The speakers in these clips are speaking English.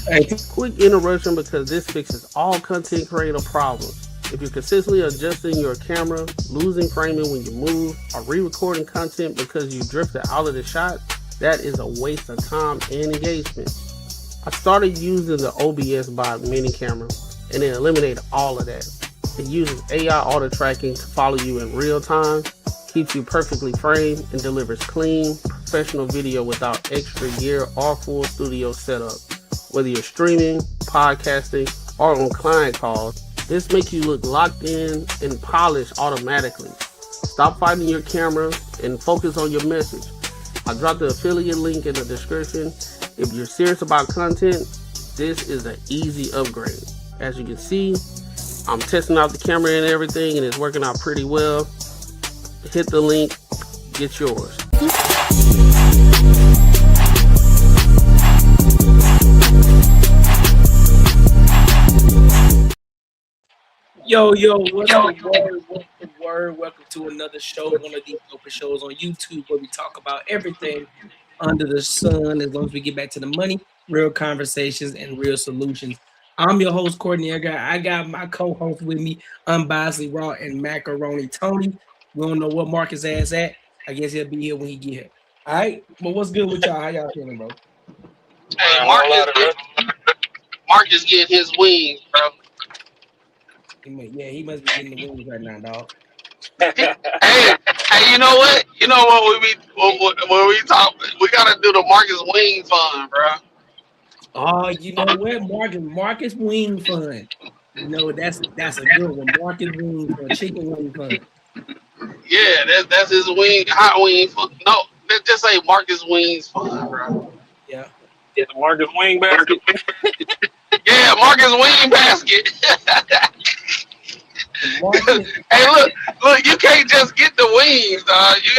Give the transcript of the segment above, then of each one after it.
Hey, quick interruption because this fixes all content creator problems. If you're consistently adjusting your camera, losing framing when you move, or re-recording content because you drifted out of the shot, that is a waste of time and engagement. I started using the OBS by mini camera and it eliminated all of that. It uses AI auto tracking to follow you in real time, keeps you perfectly framed, and delivers clean, professional video without extra gear or full studio setup. Whether you're streaming, podcasting, or on client calls, this makes you look locked in and polished automatically. Stop fighting your camera and focus on your message. I dropped the affiliate link in the description. If you're serious about content, this is an easy upgrade. As you can see, I'm testing out the camera and everything, and it's working out pretty well. Hit the link, get yours. Yo, what's the word? Welcome to another show, one of these open shows on YouTube where we talk about everything under the sun as long as we get back to the money, real conversations, and real solutions. I'm your host, Quinton Aaron. I got my co-host with me, Unbiasedly Raw and Macaroni Tony. We don't know what Marcus ass at. I guess he'll be here when he get here. All right, but what's good with y'all? How y'all feeling, bro? Hey, Marcus getting his wings, bro. Yeah, he must be getting the wings right now, dog. hey, you know what? You know what when we talk, we gotta do the Marcus Wing fund, bro. Oh, you know what? Marcus Wing Fund. You know, that's a good one. Marcus Wing Fund, Chicken Wing Fund. Yeah, that's his wing, hot wing fund. No, let's just say Marcus Wings fund, bro. Yeah. The Marcus Wing basket. Yeah, Marcus Wing basket. Hey, look, you can't just get the wings, dog. You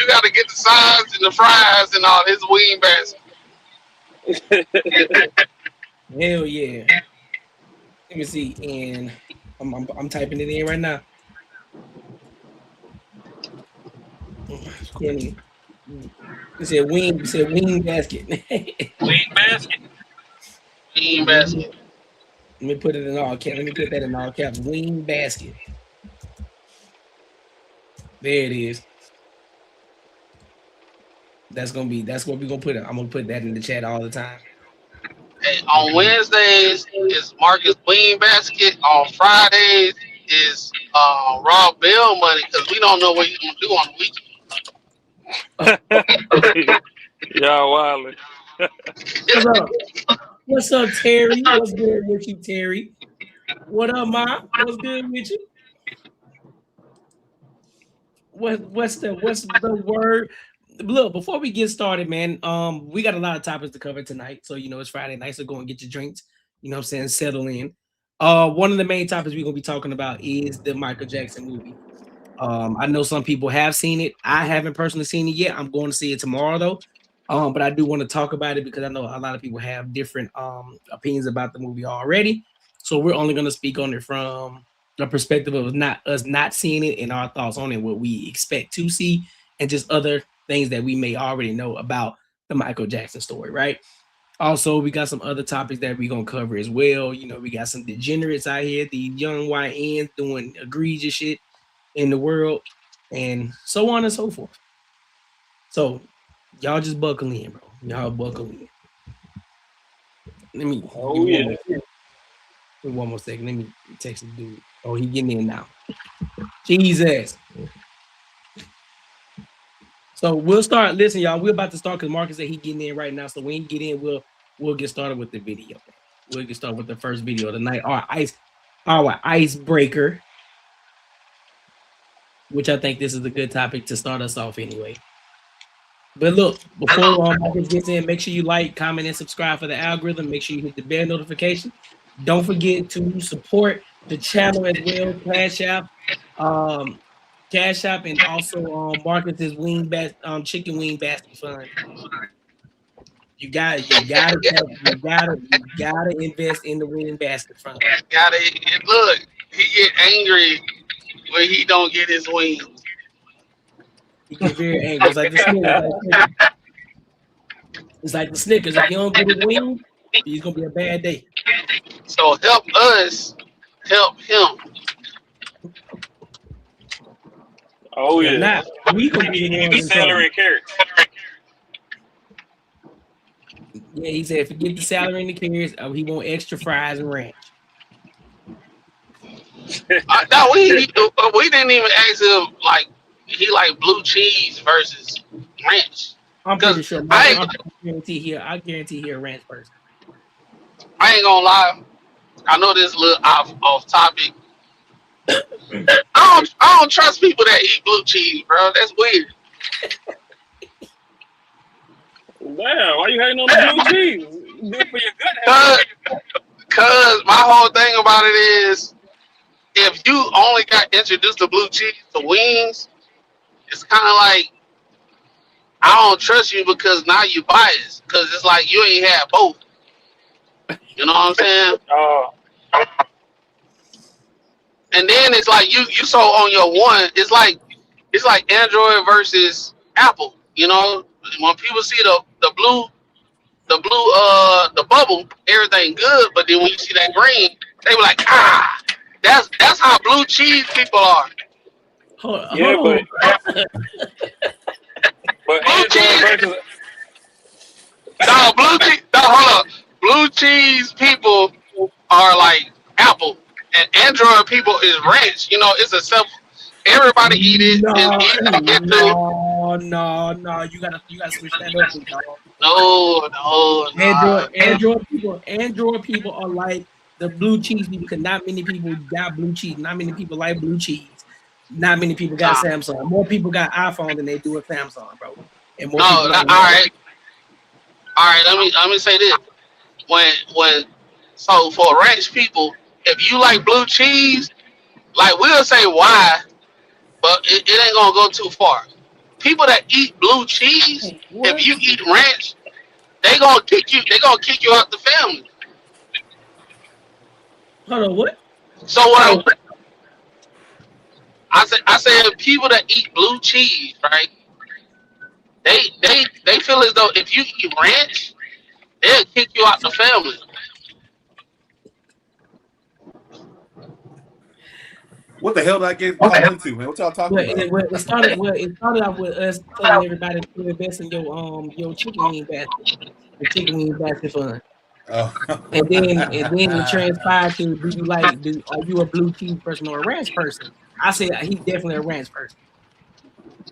gotta get the sides and the fries and all his wing basket. Hell yeah. Let me see, and I'm typing it in right now. It said wing basket. Wing basket. Wing basket. Let me put it in all caps. Let me put that in all caps. Wing basket. There it is. That's gonna be we're gonna put it. I'm gonna put that in the chat all the time. Hey, on Wednesdays is Marcus Wing basket. On Fridays is raw bill money because we don't know what he's gonna do on the weekend. Y'all wildin'. What's up? What's up, Terry? What's good with you, Terry? What up, Ma? What's good with you? What's the word? Look, before we get started, man, we got a lot of topics to cover tonight. So, you know, it's Friday night, so go and get your drinks. You know what I'm saying? Settle in. One of the main topics we're gonna be talking about is the Michael Jackson movie. I know some people have seen it. I haven't personally seen it yet. I'm going to see it tomorrow, though. But I do want to talk about it because I know a lot of people have different opinions about the movie already. So we're only going to speak on it from the perspective of us not seeing it and our thoughts on it, what we expect to see, and just other things that we may already know about the Michael Jackson story, right? Also, we got some other topics that we're going to cover as well. You know, we got some degenerates out here, the young YNs doing egregious shit in the world, and so on and so forth. So, y'all just buckle in, bro. Y'all buckle in. Let me. Oh yeah. One more second. Let me text the dude. Oh, he getting in now. Jesus. So we'll start. Listen, y'all. We're about to start because Marcus said he getting in right now. So when he get in, we'll get started with the video. We'll get started with the first video of the night. Our icebreaker, which I think this is a good topic to start us off anyway. But look, before Marcus gets in, make sure you like, comment, and subscribe for the algorithm. Make sure you hit the bell notification. Don't forget to support the channel as well. Cash App, and also Marcus's chicken wing basket fund. You gotta invest in the wing basket fund. Look, he get angry when he don't get his wings. He get very angry. It's like the Snickers. It's like the Snickers. If you don't get a wing, It's gonna be a bad day. So help us help him. Oh If yeah. not, we gonna be the He ones the in trouble. salary and carrots. Yeah, he said forget the salary and the carrots. He want extra fries and ranch. No, we didn't even ask him like he like blue cheese versus ranch. I'm pretty sure. I guarantee he a ranch person. I ain't gonna lie. I know this a little off topic. I don't trust people that eat blue cheese, bro. That's weird. Damn, why you hating on the blue cheese? Good for your gut health. Cause my whole thing about it is, if you only got introduced to blue cheese to wings, it's kind of like I don't trust you because now you biased. Cause it's like you ain't had both. You know what I'm saying? And then it's like you so on your one. It's like Android versus Apple. You know, when people see the bubble, everything good. But then when you see that green, they be like, that's how blue cheese people are. Hold Yeah, on. but Blue Android cheese. versus No, hold up. Blue cheese people are like Apple, and Android people is ranch. You know, it's a self. Everybody eat it. It's easy to get to. No. You gotta switch that up, dog. No. Android people are like the blue cheese people because not many people got blue cheese. Not many people like blue cheese. Not many people got Samsung. More people got iPhone than they do with Samsung, bro. And more people All right. Let me say this. So for ranch people, if you like blue cheese, like we'll say why, but it ain't gonna go too far. People that eat blue cheese, if you eat ranch, they gonna kick you. They gonna kick you out the family. Hold on, what? So what I said people that eat blue cheese, right? They feel as though if you eat ranch, they'll kick you out the family. What the hell did I get caught into, man? What y'all talking about? It started off with us telling everybody to invest in your chicken wing basket, the chicken wing basket fund. Oh. And then it transpired to are you a blue cheese person or a ranch person? I said he's definitely a ranch person.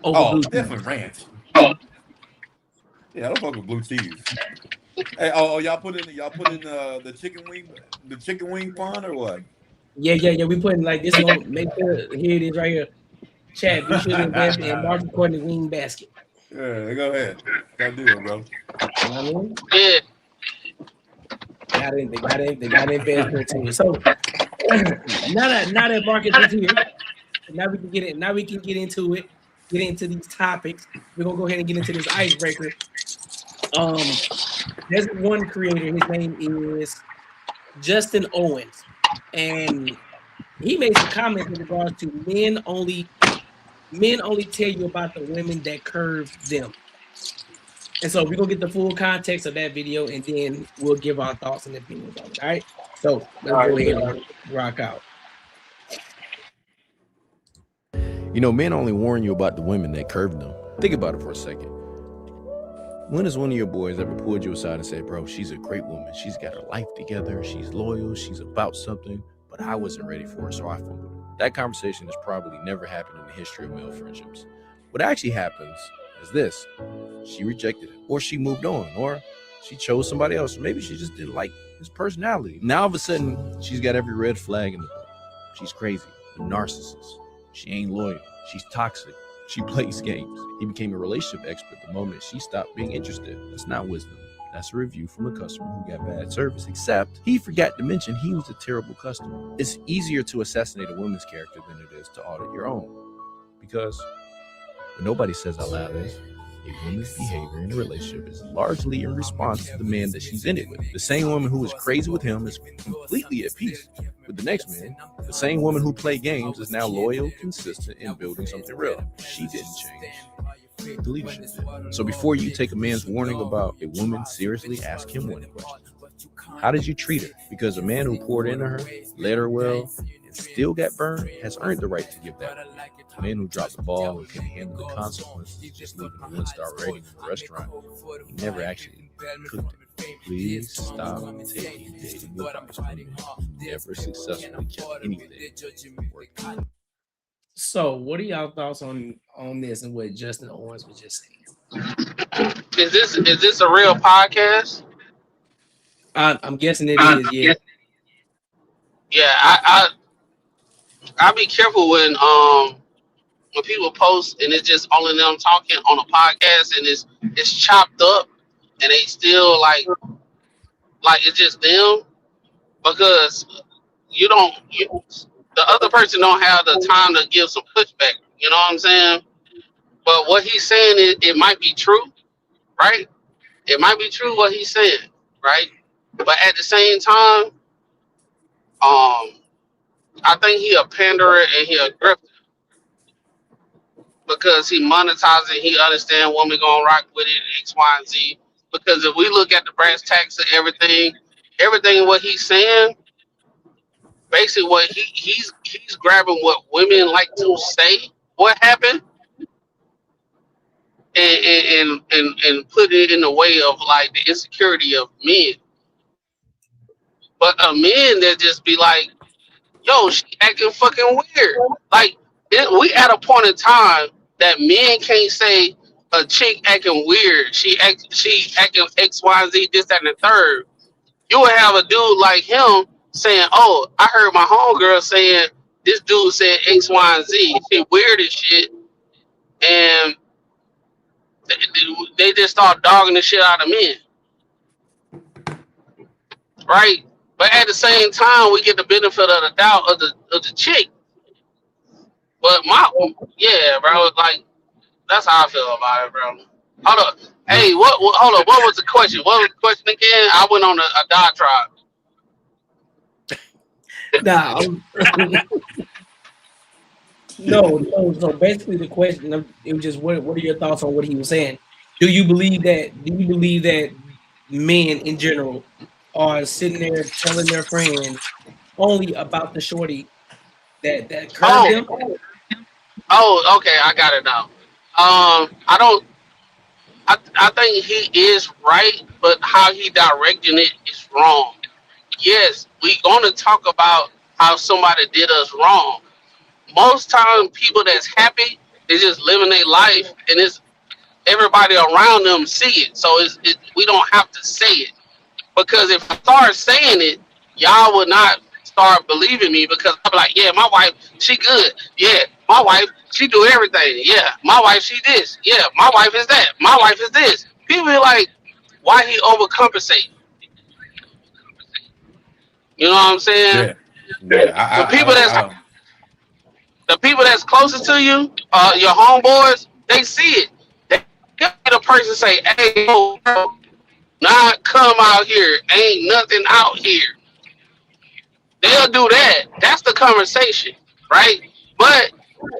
Blue definitely cheese. ranch. Yeah, I don't fuck with blue cheese. Hey, y'all put in the chicken wing fun or what? Yeah. We putting like this one. Make sure here it is right here. Chat. Be sure to invest in Martin Courtney wing basket. Yeah, go ahead. Gotta do it, bro. You know what I mean? Yeah. They got investment to it. So now that Marcus is here, now we can get it. Now we can get into it. Get into these topics. We're gonna go ahead and get into this icebreaker. There's one creator. His name is Justin Owens, and he made some comments in regards to men only tell you about the women that curve them. And so we're gonna get the full context of that video, and then we'll give our thoughts and opinions on it. All right. So let's go ahead and rock out. You know, men only warn you about the women that curve them. Think about it for a second. When has one of your boys ever pulled you aside and said, bro, she's a great woman. She's got her life together. She's loyal. She's about something. But I wasn't ready for her, so I fumbled her. That conversation has probably never happened in the history of male friendships. What actually happens is this. She rejected him, or she moved on, or she chose somebody else, or maybe she just didn't like his personality. Now, all of a sudden, she's got every red flag in the book. She's crazy, a narcissist. She ain't loyal. She's toxic. She plays games. He became a relationship expert the moment she stopped being interested. That's not wisdom. That's a review from a customer who got bad service, except he forgot to mention he was a terrible customer. It's easier to assassinate a woman's character than it is to audit your own. Because what nobody says out loud is, a woman's behavior in a relationship is largely in response to the man that she's in it with. The same woman who is crazy with him is completely at peace with the next man. The same woman who played games is now loyal, consistent, and building something real. She didn't change. The leadership did. So before you take a man's warning about a woman seriously, ask him one question. How did you treat her? Because a man who poured into her, led her well, and still got burned has earned the right to give that. A man who dropped the ball and couldn't handle the consequences, just leaving a 1-star rating in a restaurant, he never actually cooked it. Please stop taking dating advice from men who never successfully kept anything working. So, what are y'all thoughts on this and what Justin Owens was just saying? Is this a real podcast? I'm guessing it is. Yeah. Yeah, I be careful when people post and it's just only them talking on a podcast and it's chopped up and they still like it's just them, because the other person don't have the time to give some pushback. You know what I'm saying? But what he's saying, it might be true, right? It might be true what he's saying, right? But at the same time, I think he a panderer and he a grifter, because he monetizes it. He understand women gonna rock with it, X, Y, and Z. Because if we look at the brass tacks of everything what he's saying, basically what he's grabbing what women like to say, what happened, and put it in the way of like the insecurity of men. But a man that just be like, yo, she acting fucking weird. Like, we at a point in time that men can't say a chick acting weird. She acting X, Y, Z, this, that, and the third. You would have a dude like him saying, "Oh, I heard my homegirl saying this dude said X, Y, and Z. She weird as shit," and they just start dogging the shit out of men, right? But at the same time, we get the benefit of the doubt of the chick. But yeah, bro, like, that's how I feel about it, bro. Hold up. Hey, hold up. What was the question? What was the question again? I went on a diatribe. Nah. No. So basically, the question, it was just, what are your thoughts on what he was saying? Do you believe that men in general are sitting there telling their friends only about the shorty that curved them? Oh, okay, I got it now. I think he is right, but how he directing it is wrong. Yes, we gonna talk about how somebody did us wrong. Most time, people that's happy, they just living their life, and it's everybody around them see it. So we don't have to say it, because if I start saying it, y'all would not start believing me, because I'm like, yeah, my wife, she good. Yeah, my wife, she do everything. Yeah, my wife, she this. Yeah, my wife is that. My wife is this. People be like, why he overcompensate? You know what I'm saying? Yeah. The people that's closest to you, your homeboys, they see it. They get a person say, hey, bro, not come out here. Ain't nothing out here. They'll do that. That's the conversation, right? But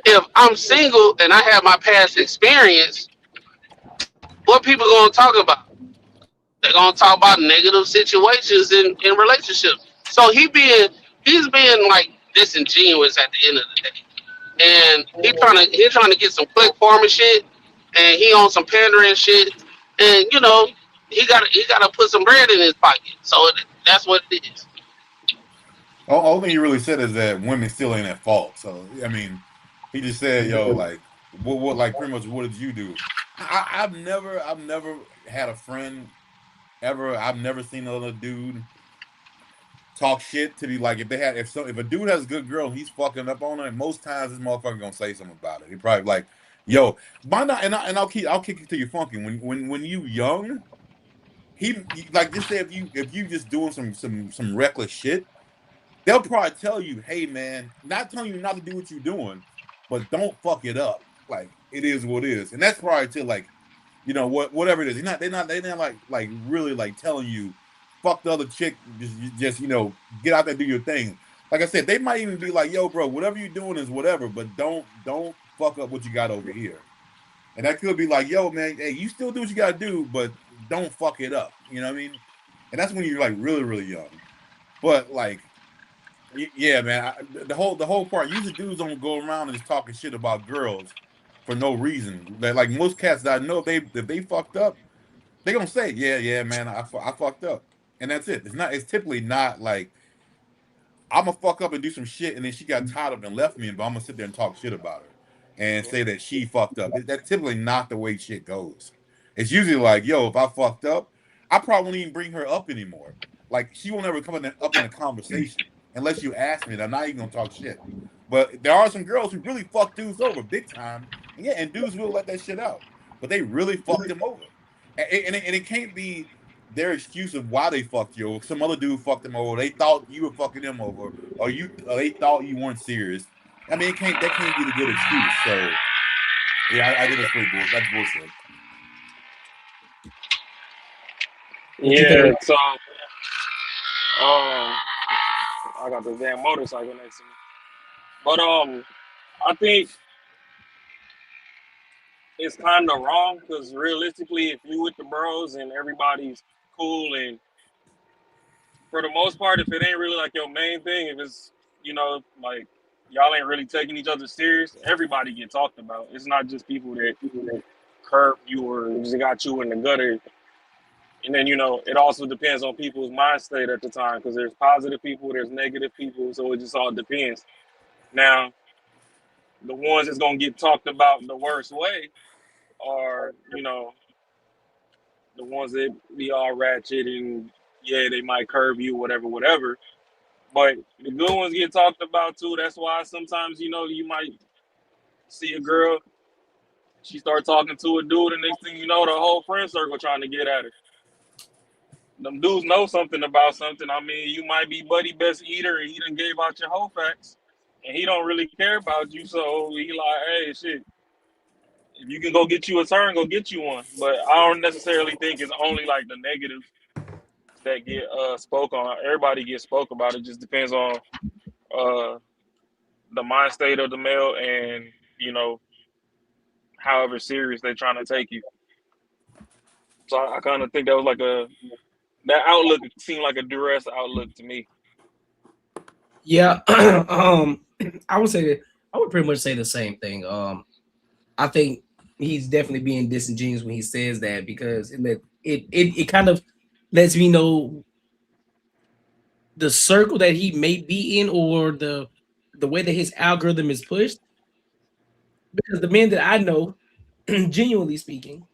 if I'm single and I have my past experience, what people gonna talk about? They're gonna talk about negative situations in relationships. So he's being like disingenuous at the end of the day. And he's trying to get some click farming shit, and he on some pandering shit, and he gotta put some bread in his pocket. So that's what it is. All thing he really said is that women still ain't at fault. So I mean, he just said, "Yo, like, what, like, pretty much, what did you do?" I've never had a friend ever. I've never seen another dude talk shit to be like, if a dude has a good girl, he's fucking up on her. And most times, this motherfucker gonna say something about it. He probably like, "Yo, why not?" And I'll kick it to you funky. When you young, he like, just say if you just doing some reckless shit. They'll probably tell you, hey, man, not telling you not to do what you're doing, but don't fuck it up. Like, it is what it is. And that's probably to, like, whatever it is. They're not like really like telling you, fuck the other chick, just get out there and do your thing. Like I said, they might even be like, yo, bro, whatever you're doing is whatever, but don't fuck up what you got over here. And that could be like, yo, man, hey, you still do what you gotta do, but don't fuck it up. You know what I mean? and that's when you're like really, really young. But like, yeah, man, the whole part. Usually, dudes don't go around and just talking shit about girls for no reason. Like most cats that I know, if they fucked up, they gonna say, yeah, man, I fucked up, and that's it. It's typically not like I'm gonna fuck up and do some shit, and then she got tired of it and left me, but I'm gonna sit there and talk shit about her and say that she fucked up. That's typically not the way shit goes. It's usually like, yo, if I fucked up, I probably won't even bring her up anymore. Like she won't ever up in a conversation unless you ask me. I'm not even gonna talk shit. But there are some girls who really fuck dudes over big time, and yeah, and dudes will let that shit out. But they really fucked them over, and it can't be their excuse of why they fucked you over. Some other dude fucked them over. They thought you were fucking them over, or they thought you weren't serious. I mean, that can't be the good excuse. So, yeah, I did a straight bullshit. That's bullshit. Yeah, so I got this damn motorcycle next to me. But I think it's kind of wrong because realistically, if you with the bros and everybody's cool, and for the most part, if it ain't really like your main thing, if it's like y'all ain't really taking each other serious, everybody get talked about. It's not just people that curb you or just got you in the gutter. And then it also depends on people's mind state at the time because there's positive people, there's negative people, so it just all depends. Now, the ones that's gonna get talked about the worst way are the ones that be all ratchet and yeah, they might curb you, whatever. But the good ones get talked about too. That's why sometimes you might see a girl, she start talking to a dude, and next thing you know, the whole friend circle trying to get at her. Them dudes know something about something. I mean, you might be buddy best eater, and he done gave out your whole facts, and he don't really care about you. So he like, hey, shit, if you can go get you a turn, go get you one. But I don't necessarily think it's only like the negatives that get spoke on. Everybody gets spoke about. It just depends on the mind state of the male and however serious they're trying to take you. So I kind of think that was like that outlook seemed like a duress outlook to me. Yeah, I would pretty much say the same thing. I think he's definitely being disingenuous when he says that because it kind of lets me know the circle that he may be in or the way that his algorithm is pushed. Because the men that I know, genuinely speaking,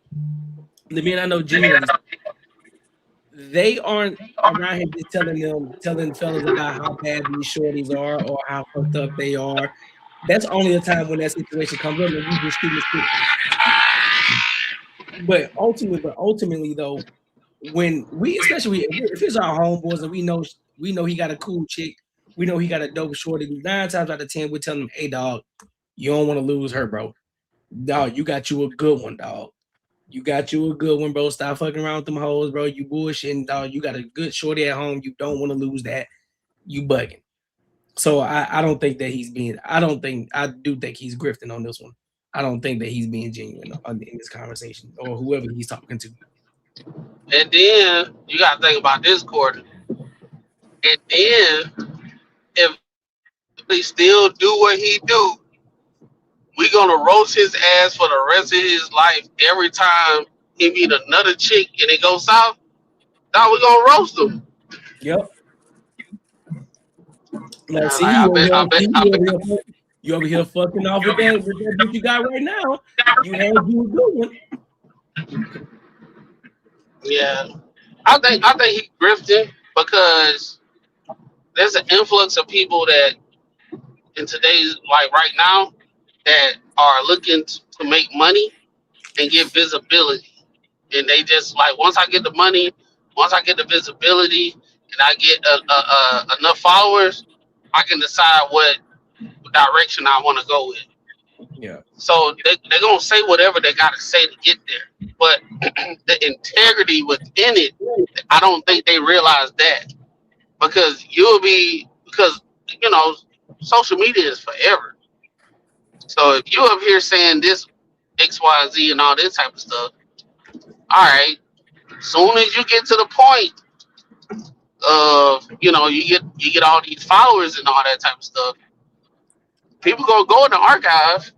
they aren't around here just telling fellas about how bad these shorties are or how fucked up they are. That's only a time when that situation comes up and you just shoot shit. But ultimately though, when especially if it's our homeboys and we know he got a cool chick, we know he got a dope shorty, 9 times out of 10 we tell him, hey dog, you don't want to lose her, bro. Dog, you got you a good one, dog. You got you a good one, bro. Stop fucking around with them hoes, bro. You bullshitting, dog. You got a good shorty at home. You don't want to lose that. You bugging. So I don't think that he's being. I do think he's grifting on this one. I don't think that he's being genuine in this conversation or whoever he's talking to. And then you got to think about this, Courtney. And then if he still do what he do, we gonna roast his ass for the rest of his life. Every time he meet another chick and it goes south, now we gonna roast him. Yep. Now, see, I bet. you over here fucking off with that bitch you got right now. You had you a good one. Yeah, I think he grifting because there's an influx of people that in today's like right now that are looking to make money and get visibility, and they just like once I get the money, once I get the visibility, and I get enough followers, I can decide what direction I want to go in. Yeah. So they're gonna say whatever they gotta say to get there, but the integrity within it, I don't think they realize that because social media is forever. So if you up here saying this X, Y, Z and all this type of stuff, all right. Soon as you get to the point of you get all these followers and all that type of stuff. People gonna go in the archive.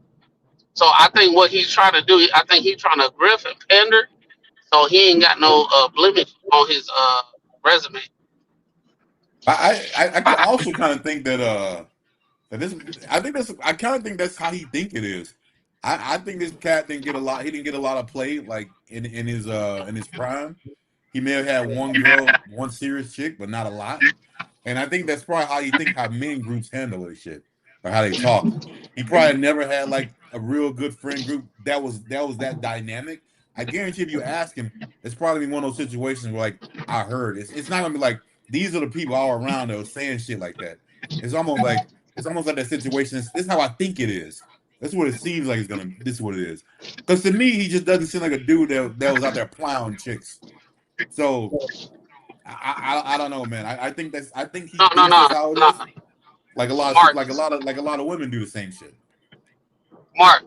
So I think what he's trying to do, I think he's trying to grift and pander, so he ain't got no blemish on his resume. I could also kind of think that this I kind of think that's how he think it is. I think this cat didn't get a lot. He didn't get a lot of play like in his prime. He may have had one girl, one serious chick, but not a lot. And I think that's probably how you think how men groups handle this shit or how they talk. He probably never had like a real good friend group that was that dynamic. I guarantee if you ask him, it's probably one of those situations where like I heard it's not gonna be like these are the people all around that are saying shit like that. It's almost like that situation. This is how I think it is. That's what it seems like it's gonna. This is what it is. Because to me, he just doesn't seem like a dude that was out there plowing chicks. So I don't know, man. I think he No, no, thinks no, that's how it no. is. Like a lot of Mark, like a lot of women do the same shit. Mark,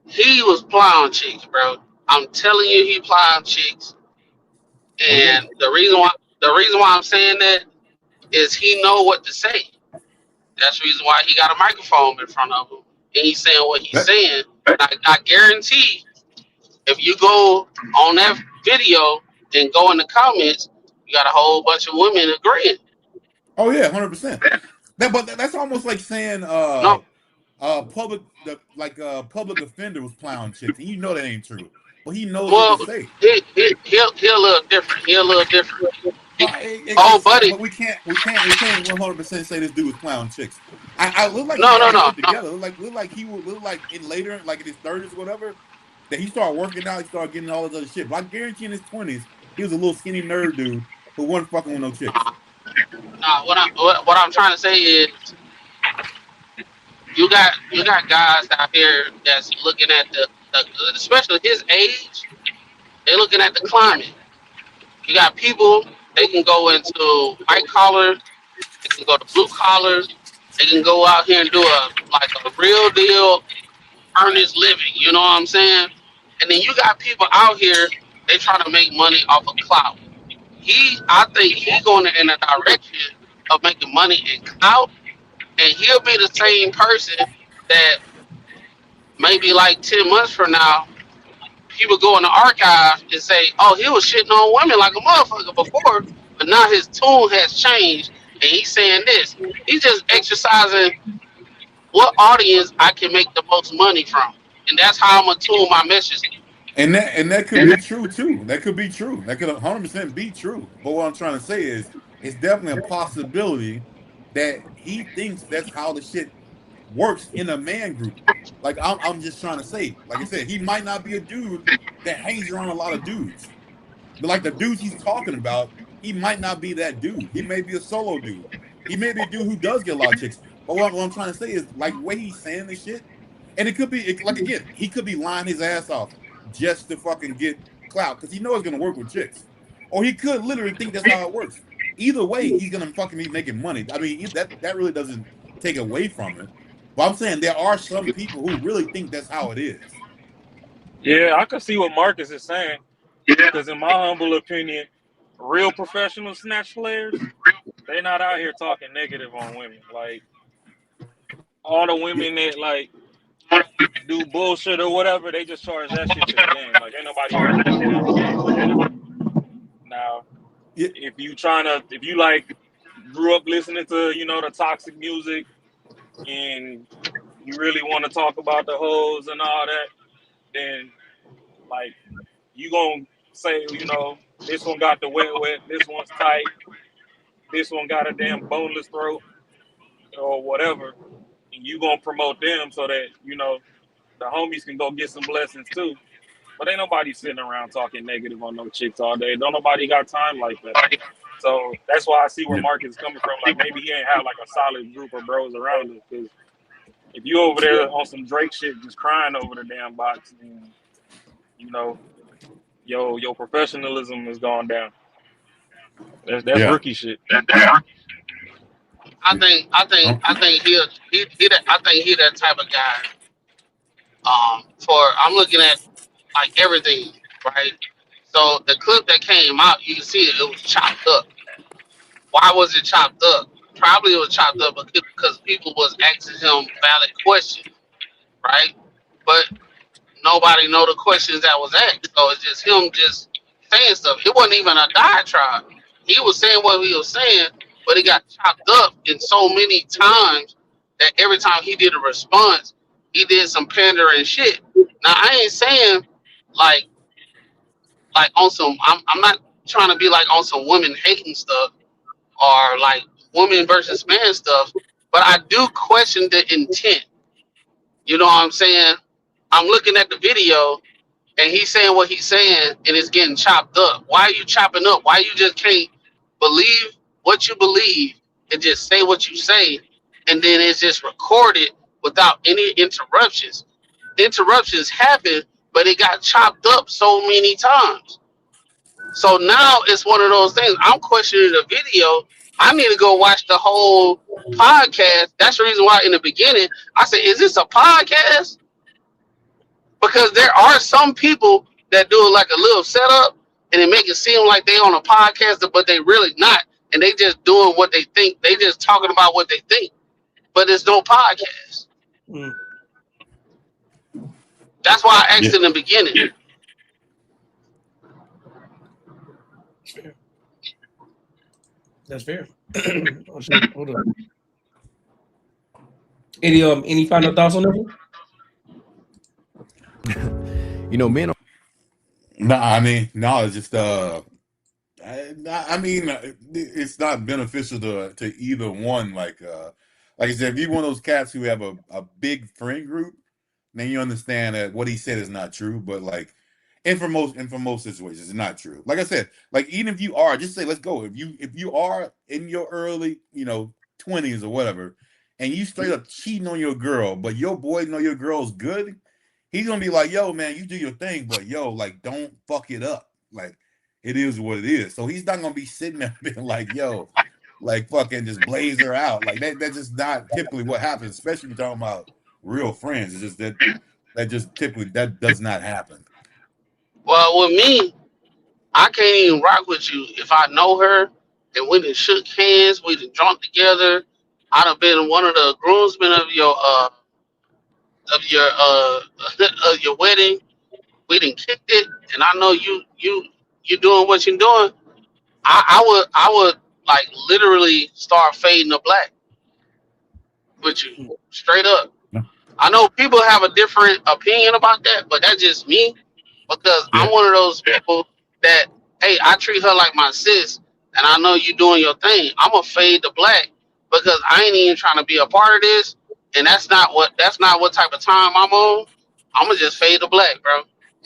he was plowing chicks, bro. I'm telling you, he plowing chicks. Okay. And the reason why I'm saying that is he know what to say. That's the reason why he got a microphone in front of him, and he's saying what he's That, saying. I guarantee, if you go on that video and go in the comments, you got a whole bunch of women agreeing. oh yeah, 100%. But that's almost like saying No, public offender was plowing chicks, and you know that ain't true. But he knows what to well, say. he a little different. He a little different. No, He, oh, buddy, but we can't 100% say this dude was plowing chicks. I look like he no, got no, his no, shit no. together. Look like he would look like in later, like in his 30s or whatever, that he started working out, he started getting all this other shit. But I guarantee in his 20s, he was a little skinny nerd dude who wasn't fucking with no chicks. No, what I'm trying to say is you got guys out here that's looking at the especially his age. They're looking at the climate. You got people, they can go into white collar, they can go to blue collar, they can go out here and do a real deal earnest living. You know what I'm saying? And then you got people out here, they trying to make money off of clout. I think he going in a direction of making money in clout, and he'll be the same person that maybe like 10 months from now, people go in the archive and say, "Oh, he was shitting on women like a motherfucker before, but now his tune has changed, and he's saying this. He's just exercising what audience I can make the most money from, and that's how I'm gonna tune my message." And that could be true too. That could be true. That could 100% be true. But what I'm trying to say is, it's definitely a possibility that he thinks that's how the shit works in a man group. Like I'm just trying to say, like I said, he might not be a dude that hangs around a lot of dudes. But like the dudes he's talking about, he might not be that dude. He may be a solo dude. He may be a dude who does get a lot of chicks. But what I'm trying to say is, like, the way he's saying this shit, and it could be like again, he could be lying his ass off just to fucking get clout because he knows it's gonna work with chicks, or he could literally think that's how it works. Either way, he's gonna fucking be making money. I mean, that really doesn't take away from it. But I'm saying there are some people who really think that's how it is. Yeah, I can see what Marcus is saying. Because in my humble opinion, real professional snatch players, they not out here talking negative on women. Like all the women that like do bullshit or whatever, they just charge that shit to the game. Like ain't nobody breaking that down to game. Now, Yeah. if you like grew up listening to, the toxic music and you really want to talk about the hoes and all that, then like you gonna say, this one got the wet, this one's tight, this one got a damn boneless throat or whatever, and you gonna promote them so that, the homies can go get some blessings too. But ain't nobody sitting around talking negative on no chicks all day. Don't nobody got time like that. So that's why I see where Mark is coming from. Like maybe he ain't have like a solid group of bros around him. Because if you over there on some Drake shit just crying over the damn box, then, your professionalism is gone down. That's Yeah. rookie shit. I think he that type of guy. I'm looking at like everything, right? So the clip that came out, you can see it was chopped up. Why was it chopped up? Probably it was chopped up because people was asking him valid questions, right? But nobody know the questions that was asked. So it's just him just saying stuff. It wasn't even a diatribe. He was saying what he was saying, but it got chopped up in so many times that every time he did a response, he did some pandering shit. Now I ain't saying like on some. I'm not trying to be like on some women hating stuff or like woman versus man stuff, but I do question the intent. You know what I'm saying? I'm looking at the video and he's saying what he's saying and it's getting chopped up. Why are you chopping up? Why you just can't believe what you believe and just say what you say and then it's just recorded without any interruptions? Interruptions happen, but it got chopped up so many times. So now it's one of those things. I'm questioning the video. I need to go watch the whole podcast. That's the reason why in the beginning I said, "Is this a podcast?" Because there are some people that do like a little setup and they make it seem like they on a podcast, but they really not, and they just doing what they think. They just talking about what they think, but it's no podcast. Mm. That's why I asked Yeah. in the beginning. That's fair. Oh, shit. Hold on. Any final thoughts on that? Men. No, I mean, no, it's just I mean, it's not beneficial to either one. Like I said, if you're one of those cats who have a big friend group, then you understand that what he said is not true. But like, and for most situations, it's not true. Like I said, like even if you are, just say, let's go. If you are in your early, 20s or whatever, and you straight up cheating on your girl, but your boy know your girl's good, he's gonna be like, yo, man, you do your thing, but yo, like, don't fuck it up. Like, it is what it is. So he's not gonna be sitting there being like, yo, like fucking just blaze her out. Like that's just not typically what happens, especially if you're talking about real friends. It's just that just typically that does not happen. Well, with me, I can't even rock with you if I know her and we done shook hands, we done drunk together. I'd have been one of the groomsmen of your of your wedding. We done kicked it, and I know you doing what you're doing. I would like literally start fading to black with you straight up. I know people have a different opinion about that, but that's just me because Yeah. I'm one of those people that, hey, I treat her like my sis, and I know you doing your thing. I'm gonna fade to black because I ain't even trying to be a part of this, and that's not what type of time I'm on. I'm gonna just fade to black, bro.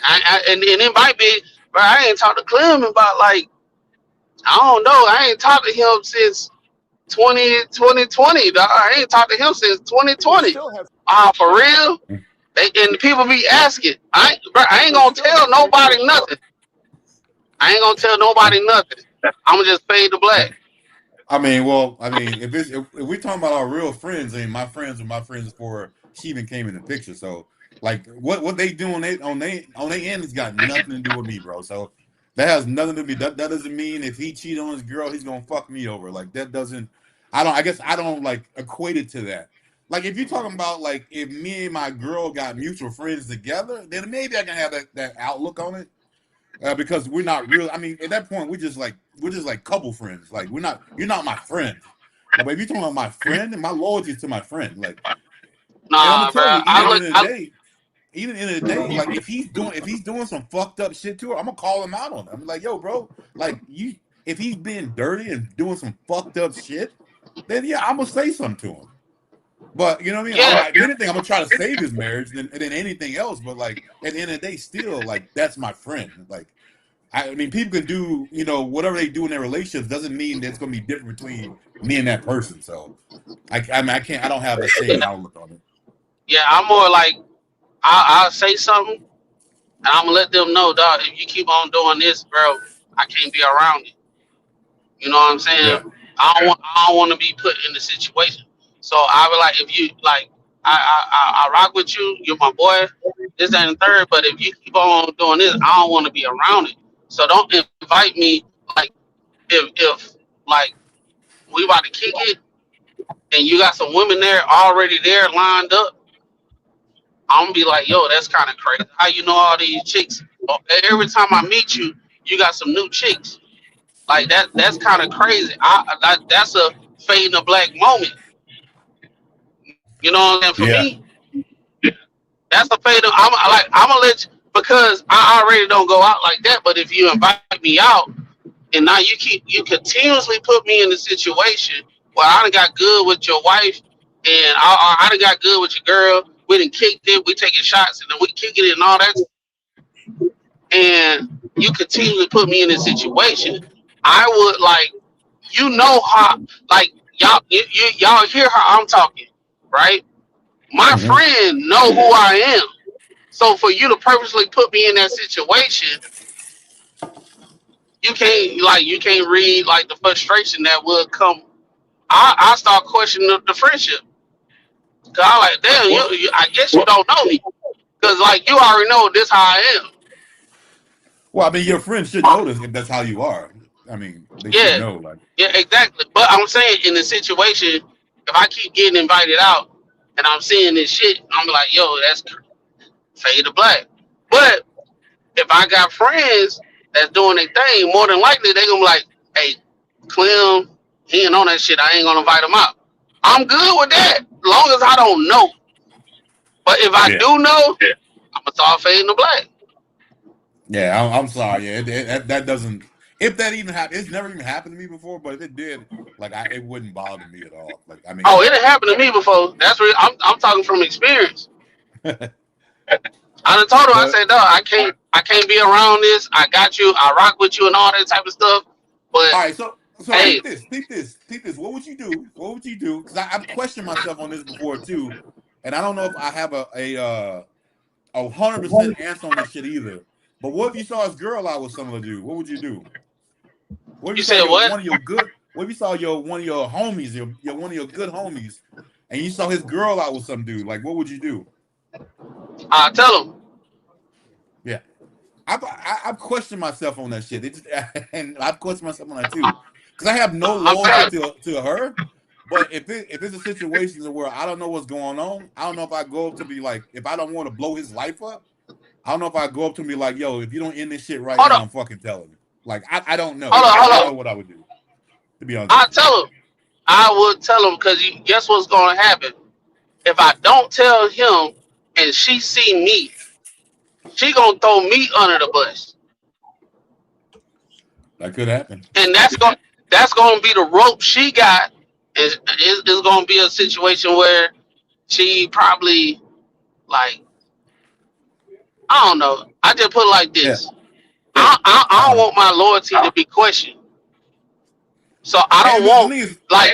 And it might be, bro. I ain't talked to Clem about like I don't know. I ain't talked to him since 2020. Dog. I ain't talked to him since 2020. For real? And people be asking. I ain't gonna tell nobody nothing. I ain't gonna tell nobody nothing. I'm gonna just fade to black. I mean, if we're talking about our real friends, I mean, my friends are my friends before she even came in the picture. So, like, what they do on they end has got nothing to do with me, bro. So that has nothing to do with me. That doesn't mean if he cheated on his girl, he's gonna fuck me over. Like that doesn't. I guess I don't like equate it to that. Like if you're talking about like if me and my girl got mutual friends together, then maybe I can have that outlook on it. Because we're not real. I mean, at that point, we're just like couple friends. Like you're not my friend. But if you're talking about my friend, and my loyalty is to my friend. Like, and I'm Nah, gonna bro. tell you, even in the day, like if he's doing some fucked up shit to her, I'm gonna call him out on it. I'm like, yo, bro, like if he's being dirty and doing some fucked up shit, then yeah, I'm gonna say something to him. But you know what I mean? Yeah, If anything, I'm gonna try to save his marriage than anything else. But like at the end of the day, still like that's my friend. Like I mean, people can do whatever they do in their relationships doesn't mean that it's gonna be different between me and that person. So I mean, I don't have the same outlook on it. yeah. I'm more like I'll say something and I'm gonna let them know, dog. If you keep on doing this, bro, I can't be around it. You know what I'm saying? Yeah, I don't want to be put in the situation. So I be like, if you like, I rock with you. You're my boy. This that, and the third. But if you keep on doing this, I don't want to be around it. So don't invite me. Like if like we about to kick it, and you got some women there already there lined up, I'm gonna be like, yo, that's kind of crazy. How you know all these chicks? Every time I meet you, you got some new chicks. Like that. That's kind of crazy. That's a fade in the black moment. You know what I'm saying? For Yeah. me, that's a fade. I'm gonna let you, because I already don't go out like that. But if you invite me out, and now you continuously put me in a situation where I done got good with your wife, and I done got good with your girl. We done kicked it. We taking shots, and then we kicking it and all that. And you continually put me in this situation. I would like, how, like, y'all hear how I'm talking, right? My Mm-hmm. friend know who I am. So for you to purposely put me in that situation, you can't read like the frustration that would come. I start questioning the friendship. Cause I like, damn, Well, I guess you don't know me. Cause like you already know this how I am. well, I mean, your friends should know this if that's how you are. I mean, they should Yeah, know. Like, yeah, exactly. But I'm saying in the situation, if I keep getting invited out and I'm seeing this shit, I'm like, yo, that's fade to black. But if I got friends that's doing their thing, more than likely they gonna be like, hey, Clem, he ain't on that shit. I ain't gonna invite him out. I'm good with that, as long as I don't know. But if I yeah, do know, I'm gonna start fading to black. yeah. I'm sorry. Yeah, that doesn't. If that even happened, it's never even happened to me before. But if it did, like, it wouldn't bother me at all. Like, I Oh, mean, it happened to me before. That's where I'm talking from experience. I done told him, I but said, no, I can't be around this. I got you, I rock with you and all that type of stuff. But all right, so hey, peep this. What would you do? What would you do? Because I've questioned myself on this before too, and I don't know if I have a 100% answer on this shit either. But what if you saw his girl out with some other dude? What would you do? What if you you saw said what? one of your good? What if you saw one of your homies, your one of your good homies, and you saw his girl out with some dude? Like, what would you do? I tell him. Yeah, I've questioned myself on that shit. And I've questioned myself on that too, because I have no I'm loyalty saying, to her. But if it's a situation where I don't know what's going on, I don't know if I go up to be like, if I don't want to blow his life up, I don't know if I go up to him and be like, yo, if you don't end this shit right hold now, up, I'm fucking telling you. Like, I don't know. hold I don't up. know what I would do, to be honest I with you. tell him. I would tell him, because guess what's going to happen? If I don't tell him and she see me, she going to throw me under the bus. That could happen. And that's going to be the rope she got. Is going to be a situation where she probably, like, I don't know. I just put it like Yeah. this. I don't want my loyalty to be questioned. So I don't And the want, thing is, like,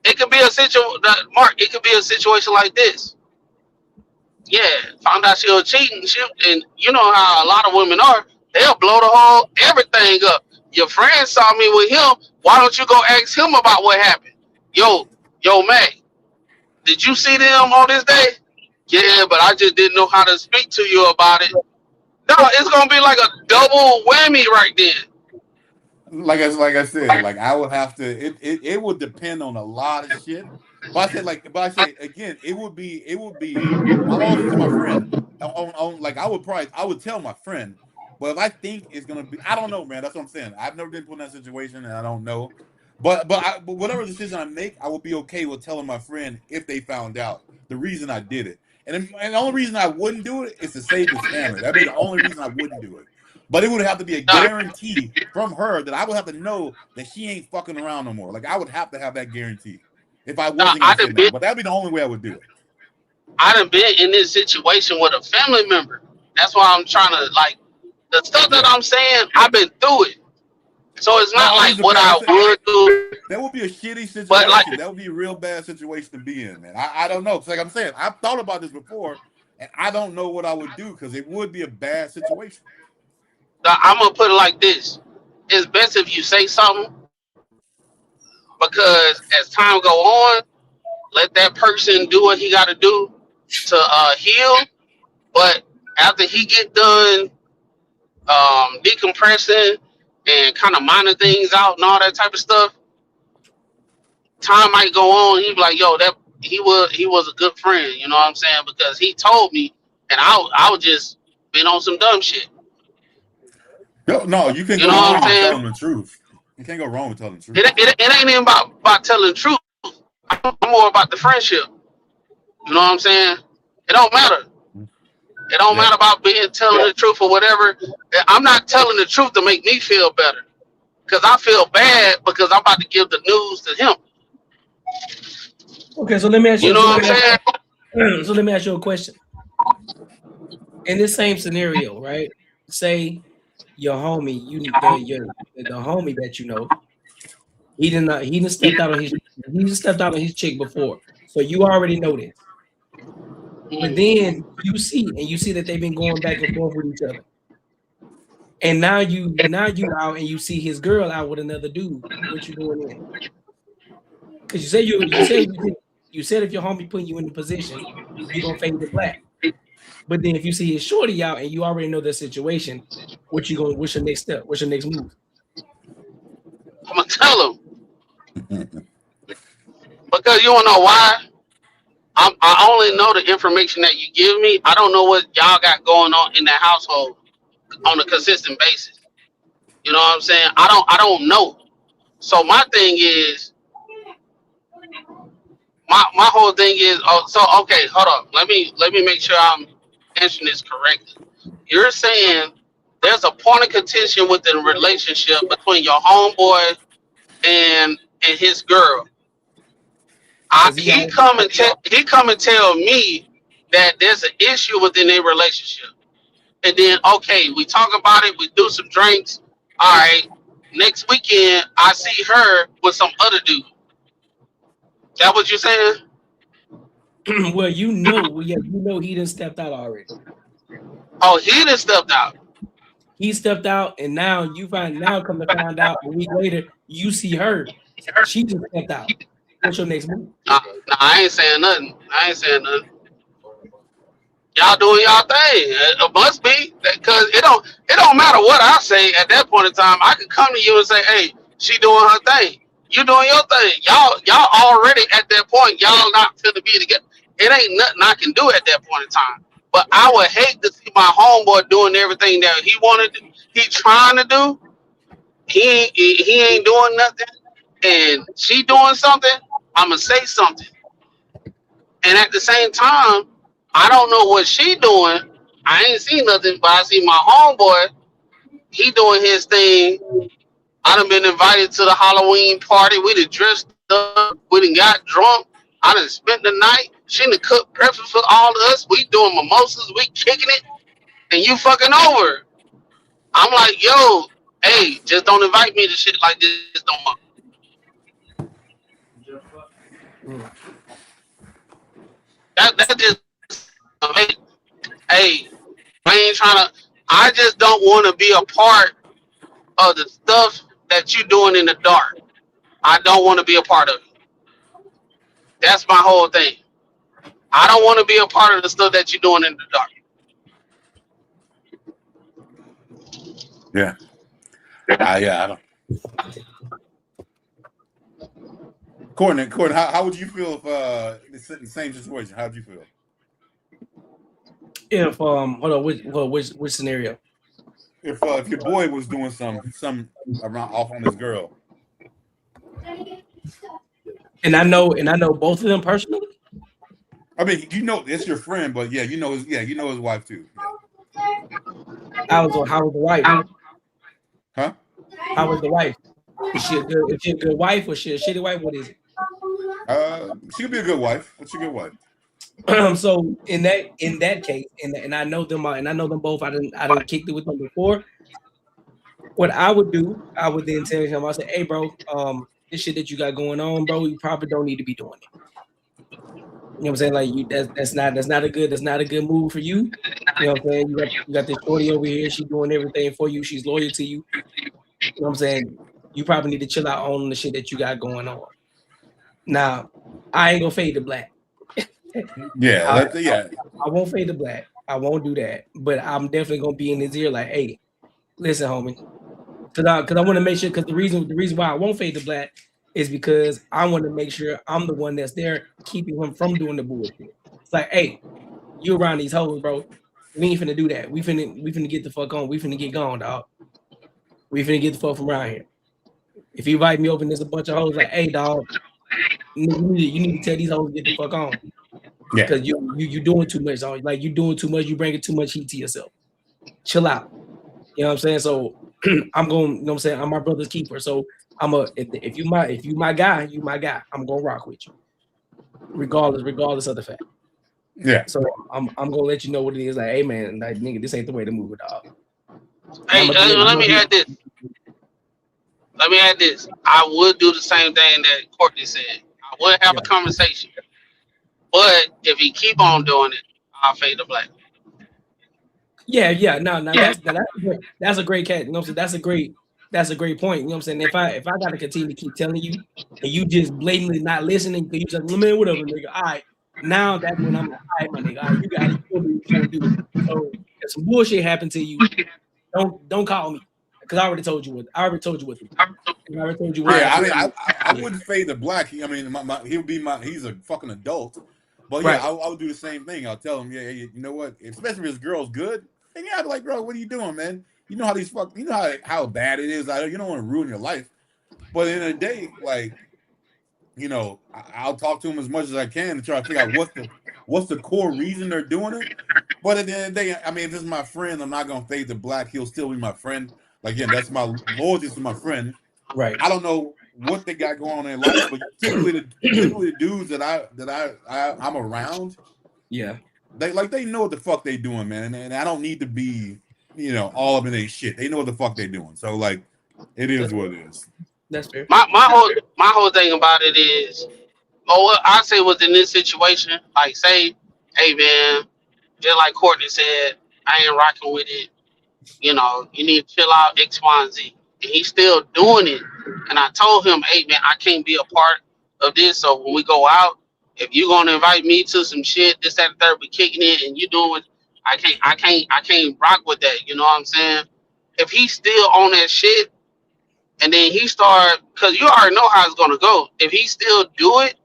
it could be a situation, Mark, it could be a situation like this. Yeah, found out she was cheating. And you know how a lot of women are. They'll blow the whole everything up. Your friend saw me with him. Why don't you go ask him about what happened? Yo, man, did you see them on this day? Yeah, but I just didn't know how to speak to you about it. No, it's gonna be like a double whammy right then. like I said, like I would have to. It would depend on a lot of shit. But I say again, it would be. I'm always tell my friend like I would tell my friend. But if I think it's gonna be, I don't know, man. That's what I'm saying. I've never been put in that situation, and I don't know. But whatever decision I make, I would be okay with telling my friend if they found out the reason I did it. And the only reason I wouldn't do it is to save his family. That'd be the only reason I wouldn't do it. But it would have to be a Nah, guarantee from her that I would have to know that she ain't fucking around no more. Like I would have to have that guarantee if I nah, wasn't gonna say nothing. But that'd be the only way I would do it. I done been in this situation with a family member. That's why I'm trying to, like, the stuff that Yeah. I'm saying. I've been through it, so it's No, not I'm like just what like I I said, would do. that would be a shitty But like, situation. That would be a real bad situation to be in, man. I don't know. It's like I'm saying, I've thought about this before, and I don't know what I would do because it would be a bad situation. I'm gonna put it like this: it's best if you say something, because as time go on, let that person do what he got to do to heal. But after he get done decompressing and kind of minding things out and all that type of stuff, time might go on, he'd be like, yo, that he was a good friend, you know what I'm saying? Because he told me, and I would just been on some dumb shit. No, you can't You go know what wrong I'm with saying? telling the truth. You can't go wrong with telling the truth. It ain't even about telling the truth. I'm more about the friendship. You know what I'm saying? It don't matter. It don't matter about telling the truth or whatever. I'm not telling the truth to make me feel better. Because I feel bad because I'm about to give the news to him. Okay, so let me ask you. You know what I'm saying? So let me ask you a question. In this same scenario, right? Say your homie, the homie that you know, he didn't stepped out on his chick before, so you already know this. But then you see that they've been going back and forth with each other, and now you out and you see his girl out with another dude. What you doing then? Because you said if your homie putting you in the position, you're gonna fade to black. But then if you see his shorty out and you already know the situation, what's your next step? What's your next move? I'm gonna tell him. Because you wanna know why? I only know the information that you give me. I don't know what y'all got going on in that household on a consistent basis. You know what I'm saying? I don't know. So my thing is, my whole thing is, okay, hold up. Let me make sure I'm answering this correctly. You're saying there's a point of contention within the relationship between your homeboy and his girl. He come and tell me that there's an issue within their relationship. And then, okay, we talk about it, we do some drinks. All right, next weekend, I see her with some other dude. That what you're saying? Well, you know he done stepped out already. Oh, he done stepped out. He stepped out, and now come to find out a week later, you see her. She just stepped out. What's your next move? Nah, I ain't saying nothing. Y'all doing y'all thing. It must be because it don't matter what I say at that point in time. I can come to you and say, "Hey, she doing her thing. You doing your thing. Y'all already at that point. Y'all not finna be together. It ain't nothing I can do at that point in time. But I would hate to see my homeboy doing everything that he wanted. He trying to do. He ain't doing nothing, and she doing something. I'ma say something. And at the same time, I don't know what she doing. I ain't seen nothing, but I see my homeboy. He doing his thing. I done been invited to the Halloween party. We done dressed up. We done got drunk. I done spent the night. She done cooked breakfast for all of us. We doing mimosas. We kicking it. And you fucking over. I'm like, yo, hey, just don't invite me to shit like this no more. That just, hey, I ain't trying to. I just don't want to be a part of the stuff that you doing in the dark. I don't want to be a part of it. That's my whole thing. I don't want to be a part of the stuff that you're doing in the dark. Yeah. I don't. Courtney, how would you feel if the same situation? How would you feel? If hold on, which scenario? If your boy was doing some around off on his girl, and I know both of them personally. I mean, it's your friend, but you know his wife too. Yeah. How was the wife? Huh? How was the wife? Is she a good wife or she a shitty wife? What is it? She could be a good wife. What's a good wife? So in that case, and I know them both. I didn't kicked it with them before. What I would do, I would then tell him, I say, hey bro, this shit that you got going on, bro, you probably don't need to be doing it. You know what I'm saying? Like that's not a good move for you. You know what I'm saying? You got this shorty over here, she's doing everything for you, she's loyal to you. You know what I'm saying? You probably need to chill out on the shit that you got going on. Now, I ain't gonna fade to black. I won't fade to black. I won't do that. But I'm definitely gonna be in his ear like, hey, listen, homie. Cause I want to make sure, because the reason why I won't fade to black is because I want to make sure I'm the one that's there keeping him from doing the bullshit. It's like, hey, you around these hoes, bro. We ain't finna do that. We finna get the fuck on. We finna get gone, dog. We finna get the fuck from around here. If you invite me over and there's a bunch of hoes, like, hey, dog, you need to tell these hoes to get the fuck on. Yeah. Because you doing too much. Like, you doing too much. You bringing too much heat to yourself. Chill out. You know what I'm saying? So I'm going, you know what I'm saying? I'm my brother's keeper. So if you my guy, you my guy. I'm gonna rock with you. Regardless of the fact. Yeah. So I'm gonna let you know what it is. Like, hey man, like nigga, this ain't the way to move it, dog. Hey, let me add this. I would do the same thing that Courtney said. I would have a conversation. But if he keep on doing it, I'll fade the black. Yeah. No, that's a great cat. You know what I'm saying? That's a great point. You know what I'm saying? If I gotta continue to keep telling you and you just blatantly not listening, because you just man, whatever, nigga. All right. Now that's when I'm like, all right, my nigga. All right, you got it. You gonna do it. So if some bullshit happened to you, don't call me. Because I already told you what. I already told you what. Yeah, I mean, I wouldn't fade the black. I mean, he would be he's a fucking adult. But yeah, right. I would do the same thing. I'll tell him, yeah, you know what? Especially if his girl's good, then yeah, I'd be like, bro, what are you doing, man? You know how you know how bad it is. You don't want to ruin your life. But in a day, like, you know, I'll talk to him as much as I can to try to figure out what's the core reason they're doing it. But at the end of the day, I mean, if this is my friend, I'm not gonna fade the black. He'll still be my friend. Like, again, that's my loyalty to my friend. Right. I don't know what they got going on in life, but typically the dudes that I'm around, yeah, they know what the fuck they doing, man, and I don't need to be, you know, all up in their shit. They know what the fuck they doing, so like, it is what it is. That's fair. My whole thing about it is, what I say was in this situation, like say, hey man, just like Courtney said, I ain't rocking with it. You know, you need to chill out X, Y, and Z. And he's still doing it. And I told him, hey man, I can't be a part of this. So when we go out, if you're gonna invite me to some shit, this, that, and third, we kicking it, and you doing, I can't rock with that. You know what I'm saying? If he's still on that shit, and then he start, cause you already know how it's gonna go. If he still do it,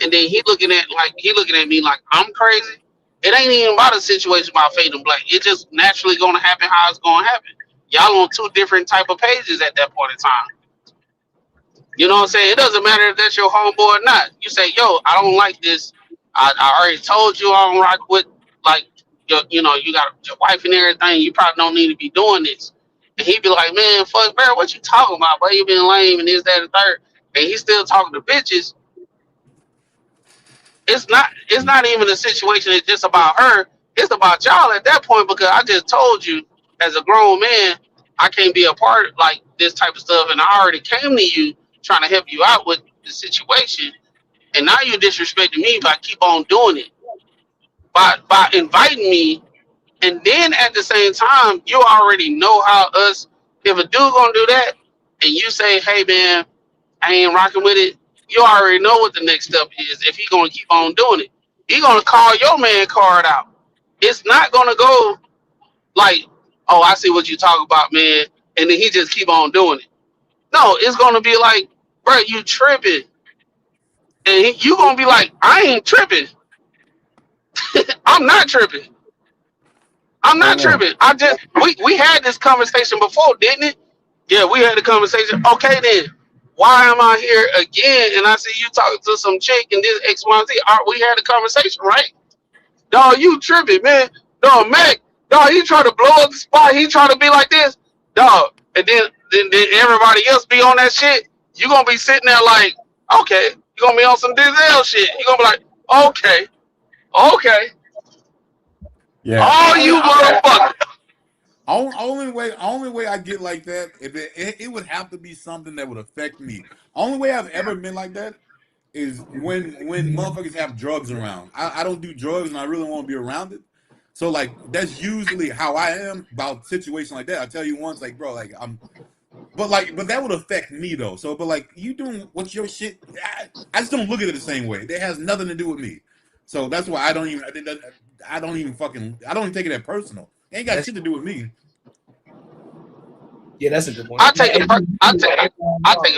and then he looking at me like I'm crazy. It ain't even about a situation about fading black. It's just naturally gonna happen how it's gonna happen. Y'all on two different type of pages at that point in time. You know what I'm saying? It doesn't matter if that's your homeboy or not. You say, yo, I don't like this. I already told you I don't rock with, like, you know, you got your wife and everything. You probably don't need to be doing this. And he'd be like, man, fuck, bro, what you talking about? Bro, you been lame and this, that, and third. And he's still talking to bitches. It's not even a situation. It's just about her. It's about y'all at that point, because I just told you as a grown man, I can't be a part of like this type of stuff. And I already came to you trying to help you out with the situation. And now you're disrespecting me by keep on doing it. By inviting me. And then at the same time, you already know how if a dude gonna do that and you say, hey man, I ain't rocking with it, you already know what the next step is. If he gonna keep on doing it, he gonna call your man card out. It's not gonna go like, oh, I see what you talk about, man, and then he just keep on doing it. No, it's gonna be like, bro, you tripping, and you gonna be like, I ain't tripping. I'm not tripping. I'm not tripping. We had this conversation before, didn't it? Yeah, we had a conversation. Okay, then why am I here again? And I see you talking to some chick and this X, Y, Z. We had a conversation, right? Dog, you tripping, man. Dog, Mac. Dog, he trying to blow up the spot. He trying to be like this. Dog, and then everybody else be on that shit. You gonna be sitting there like, okay. You gonna be on some Denzel shit. You gonna be like, okay. Yeah. Oh, you motherfucker. Only way I get like that, if it would have to be something that would affect me. Only way I've ever been like that is when motherfuckers have drugs around. I don't do drugs and I really want to be around it. So like that's usually how I am about situations like that. I tell you once, like, bro, like but that would affect me though. So but like you doing what's your shit, I just don't look at it the same way. It has nothing to do with me. So that's why I don't even take it that personal. It ain't got shit to do with me. Yeah, that's a good one. I take it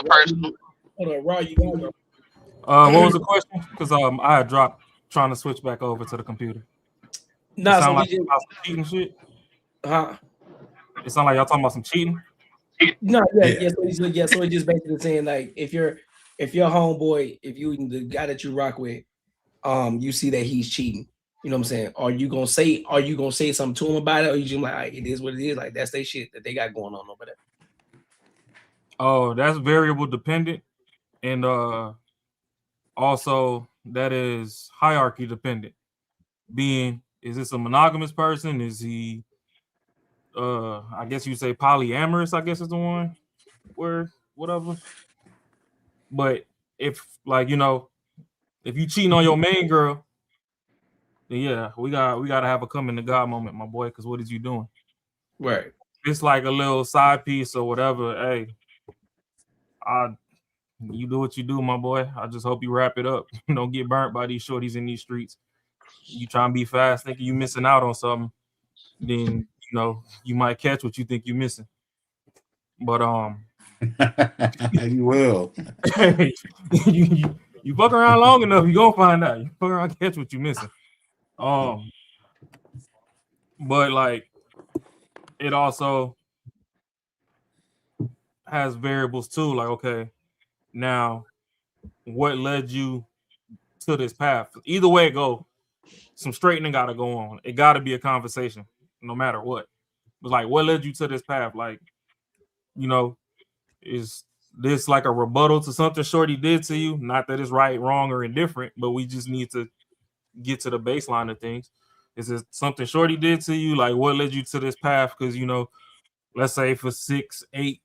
personal. Hold on, Raw, you got What was the question? Because I had dropped trying to switch back over to the computer. No, so sound we like just, about some cheating shit. huh? It sound like y'all talking about some cheating. No, yeah. So it's just basically saying like if your homeboy, if you the guy that you rock with, you see that he's cheating, you know what I'm saying? Are you gonna say something to him about it, or you just like, it is what it is, like that's their shit that they got going on over there? Oh, that's variable dependent, and also that is hierarchy dependent. Being, is this a monogamous person? Is he I guess you say polyamorous, I guess is the one word, whatever. But if like, you know, if you cheating on your main girl, then yeah, we gotta have a coming to God moment, my boy, because what is you doing? Right. It's like a little side piece or whatever. Hey, you do what you do, my boy. I just hope you wrap it up. Don't get burnt by these shorties in these streets. You try and be fast, thinking you missing out on something, then you know you might catch what you think you missing. But you will. you fuck around long enough, you gonna find out. You fuck around, catch what you missing. But like it also has variables too. Like, okay, now what led you to this path? Either way it go, some straightening gotta go on. It gotta be a conversation, no matter what. It's like, what led you to this path? Like, you know, is this like a rebuttal to something Shorty did to you? Not that it's right, wrong, or indifferent, but we just need to get to the baseline of things. Is it something Shorty did to you? Like, what led you to this path? Because, you know, let's say for 6, 8,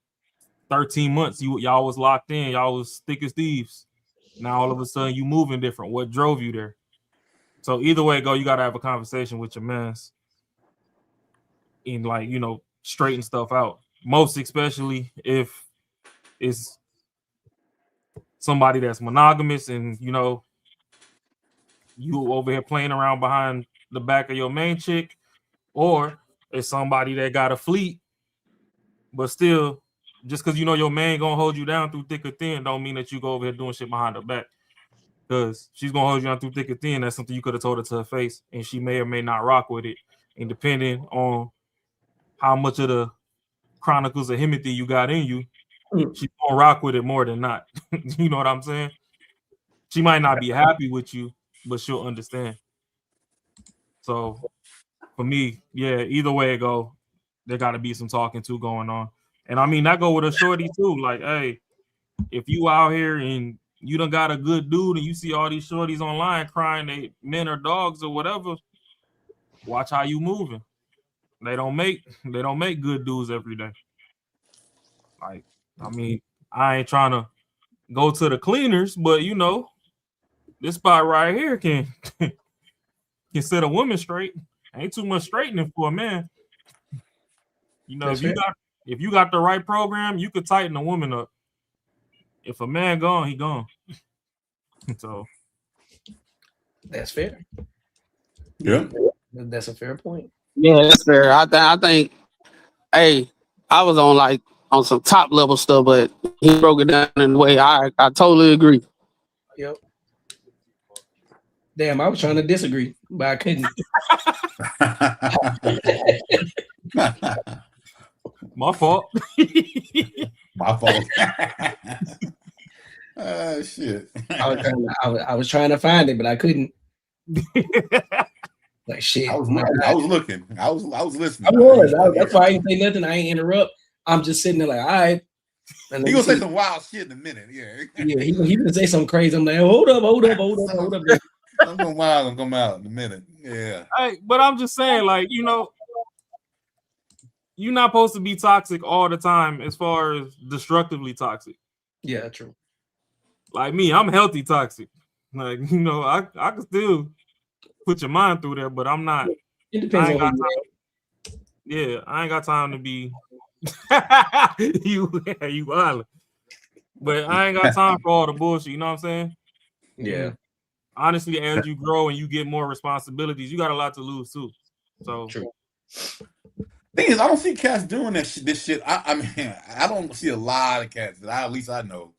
13 months, y'all was locked in, y'all was thick as thieves. Now all of a sudden you moving different. What drove you there? So either way go, you gotta have a conversation with your mans and, like, you know, straighten stuff out. Most especially if it's somebody that's monogamous and, you know, you over here playing around behind the back of your main chick, or it's somebody that got a fleet, but still, just because you know your man gonna hold you down through thick or thin, don't mean that you go over here doing shit behind her back. Because she's gonna hold you down through thick or thin. That's something you could have told her to her face, and she may or may not rock with it. And depending on how much of the Chronicles of Himothy you got in you, she's gonna rock with it more than not. You know what I'm saying? She might not be happy with you, but she'll understand. So for me, yeah, either way it go, there got to be some talking to going on. And I mean, that go with a shorty too. Like, hey, if you out here and you done got a good dude and you see all these shorties online crying they men or dogs or whatever, watch how you moving. They don't make good dudes every day. Like, I mean, I ain't trying to go to the cleaners, but you know, this spot right here can set a woman straight. Ain't too much straightening for a man. You know, if you got the right program, you could tighten a woman up. If a man gone, he gone. So that's fair. Yeah, That's a fair point. Yeah, that's fair. I think, hey, I was on some top level stuff, but he broke it down in a way I totally agree. Yep. Damn, I was trying to disagree, but I couldn't. my fault. My fault. Shit. I was trying to find it, but I couldn't. Like shit. I was looking. I was listening. That's why I ain't say nothing. I ain't interrupt. I'm just sitting there like, all right. He gonna say some wild shit in a minute. Yeah. Yeah, he gonna say something crazy. I'm like, hold up. I'm going wild and come out in a minute. Yeah. Hey, but I'm just saying, like, you know, you're not supposed to be toxic all the time as far as destructively toxic. Yeah, true. Like me, I'm healthy toxic. Like, you know, I can still put your mind through there, but I'm not. It depends on I ain't got time to be you island. But I ain't got time for all the bullshit, you know what I'm saying? Yeah. Honestly, as you grow and you get more responsibilities, you got a lot to lose too. So true. Thing is, I don't see cats doing this shit. I mean, I don't see a lot of cats that at least I know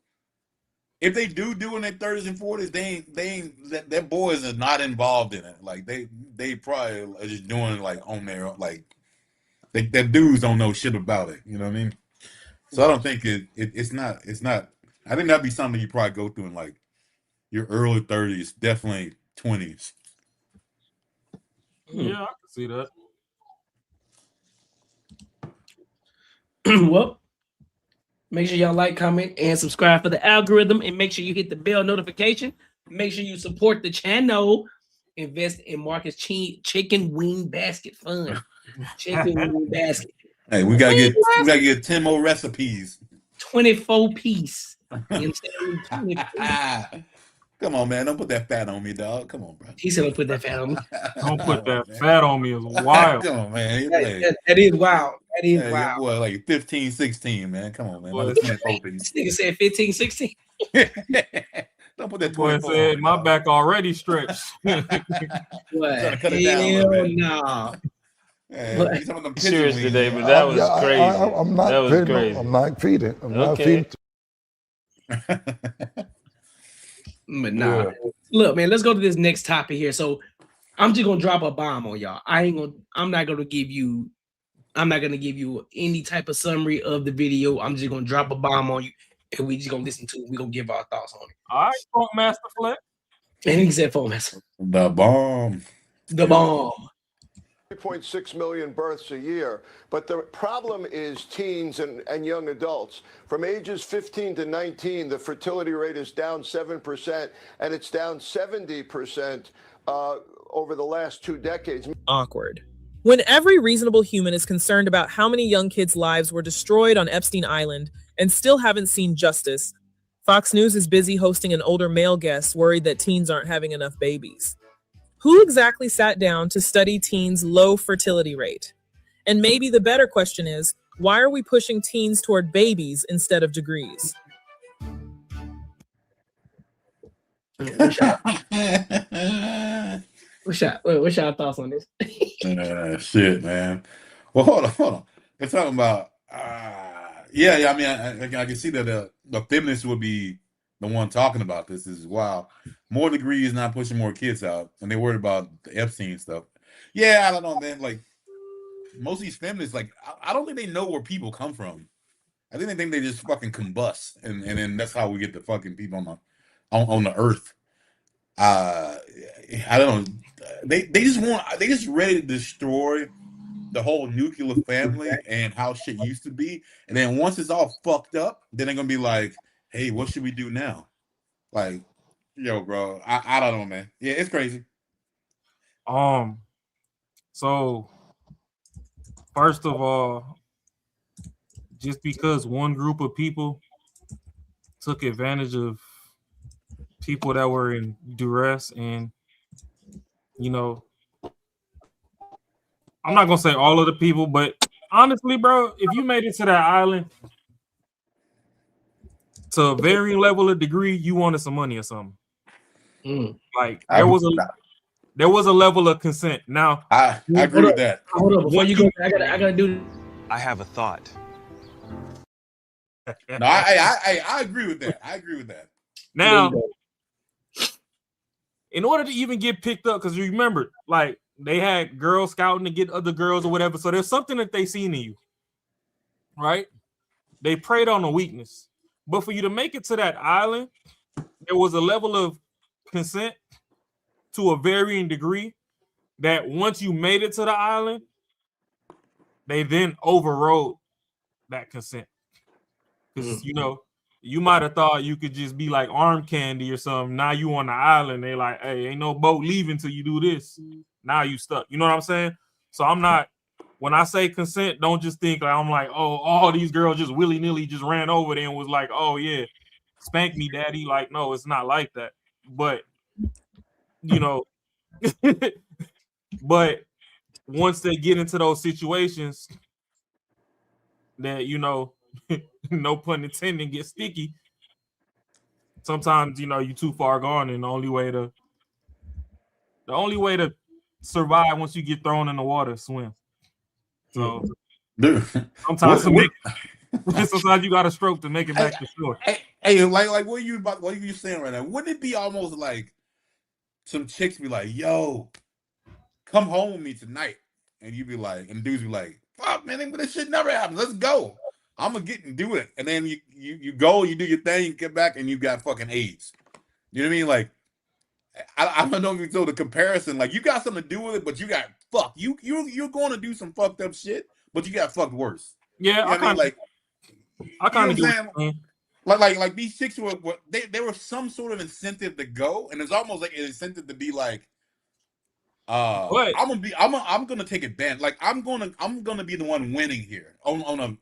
if they do in their 30s and 40s, they ain't their boys are not involved in it. Like they probably are just doing like on their like their dudes don't know shit about it. You know what I mean? So I don't think it's not. I think that'd be something you probably go through in like your early 30s, definitely 20s. Yeah, I can see that. Well, make sure y'all like, comment, and subscribe for the algorithm, and make sure you hit the bell notification. Make sure you support the channel. Invest in Marcus Chicken Wing Basket Fund. Chicken Wing Basket. Hey, we gotta get 10 more recipes. 24 piece. You know Come on, man. Don't put that fat on me, dog. Come on, bro. he said, "Don't put that fat on me." Don't put that fat on me. Is wild. Come on, man. That is wild. That is wild. Boy, like 15, 16, man. Come on, man. Boy, This nigga said 15, 16. Don't put that Boy 24 said on my me, back already stretched. What? cut it down a little bit. No. Hey, some of them Serious pigeon today, wings, but that was crazy. I'm not That was feeding. crazy. I'm not feeding. I'm not Okay. feeding. But nah. Yeah. Look, man, let's go to this next topic here. So I'm just gonna drop a bomb on y'all. I'm not gonna give you any type of summary of the video. I'm just gonna drop a bomb on you, and we just gonna listen to it. We're gonna give our thoughts on it. All right, Funk Master Flex. And he said phone mess. The bomb. The bomb. 3.6 million births a year. But the problem is teens and young adults. From ages 15 to 19, the fertility rate is down 7%, and it's down 70% over the last 2 decades. Awkward. When every reasonable human is concerned about how many young kids' lives were destroyed on Epstein Island and still haven't seen justice, Fox News is busy hosting an older male guest worried that teens aren't having enough babies. Who exactly sat down to study teens' low fertility rate? And maybe the better question is, why are we pushing teens toward babies instead of degrees? What's y'all thoughts on this? Shit, man. Well, hold on. They're talking about, yeah. I mean, I can see that the feminists would be the one talking about this. Is wow, more degrees, not pushing more kids out, and they're worried about the Epstein stuff. Yeah, I don't know, man. Like most of these feminists, like I don't think they know where people come from. I think they just fucking combust, and then that's how we get the fucking people on the earth. I don't know. They just ready to destroy the whole nuclear family and how shit used to be. And then once it's all fucked up, then they're gonna be like, hey, what should we do now? Like, yo, bro, I don't know, man. Yeah, it's crazy. So first of all, just because one group of people took advantage of people that were in duress, and I'm not gonna say all of the people, but honestly, bro, if you made it to that island to a varying level of degree, you wanted some money or something. Like there was a level of consent. Now I agree with that. Hold on, before you go, I gotta do. I have a thought. No, I agree with that. I agree with that. Now, in order to even get picked up, because you remember, like they had girls scouting to get other girls or whatever. So there's something that they seen in you, right? They preyed on a weakness. But for you to make it to that island, there was a level of consent to a varying degree that once you made it to the island, they then overrode that consent. Because, you might have thought you could just be like arm candy or something. Now you on the island. They like, hey, ain't no boat leaving till you do this. Now you stuck. You know what I'm saying? So I'm not, when I say consent, don't just think like I'm like, oh, all these girls just willy-nilly just ran over there and was like, oh yeah, spank me, daddy. Like, no, it's not like that. But, but once they get into those situations that, no pun intended, get sticky, sometimes, you too far gone, and the only way to survive once you get thrown in the water is swim. So Dude, sometimes Sometimes you got to stroke to make it back to shore. Hey, like what you saying right now? Wouldn't it be almost like some chicks be like, "Yo, come home with me tonight," and you be like, and dudes be like, "Fuck, man, this shit never happens. Let's go. I'm gonna get and do it." And then you go, you do your thing, you get back, and you got fucking AIDS. You know what I mean? Like, I don't know if you know the comparison. Like, you got something to do with it, but you got fucked. You're going to do some fucked up shit, but you got fucked worse. Yeah, you know what I mean? Like, I kind of get what you're saying. Like these chicks were they were some sort of incentive to go, and it's almost like an incentive to be like, I'm gonna take advantage. Like I'm gonna be the one winning here on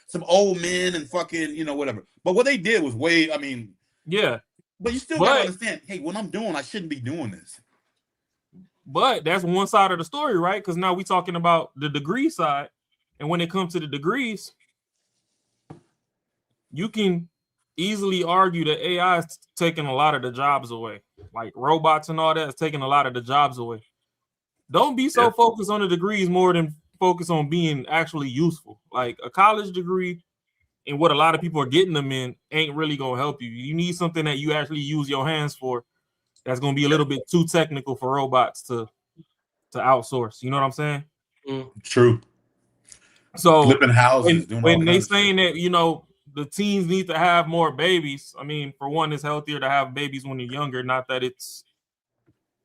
some old men and fucking whatever. But what they did was way. I mean, yeah. But you still gotta understand. Hey, what I'm doing, I shouldn't be doing this. But that's one side of the story, right? Because now we're talking about the degree side, and when it comes to the degrees, you can easily argue that AI is taking a lot of the jobs away. Like robots and all that is taking a lot of the jobs away. Don't be so focused on the degrees more than focus on being actually useful. Like a college degree and what a lot of people are getting them in ain't really going to help you. You need something that you actually use your hands for that's going to be a little bit too technical for robots to outsource. You know what I'm saying? True. So flipping houses, when they saying that, the teens need to have more babies. I mean, for one, it's healthier to have babies when you're younger. Not that it's,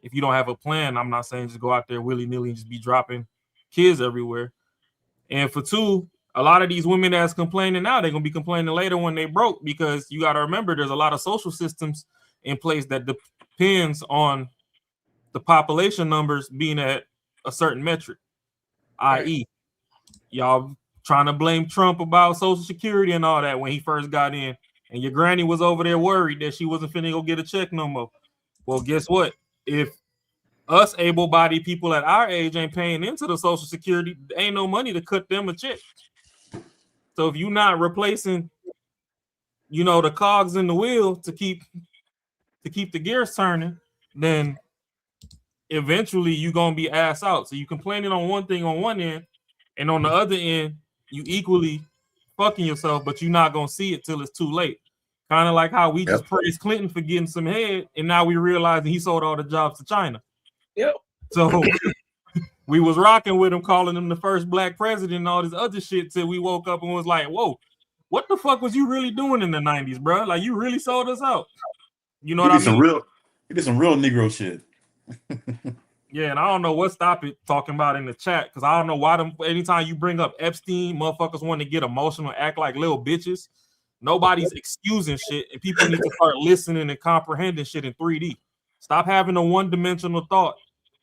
if you don't have a plan, I'm not saying just go out there willy-nilly and just be dropping kids everywhere. And for two, a lot of these women that's complaining now, they're going to be complaining later when they broke, because you got to remember there's a lot of social systems in place that depends on the population numbers being at a certain metric, i.e. y'all trying to blame Trump about Social Security and all that when he first got in, and your granny was over there worried that she wasn't finna go get a check no more. Well, guess what? If us able-bodied people at our age ain't paying into the Social Security, there ain't no money to cut them a check. So if you're not replacing, the cogs in the wheel to keep the gears turning, then eventually you're gonna be ass out. So you complaining on one thing on one end, and on the other end, you equally fucking yourself, but you're not gonna see it till it's too late. Kind of like how we just praised Clinton for getting some head, and now we realizing he sold all the jobs to China. Yep. So we was rocking with him, calling him the first black president and all this other shit, till we woke up and was like, whoa, what the fuck was you really doing in the 90s, bro? Like, you really sold us out. You know what I mean? He did some real Negro shit. Yeah, and I don't know what Stop It talking about in the chat, because I don't know why anytime you bring up Epstein, motherfuckers want to get emotional, act like little bitches. Nobody's excusing shit, and people need to start listening and comprehending shit in 3D. Stop having a one-dimensional thought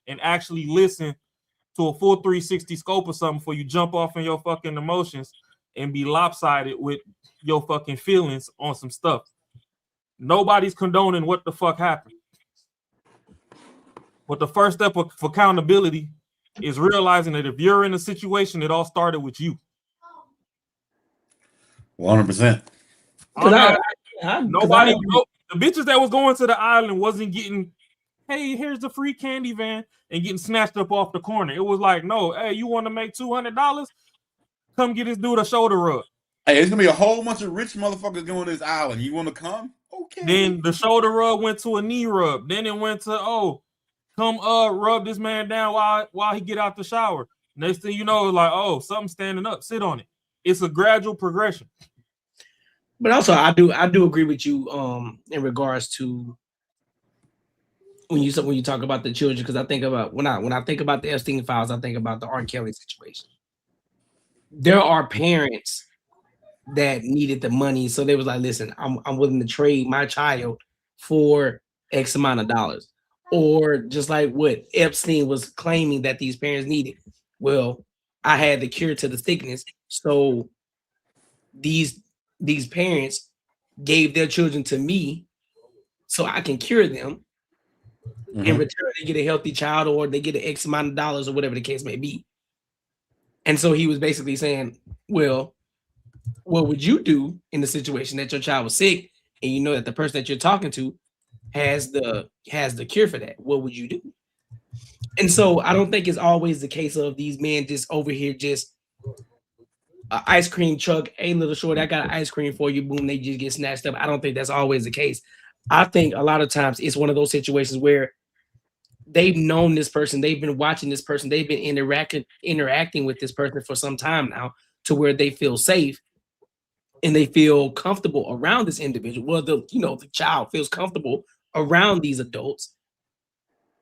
and actually listen to a full 360 scope or something before you jump off in your fucking emotions and be lopsided with your fucking feelings on some stuff. Nobody's condoning what the fuck happened. But the first step for accountability is realizing that if you're in a situation, it all started with you. 100%. Nobody, the bitches that was going to the island wasn't getting, hey, here's the free candy van, and getting snatched up off the corner. It was like, no, hey, you want to make $200? Come get this dude a shoulder rub. Hey, there's gonna be a whole bunch of rich motherfuckers going to this island. You want to come? Okay. Then the shoulder rub went to a knee rub. Then it went to, come rub this man down while he get out the shower. Next thing you know, like, something's standing up, sit on it. It's a gradual progression. But also, I do agree with you in regards to when you talk about the children, because I think about when I think about the Epstein files, I think about the R. Kelly situation. There are parents that needed the money, so they was like, listen, I'm willing to trade my child for X amount of dollars. Or just like what Epstein was claiming that these parents needed. Well, I had the cure to the sickness, so these parents gave their children to me so I can cure them. Mm-hmm. In return, they get a healthy child, or they get an X amount of dollars, or whatever the case may be. And so he was basically saying, well, what would you do in the situation that your child was sick and you know that the person that you're talking to has the cure for that? What would you do? And so I don't think it's always the case of these men just over here just ice cream truck. Hey, little shorty, I got an ice cream for you. Boom, they just get snatched up. I don't think that's always the case. I think a lot of times it's one of those situations where they've known this person, they've been watching this person, they've been interacting with this person for some time now, to where they feel safe and they feel comfortable around this individual. Well, the child feels comfortable around these adults,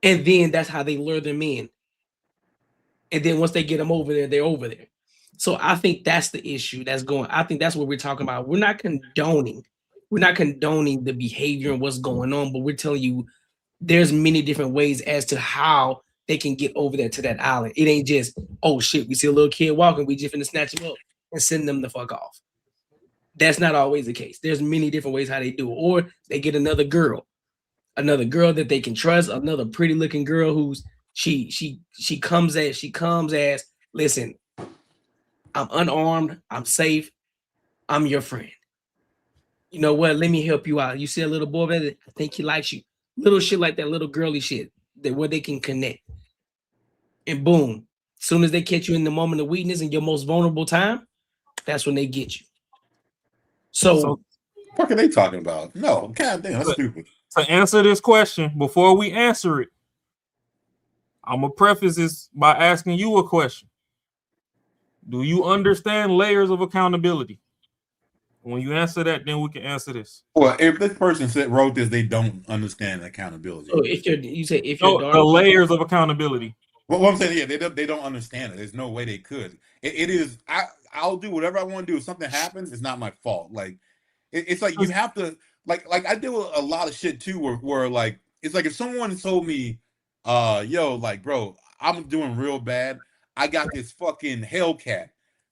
and then that's how they lure them in. And then once they get them over there, they're over there. So I think that's the issue that's going. I think that's what we're talking about. We're not condoning the behavior and what's going on, but we're telling you there's many different ways as to how they can get over there to that island. It ain't just, oh shit, we see a little kid walking, we just finna snatch him up and send them the fuck off. That's not always the case. There's many different ways how they do it. Or they get another girl that they can trust, another pretty looking girl who's she comes as, listen, I'm unarmed, I'm safe, I'm your friend. You know what? Let me help you out. You see a little boy, I think he likes you. Little shit like that, little girly shit, where they can connect. And boom, as soon as they catch you in the moment of weakness and your most vulnerable time, that's when they get you. So what are they talking about? No, god damn, that's stupid. To answer this question, before we answer it, I'm gonna preface this by asking you a question. Do you understand layers of accountability? When you answer that, then we can answer this. Well, if this person wrote this, they don't understand accountability. So if the layers of accountability. Well, what I'm saying, yeah, they don't understand it. There's no way they could. It is. I'll do whatever I want to do. If something happens, it's not my fault. Like it's like you have to like I do a lot of shit too, where like it's like if someone told me, yo, like bro, I'm doing real bad. I got this fucking Hellcat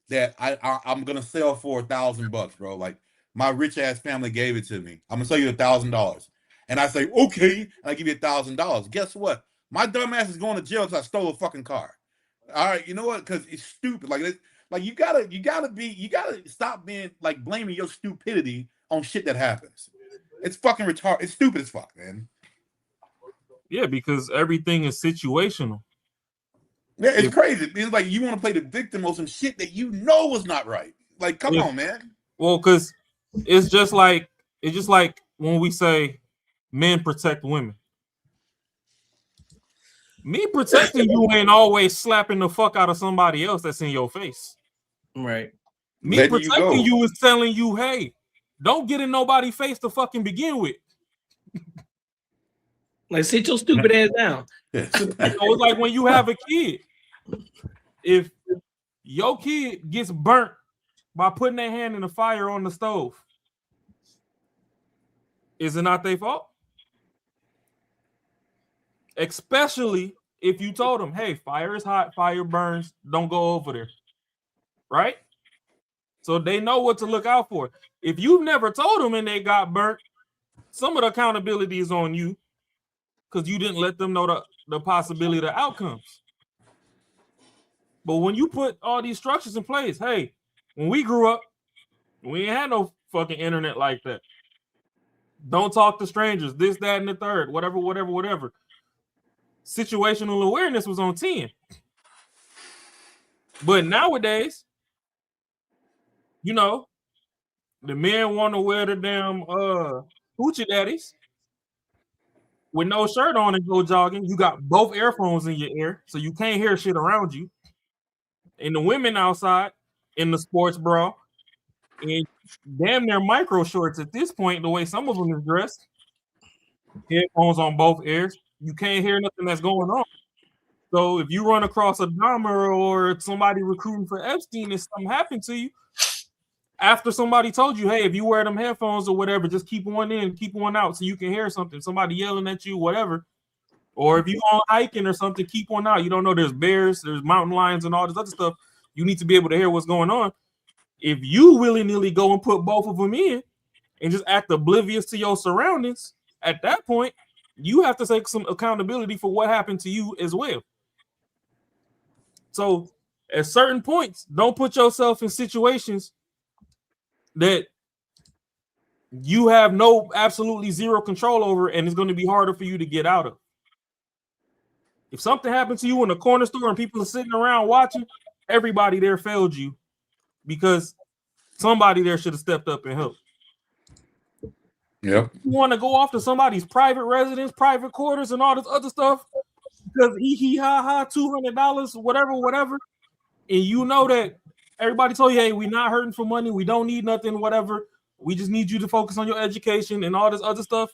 that I'm gonna sell for $1,000, bro. Like my rich ass family gave it to me. I'm gonna sell you $1,000, and I say okay, and I give you $1,000. Guess what? My dumb ass is going to jail because I stole a fucking car. All right, you know what? Because it's stupid. Like you gotta stop being like blaming your stupidity on shit that happens. It's fucking retarded. It's stupid as fuck, man. Yeah, because everything is situational. Yeah, it's crazy. It's like you want to play the victim of some shit that you know was not right. Like, come on, man. Well, because it's just like when we say men protect women. Me protecting you ain't always slapping the fuck out of somebody else that's in your face. Right. Me protecting you is telling you, hey, don't get in nobody's face to fucking begin with. Like, sit your stupid ass down. So it's like when you have a kid. If your kid gets burnt by putting their hand in the fire on the stove, is it not their fault? Especially if you told them, hey, fire is hot, fire burns, don't go over there. Right? So they know what to look out for. If you've never told them and they got burnt, some of the accountability is on you because you didn't let them know the possibility of the outcomes. But when you put all these structures in place, hey, when we grew up, we ain't had no fucking internet like that. Don't talk to strangers, this, that, and the third, whatever. Situational awareness was on 10. But nowadays, you know, the men want to wear the damn hoochie daddies with no shirt on and go jogging. You got both earphones in your ear, so you can't hear shit around you. And the women outside in the sports bra and damn near micro shorts at this point, the way some of them is dressed. Headphones on both ears. You can't hear nothing that's going on. So if you run across a Dahmer or somebody recruiting for Epstein and something happened to you, after somebody told you, hey, if you wear them headphones or whatever, just keep one in, keep one out so you can hear something, somebody yelling at you, whatever. Or if you go hiking or something, keep one out. You don't know there's bears, there's mountain lions and all this other stuff. You need to be able to hear what's going on. If you willy-nilly go and put both of them in and just act oblivious to your surroundings, at that point, you have to take some accountability for what happened to you as well. So at certain points, don't put yourself in situations that you have absolutely zero control over, and it's going to be harder for you to get out of. If something happened to you in a corner store and people are sitting around watching, everybody there failed you. because somebody there should have stepped up and helped. Yep. You want to go off to somebody's private residence, private quarters, and all this other stuff because $200, whatever, and you know that everybody told you, hey, we're not hurting for money, we don't need nothing, whatever. We just need you to focus on your education and all this other stuff.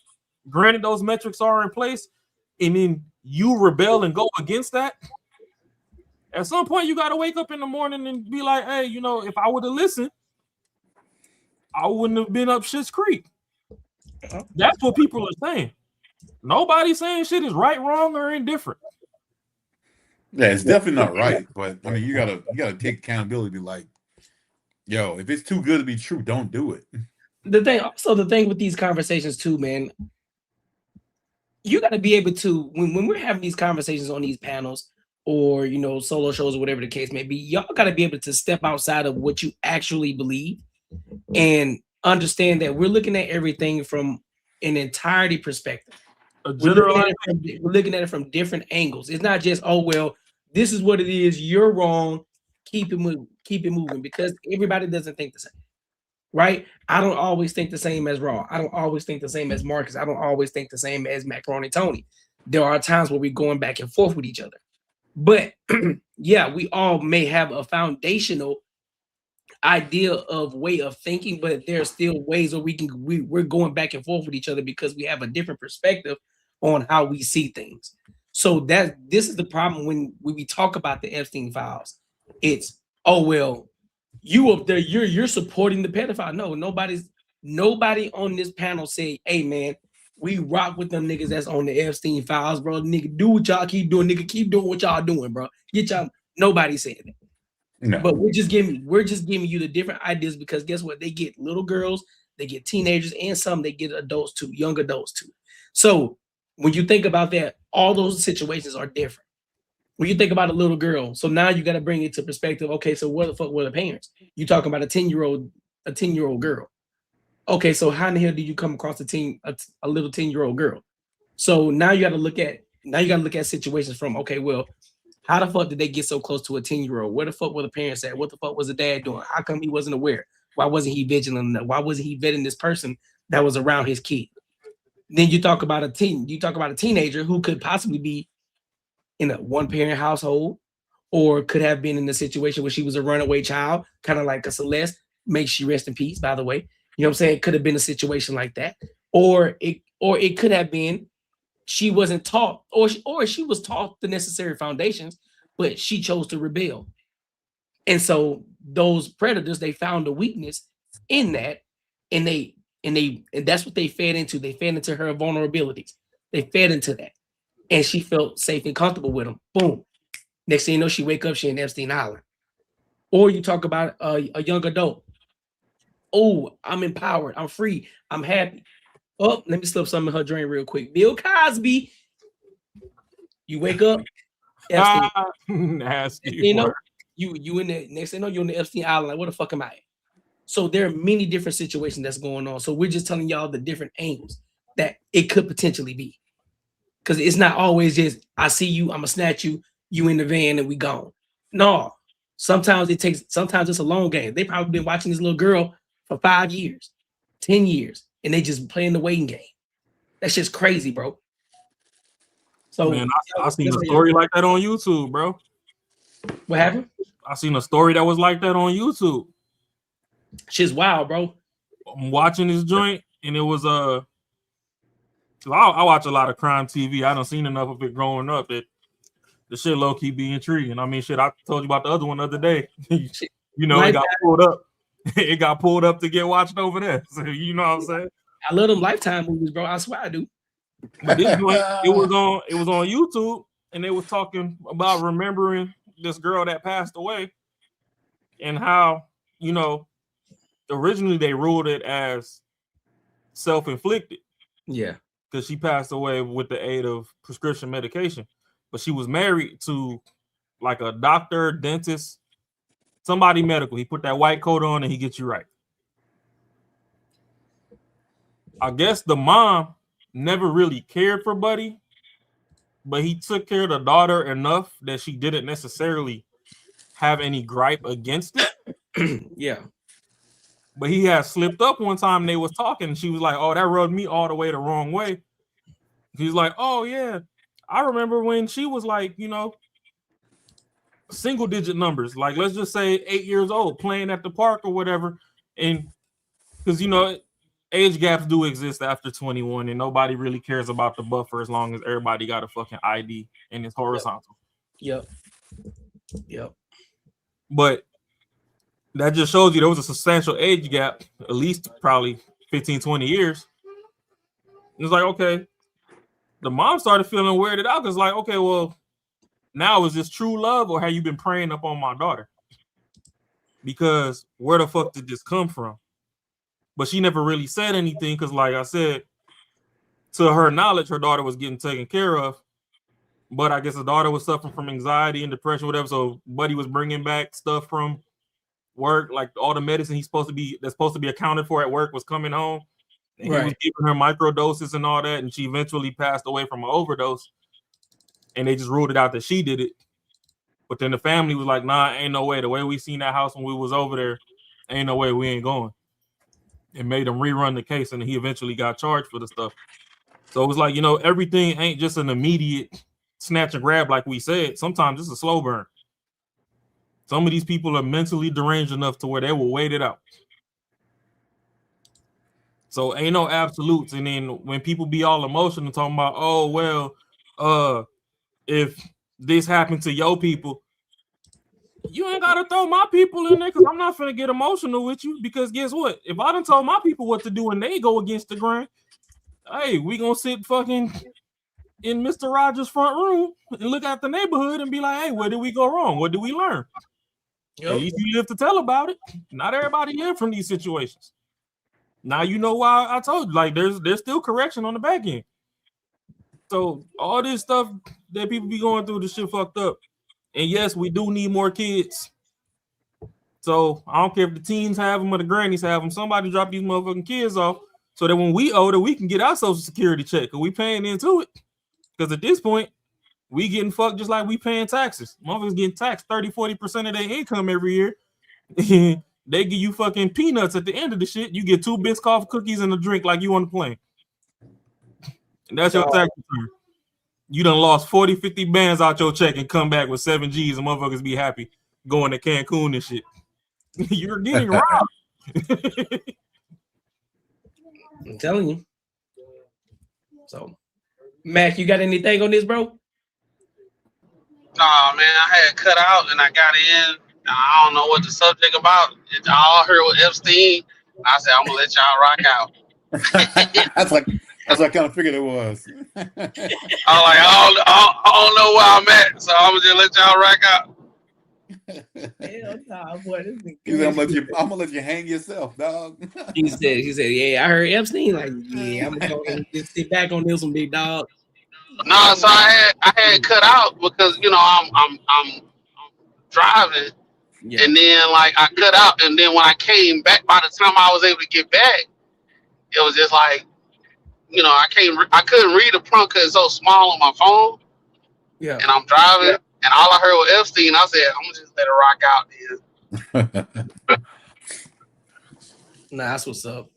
Granted, those metrics are in place, and then you rebel and go against that. At some point, you got to wake up in the morning and be like, hey, if I would have listened, I wouldn't have been up Schitt's Creek. That's what people are saying. Nobody's saying shit is right, wrong, or indifferent. Yeah, it's definitely not right. But I mean, you gotta take accountability. Be like, yo, if it's too good to be true, don't do it. The thing with these conversations too, man, you got to be able to when we're having these conversations on these panels or solo shows or whatever the case may be, y'all got to be able to step outside of what you actually believe and understand that we're looking at everything from an entirety perspective. We're looking at it from different angles. It's not just, oh well, this is what it is, you're wrong, keep it moving, because everybody doesn't think the same. Right? I don't always think the same as Raw. I don't always think the same as Marcus. I don't always think the same as Macaroni Tony. There are times where we're going back and forth with each other. But yeah, we all may have a foundational idea of way of thinking, but there are still ways where we're going back and forth with each other because we have a different perspective on how we see things. So this is the problem when we talk about the Epstein files. It's, oh well, you up there, you're supporting the pedophile. No, nobody on this panel say, hey man, we rock with them niggas that's on the Epstein files, bro. Nigga, do what y'all keep doing, nigga, keep doing what y'all doing, bro. Nobody said that. No. But we're just giving you the different ideas because guess what? They get little girls, they get teenagers, and some they get adults too, young adults too. So when you think about that, all those situations are different. When you think about a little girl, so now you got to bring it to perspective. Okay, so what the fuck were the parents? You talking about a 10-year-old girl. Okay, so how in the hell did you come across a little 10-year-old girl? So now you got to look at situations from, okay, well, how the fuck did they get so close to a 10-year-old? Where the fuck were the parents at? What the fuck was the dad doing? How come he wasn't aware? Why wasn't he vigilant enough? Why wasn't he vetting this person that was around his kid? Then you talk about a teenager who could possibly be in a one-parent household or could have been in a situation where she was a runaway child, kind of like a Celeste. May she rest in peace, by the way. You know what I'm saying? It could have been a situation like that. Or it could have been she wasn't taught, or she was taught the necessary foundations, but she chose to rebel. And so those predators, they found a weakness in that, and that's what they fed into. They fed into her vulnerabilities. They fed into that. And she felt safe and comfortable with them. Boom. Next thing you know, she wake up, she in Epstein Island. Or you talk about a young adult. Oh, I'm empowered. I'm free. I'm happy. Oh, let me slip some in her drain real quick. Bill Cosby. You wake up. Epstein. Nasty. You know, you in the next thing you know, you're on the Epstein Island. Like, what the fuck am I at? So there are many different situations that's going on. So we're just telling y'all the different angles that it could potentially be. Because it's not always just, I see you, I'm gonna snatch you, you in the van and we gone. No. Sometimes it's a long game. They probably been watching this little girl for 5 years, 10 years, and they just playing the waiting game. That's just crazy, bro. So man, I seen a story like that on YouTube, bro. What happened? I seen a story that was like that on YouTube. Shit's wild, bro. I'm watching this joint, and it was I watch a lot of crime TV. I done seen enough of it growing up that the shit low key be intriguing. I mean, shit, I told you about the other one the other day. You know, it got pulled up. It got pulled up to get watched over there. So you know what I'm saying? I love them Lifetime movies, bro. I swear I do. But this joint, it was on YouTube, and they was talking about remembering this girl that passed away and how, you know, originally they ruled it as self-inflicted. Yeah. Because she passed away with the aid of prescription medication. But she was married to like a doctor, dentist, somebody medical. He put that white coat on and he gets you right. I guess the mom never really cared for Buddy, but he took care of the daughter enough that she didn't necessarily have any gripe against it. Yeah. But he had slipped up one time and they was talking and she was like, oh, that rubbed me all the way the wrong way. He's like, oh yeah, I remember when she was like, you know, single digit numbers, like let's just say 8 years old, playing at the park or whatever. And because you know, age gaps do exist after 21, and nobody really cares about the buffer as long as everybody got a fucking ID and it's horizontal. Yep. But that just shows you there was a substantial age gap, at least probably 15, 20 years. It's like, okay, the mom started feeling weirded out because, like, okay, well, now is this true love or have you been preying up on my daughter? Because where the fuck did this come from? But she never really said anything because, like I said, to her knowledge, her daughter was getting taken care of. But I guess the daughter was suffering from anxiety and depression, whatever. So Buddy was bringing back stuff from work, like all the medicine that's supposed to be accounted for at work was coming home. And he was giving her micro doses and all that, and she eventually passed away from an overdose. And they just ruled it out that she did it. But then the family was like, nah, ain't no way. The way we seen that house when we was over there, ain't no way we ain't going. And made him rerun the case, and he eventually got charged for the stuff. So it was like, you know, everything ain't just an immediate snatch and grab like we said. Sometimes it's a slow burn. Some of these people are mentally deranged enough to where they will wait it out. So ain't no absolutes. And then when people be all emotional talking about, oh, well, if this happened to your people, you ain't got to throw my people in there because I'm not finna get emotional with you because guess what? If I done told my people what to do and they go against the grain, hey, we gonna sit fucking in Mr. Rogers' front room and look at the neighborhood and be like, hey, where did we go wrong? What did we learn? At least you live to tell about it. Not everybody hear from these situations. Now you know why I told you, like there's still correction on the back end. So all this stuff that people be going through, this shit fucked up. And yes, we do need more kids. So I don't care if the teens have them or the grannies have them. Somebody drop these motherfucking kids off so that when we older, we can get our social security check because we paying into it. Because at this point, we getting fucked just like we paying taxes. Motherfuckers getting taxed 30-40% of their income every year. They give you fucking peanuts at the end of the shit. You get 2 Biscoff cookies and a drink like you on the plane. And that's your tax return. You done lost 40, 50 bands out your check and come back with 7 G's and motherfuckers be happy going to Cancun and shit. You're getting robbed. I'm telling you. So, Mac, you got anything on this, bro? Nah, man, I had cut out and I got in. I don't know what the subject about. I all heard with Epstein. I said, I'm gonna let y'all rock out. That's what I kind of figured it was. I was like, I don't know where I'm at, so I'm gonna just let y'all rock out. Hell nah, boy, this is He said, I'm gonna let you hang yourself, dog. he said, yeah, I heard Epstein. Like, yeah, I'm gonna go and just sit back on this one, big dog. No, so I had cut out because you know I'm driving, and then like I cut out, and then when I came back, by the time I was able to get back, it was just like, you know, I couldn't read the prompt because it's so small on my phone. Yeah, and I'm driving, and all I heard was Epstein. I said, I'm gonna just let it rock out then. Nah, that's what's up.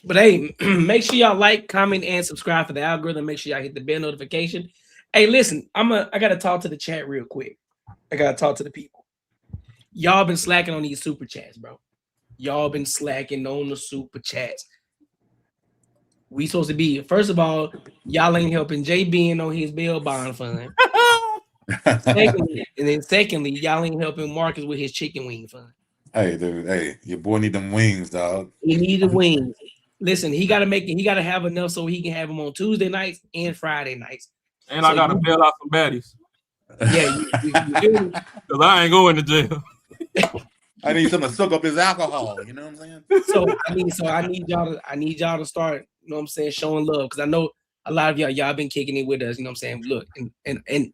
But hey, make sure y'all like, comment, and subscribe for the algorithm. Make sure y'all hit the bell notification. Hey, listen, I gotta talk to the chat real quick. I gotta talk to the people. Y'all been slacking on these super chats, bro. Y'all been slacking on the super chats. We supposed to be, first of all, y'all ain't helping JB on his bail bond fund. Secondly, y'all ain't helping Marcus with his chicken wing fund. Hey, dude, hey, your boy need them wings, dog. He need the wings. Listen, he gotta have enough so he can have them on Tuesday nights and Friday nights. And so I gotta bail out some baddies. Yeah, you do. Because I ain't going to jail. I need something to soak up his alcohol. You know what I'm saying? So I need y'all to start, you know what I'm saying, showing love. Because I know a lot of y'all been kicking it with us, you know what I'm saying? Look, and in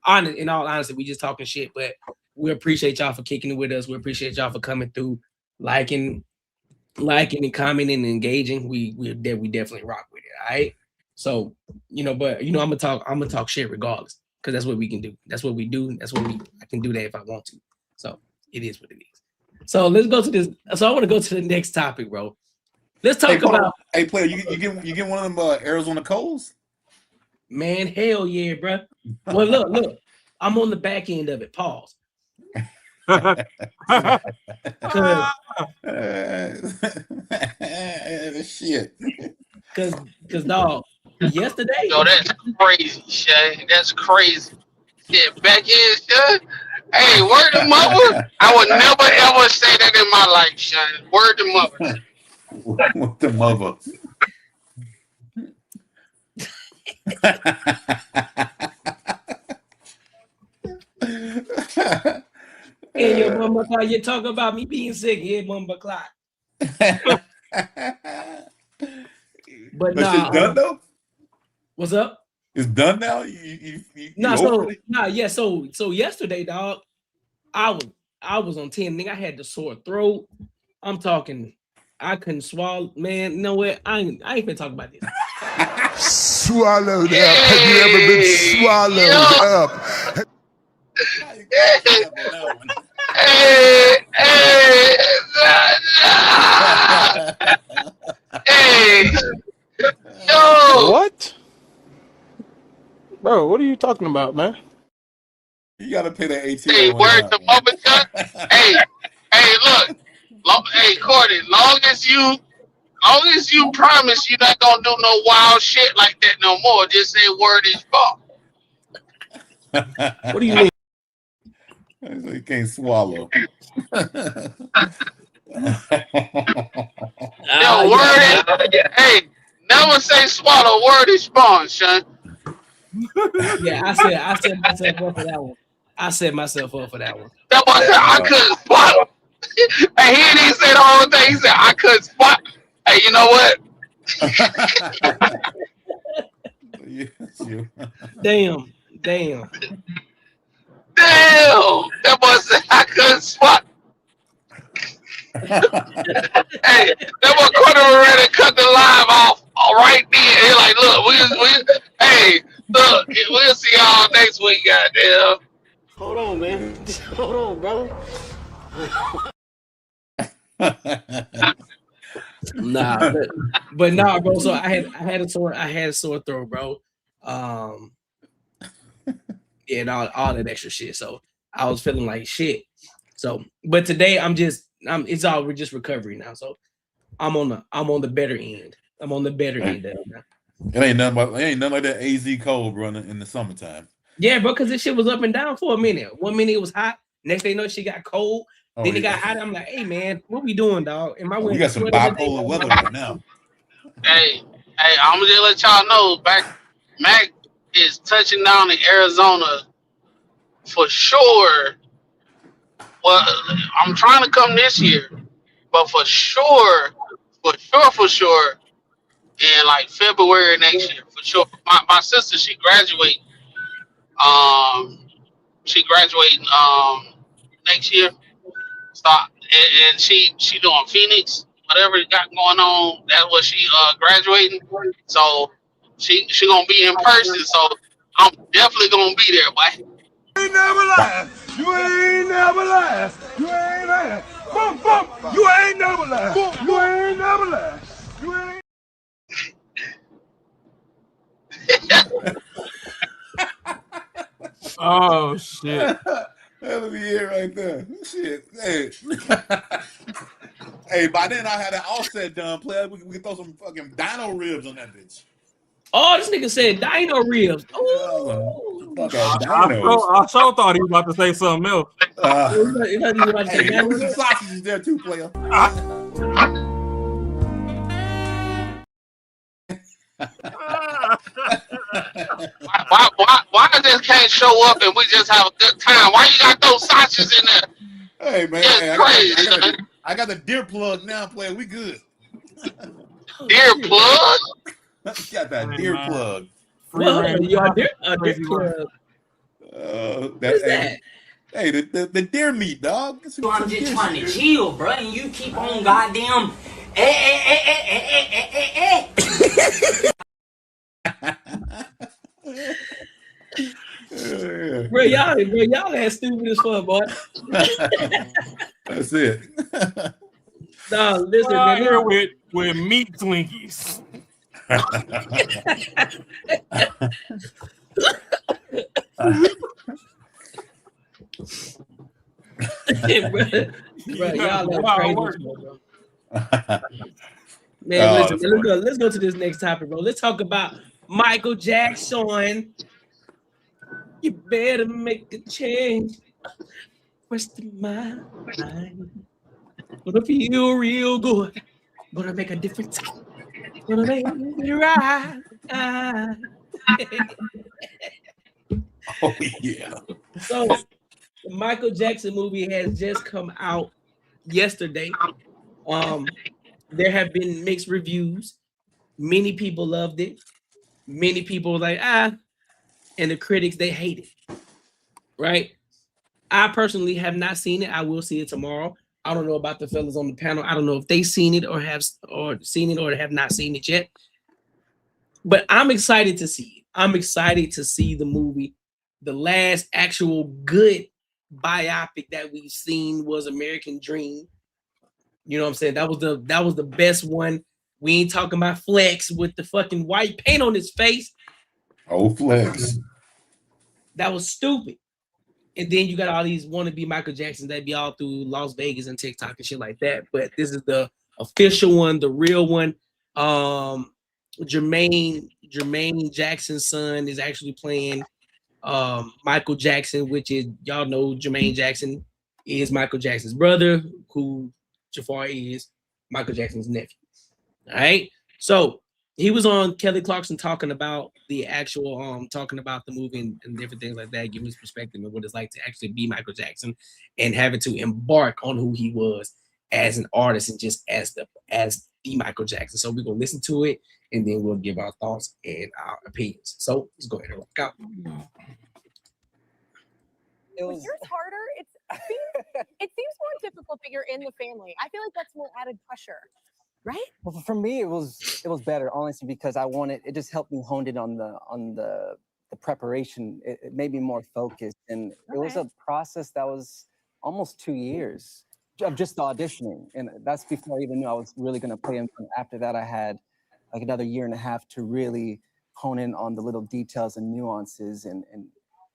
all honesty, we just talking shit, but we appreciate y'all for kicking it with us. We appreciate y'all for coming through, liking and commenting and engaging. We definitely rock with it. All right. So, you know, but you know, I'm gonna talk shit regardless, because that's what we can do. That's what we do. I can do that if I want to. So it is what it is. So let's go to this. So I want to go to the next topic, bro. Let's talk about. Hey, player, you get one of them Arizona Coles? Man, hell yeah, bro. Well, look. I'm on the back end of it. Pause. Shit. Cause dog, yesterday. Yo, that's crazy, Shay. That's crazy. Shit, back in, Shay. Hey, word to mother. I would never ever say that in my life, Shay. Word to mother. What the mother? Hey, yo, Mama Clock, you talk about me being sick. Yeah, Mama Clock. But that shit's done though. What's up? It's done now. So yesterday, dog, I was on 10. Nigga, I had the sore throat. I'm talking, I couldn't swallow. Man, you know what? I ain't been talking about this. Swallowed up. Have you ever been swallowed up? Hey, yo. What? Bro, what are you talking about, man? You gotta pay that ATM. Hey, word to mother cut. Hey, look. Hey, Cordy, long as you promise you're not gonna do no wild shit like that no more, just say word is ball. What do you mean? You can't swallow. Yo, word is, hey, never say swallow, word is spawn, son. Yeah, I set myself up for that one. I set myself up for that one. That boy said I couldn't swallow. And he didn't say the whole thing. He said I couldn't swallow. Hey, you know what? Damn. That boy said I couldn't swallow. Hey, that boy Quinton Aaron to cut the live off right then. He like, look, we'll see y'all next week, goddamn. Hold on, man. Hold on, bro. Nah, but nah, bro. So I had a sore throat, bro. Yeah, and all that extra shit. So I was feeling like shit. So, but today we're just recovery now. So I'm on the better end. I'm on the better end of it now. It ain't nothing like that AZ cold, bro, in the summertime. Yeah, bro, because this shit was up and down for a minute. 1 minute it was hot. Next thing you know, she got cold. Then it got hot. I'm like, hey man, what we doing, dog? We got some bipolar weather right now. Hey, I'm gonna just let y'all know. Mac is touching down in Arizona for sure. Well, I'm trying to come this year, but for sure, in like February next year, for sure. My sister, she graduating next year. Stop, and she doing Phoenix, whatever it got going on. That's what she graduating. So she gonna be in person. So I'm definitely gonna be there, boy. You ain't never lied. You ain't never lied. You ain't lied. Boom, boom. You ain't never lied. You ain't never lied. You ain't. Oh shit. That'll be it right there. Shit. Hey. Hey, by then I had that offset done, player. We can throw some fucking dino ribs on that bitch. Oh, this nigga said dino ribs. I sure thought he was about to say something else. Hey, put some sausages there too, player. Why I just can't show up and we just have a good time? Why you got those sausages in there? Hey man, I got the deer plug now, player. We good. Deer plug? Got that deer plug. Well, you are deer plug. What is that? Hey, the deer meat, dog. I'm just trying to chill, bro, and you keep on goddamn. Bro, y'all had stupid as fuck, boy. That's it. No, listen, Out man. here with meat Twinkies. Bro, y'all are crazy, bro. Man, Oh, listen, that's man, funny. let's go to this next topic, bro. Let's talk about Michael Jackson. You better make a change. Question my mind. Gonna feel real good. Gonna make a difference. Gonna make it right. Oh yeah. So the Michael Jackson movie has just come out yesterday. There have been mixed reviews. Many people loved it. Many people were like, and the critics, they hate it. Right? I personally have not seen it. I will see it tomorrow. I don't know about the fellas on the panel. I don't know if they've seen it or have not seen it yet. But I'm excited to see it. I'm excited to see the movie. The last actual good biopic that we've seen was American Dream. You know what I'm saying? That was the best one. We ain't talking about Flex with the fucking white paint on his face. Oh, Flex. That was stupid. And then you got all these wannabe Michael Jacksons that be all through Las Vegas and TikTok and shit like that. But this is the official one, the real one. Jermaine Jackson's son is actually playing Michael Jackson, which is, y'all know Jermaine Jackson is Michael Jackson's brother, who Jaafar is Michael Jackson's nephew. All right. So he was on Kelly Clarkson talking about the actual talking about the movie and different things like that, giving his perspective of what it's like to actually be Michael Jackson and having to embark on who he was as an artist and just as the Michael Jackson. So we're gonna listen to it and then we'll give our thoughts and our opinions. So let's go ahead and rock out. Was yours harder? It seems more difficult that you're in the family. I feel like that's more added pressure, right? Well, for me, it was better, honestly, because it just helped me hone in on the preparation. It made me more focused, and it was a process that was almost 2 years of just auditioning, and that's before I even knew I was really going to play him. And after that, I had like another year and a half to really hone in on the little details and nuances, and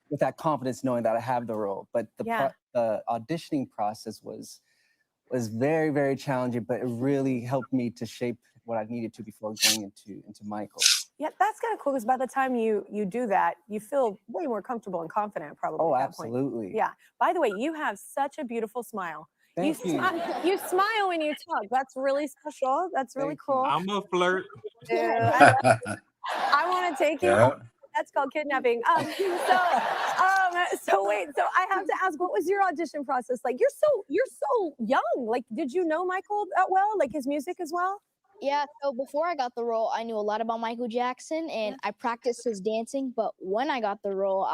with that confidence, knowing that I have the role. But the auditioning process was very, very challenging, but it really helped me to shape what I needed to before going into Michael. Yeah, that's kind of cool because by the time you do that, you feel way more comfortable and confident, probably. Oh, at that absolutely. Point. Yeah. By the way, you have such a beautiful smile. Thank you. You smile when you talk. That's really special. That's really cool. I'm a flirt. I want to take you. Yeah. That's called kidnapping. So wait. So I have to ask, what was your audition process like? You're so young. Like, did you know Michael that well? Like his music as well? Yeah, so before I got the role, I knew a lot about Michael Jackson and I practiced his dancing. But when I got the role,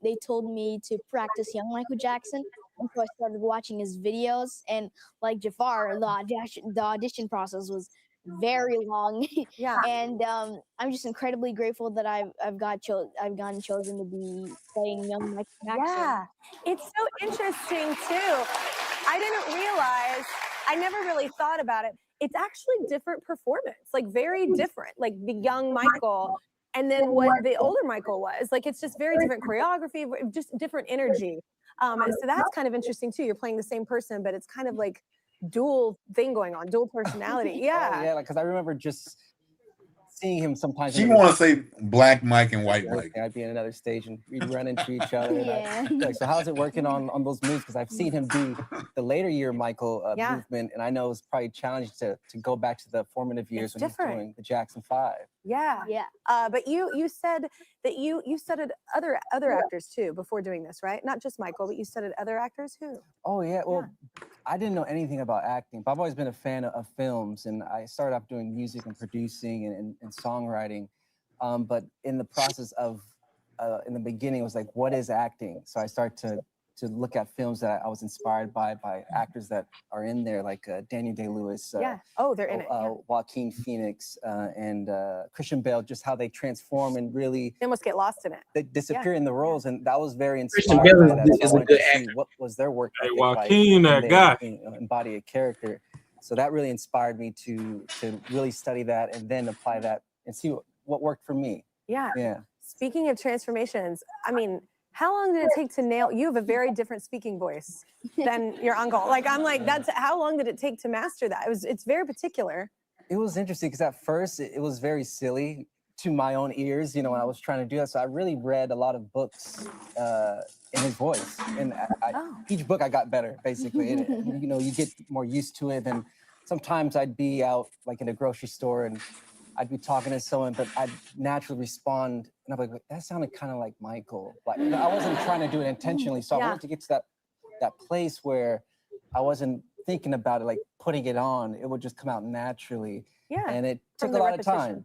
they told me to practice young Michael Jackson. And so I started watching his videos. And like Jaafar, the audition process was very long. Yeah. And I'm just incredibly grateful that I've gotten chosen to be playing young Michael Jackson. Yeah, it's so interesting too. I didn't realize. I never really thought about it. It's actually different performance, like very different, like the young Michael and then what the older Michael was. Like it's just very different choreography, just different energy. So that's kind of interesting too. You're playing the same person, but it's kind of like dual thing going on, dual personality. Yeah. Oh, yeah, because I remember just seeing him sometimes. She want to say Black Mike and White Mike. I'd be in another stage and we'd run into each other. Yeah. Like, so how's it working on those moves? Because I've seen him do the later year Michael movement, and I know it's probably challenging to go back to the formative years when he's doing the Jackson 5. Yeah. But you said that you studied other actors too before doing this, right? Not just Michael, but you studied other actors who? Oh yeah. Well, I didn't know anything about acting, but I've always been a fan of films, and I started off doing music and producing and songwriting. But in the process of in the beginning, it was like, what is acting? So I started to look at films that I was inspired by actors that are in there, like Daniel Day-Lewis. They're in it. Joaquin Phoenix and Christian Bale, just how they transform and really they almost get lost in it. They disappear in the roles, and that was very Christian inspiring. Bale is a good actor. What was their work ethic Joaquin, like? that guy. Embody a character. So that really inspired me to really study that and then apply that and see what worked for me. Yeah. Speaking of transformations, I mean, how long did it take to nail? You have a very different speaking voice than your uncle. Like, I'm like, that's how long did it take to master that? It's very particular. It was interesting because at first it was very silly to my own ears, when I was trying to do that. So I really read a lot of books in his voice, and each book I got better, basically. And, you get more used to it. And sometimes I'd be out like in a grocery store and I'd be talking to someone, but I'd naturally respond, and I'm like, that sounded kind of like Michael. Like, I wasn't trying to do it intentionally, so I wanted to get to that place where I wasn't thinking about it, like putting it on. It would just come out naturally. Yeah, and it took a lot of time.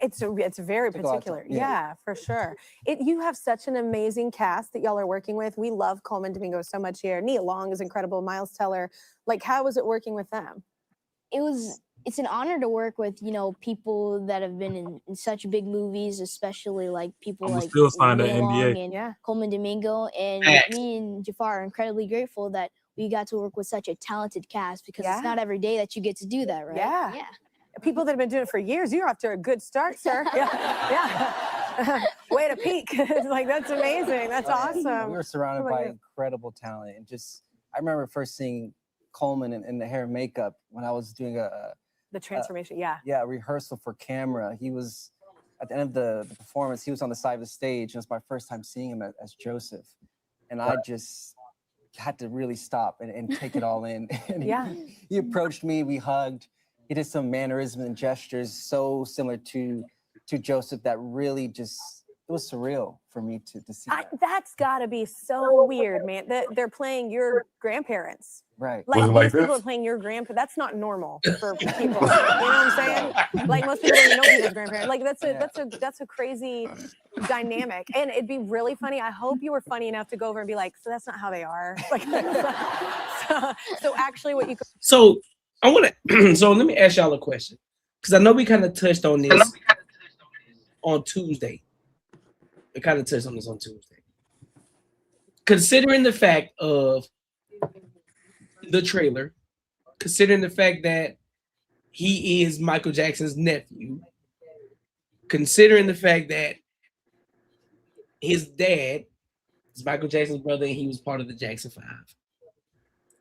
It's very particular. Yeah, for sure. You have such an amazing cast that y'all are working with. We love Coleman Domingo so much here. Nia Long is incredible. Miles Teller. Like, how was it working with them? It's an honor to work with, people that have been in such big movies, especially like people like still signed an Nia Long NDA. and Coleman Domingo. And me and Jaafar are incredibly grateful that we got to work with such a talented cast, because it's not every day that you get to do that, right? Yeah. People that have been doing it for years, you're off to a good start, sir. Yeah. Way to peak. Like, that's amazing. That's awesome. We were surrounded by incredible talent. And I remember first seeing Coleman in the hair and makeup when I was doing the transformation, rehearsal for camera. He was, at the end of the performance, he was on the side of the stage. It was my first time seeing him as Joseph. And I just had to really stop and take it all in. And he approached me, we hugged. He did some mannerisms and gestures so similar to Joseph that really just, it was surreal for me to see that. That's gotta be so weird, man. They're playing your grandparents. Right. Like, people are playing your grandparents. That's not normal for people. You know what I'm saying? Like, most people don't even know people's grandparents. Like, that's a crazy dynamic. And it'd be really funny. I hope you were funny enough to go over and be like, so that's not how they are. Like, so actually what you could. So I want to, so let me ask y'all a question, because I know we kind of touched on this on Tuesday. We kind of touched on this on Tuesday. Considering the fact of the trailer, considering the fact that he is Michael Jackson's nephew, considering the fact that his dad is Michael Jackson's brother and he was part of the Jackson 5,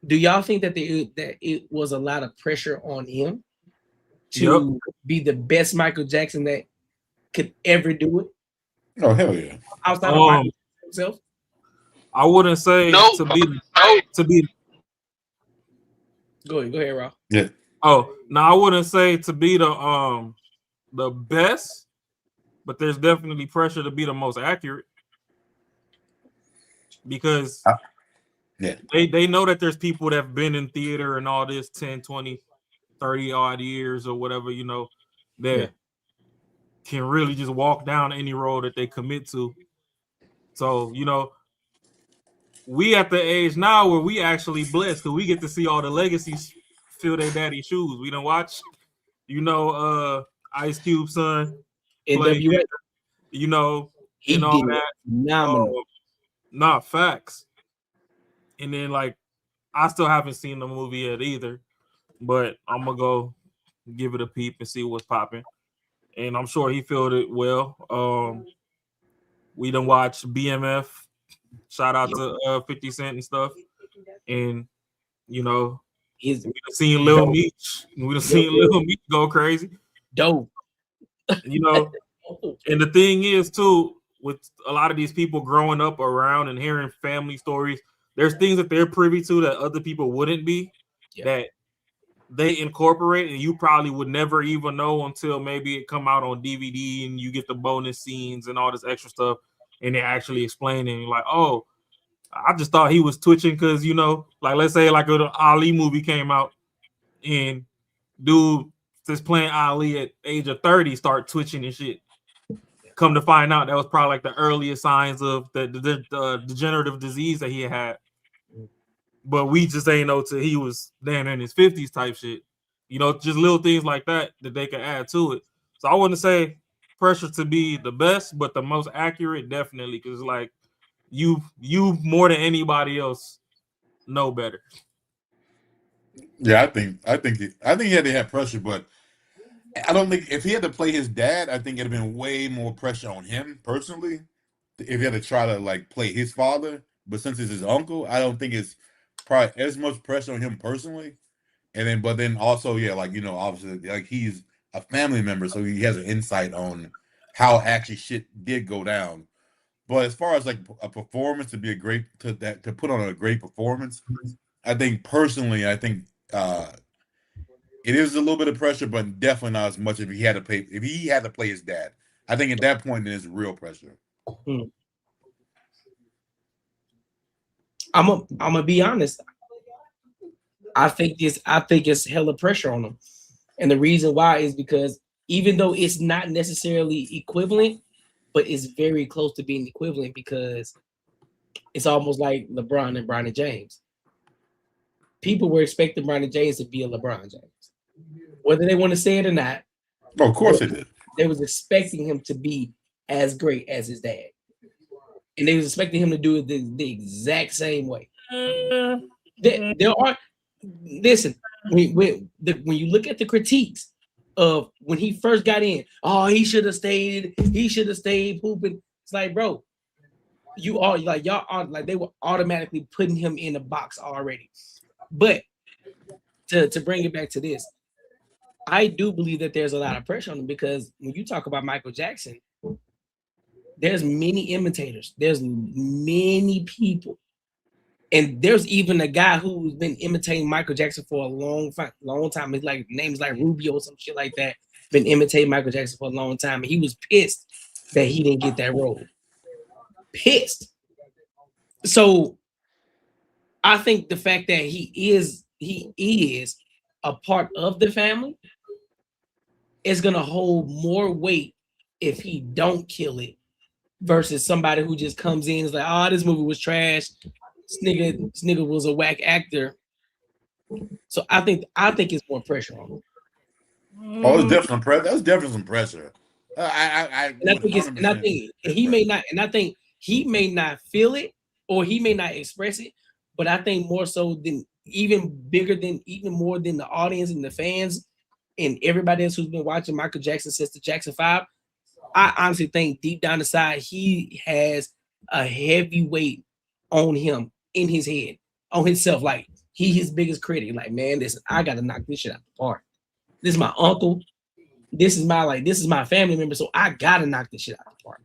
do y'all think that it was a lot of pressure on him to be the best Michael Jackson that could ever do it? Oh, hell yeah. Outside of Michael himself? I wouldn't say to be. Go ahead, Rob. Yeah. Oh, no, I wouldn't say to be the best, but there's definitely pressure to be the most accurate, because they know that there's people that have been in theater and all this 10, 20, 30 odd years or whatever, that can really just walk down any road that they commit to. So, we at the age now where we actually blessed because we get to see all the legacies fill their daddy's shoes. We don't watch, Ice Cube's son, NWA. And all that. Phenomenal. Not facts. And then, I still haven't seen the movie yet either, but I'm gonna go give it a peep and see what's popping. And I'm sure he filled it well. We done watched BMF. Shout out to 50 Cent and stuff. And, we done seen Lil Meech. We done seen Lil Meech go crazy. Dope. And the thing is, too, with a lot of these people growing up around and hearing family stories, there's things that they're privy to that other people wouldn't be, that they incorporate, and you probably would never even know until maybe it come out on DVD and you get the bonus scenes and all this extra stuff, and they're actually explaining, like, oh, I just thought he was twitching because, let's say like an Ali movie came out and dude that's playing Ali at age of 30 start twitching and shit. come to find out, that was probably like the earliest signs of the degenerative disease that he had. But we just ain't know till he was damn in his 50s type shit. You know, just little things like that they can add to it. So I wouldn't say pressure to be the best, but the most accurate, definitely, because like you more than anybody else know better. Yeah, I think he had to have pressure, but I don't think if he had to play his dad, I think it'd have been way more pressure on him personally. If he had to try to like play his father, but since it's his uncle, I don't think it's probably as much pressure on him personally. And then, but then also, yeah, like obviously, like he's a family member, so he has an insight on how actually shit did go down. But as far as like a performance to be to put on a great performance, I think personally, it is a little bit of pressure, but definitely not as much if he had to play his dad. I think at that point, then it's real pressure. I'm gonna be honest. I think it's hella pressure on him, and the reason why is because even though it's not necessarily equivalent, but it's very close to being equivalent because it's almost like LeBron and Bronny James. People were expecting Bronny James to be a LeBron James, whether they want to say it or not. Oh, of course they did. They was expecting him to be as great as his dad, and they was expecting him to do it the exact same way. There are listen when you look at the critiques of when he first got in, oh, he should have stayed hooping. It's like, bro, you are like y'all are like they were automatically putting him in a box already. But to bring it back to this, I do believe that there's a lot of pressure on him because when you talk about Michael Jackson, there's many imitators, there's many people. And there's even a guy who's been imitating Michael Jackson for a long time. His name's like Rubio or some shit like that. Been imitating Michael Jackson for a long time. And he was pissed that he didn't get that role. Pissed. So I think the fact that he is a part of the family is gonna hold more weight if he don't kill it versus somebody who just comes in and is like, oh, this movie was trash. This nigga was a whack actor. So I think it's more pressure on him. Oh, it's definitely pressure. That's definitely some pressure. I think he may not, and I think he may not feel it or he may not express it, but I think more so than even more than the audience and the fans and everybody else who's been watching Michael Jackson since the Jackson 5. I honestly think deep down inside he has a heavy weight on him in his head, on himself. Like he his biggest critic. Like, man, listen, I gotta knock this shit out the park. This is my uncle. This is my family member. So I gotta knock this shit out the park.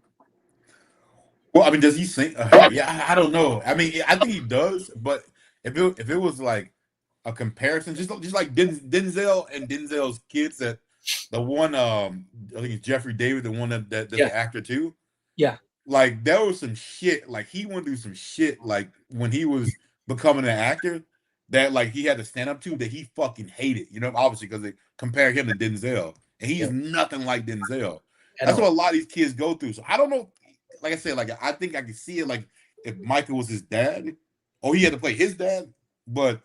Well, I mean, does he sing? Yeah, I don't know. I mean, I think he does, but if it was like a comparison, just like Denzel and Denzel's kids, that the one I think it's Jeffrey David, the one that's the actor too. Yeah. Like there was some shit. Like he went through some shit. Like when he was becoming an actor, that like he had to stand up to that he fucking hated. You know, obviously because they compare him to Denzel, and he is nothing like Denzel. That's what a lot of these kids go through. So I don't know. Like I said, like I think I can see it. Like if Michael was his dad, or he had to play his dad, but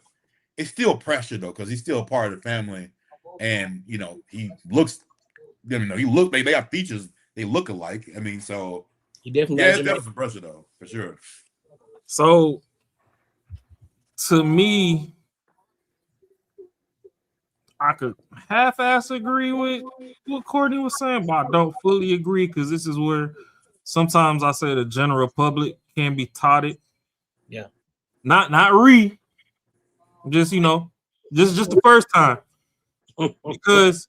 it's still pressure though because he's still a part of the family, and he looks. They have features. They look alike. I mean, so. He definitely it's definitely some pressure though, for sure. So to me, I could half-ass agree with what Courtney was saying, but I don't fully agree because this is where sometimes I say the general public can be taught it. Yeah. Not just just the first time. Because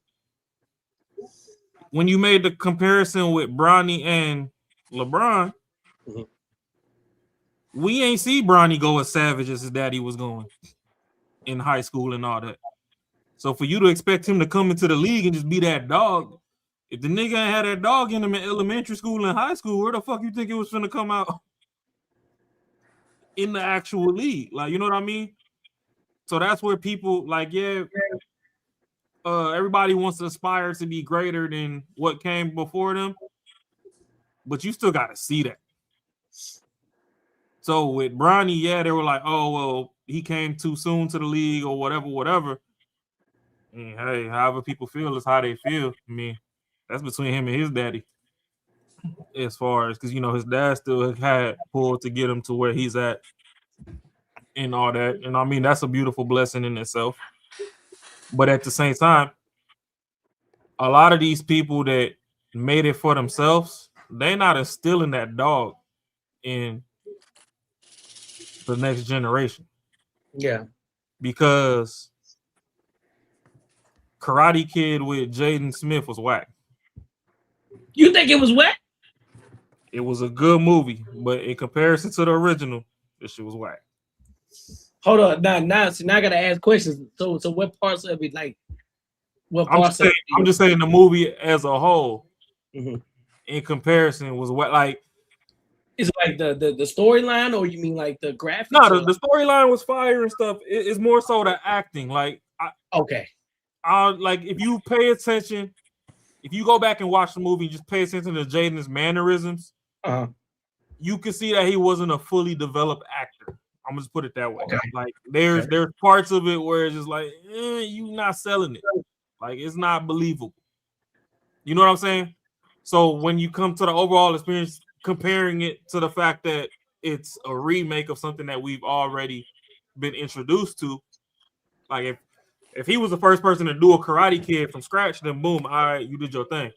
when you made the comparison with Bronny and LeBron, we ain't see Bronny go as savage as his daddy was going in high school and all that. So for you to expect him to come into the league and just be that dog, if the nigga ain't had that dog in him in elementary school and high school, where the fuck you think it was finna come out in the actual league? Like, you know what I mean? So that's where people everybody wants to aspire to be greater than what came before them. but you still got to see that. So with Bronny, yeah, they were like, oh, well, he came too soon to the league or whatever. And hey, however people feel is how they feel. I mean, that's between him and his daddy. As far as, because, his dad still had pulled to get him to where he's at and all that. And I mean, that's a beautiful blessing in itself. But at the same time, a lot of these people that made it for themselves, they're not instilling that dog in the next generation. Yeah. Because Karate Kid with Jaden Smith was whack. You think it was whack? It was a good movie, but in comparison to the original, this shit was whack. Hold on. Now I gotta ask questions. So what parts of it, like, what parts of it? I'm just saying the movie as a whole, in comparison, was whack. Like, is it like the storyline, or you mean like the graphics? No, the storyline was fire and stuff. It's more so the acting. Like, like if you pay attention, if you go back and watch the movie, and just pay attention to Jaden's mannerisms, you can see that he wasn't a fully developed actor. I'm just put it that way. Okay. Like there's parts of it where it's just like, you not selling it. Like it's not believable. You know what I'm saying? So when you come to the overall experience, comparing it to the fact that it's a remake of something that we've already been introduced to, like if he was the first person to do a Karate Kid from scratch, then boom, all right, you did your thing.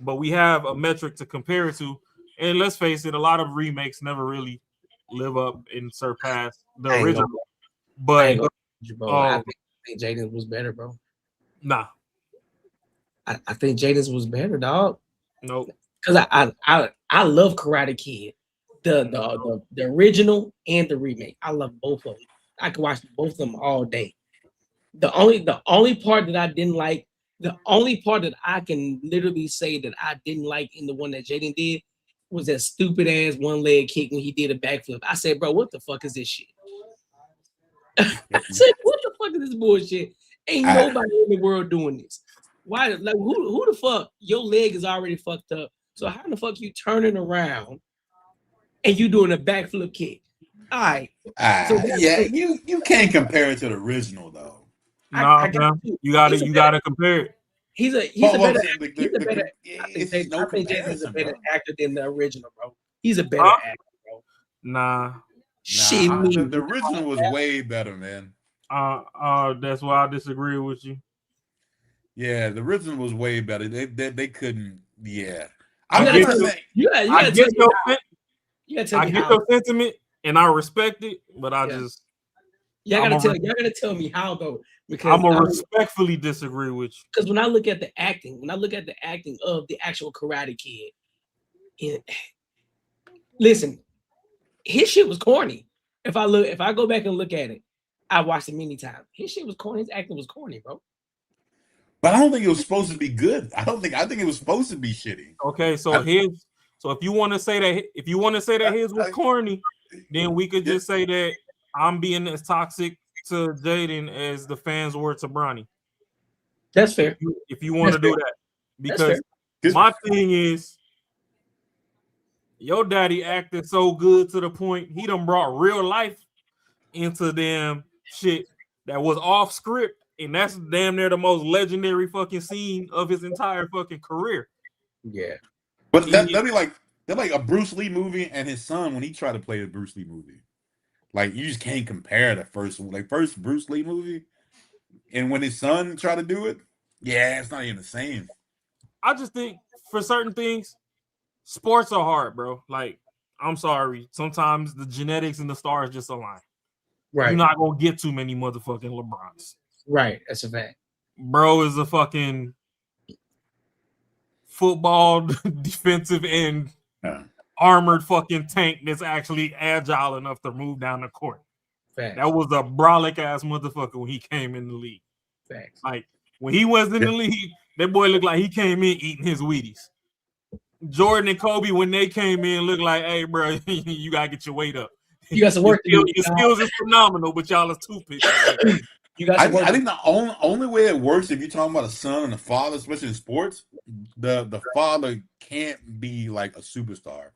But we have a metric to compare it to, and let's face it, a lot of remakes never really live up and surpass the original. But I think Jaden was better, bro. Nah, I think Jaden's was better, dog. Nope. Because I love Karate Kid, the original and the remake. I love both of them. I could watch both of them all day. The only part that I didn't like, the only part that I can literally say that I didn't like in the one that Jaden did was that stupid ass one leg kick when he did a backflip. I said, bro, what the fuck is this shit? I said, what the fuck is this bullshit? Ain't nobody in the world doing this. Why? Like, who the fuck? Your leg is already fucked up. So how the fuck you turning around and you doing a backflip kick? All right. So you can't compare it to the original though. No, you gotta compare it. He's a better actor. I think Jason's a better actor than the original, bro. He's a better actor, bro. Nah. The original was way better, man. That's why I disagree with you. Yeah, the original was way better. They couldn't. Yeah, I get your sentiment, and I respect it, but I just y'all gotta tell me how though, because I'm gonna respectfully disagree with you. Because when I look at the acting of the actual Karate Kid, listen, his shit was corny. If I go back and look at it, I watched it many times. His shit was corny. His acting was corny, bro. But I don't think it was supposed to be good. I think it was supposed to be shitty. Okay, so if you want to say that his was corny, then we could just say that I'm being as toxic to Jaden as the fans were to Bronny. That's fair. If you want to do that, because my thing is, your daddy acted so good to the point he done brought real life into them shit that was off script. And that's damn near the most legendary fucking scene of his entire fucking career. Yeah. But that'd be like a Bruce Lee movie and his son when he tried to play a Bruce Lee movie. Like you just can't compare the first Bruce Lee movie and when his son tried to do it. Yeah, it's not even the same. I just think for certain things, sports are hard, bro. Like, I'm sorry. Sometimes the genetics and the stars just align. Right. You're not gonna get too many motherfucking LeBrons. Right, that's a fact. Bro is a fucking football defensive end armored fucking tank that's actually agile enough to move down the court. Facts. That was a brolic ass motherfucker when he came in the league. Facts. Like when he was in the league, that boy looked like he came in eating his Wheaties. Jordan and Kobe, when they came in, looked like, hey, bro, you gotta get your weight up. You got some work to do. Your skills is phenomenal, but y'all is toothpicks. You got I some work. think the only way it works, if you're talking about a son and a father, especially in sports, the father can't be like a superstar.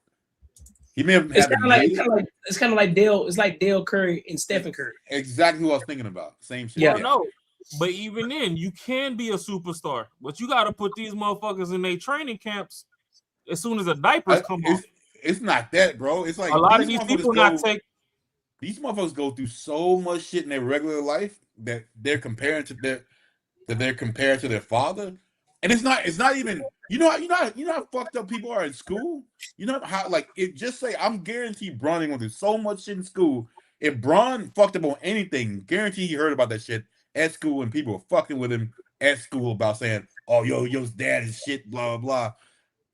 He may have It's been kind of like Dale. It's like Dale Curry and Stephen Curry. Exactly what I was thinking about. Same shit. Yeah. Well, no, but even then, you can be a superstar, but you got to put these motherfuckers in their training camps as soon as the diapers come off. It's not that, bro. It's like a lot of these people these motherfuckers go through so much shit in their regular life that they're comparing to their father, and it's not even you know how fucked up people are in school. You know how like it just say I'm guaranteed Bron went through so much shit in school. If Bron fucked up on anything, guarantee he heard about that shit at school and people were fucking with him at school about saying, "Oh, yo's dad is shit," blah blah.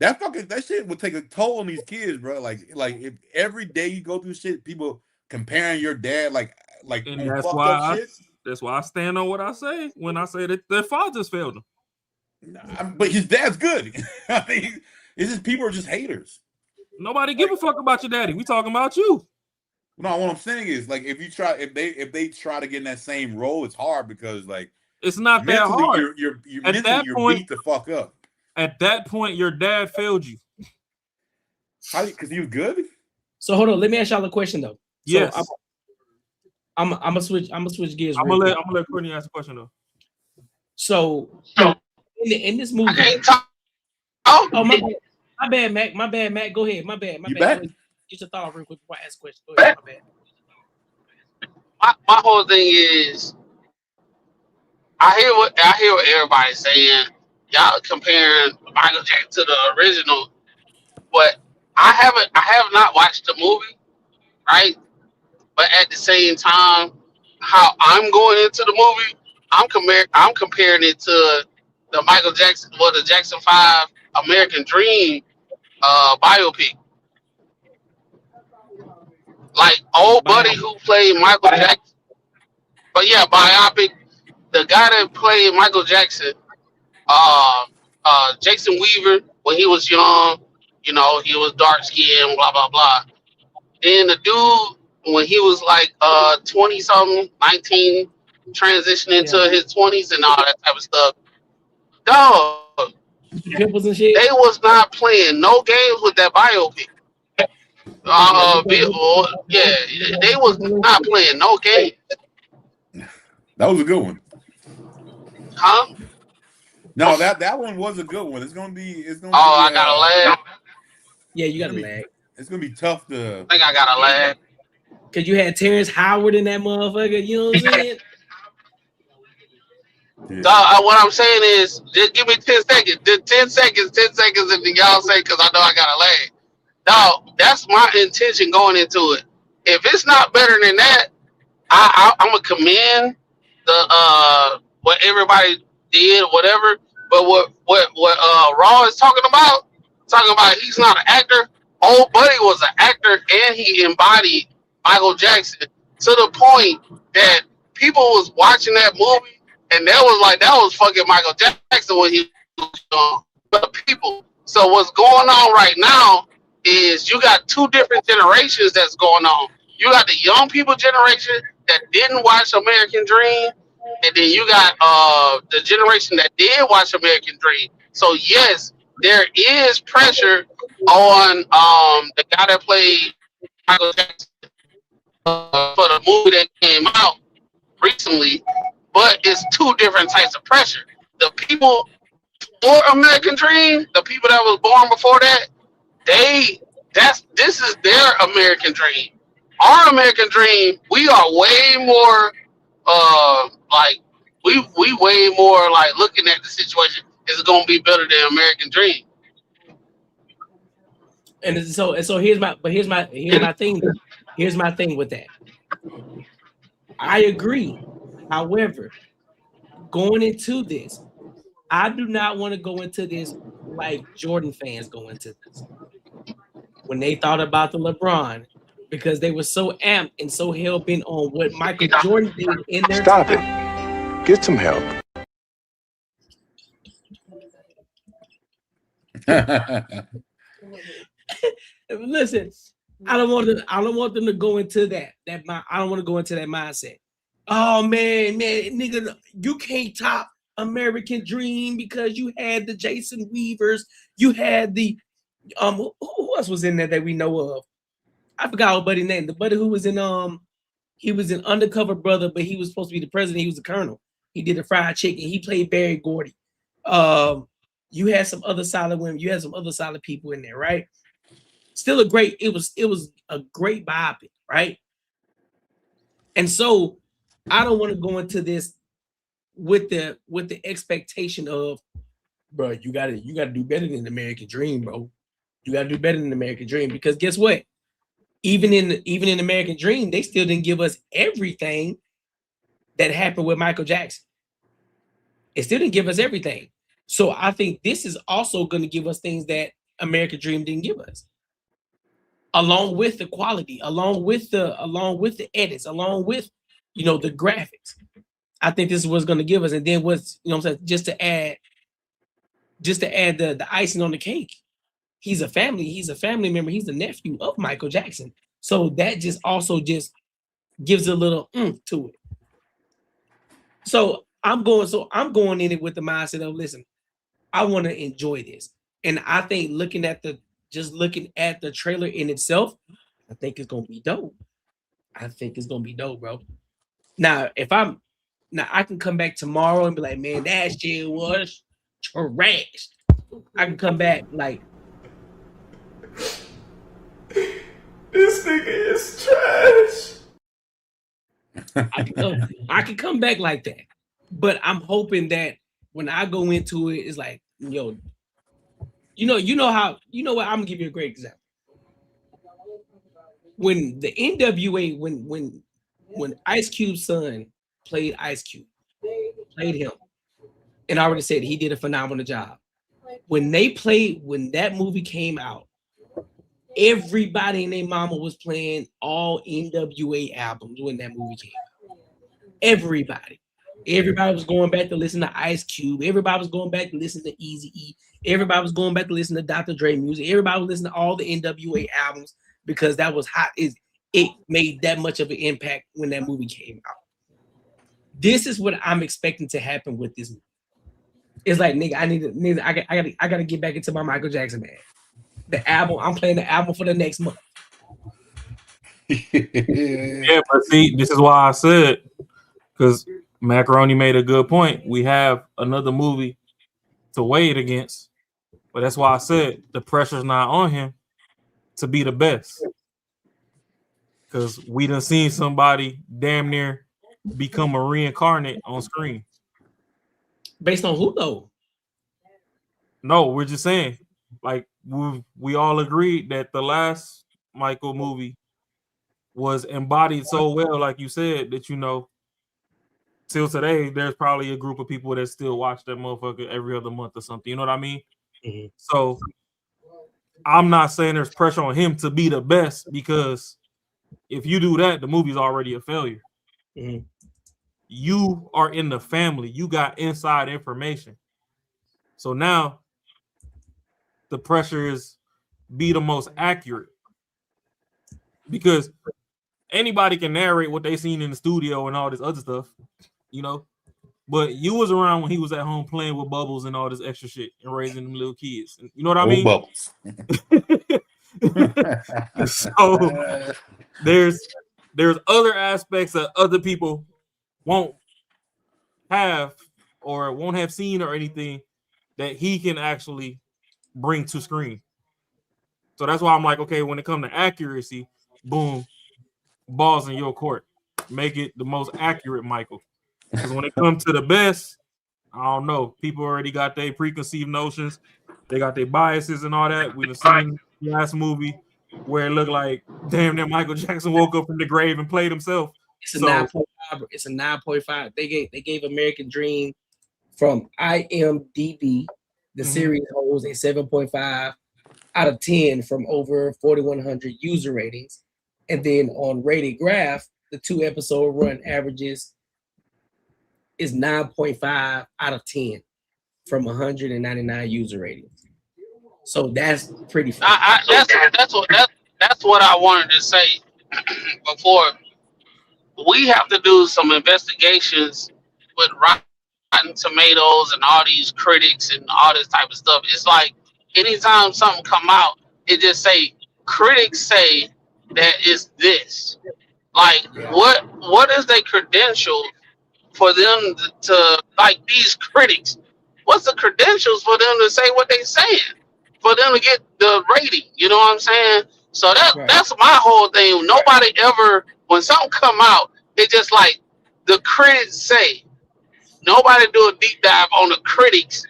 That shit would take a toll on these kids, bro. Like if every day you go through shit, people comparing your dad like and on fucked up shit. That's why I stand on what I say when I say that their fathers failed them. But his dad's good. I mean, it's just people are just haters. Nobody give a fuck about your daddy. We talking about you. No, what I'm saying is like if they try to get in that same role, it's hard because like it's not that hard. You're mentally beat the fuck up. At that point, your dad failed you. How? Because he was good. So hold on. Let me ask y'all a question though. Yes. So I'm gonna switch gears. I'm gonna let Courtney ask a question though. So in this movie, oh my bad, Mac. My bad, Mac. Go ahead. My bad. Get your thought off real quick before I ask a question. Go ahead. My bad. My whole thing is, I hear what everybody's saying. Y'all comparing Michael Jackson to the original, but I have not watched the movie, right? But at the same time, how I'm going into the movie, I'm comparing it to the Michael Jackson, the Jackson 5 American Dream biopic. Like old buddy who played Michael Jackson, but yeah, biopic. The guy that played Michael Jackson, Jason Weaver, when he was young, you know, he was dark skinned, blah blah blah. Then the dude, when he was like 20 something, 19, transitioning to his 20s and all that type of stuff. Dog, pimples and shit. They was not playing no games with that biopic. They was not playing no games. That was a good one. Huh? No, that one was a good one. It's gonna be. I got a lag. Yeah, you got a lag. It's gonna be tough to. I think I got a lag. Cause you had Terrence Howard in that motherfucker. You know what I'm saying? Yeah. What I'm saying is, just give me 10 seconds. 10 seconds, and y'all say, because I know I got a lag. Dog, that's my intention going into it. If it's not better than that, I'm gonna commend the what everybody did, whatever. But what Raw is talking about he's not an actor. Old Buddy was an actor, and he embodied Michael Jackson to the point that people was watching that movie, and that was fucking Michael Jackson when he was young. But people, so what's going on right now is you got two different generations that's going on. You got the young people generation that didn't watch American Dream, and then you got the generation that did watch American Dream. So yes, there is pressure on the guy that played Michael Jackson for the movie that came out recently, but it's two different types of pressure. The people for American Dream, the people that was born before that, this is their American Dream. Our American Dream, we are way more we way more like looking at the situation. Is it gonna be better than American Dream? And so here's my thing. Here's my thing with that. I agree. However, going into this, I do not want to go into this like Jordan fans go into this. When they thought about the LeBron, because they were so amped and so hell-bent on what Michael Jordan did in their time. Get some help. Listen, I don't want them to go into that. I don't want to go into that mindset. Oh man, nigga, you can't top American Dream because you had the Jason Weavers, you had the who else was in there that we know of? I forgot what buddy name. The buddy who was in he was an Undercover Brother, but he was supposed to be the president. He was the colonel. He did the fried chicken. He played Barry Gordy. You had some other solid women. You had some other solid people in there, right? Still it was a great biopic, right? And so I don't want to go into this with the expectation of, bro, you gotta do better than the American Dream, bro. You gotta do better than the American Dream, because guess what? Even in American Dream, they still didn't give us everything that happened with Michael Jackson. It still didn't give us everything. So I think this is also going to give us things that American Dream didn't give us, along with the quality, along with the edits, along with the graphics. I think this is what's going to give us. And then what's what I'm saying, just to add the icing on the cake. He's a family member. He's the nephew of Michael Jackson. So that just also just gives a little to it. So I'm going in it with the mindset of, listen, I want to enjoy this. And I think looking at the trailer in itself, I think it's gonna be dope. I think it's gonna be dope, bro. Now, I can come back tomorrow and be like, man, that shit was trash. I can come back like, This nigga is trash. I can come back like that. But I'm hoping that when I go into it, it's like, yo, you know what? I'm gonna give you a great example. When the NWA, when Ice Cube's son played Ice Cube, played him, and I already said he did a phenomenal job. When that movie came out, everybody and their mama was playing all NWA albums when that movie came out. Everybody was going back to listen to Ice Cube. Everybody was going back to listen to Eazy-E. Everybody was going back to listen to Dr. Dre music. Everybody was listening to all the NWA albums because that was hot. It made that much of an impact when that movie came out. This is what I'm expecting to happen with this movie. It's like, nigga, I gotta get back into my Michael Jackson, man. The album, I'm playing the album for the next month. Yeah, but see, this is why I said, because Macaroni made a good point. We have another movie to weigh it against, but that's why I said the pressure's not on him to be the best, because we done seen somebody damn near become a reincarnate on screen. Based on who though? No, we're just saying, like, we all agreed that the last Michael movie was embodied so well, like you said, that till today, there's probably a group of people that still watch that motherfucker every other month or something. You know what I mean? Mm-hmm. So I'm not saying there's pressure on him to be the best, because if you do that, the movie's already a failure. Mm-hmm. You are in the family. You got inside information. So now the pressure is be the most accurate, because anybody can narrate what they seen in the studio and all this other stuff, but you was around when he was at home playing with bubbles and all this extra shit and raising them little kids. You know what I mean? Bubbles. So there's other aspects that other people won't have or won't have seen or anything that he can actually bring to screen. So that's why I'm like, okay, when it comes to accuracy, boom, balls in your court. Make it the most accurate, Michael. Because when it comes to the best, I don't know. People already got their preconceived notions. They got their biases and all that. We've seen the last movie where it looked like, damn, that Michael Jackson woke up from the grave and played himself. It's a 9.5. It's a 9.5. They gave American Dream from IMDb. The series holds a 7.5 out of 10 from over 4,100 user ratings. And then on Rated Graph, the 2-episode run averages is 9.5 out of 10 from 199 user ratings. So that's pretty fun. That's what I wanted to say before we have to do some investigations with Rotten Tomatoes and all these critics and all this type of stuff. It's like anytime something come out, it just say critics say that it's this. Like what is their credentials for them to like these critics? What's the credentials for them to say what they saying? For them to get the rating, you know what I'm saying? So that's my whole thing. Nobody ever, when something come out, it just like the critics say. Nobody do a deep dive on the critics.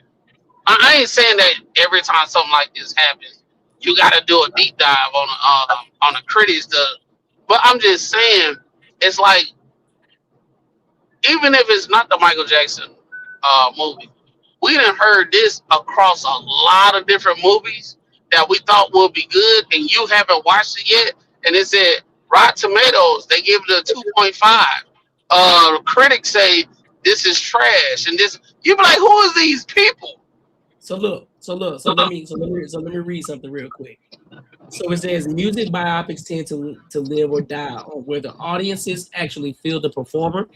I ain't saying that every time something like this happens, you got to do a deep dive on the critics. But I'm just saying, it's like even if it's not the Michael Jackson movie, we done heard this across a lot of different movies that we thought would be good, and you haven't watched it yet. And it said Rotten Tomatoes, they give it a 2.5. Critics say this is trash, and this you be like, who is these people? So let me read something real quick. So it says music biopics tend to live or die on where the audiences actually feel the performer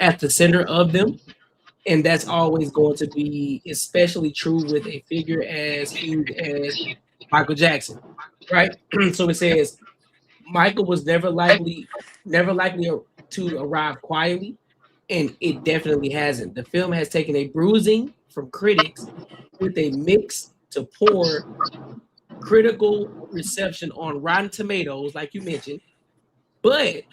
at the center of them. And that's always going to be especially true with a figure as huge as Michael Jackson, right? So it says Michael was never likely to arrive quietly, and it definitely hasn't. The film has taken a bruising from critics with a mix to poor critical reception on Rotten Tomatoes, like you mentioned, but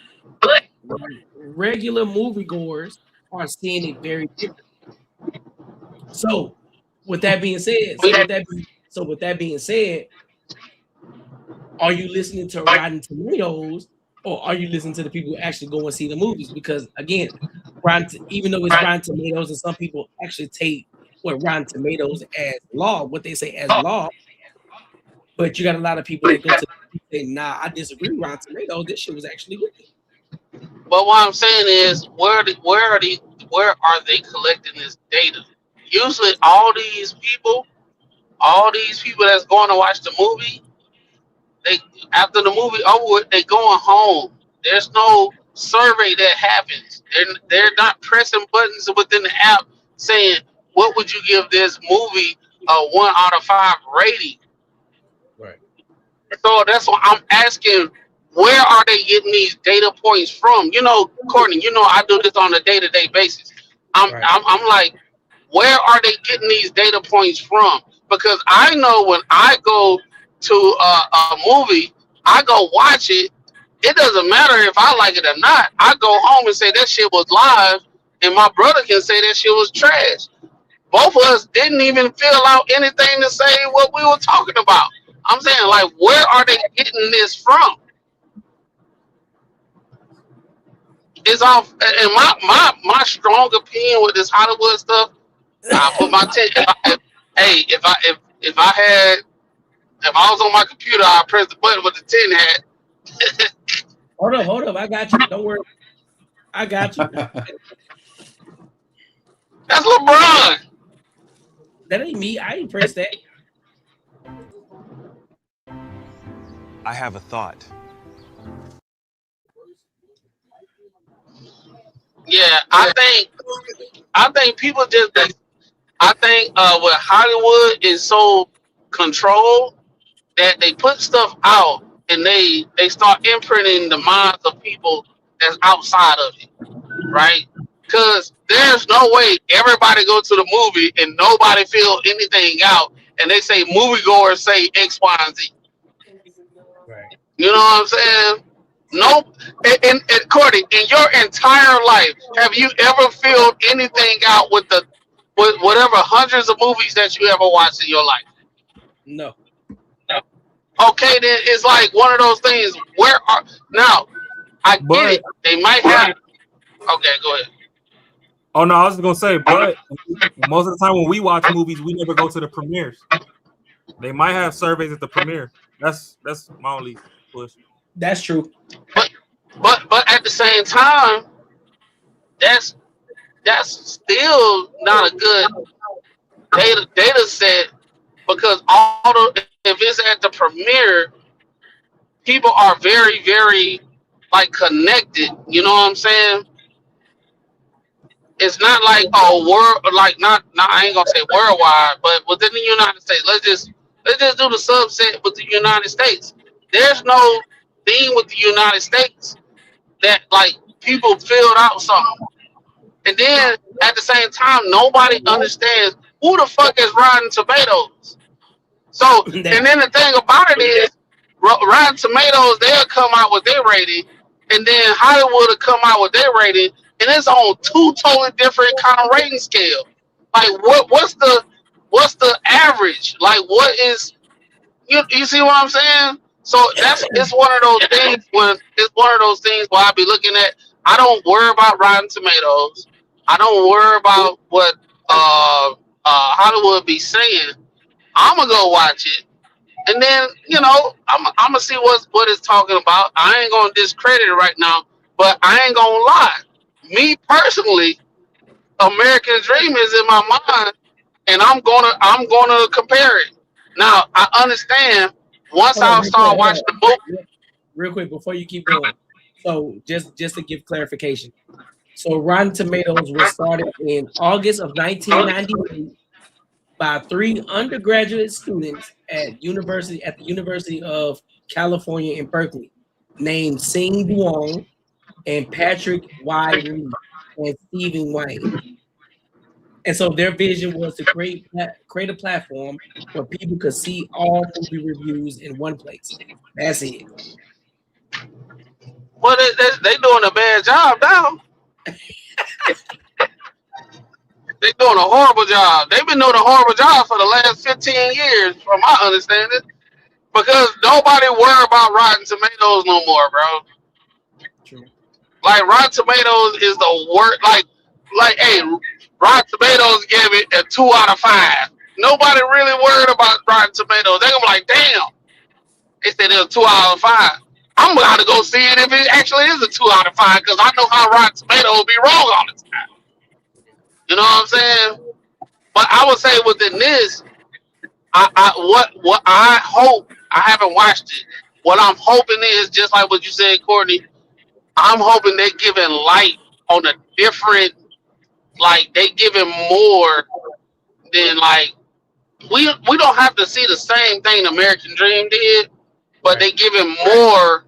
regular moviegoers are seeing it very differently. So, with that being said, are you listening to Rotten Tomatoes or are you listening to the people who actually go and see the movies? Because again, even though it's Rotten Tomatoes, and some people actually take what Rotten Tomatoes as law, what they say as law, but you got a lot of people that go to say, nah, I disagree with Rotten Tomatoes. This shit was actually good. But what I'm saying is, where are they collecting this data? Usually, all these people that's going to watch the movie, they after the movie over with, they going home. There's no survey that happens. They're not pressing buttons within the app saying, what would you give this movie a 1 out of 5 rating? Right. So that's why I'm asking, where are they getting these data points from? You know, Courtney, you know I do this on a day-to-day basis. I'm like, where are they getting these data points from? Because I know when I go to a movie, I go watch it. It doesn't matter if I like it or not. I go home and say that shit was live, and my brother can say that shit was trash. Both of us didn't even fill out anything to say what we were talking about. I'm saying, like, where are they getting this from? It's off. And my strong opinion with this Hollywood stuff, I put my 10. If I was on my computer, I'd press the button with the 10 hat. Hold up. I got you. Don't worry. I got you. That's LeBron. That ain't me. I ain't pressed that. I have a thought. Yeah, I think people just. I think what Hollywood is so controlled that they put stuff out and they start imprinting the minds of people that's outside of it, right? Because there's no way everybody go to the movie and nobody feel anything out, and they say moviegoers say X, Y, and Z. Right. You know what I'm saying? Nope. And Cordy, in your entire life, have you ever filled anything out with whatever hundreds of movies that you ever watched in your life? No. Okay, then it's like one of those things. Now? I get it. They might have. Okay, go ahead. Oh no, I was gonna say, but most of the time when we watch movies, we never go to the premieres. They might have surveys at the premiere. That's my only push. That's true. But at the same time, that's still not a good data set, because if it's at the premiere, people are very, very like connected. You know what I'm saying? It's not like a world, like not I ain't gonna say worldwide, but within the United States. Let's just do the subset with the United States. There's no thing with the United States that like people filled out something, and then at the same time nobody understands who the fuck is Rotten Tomatoes. So, and then the thing about it is, Rotten Tomatoes, they'll come out with their rating, and then Hollywood will come out with their rating, and it's on two totally different kind of rating scale. Like, what's the average? Like, what is you see what I'm saying? So it's one of those things where I be looking at. I don't worry about Rotten Tomatoes. I don't worry about what Hollywood be saying. I'm gonna go watch it. And then, I'm gonna see what it's talking about. I ain't gonna discredit it right now, but I ain't gonna lie. Me personally, American Dream is in my mind, and I'm gonna compare it. Now I understand once I start watching the movie. Real quick before you keep going. So just to give clarification. So Rotten Tomatoes was started in August of 1998 by 3 undergraduate students at the University of California in Berkeley, named Sing Duong and Patrick Y. Lee and Stephen Wayne. And so their vision was to create a platform where people could see all movie reviews in one place. That's it. Well, they doing a bad job now. They're doing a horrible job. They've been doing a horrible job for the last 15 years, from my understanding, because nobody worry about Rotten Tomatoes no more, bro. True. Like, Rotten Tomatoes is the worst. Like, hey, Rotten Tomatoes gave it a 2 out of 5. Nobody really worried about Rotten Tomatoes. They're gonna be like, damn. They said it was 2 out of 5. I'm gonna go see it if it actually is a 2 out of 5, because I know how Rotten Tomatoes be wrong all the time. You know what I'm saying? But I would say within this, what I hope, I haven't watched it. What I'm hoping is, just like what you said, Courtney, I'm hoping they're giving light on a different, like, they giving more than, like, we don't have to see the same thing American Dream did, but they giving more,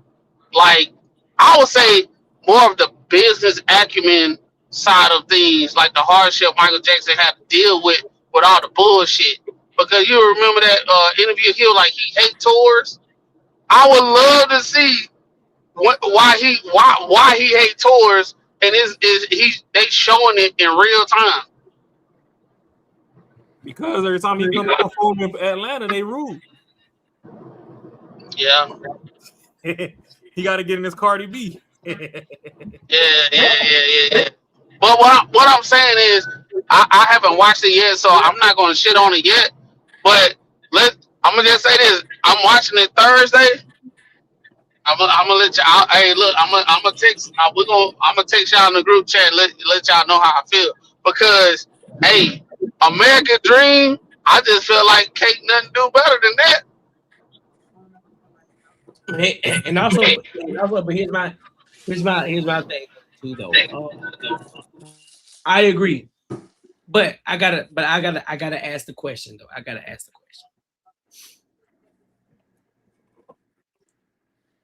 like, I would say more of the business acumen side of things, like the hardship Michael Jackson had to deal with all the bullshit. Because you remember that interview, he was like, he hate tours. I would love to see why he hate tours, and they showing it in real time. Because every time he come off home in Atlanta, they rude. Yeah. He got to get in his Cardi B. Yeah. But what I'm saying is, I haven't watched it yet, so I'm not going to shit on it yet. But I'm gonna just say this: I'm watching it Thursday. I'm gonna let y'all. Hey, look, I'm gonna text. I'm gonna text y'all in the group chat. Let y'all know how I feel, because hey, American Dream. I just feel like can't nothing do better than that. And also, but here's my thing too, though. I agree, but I gotta ask the question though.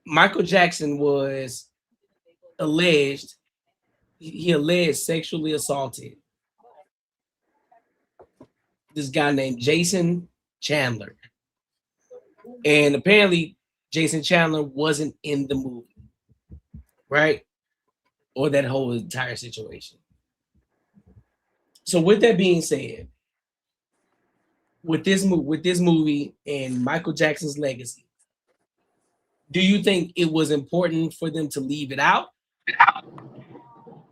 Michael Jackson was alleged sexually assaulted this guy named Jason Chandler. And apparently Jason Chandler wasn't in the movie, right? Or that whole entire situation. So with that being said, with this movie and Michael Jackson's legacy, do you think it was important for them to leave it out?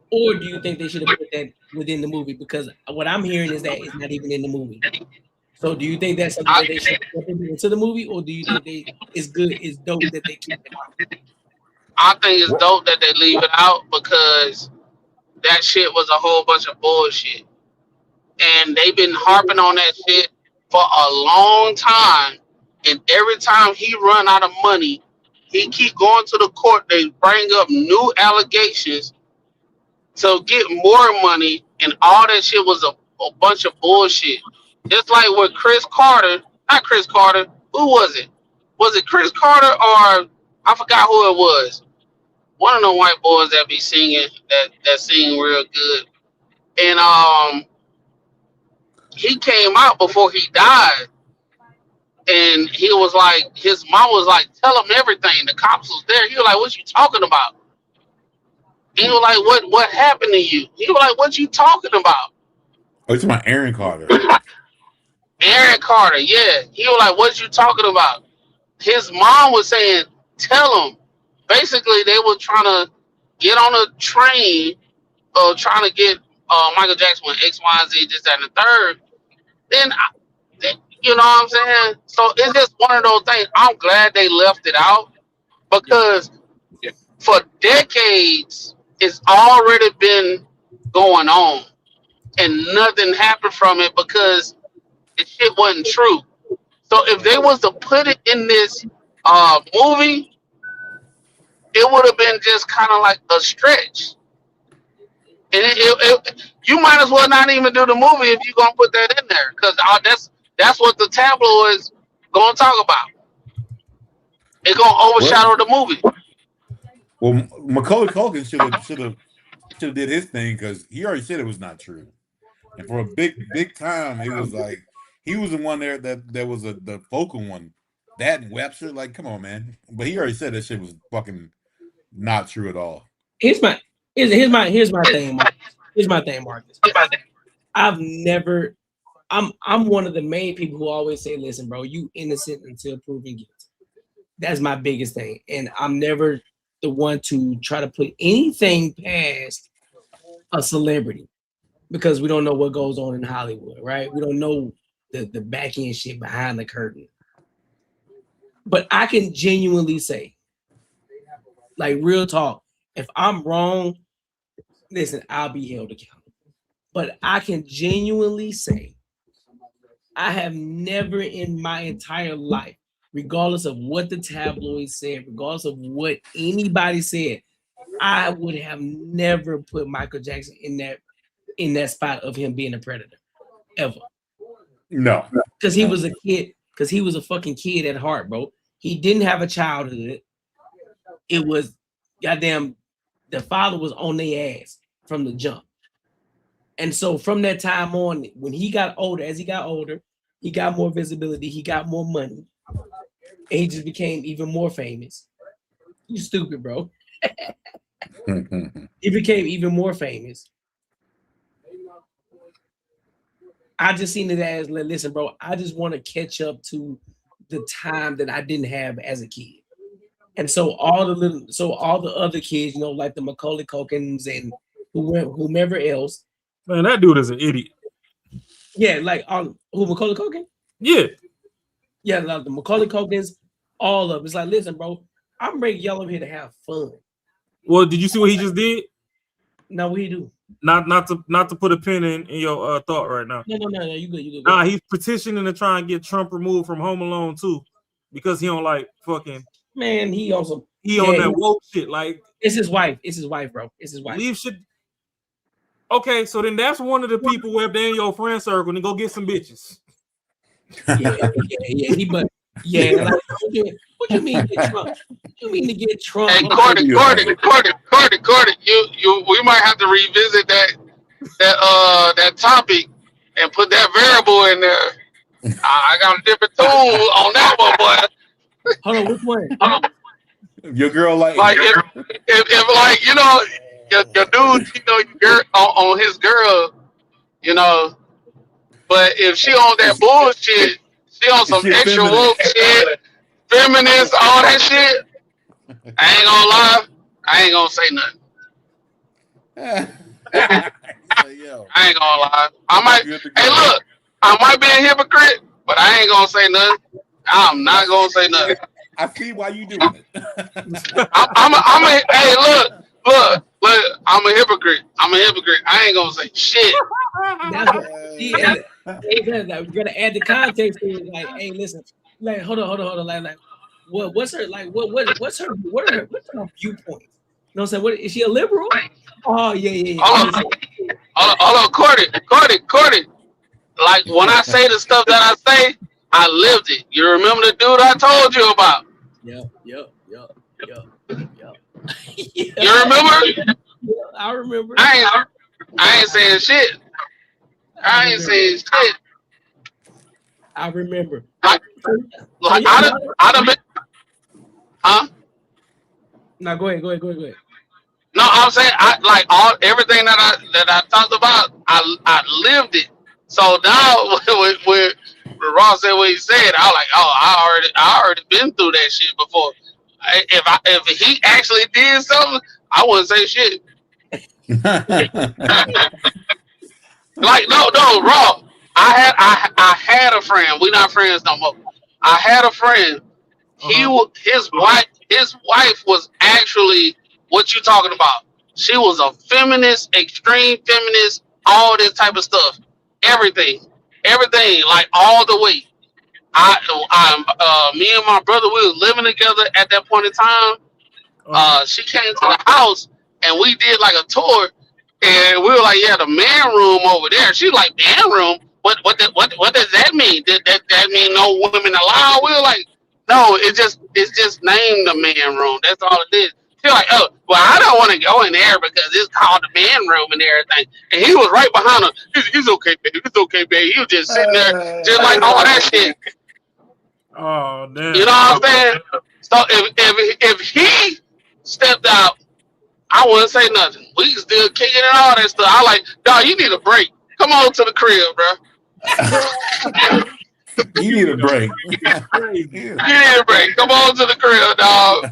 Or do you think they should have put that within the movie? Because what I'm hearing is that it's not even in the movie. So do you think that's something that they should put into the movie, or do you think it's dope that they keep it out? I think it's dope that they leave it out, because that shit was a whole bunch of bullshit. And they've been harping on that shit for a long time. And every time he run out of money, he keep going to the court. They bring up new allegations to get more money, and all that shit was a bunch of bullshit. Just like with Chris Carter, not Chris Carter. Who was it? Was it Chris Carter or I forgot who it was? One of the white boys that be singing that sing real good. And he came out before he died, and he was like, his mom was like, tell him everything. The cops was there. He was like, what you talking about? He was like, what happened to you? He was like, what you talking about? Oh, you're talking about Aaron Carter. Aaron Carter, yeah. He was like, what you talking about? His mom was saying, tell him. Basically, they were trying to get on a train, trying to get Michael Jackson with X, Y, and Z, this, that, and the third. Then, you know what I'm saying? So it's just one of those things. I'm glad they left it out because for decades, it's already been going on and nothing happened from it because the shit wasn't true. So if they was to put it in this movie, it would have been just kind of like a stretch. And you might as well not even do the movie if you're gonna put that in there, because that's what the tabloids gonna talk about. It's gonna overshadow the movie. Well, Macaulay Culkin should have did his thing because he already said it was not true, and for a big time, it was like he was the one there that was the focal one. That and Webster, like, come on, man. But he already said that shit was fucking not true at all. Here's my thing, Marcus. Here's my thing, Marcus. I'm one of the main people who always say, listen, bro, you innocent until proven guilty. That's my biggest thing. And I'm never the one to try to put anything past a celebrity because we don't know what goes on in Hollywood, right? We don't know the back end shit behind the curtain. But I can genuinely say, like, real talk, if I'm wrong, listen, I'll be held accountable. But I can genuinely say, I have never in my entire life, regardless of what the tabloids said, regardless of what anybody said, I would have never put Michael Jackson in that spot of him being a predator, ever. No. Because he was a kid, because he was a fucking kid at heart, bro. He didn't have a childhood. It was, goddamn, the father was on their ass from the jump. And so from that time on, when he got older, as he got older, he got more visibility, he got more money, and he just became even more famous. You stupid, bro. He became even more famous. I just seen it as, listen, bro, I just want to catch up to the time that I didn't have as a kid. And so all the other kids, you know, like the Macaulay Culkins and whomever else. Man, that dude is an idiot. Yeah, like who, Macaulay Culkin? Yeah. Yeah, like the Macaulay Culkins, all of them. It's like, listen, bro, I'm bringing y'all over here to have fun. Well, did you see what he just did? No, what he do? Not to put a pin in your thought right now. No, you good. Nah, he's petitioning to try and get Trump removed from Home Alone too, because he don't like fucking. Man, he also on that woke shit. Like, it's his wife. It's his wife, bro. It's his wife. Leave shit. Okay, so then that's one of the people who have they in your friend circle and go get some bitches. Yeah. Like, what you mean get Trump? What you mean to get Trump? Hey, Cordy, we might have to revisit that topic and put that variable in there. I got a different tune on that one, boy. Hold on, which one? Your girl like if like, you know, your dude, you know, your girl on his girl, you know, but if she on that bullshit, she on some extra woke shit, feminist, all that shit, I ain't gonna lie, I ain't gonna say nothing. I ain't gonna lie. Hey, look, I might be a hypocrite, but I ain't gonna say nothing. I'm not gonna say nothing. I see why you doing it. Hey, look, I'm a hypocrite. I ain't gonna say shit. We're gonna add the context to it. Like, hey, listen, like, hold on. Like, what's her like? What's her viewpoints? You know what I'm saying? What is she a liberal? Oh yeah. Hold on, Courtney. Like when I say the stuff that I say, I lived it. You remember the dude I told you about? Yep. You remember? I remember. I ain't saying shit. I ain't saying shit. I remember. Like I done been, huh? No, go ahead. No, I'm saying everything that I talked about, I lived it. So now when Ross said what he said, I was like, oh, I already been through that shit before. If he actually did something, I wouldn't say shit. Like no, Ross. I had a friend. We not friends no more. I had a friend. His wife was actually what you talking about. She was a feminist, extreme feminist, all this type of stuff. Everything, like all the way. Me and my brother, we was living together at that point in time. She came to the house and we did like a tour, and we were like, yeah, the man room over there. She was like, man room? What does that mean? Did that mean no women allowed? We were like, no, it's just named the man room. That's all it is. She's like, oh, well, I don't want to go in there because it's called the man room and everything. And he was right behind her. He's okay, baby. It's okay, baby. He was just sitting there, just like all that shit. Oh, damn. You know what I'm saying? So if he stepped out, I wouldn't say nothing. We still kicking and all that stuff. I like, dog, you need a break. Come on to the crib, bro. You need a break. You need a break. Come on to the crib, dog.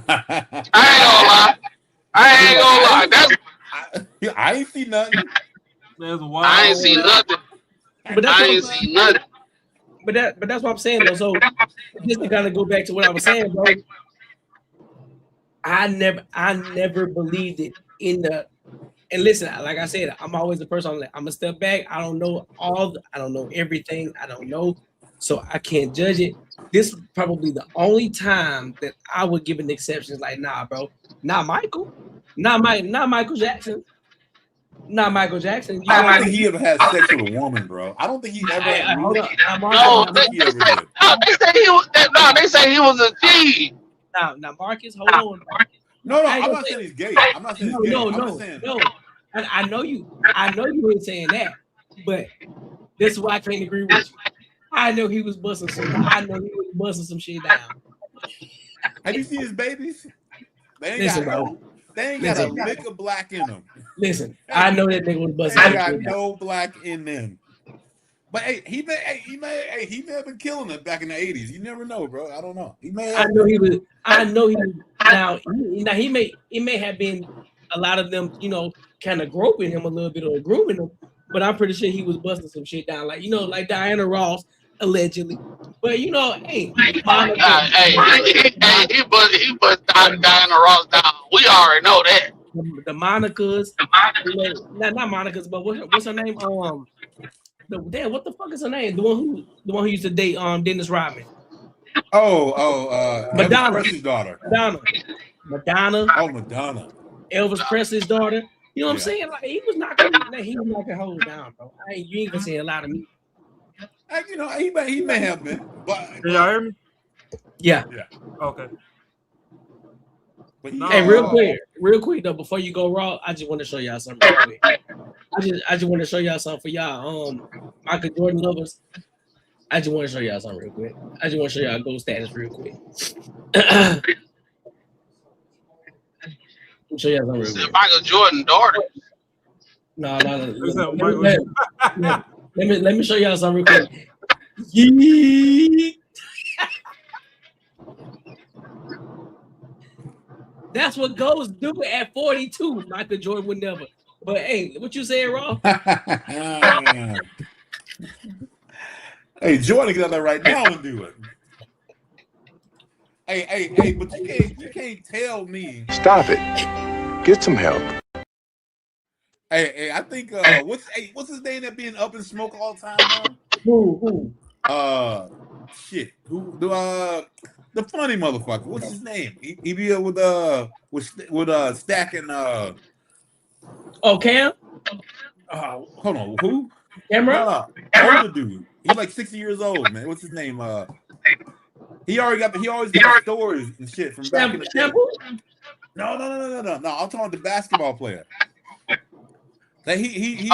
I ain't gonna lie. I ain't see nothing. I ain't see nothing. But I ain't see nothing. But that's what I'm saying though. So just to kind of go back to what I was saying, bro. I never believed it in the. And listen, like I said, I'm always the person. I'm gonna step back. I don't know I don't know everything. I don't know, so I can't judge it. This is probably the only time that I would give an exception. Like, nah, bro, not Michael, not Michael Jackson, not Michael Jackson. I don't think he ever had sex with a woman, bro. I don't think he ever. No, they say he was a G. Now, Marcus, hold on. No, I'm not saying he's gay. I'm not saying he's gay. I'm just saying. No. I know you ain't saying that, but this is why I can't agree with you. I know he was busting some shit down. Have you seen his babies? They Listen, ain't got a lick of black in them. Listen, I know that nigga was busting. They got no black in them. But hey, he may have been killing it back in the 80s. You never know, bro. I don't know. He may have. I know he was. Now he may have been a lot of them, kind of groping him a little bit or grooming him, but I'm pretty sure he was busting some shit down, like like Diana Ross allegedly. But hey, he bust Diana Ross down. We already know that. The Monicas, not Monicas, but what's her name? What the fuck is her name? The one who used to date Dennis Rodman. Madonna. Elvis Presley's daughter. Madonna. Oh, Madonna. Elvis Presley's daughter. You know what I'm saying? Like he was knocking hoes down, bro. You ain't gonna say a lot of me. He may have been. But can y'all hear me? Yeah. Okay. But hey, real quick though, before you go raw, I just want to show y'all something real quick. I just want to show y'all something for y'all Michael Jordan lovers. I just want to show y'all something real quick. I just want to show y'all gold status real quick. Show y'all something real quick. Michael Jordan daughter. No. Let me show y'all something real quick. Yeet. That's what goes do at 42. Michael Jordan would never. But hey, what you saying, Raw? Hey, Jordan, get out there right now and do it. Hey, but you can't tell me. Stop it. Get some help. Hey, I think what's his name that being up in smoke all the time now? Who? shit. Who the funny motherfucker? What's his name? He be with Stack and Oh, Cam. Hold on, who? Camera. Older dude. He's like 60 years old, man. What's his name? He always got stories and shit from back in the day. No. I'm talking about the basketball player. Like he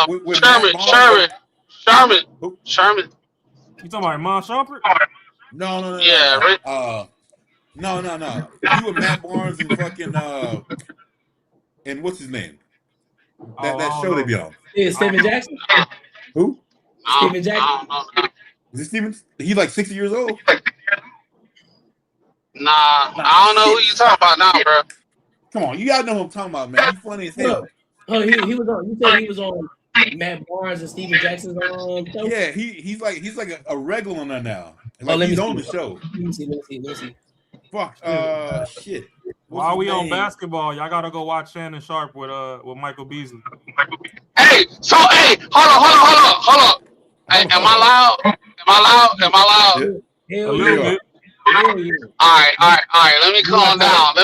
with Sherman. You talking about Mon Shumpert? No. Yeah, right. No. He with Matt Barnes and fucking and what's his name? That show they be on. Yeah, Steven Jackson. Who? Steven Jackson. Is it Steven? He's like 60 years old. Nah, I don't know who you talking about now, bro. Come on, you gotta know who I'm talking about, man. He's funny as hell. Oh, he was on. You said he was on Matt Barnes and Steven Jackson's on. Yeah, he's like a regular on there now. Like he's on the show. Let me see. Fuck. Shit. While we on basketball, y'all gotta go watch Shannon Sharp with Michael Beasley. Hey, hold on. Hey, am I loud? Yeah. A little bit. All right. Let me calm down.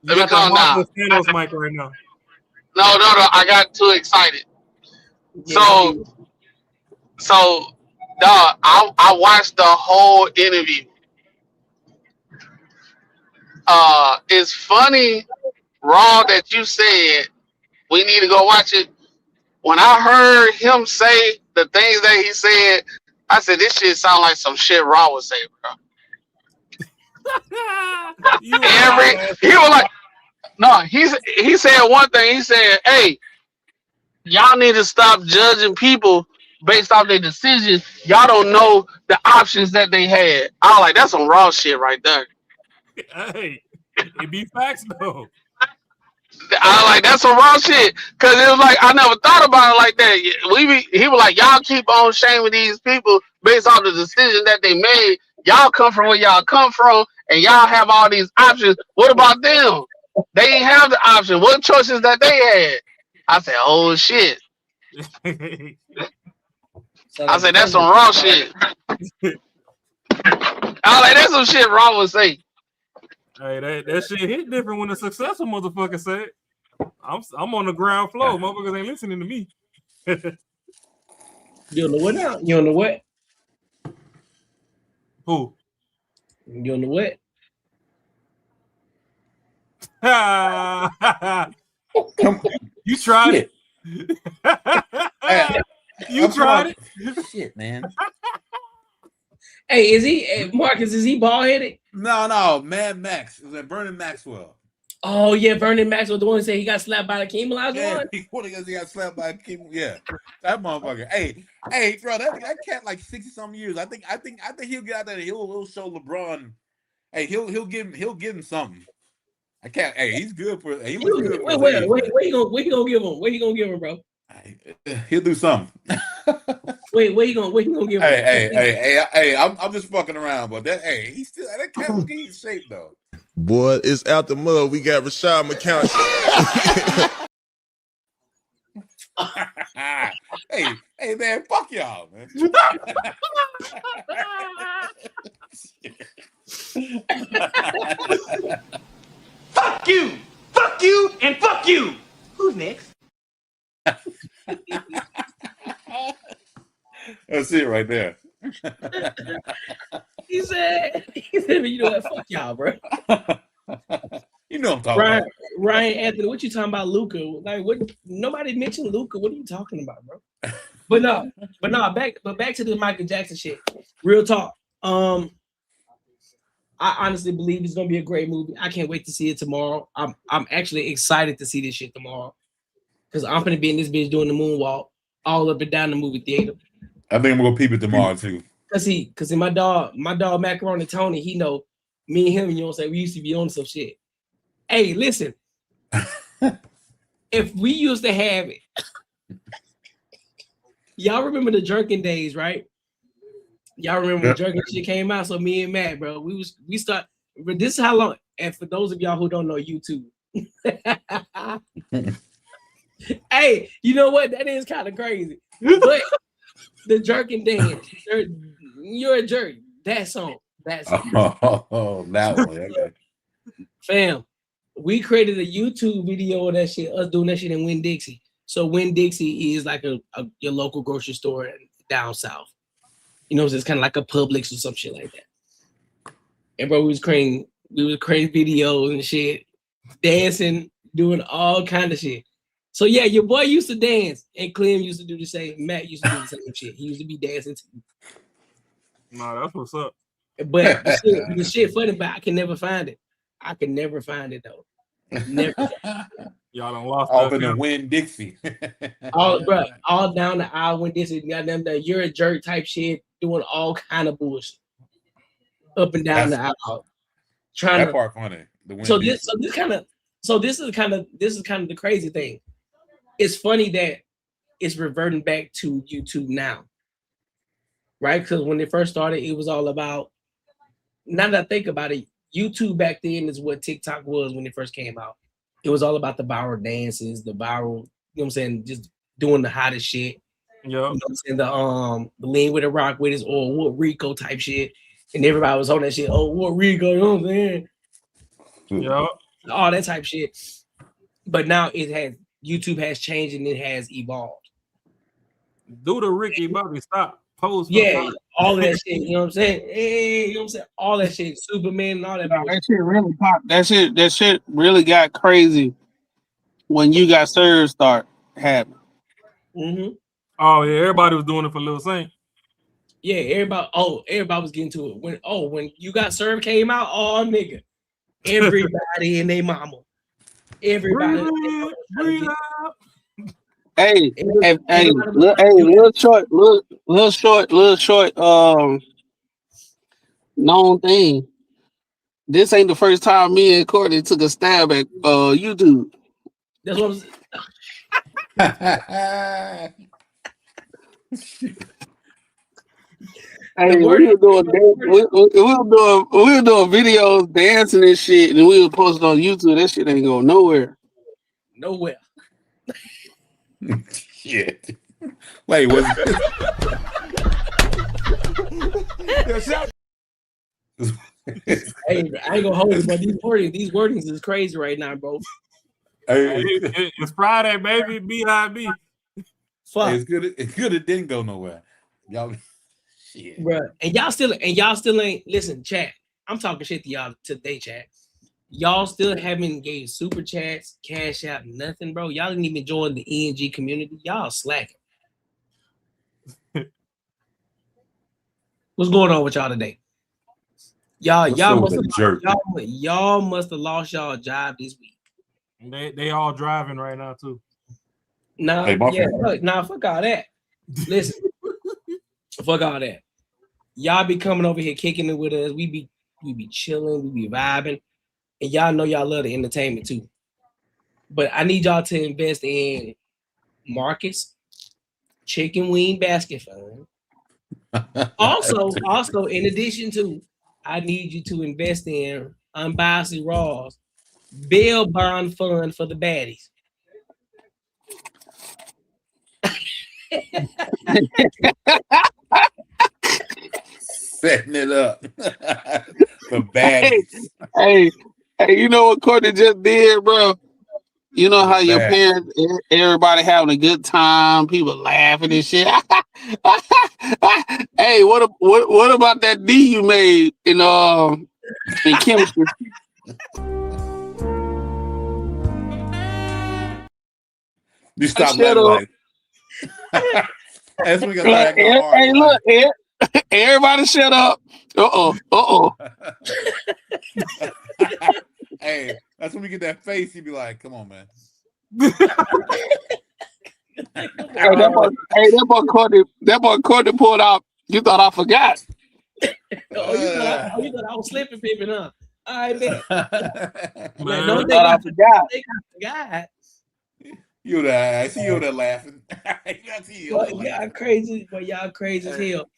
Thanos mic right now. No. I got too excited. So, dog, I watched the whole interview. It's funny, Raw, that you said we need to go watch it. When I heard him say the things that he said, I said this shit sound like some shit Raw would say, bro. He was like, no, he said one thing. He said, "Hey, y'all need to stop judging people based off their decisions. Y'all don't know the options that they had." I was like, that's some Raw shit right there. Hey, it be facts though. I was like, that's some Raw shit, because it was like I never thought about it like that. He was like, y'all keep on shaming these people based off the decision that they made. Y'all come from where y'all come from, and y'all have all these options. What about them? They didn't have the option. What choices that they had? I said, oh shit. I said, that's some Raw shit. I was like, that's some shit Raw would say. Hey, that shit hit different when a successful motherfucker said, I'm on the ground floor. Motherfuckers ain't listening to me. You don't know what now? You don't know what? Who? You don't know what? You tried it. You tried it. Shit, man. Hey, is he Marcus? Is he bald headed? No, Mad Max. It was like Vernon Maxwell. Oh yeah, Vernon Maxwell, the one who said he got slapped by the chemolized one. He got slapped by a chemo. Yeah, that motherfucker. Hey, bro, that cat like 60-something years. I think he'll get out there. He'll show LeBron. Hey, he'll give him something. I can't. Hey, he's good for. He looks good. Wait, where you gonna give him? Where you gonna give him, bro? He'll do something. Where you gonna give him? Hey, I'm just fucking around, but he's still that cat looks in shape though. Boy, it's out the mud. We got Rashad McCown. hey, man, fuck y'all, man. Fuck you, and fuck you. Who's next? That's it right there. He said, you know what? Fuck y'all, bro. You know what I'm talking about. Ryan Anthony, what you talking about, Luca? Like, what? Nobody mentioned Luca. What are you talking about, bro? But back to the Michael Jackson shit. Real talk. I honestly believe it's gonna be a great movie. I can't wait to see it tomorrow. I'm actually excited to see this shit tomorrow, because I'm gonna be in this bitch doing the moonwalk all up and down the movie theater. I think I'm gonna peep it tomorrow too. Cause my dog Macaroni Tony, he know me and him, you know what I'm saying? We used to be on some shit. Hey, listen. If we used to have it, y'all remember the jerking days, right? Y'all remember when jerking shit came out? So me and Matt, bro, we start. But this is how long. And for those of y'all who don't know YouTube, hey, you know what? That is kind of crazy. But the jerking dance, You're a jerk. That song. That song. Oh, that one. Okay. Fam, we created a YouTube video of that shit, us doing that shit in Winn-Dixie. So Winn-Dixie is like your local grocery store down south. You know, it's kind of like a Publix or some shit like that. And bro, we was creating videos and shit, dancing, doing all kind of shit. So yeah, your boy used to dance, and Clem used to do the same. Matt used to do the same shit. He used to be dancing too. Nah, that's what's up. But the shit funny, but I can never find it. I can never find it though. Never. Y'all done lost off in the Winn-Dixie. all down the aisle when this is goddamn that you're a jerk type shit, doing all kind of bullshit up and down the aisle. Trying that to, part funny. So this is kind of the crazy thing. It's funny that it's reverting back to YouTube now, right? Because when it first started, it was all about. Now that I think about it, YouTube back then is what TikTok was when it first came out. It was all about the viral dances, the viral, you know what I'm saying, just doing the hottest shit. Yeah. You know what I'm saying? The lean with a rock with his or what Rico type shit. And everybody was on that shit. Oh, what Rico, you know what I'm saying? Yeah. All that type shit. But now YouTube has changed and it has evolved. Do the Ricky Bobby stop. Pose. Yeah, all that shit, you know what I'm saying? Hey, you know what I'm saying? All that shit, Superman and all that. That shit really popped. That shit really got crazy when You Got Served start happening. Mm-hmm. Oh yeah, everybody was doing it for Lil Saint. Yeah, everybody was getting to it. When You Got Served came out, oh nigga. Everybody and their mama. Everybody. Hey, little short, known thing. This ain't the first time me and Courtney took a stab at YouTube. That's what I'm saying. Hey, we were doing videos, dancing and shit, and we were posting on YouTube. That shit ain't going nowhere. Nowhere. Shit. Wait, was Hey, I ain't gonna hold it, but these wordings is crazy right now, bro. Hey, it's Friday, baby. B.I.B. Fuck. It's good. It didn't go nowhere. Y'all, shit, bro. And y'all still ain't listen, chat. I'm talking shit to y'all today, chat. Y'all still haven't gave super chats, cash out, nothing, bro. Y'all didn't even join the ENG community. Y'all slacking. What's going on with y'all today? Y'all must have lost y'all job this week. They all driving right now too. Nah, fuck all that. Listen, fuck all that. Y'all be coming over here kicking it with us. We be chilling, we be vibing, and y'all know y'all love the entertainment too. But I need y'all to invest in Marcus Chicken Wing Basket Fund. Also, in addition to, I need you to invest in Unbiased Raw's bail bond fund for the baddies. Setting it up. The baddies. Hey, you know what Courtney just did, bro? You know how your parents, everybody having a good time, people laughing and shit. Hey, what about that D you made in chemistry? You stop laughing like. That's when we got hey, look, everybody shut up. Hey, that's when we get that face. You be like, "Come on, man." That boy Courtney pulled out. You thought I forgot? You thought I was slipping, pimping, huh? I bet. I thought I forgot. God. You there? I see you there laughing. Y'all crazy, but y'all crazy as hell.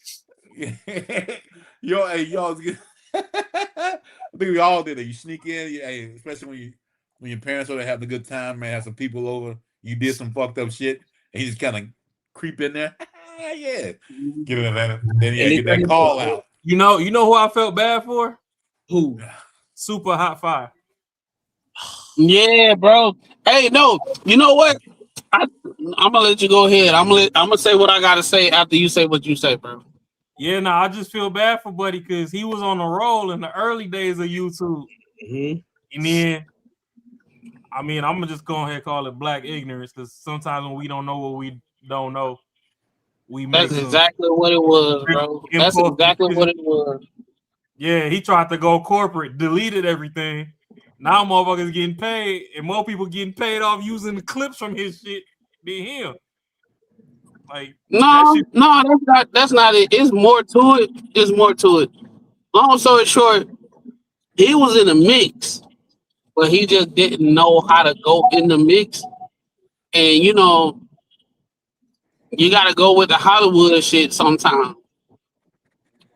Y'all. I think we all did it. You sneak in, especially when your parents are having a good time, man. Have some people over. You did some fucked up shit, and you just kind of creep in there. Yeah. Get in Atlanta. Then get that call out. You know who I felt bad for? Who? Super Hot Fire. Yeah, bro. Hey, no, you know what? I'm gonna let you go ahead. I'm gonna say what I gotta say after you say what you say, bro. Yeah, no, I just feel bad for Buddy because he was on a roll in the early days of YouTube. Mm-hmm. And then, I mean, I'm gonna just go ahead and call it black ignorance because sometimes when we don't know what we don't know, we make That's exactly what it was, bro. That's exactly what it was. Yeah, he tried to go corporate, deleted everything. Now motherfuckers getting paid, and more people getting paid off using the clips from his shit than him. Like No, that's not it. It's more to it. It's more to it. Long story short, he was in the mix, but he just didn't know how to go in the mix. And you know, you gotta go with the Hollywood shit sometimes,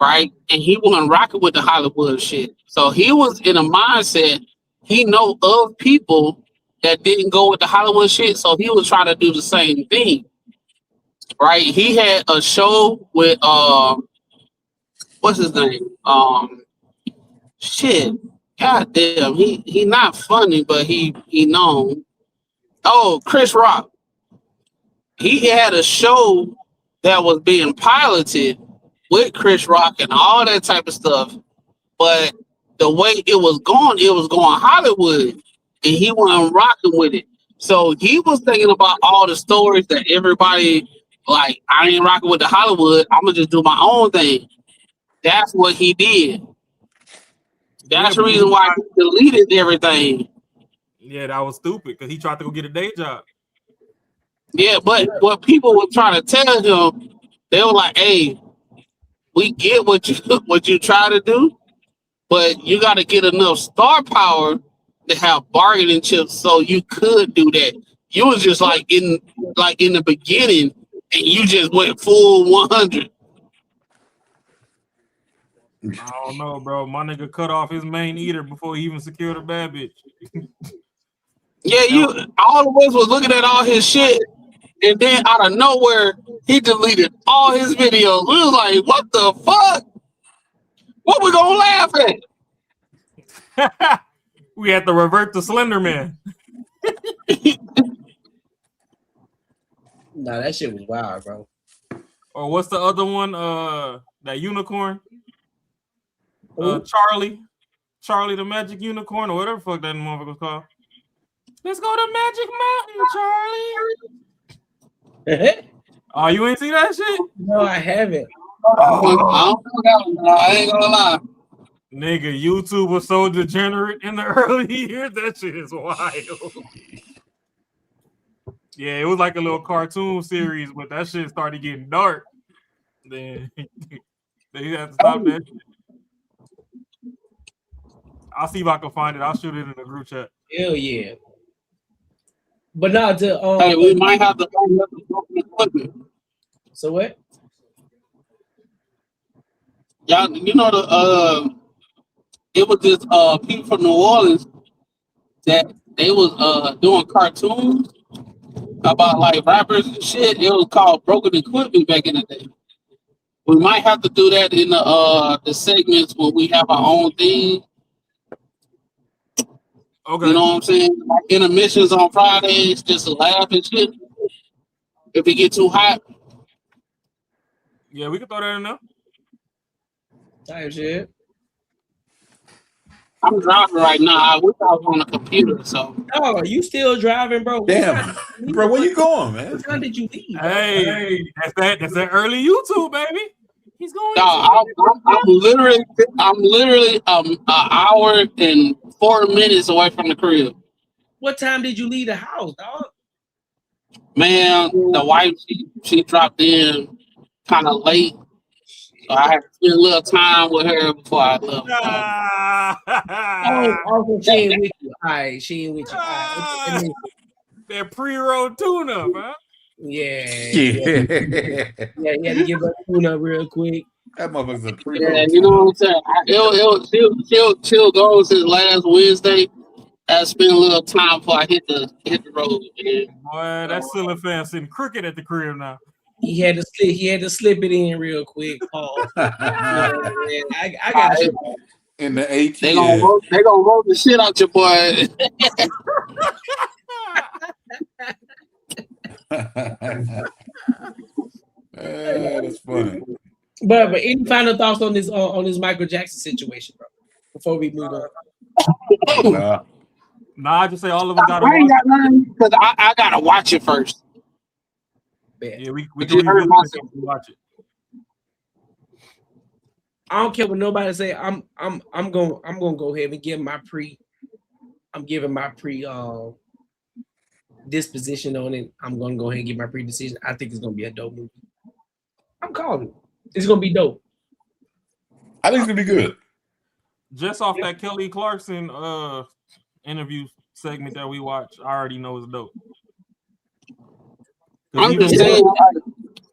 right? And he wasn't rocking with the Hollywood shit. So he was in a mindset, he know of people that didn't go with the Hollywood shit, so he was trying to do the same thing. Right? He had a show with what's his name? Shit. God damn, he not funny, but he known. Oh, Chris Rock. He had a show that was being piloted with Chris Rock and all that type of stuff. But the way it was going Hollywood, and he wasn't rocking with it. So he was thinking about all the stories that everybody like. I ain't rocking with the Hollywood. I'm gonna just do my own thing. That's what he did. That's the reason why he deleted everything. Yeah, that was stupid because he tried to go get a day job. Yeah, but what people were trying to tell him, they were like, "Hey, we get what you try to do, but you got to get enough star power to have bargaining chips so you could do that." You was just like in the beginning, and you just went full 100. I don't know, bro. My nigga cut off his main eater before he even secured a bad bitch. Yeah, all of us was looking at all his shit, and then out of nowhere, he deleted all his videos. We was like, "What the fuck? What we gonna laugh at?" We had to revert to Slender Man. Nah, that shit was wild, bro. Or what's the other one? That unicorn? Charlie the Magic Unicorn, or whatever the fuck that motherfucker was called. Let's go to Magic Mountain, Charlie. Oh, you ain't see that shit? No, I haven't. I ain't gonna lie. Nigga, YouTube was so degenerate in the early years. That shit is wild. Yeah, it was like a little cartoon series, but that shit started getting dark. Then they had to stop that shit. I'll see if I can find it. I'll shoot it in the group chat. Hell yeah. But not to hey, we might have to equipment. So what? Y'all, you know it was this people from New Orleans that they was doing cartoons about like rappers and shit. It was called Broken Equipment back in the day. We might have to do that in the segments when we have our own thing. Okay. You know what I'm saying? Like intermissions on Fridays, just to laugh and shit. If it get too hot. Yeah, we can throw that in there. Type shit. I'm driving right now. I wish I was on the computer. So. Oh, you still driving, bro? Damn, bro, where you going, man? What time did you leave? Hey, that's that early YouTube, baby. He's going. No, I'm literally an hour and 4 minutes away from the crib. What time did you leave the house, dog? Man, the wife she dropped in kind of late, so I had to spend a little time with her before I left. Oh, she ain't with you. All right, she ain't with you. All right. That pre-roll tune-up, huh? Yeah. You had to give her a tune-up real quick. That motherfucker's a pre-roll. Yeah, you know what I'm saying? She'll go since last Wednesday. I spent a little time before I hit the road. Man. Boy, that ceiling fan sitting crooked at the crib now. He had to slip it in real quick, Paul. I got you. In the ATL. They gonna roll the shit out your boy. That's funny. But any final thoughts on this Michael Jackson situation, bro? Before we move on. Nah, I just say all of us gotta I ain't watch got none because I gotta watch it first. it. Yeah, we But can you heard revisit my it after we watch it. I don't care what nobody say. I'm gonna go ahead and give my pre. I'm giving my pre disposition on it. I'm gonna go ahead and give my pre decision. I think it's gonna be a dope movie. I'm calling it. It's gonna be dope. I think it's gonna be good. Just off that Kelly Clarkson interview segment that we watched, I already know it's dope. I'm just saying,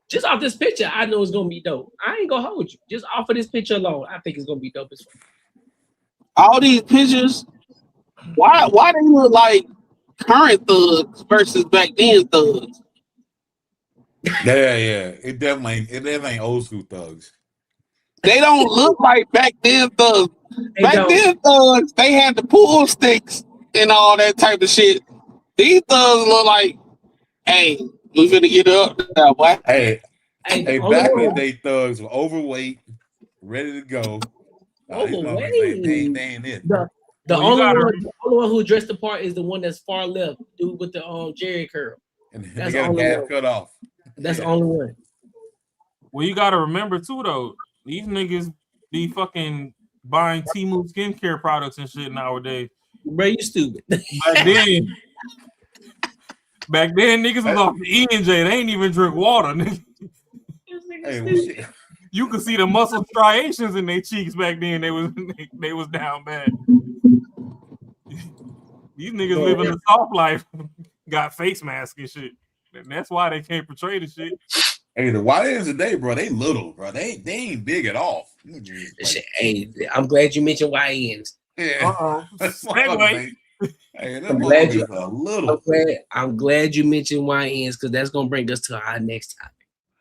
just off this picture, I know it's gonna be dope. I ain't gonna hold you. Just off of this picture alone, I think it's gonna be dope as fuck. all these pictures, why they look like current thugs versus back then thugs? Yeah. It definitely ain't old school thugs. They don't look like back then thugs. Back then thugs, they had the pool sticks and all that type of shit. These thugs look like, hey, we finna get up now, boy. Hey, back in the day, thugs were overweight, ready to go. Overweight. They ain't it. The only one who dressed the part is the one that's far left, dude with the Jerry curl. And That's they got a half cut off. That's the only one. Well, you gotta remember too, though, these niggas be fucking buying Temu skincare products and shit nowadays. Bro, you stupid. Back then, niggas was off the E&J. They ain't even drink water, nigga. Hey, you could see the muscle striations in their cheeks back then. They was down bad. These niggas living a soft life, got face masks and shit. And that's why they can't portray the shit. Hey, the YNs today, bro, they little, bro. They ain't big at all. Hey, I'm glad you mentioned YNs. Yeah. Segue. Hey, I'm glad you mentioned YNs because that's gonna bring us to our next topic.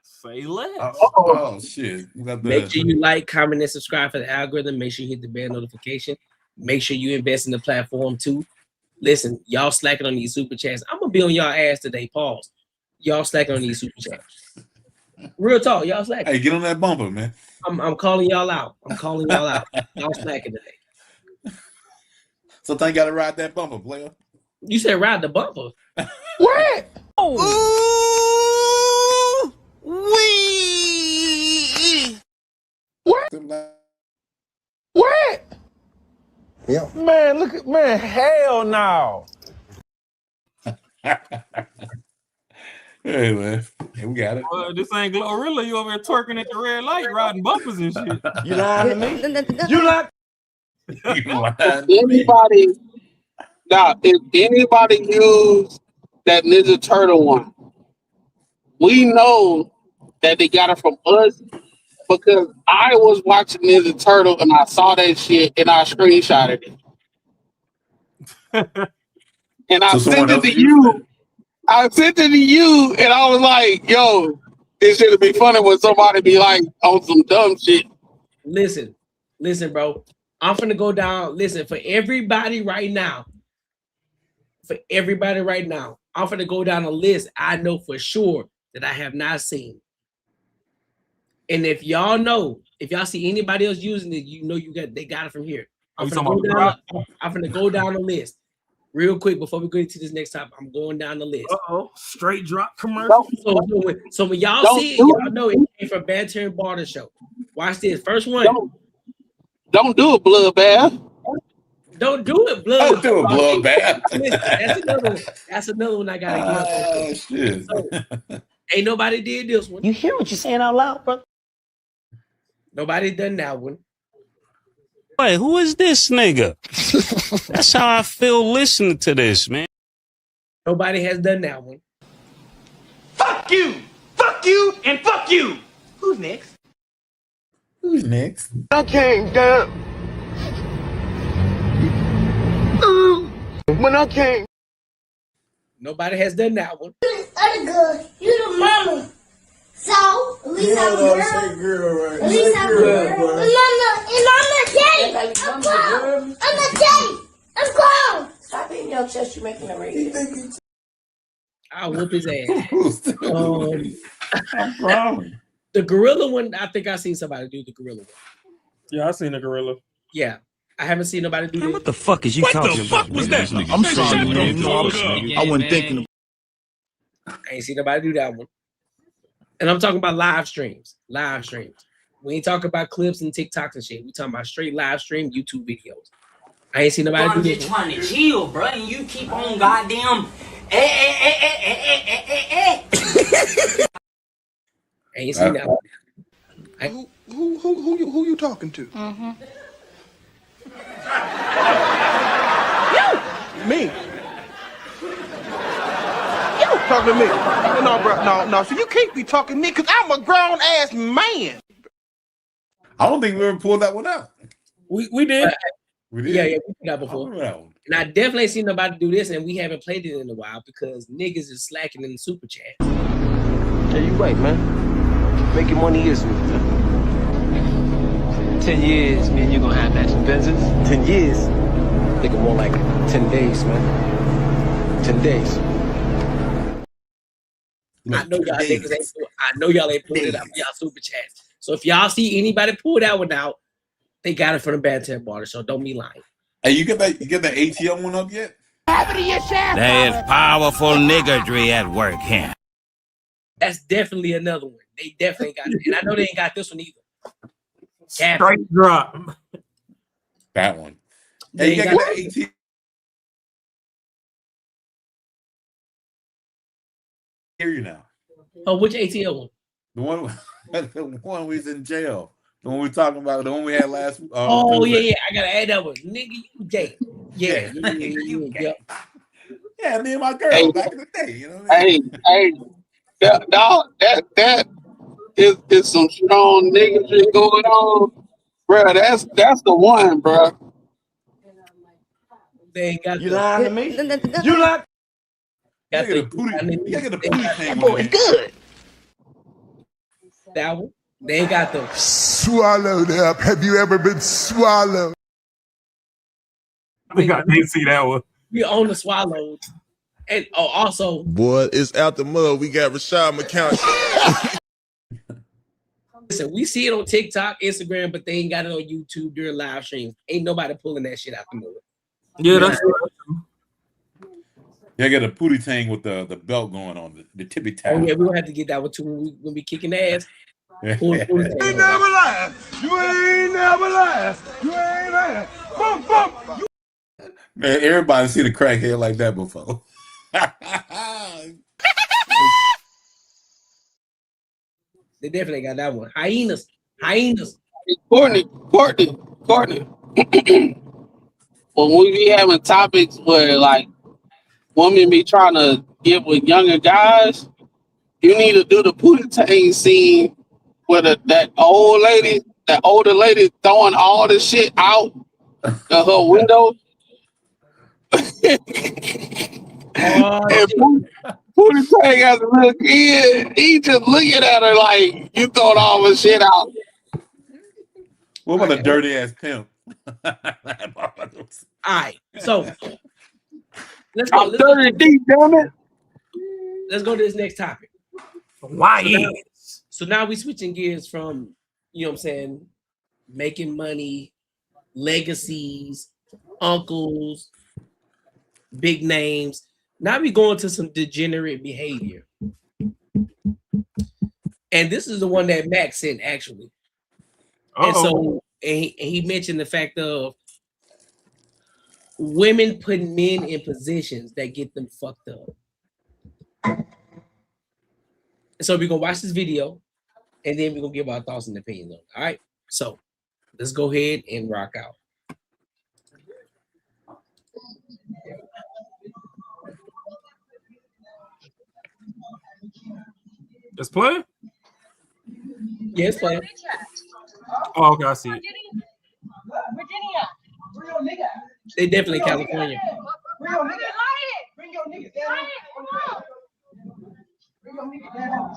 Say less. Oh shit. Make sure you like, comment, and subscribe for the algorithm. Make sure you hit the bell notification. Make sure you invest in the platform too. Listen, y'all slacking on these super chats. I'm gonna be on y'all ass today. Pause. Y'all slacking on these super chats. Real talk, y'all slacking. Hey, get on that bumper, man. I'm calling y'all out. Y'all slacking today. Sometimes you gotta ride that bumper, player. You said ride the bumper. What? Oh. What? Yeah. Man, look at hell no. Hey man, hey, we got it. This ain't Glorilla. You over here twerking at the red light, riding bumpers and shit. You lying to me? You like? If anybody use that Ninja Turtle one, we know that they got it from us because I was watching Ninja Turtle and I saw that shit and I screenshotted it. And I sent it to you. I sent it to you and I was like, yo, this should be funny when somebody be like on some dumb shit. Listen, bro. I'm finna go down. Listen, for everybody right now, I'm finna go down a list I know for sure that I have not seen. And if y'all see anybody else using it, you know they got it from here. I'm finna go down the list real quick before we go into this next topic. I'm going down the list. Straight drop commercial. So when y'all see it, y'all know it came from Banter and Barter show. Watch this. First one. Don't do a bloodbath. Don't do it, blood. Don't do a bloodbath. That's another one I gotta give up. Oh shit. So, ain't nobody did this one. You hear what you're saying out loud, bro? Nobody done that one. Wait, who is this nigga? That's how I feel listening to this, man. Nobody has done that one. Fuck you, and fuck you. Who's next? Who's next? I came down. When I came. Nobody has done that one. You the mama. So, at least I'm a girl. At least I'm a girl. And I'm a daddy. I'm grown. I'm a daddy. I'm grown. Stop beating your chest. You're making a radio. I'll whoop his ass. I'm grown. The gorilla one, I think I seen somebody do the gorilla one. Yeah, I seen a gorilla. Yeah. I haven't seen nobody do that. What the fuck is you talking about? What the fuck was that? I'm sorry, man. No, I wasn't thinking. I ain't seen nobody do that one. And I'm talking about live streams. Live streams. We ain't talking about clips and TikToks and shit. We talking about straight live stream YouTube videos. I ain't seen nobody do I'm this. just trying to chill, bro, and you keep on goddamn. I ain't seen that one. Who you talking to? Mm-hmm. Me. You talking to me? No, bro. No. So you can't be talking to me because I'm a grown ass man. I don't think we ever pulled that one out. We did. We did. Yeah, we did that before. I remember that one. And I definitely ain't seen nobody do this, and we haven't played it in a while because niggas is slacking in the super chat. Yeah, you right, man. Making money years with me, man. 10 years, man, you're gonna have matching Benzes. 10 years? Thinking more like 10 days, man. 10 days. I know y'all niggas ain't. I know y'all ain't pulling it out for y'all super chats. So if y'all see anybody pull that one out, they got it from the Banter and Barter. So don't be lying. Hey, you get that ATM one up yet? There's powerful niggardry at work here. That's definitely another one. They definitely got it, and I know they ain't got this one either. Straight drop. That one. They Hey, you got got that ATM. Hear you now. Oh, which ATL one? The one we was in jail. The one we talking about. The one we had last. Oh Tuesday. yeah. I gotta add that one. Nigga, you gay. Yeah. Yeah, me and my girl back in the day. You know what I mean? Hey, that is some strong niggas going on, bro. That's the one, bro. They ain't got you lying to me? You lying? You gotta get a booty thing. Boy, good. That one. They ain't got them. Swallowed up. Have you ever been swallowed? I think I didn't see that one. We own the swallows. And also, Boy, it's out the mud. We got Rashad McCown. listen, we see it on TikTok, Instagram, but they ain't got it on YouTube during live streams. Ain't nobody pulling that shit out the mud. Yeah, that's Yeah, get a pootie tang with the belt going on, the tippy tap. Oh yeah, we'll have to get that one too when we kicking ass. You ain't never lied. You ain't never lied. You ain't lied. Boom, boom. Man, everybody seen a crackhead like that before. They definitely got that one. Hyenas. Courtney. When we be having topics where like women be trying to get with younger guys, you need to do the Pootie Tang scene where that older lady throwing all the shit out of her window. And Pootie Tang as a little kid, he just looking at her like, you throwing all the shit out. What about a dirty ass pimp? All right, so let's go. I'm dirty deep, damn it. Let's go to this next topic. Why? So now we switching gears from, you know what I'm saying, making money, legacies, uncles, big names. Now we going to some degenerate behavior. And this is the one that Max sent actually. And so he mentioned the fact of women putting men in positions that get them fucked up. So we're gonna watch this video and then we're gonna give our thoughts and opinions on it. All right. So let's go ahead and rock out. Let's play. Yeah, it's playing. Oh, okay, I see it. Virginia. They definitely California. Bring your niggas down. Bring your niggas down.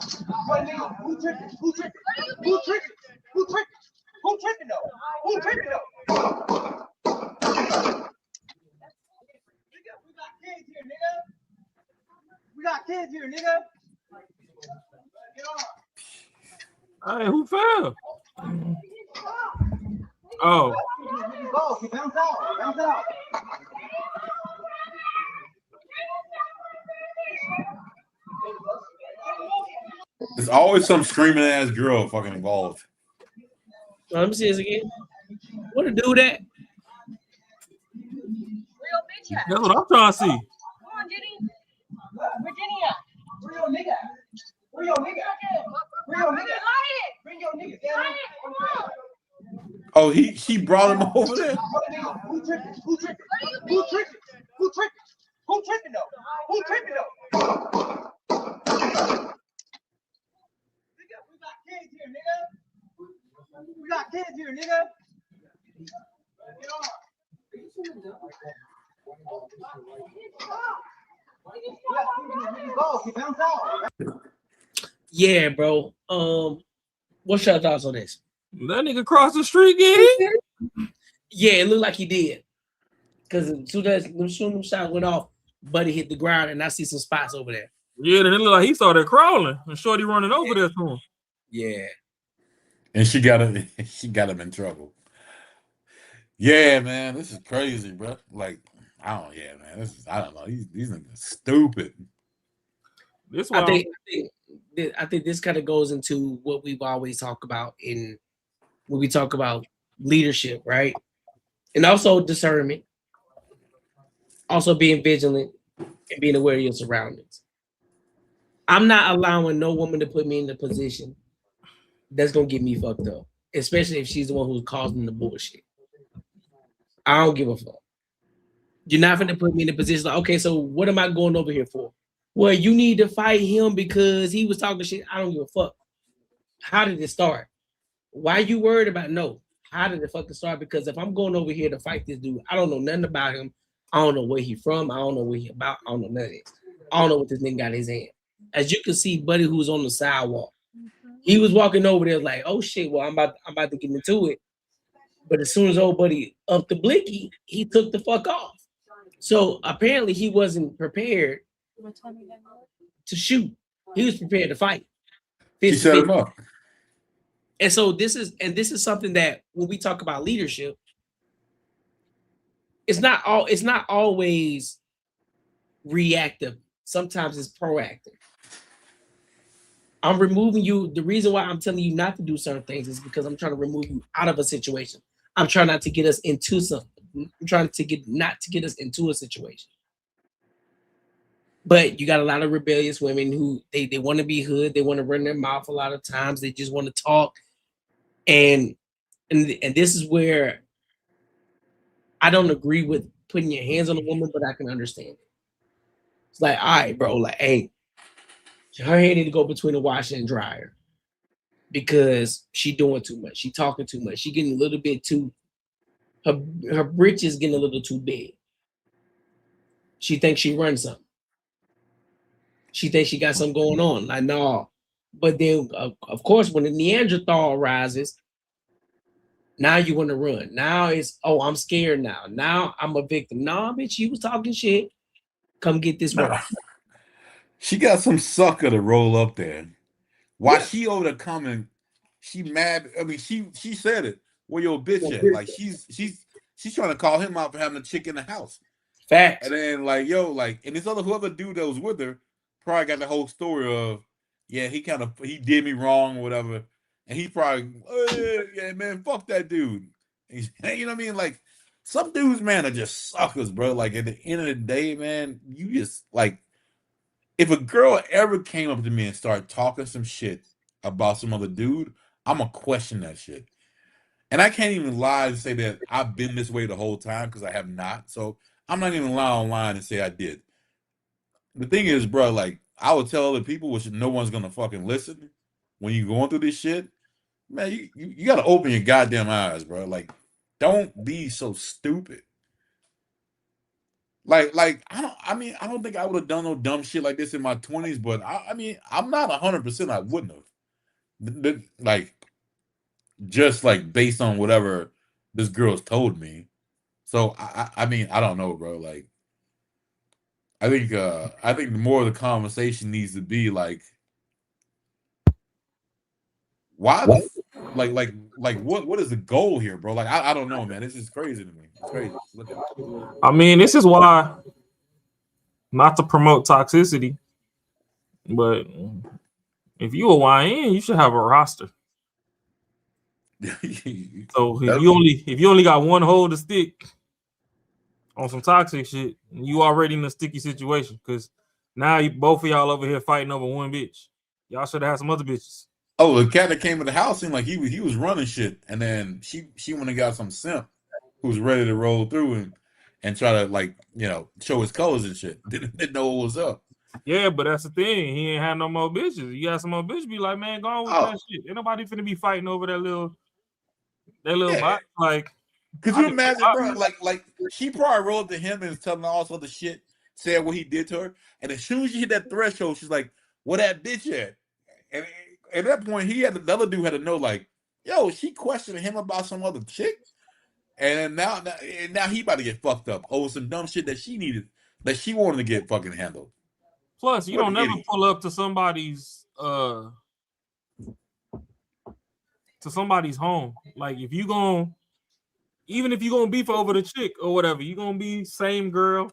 What nigga? Who tripping? Who tripping? Who tripping? Who tripping? Who tripping though? Who tripping though? Nigga, we got kids here, nigga. We got kids here, nigga. Hey, who fell? Oh. Go, bounce out, bounce out. There's always some screaming ass girl fucking involved. Let me see this again. What to do that? That's what I'm trying to see. Come on, Jenny. Virginia. Where your nigga? Where your nigga? Where your nigga? Bring your nigga. Oh, he brought him over there. Who tripping? Who tripping? Who tripping? Who tripping? Who tripping though? Who tripping though? Nigga, we got kids here, nigga. We got kids here, nigga. Yeah, bro. What's your thoughts on this? That nigga crossed the street, get Yeah, it looked like he did. Because as soon as them shots went off, Buddy hit the ground, and I see some spots over there. Yeah, then it looked like he started crawling, and Shorty running over there to him. Yeah. And she got him in trouble. Yeah, man, this is crazy, bro. Like, I don't know. These niggas stupid. I think this kind of goes into what we've always talked about when we talk about leadership, right? And also discernment, also being vigilant and being aware of your surroundings. I'm not allowing no woman to put me in a position that's gonna get me fucked up, especially if she's the one who's causing the bullshit. I don't give a fuck. You're not gonna put me in a position like, okay, so what am I going over here for? Well, you need to fight him because he was talking shit. I don't give a fuck. How did it start? Why you worried about? No. How did it fucking start? Because if I'm going over here to fight this dude, I don't know nothing about him. I don't know where he from. I don't know where he about. I don't know none of this. I don't know what this nigga got in his hand. As you can see, Buddy, who was on the sidewalk, he was walking over there like, oh shit, well, I'm about to get into it. But as soon as old Buddy upped the blicky, he took the fuck off. So apparently he wasn't prepared to shoot. He was prepared to fight. He set him up. And so this is something that when we talk about leadership, it's not always reactive. Sometimes it's proactive. I'm removing you. The reason why I'm telling you not to do certain things is because I'm trying to remove you out of a situation. I'm trying not to get us into something. I'm trying to not to get us into a situation. But you got a lot of rebellious women who they want to be hood. They want to run their mouth a lot of times. They just want to talk. And this is where I don't agree with putting your hands on a woman, but I can understand it. It's like, all right, bro, like, hey, her hand need to go between the washer and dryer because she doing too much. She talking too much. She getting a little bit too, her britches getting a little too big. She thinks she runs something. She thinks she got something going on. Like, no. But then, of course, when the Neanderthal rises, now you want to run. Now it's, oh, I'm scared now. Now I'm a victim. Nah, bitch, you was talking shit. Come get this one. She got some sucker to roll up there. While she over there coming, she mad. I mean, she said it. Where your bitch at? Like she's trying to call him out for having a chick in the house. Facts. And then like, yo, like, and this other whoever dude that was with her probably got the whole story of, yeah, he did me wrong or whatever. And he probably, yeah, man, fuck that dude. You know what I mean? Like, some dudes, man, are just suckers, bro. Like, at the end of the day, man, you just, like, if a girl ever came up to me and started talking some shit about some other dude, I'm going to question that shit. And I can't even lie and say that I've been this way the whole time because I have not. So I'm not even lie online and say I did. The thing is, bro, like, I would tell other people, which no one's going to fucking listen, when you're going through this shit, man, you got to open your goddamn eyes, bro. Like, don't be so stupid. Like I don't think I would have done no dumb shit like this in my 20s, but I mean, I'm not 100% I wouldn't have. Like just like based on whatever this girl's told me. So I mean, I don't know, bro. Like I think the more of the conversation needs to be like why the what is the goal here, bro? Like I don't know, man. This is crazy to me. It's crazy. Look at it. I mean, this is why, not to promote toxicity, but if you a YN, you should have a roster. So if you only got one hole to stick on some toxic shit, you already in a sticky situation because now both of y'all over here fighting over one bitch. Y'all should have had some other bitches. Oh, the cat that came to the house seemed like he was running shit, and then she went and got some simp who was ready to roll through and try to like show his colors and shit. Didn't know what was up. Yeah, but that's the thing. He ain't had no more bitches. You got some more bitches. Be like, man, go on with that shit. Ain't nobody finna be fighting over that little bot. Like, could you imagine, bro? Like she probably rolled to him and was telling all sorts of shit, said what he did to her, and as soon as she hit that threshold, she's like, "Where that bitch at?" And at that point, the other dude had to know, like, yo, she questioning him about some other chick, and now he about to get fucked up over some dumb shit that she wanted to get fucking handled. Plus, you don't never pull up to somebody's home. Like if you even if you gonna beef over the chick or whatever, you gonna be same girl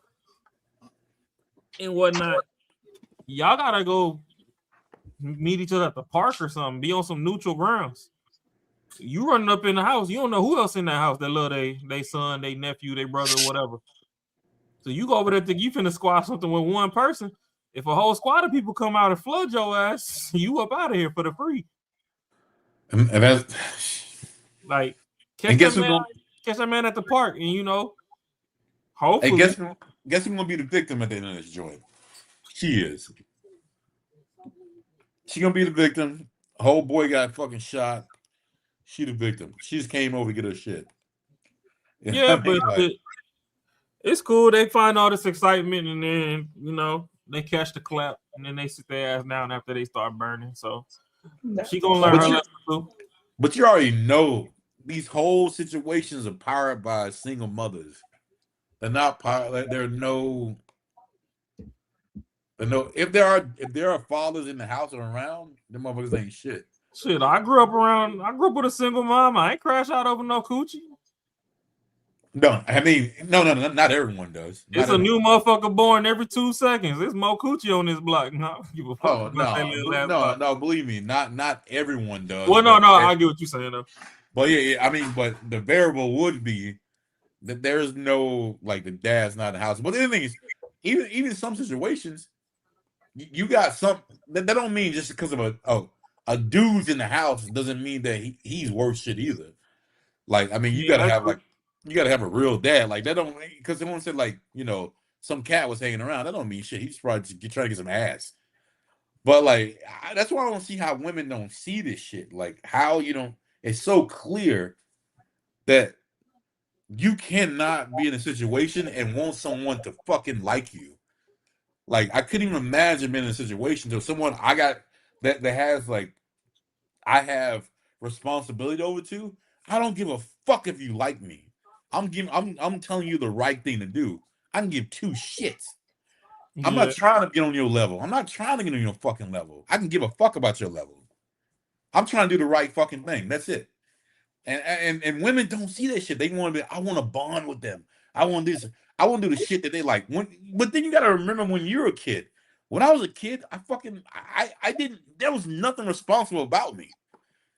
and whatnot. Y'all gotta go meet each other at the park or something. Be on some neutral grounds. You running up in the house, you don't know who else in that house that love they son, they nephew, they brother, whatever. So you go over there think you finna squash something with one person. If a whole squad of people come out and flood your ass, you up out of here for the free. And that's like catch that man at the park, and hopefully. Hey, guess who's gonna be the victim at the end of this joint? She is. She gonna be the victim. Whole boy got fucking shot. She the victim. She just came over to get her shit. Yeah, but it's cool. They find all this excitement, and then they catch the clap, and then they sit their ass down after they start burning. So she gonna learn her lesson too. But you already know these whole situations are powered by single mothers. They're not powered. There are no. If there are fathers in the house or around, the motherfuckers ain't shit. Shit, I grew up with a single mom. I ain't crash out over no coochie. No, I mean, no, not everyone does. It's a new motherfucker born every 2 seconds. There's more coochie on this block. No, no, believe me, not everyone does. Well, no, I get what you're saying though. But yeah, I mean, but the variable would be that there's no like the dad's not in the house. But the other thing is, even in some situations, you got some that don't mean just because of a dude's in the house doesn't mean that he's worth shit either. Like, I mean, you gotta have a real dad. Like that don't, because someone said like some cat was hanging around. That don't mean shit. He's probably just trying to get some ass. But like that's why I don't see how women don't see this shit. Like how it's so clear that you cannot be in a situation and want someone to fucking like you. Like I couldn't even imagine being in a situation to someone I got that has like I have responsibility over to. I don't give a fuck if you like me. I'm telling you the right thing to do. I can give two shits. I'm not trying to get on your level. I'm not trying to get on your fucking level. I can give a fuck about your level. I'm trying to do the right fucking thing. That's it. And women don't see that shit. They want to be, I want to bond with them. I want this. I want to do the shit that they like. But then you got to remember when you're a kid. When I was a kid, I didn't, there was nothing responsible about me.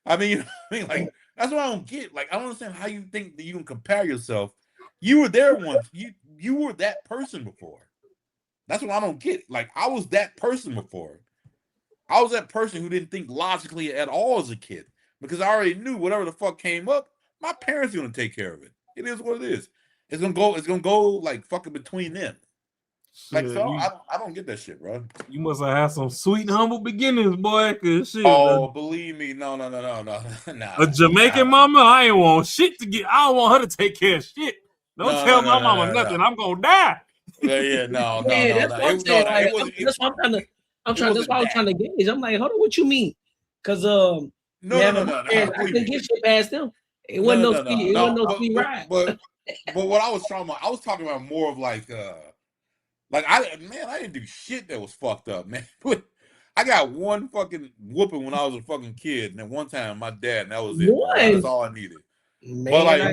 I mean, like, that's what I don't get. Like, I don't understand how you think that you can compare yourself. You were there once. You were that person before. That's what I don't get. Like, I was that person before. I was that person who didn't think logically at all as a kid because I already knew whatever the fuck came up, my parents are gonna take care of it. It is what it is. It's gonna go like fucking between them. Like, so I don't get that shit, bro. You must have had some sweet and humble beginnings, boy. Cause shit. Oh, believe me, no. A Jamaican mama, I ain't want shit to get. I don't want her to take care of shit. Don't tell my mama nothing. I'm gonna die. Yeah, no. That's what I'm It, saying. no, Like, it wasn't. that's what I'm trying to. That's wasn't why I was that. trying to gauge. I'm like, hold on, what you mean? Because No. I couldn't get shit past them. It wasn't no speed. It wasn't no speed ride. But what I was talking about more of like I didn't do shit that was fucked up, man. I got one fucking whooping when I was a fucking kid, and then one time my dad, and that was it, bro. That's all I needed. Man, but like, I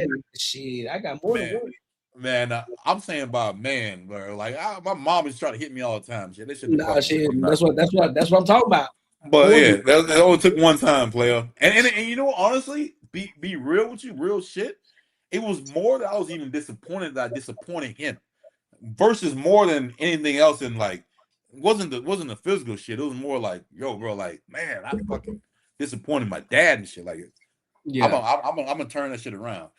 got more than one. Man, I'm saying about man, bro. Like my mom is trying to hit me all the time. Shit, that shit. Nah, shit. That's what I'm talking about. But yeah, that only took one time, player. And you know, honestly, be real with you, real shit. It was more that I was even disappointed that I disappointed him, versus more than anything else. In like, wasn't the physical shit. It was more like, yo, bro, like, man, I fucking disappointed my dad and shit. Like, yeah, I'm gonna turn that shit around.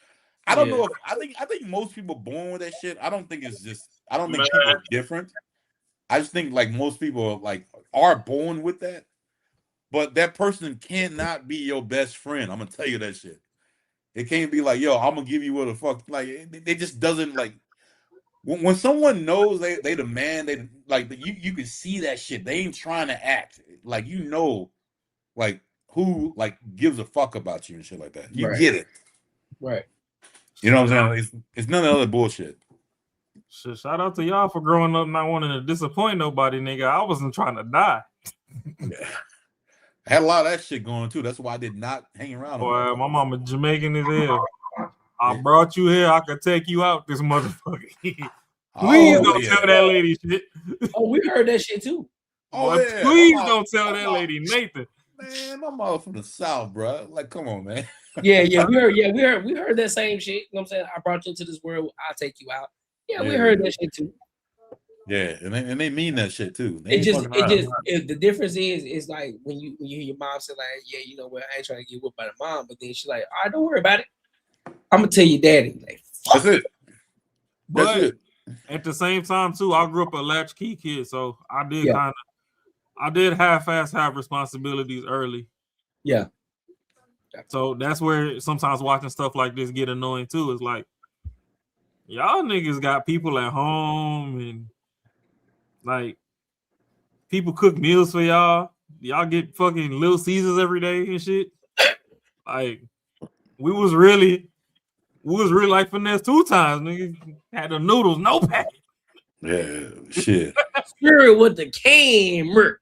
I don't know if I think most people born with that shit. I don't think it's just. I don't think people are different. I just think like most people are born with that. But that person cannot be your best friend. I'm gonna tell you that shit. It can't be like, yo, I'm gonna give you what the fuck. Like, it just doesn't like. When someone knows they the man, they like you can see that shit. They ain't trying to act like like who like gives a fuck about you and shit like that. You get it, right? You know what I'm saying? It's none of the other bullshit. Shit, shout out to y'all for growing up not wanting to disappoint nobody, nigga. I wasn't trying to die. I had a lot of that shit going too. That's why I did not hang around. Boy, my mama Jamaican as hell. I brought you here. I could take you out this motherfucker. Please don't tell that lady shit. Oh, we heard that shit too. Please don't tell that lady Nathan. Man, my mother from the South, bro. Like, come on, man. We heard that same shit. You know what I'm saying? I brought you into this world. I'll take you out. Yeah, we heard that shit too. Yeah, and they mean that shit too. The difference is like when you hear your mom say like, yeah, you know what, I ain't trying to get whooped by the mom, but then she's like, all right, don't worry about it. I'm gonna tell your daddy. Like, that's it. That's it. At the same time too, I grew up a latchkey kid, so I did half-ass have responsibilities early. Yeah. So that's where sometimes watching stuff like this get annoying too. It's like, y'all niggas got people at home and like people cook meals for y'all. Y'all get fucking Little Caesars every day and shit. Like we was really like finesse 2 times, nigga. Had the noodles, no packet. Yeah, shit. Cereal with the can murk.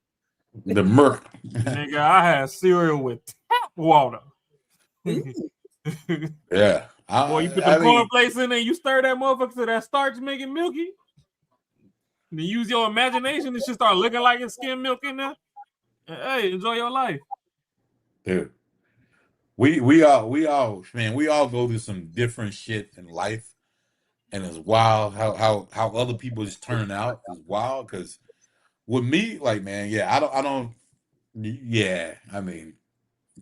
The murk. Nigga, I had cereal with tap water. Yeah. Boy, you put the cornflakes in there, you stir that motherfucker to that starch, make it milky. Then use your imagination, it should start looking like it's skim milk in there. And, hey, enjoy your life. Dude. We all go through some different shit in life. And it's wild how other people just turn out is wild. Cause with me, like, man, I mean,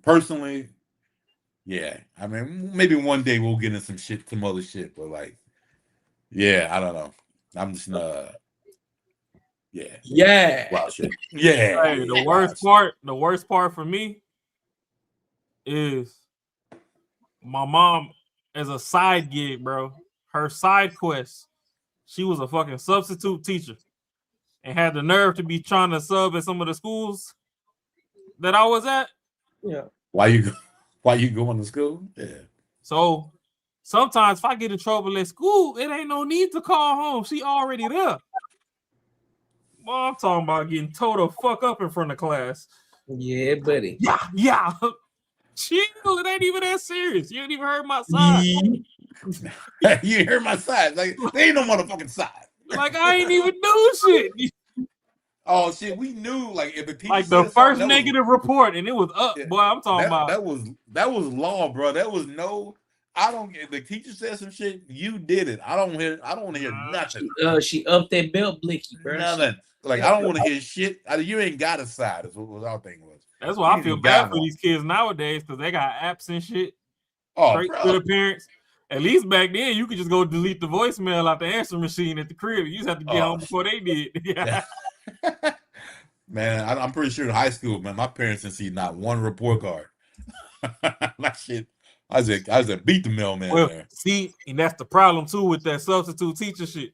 personally, yeah. I mean, maybe one day we'll get into some other shit, but like, yeah, I don't know. I'm just wild shit. Yeah. Hey, the worst part for me is my mom as a side gig, bro. Her side quest, she was a fucking substitute teacher and had the nerve to be trying to sub at some of the schools that I was at. Yeah. Why you going to school? Yeah. So sometimes if I get in trouble at school, it ain't no need to call home. She already there. Well, I'm talking about getting told to fuck up in front of class. Yeah, buddy. Yeah. Chill. It ain't even that serious. You ain't even heard my side. You heard my side. Like, there ain't no motherfucking side. Like, I ain't even do shit. Oh shit, we knew like if the teacher like the first negative report and it was up, boy. I'm talking about that was law, bro. That was no. I don't get the teacher said some shit. You did it. I don't want to hear nothing. She upped that belt blicky, bro. Nothing. Like I don't want to hear shit. You ain't got a side. Is what our thing was. That's why I feel bad for these kids nowadays because they got apps and shit. Straight to the parents. At least back then, you could just go delete the voicemail out the answer machine at the crib. You just have to get home before they did. Yeah. Man, I'm pretty sure in high school, man, my parents didn't see not one report card. That shit. I was like, beat the mailman there. See, and that's the problem too with that substitute teacher shit.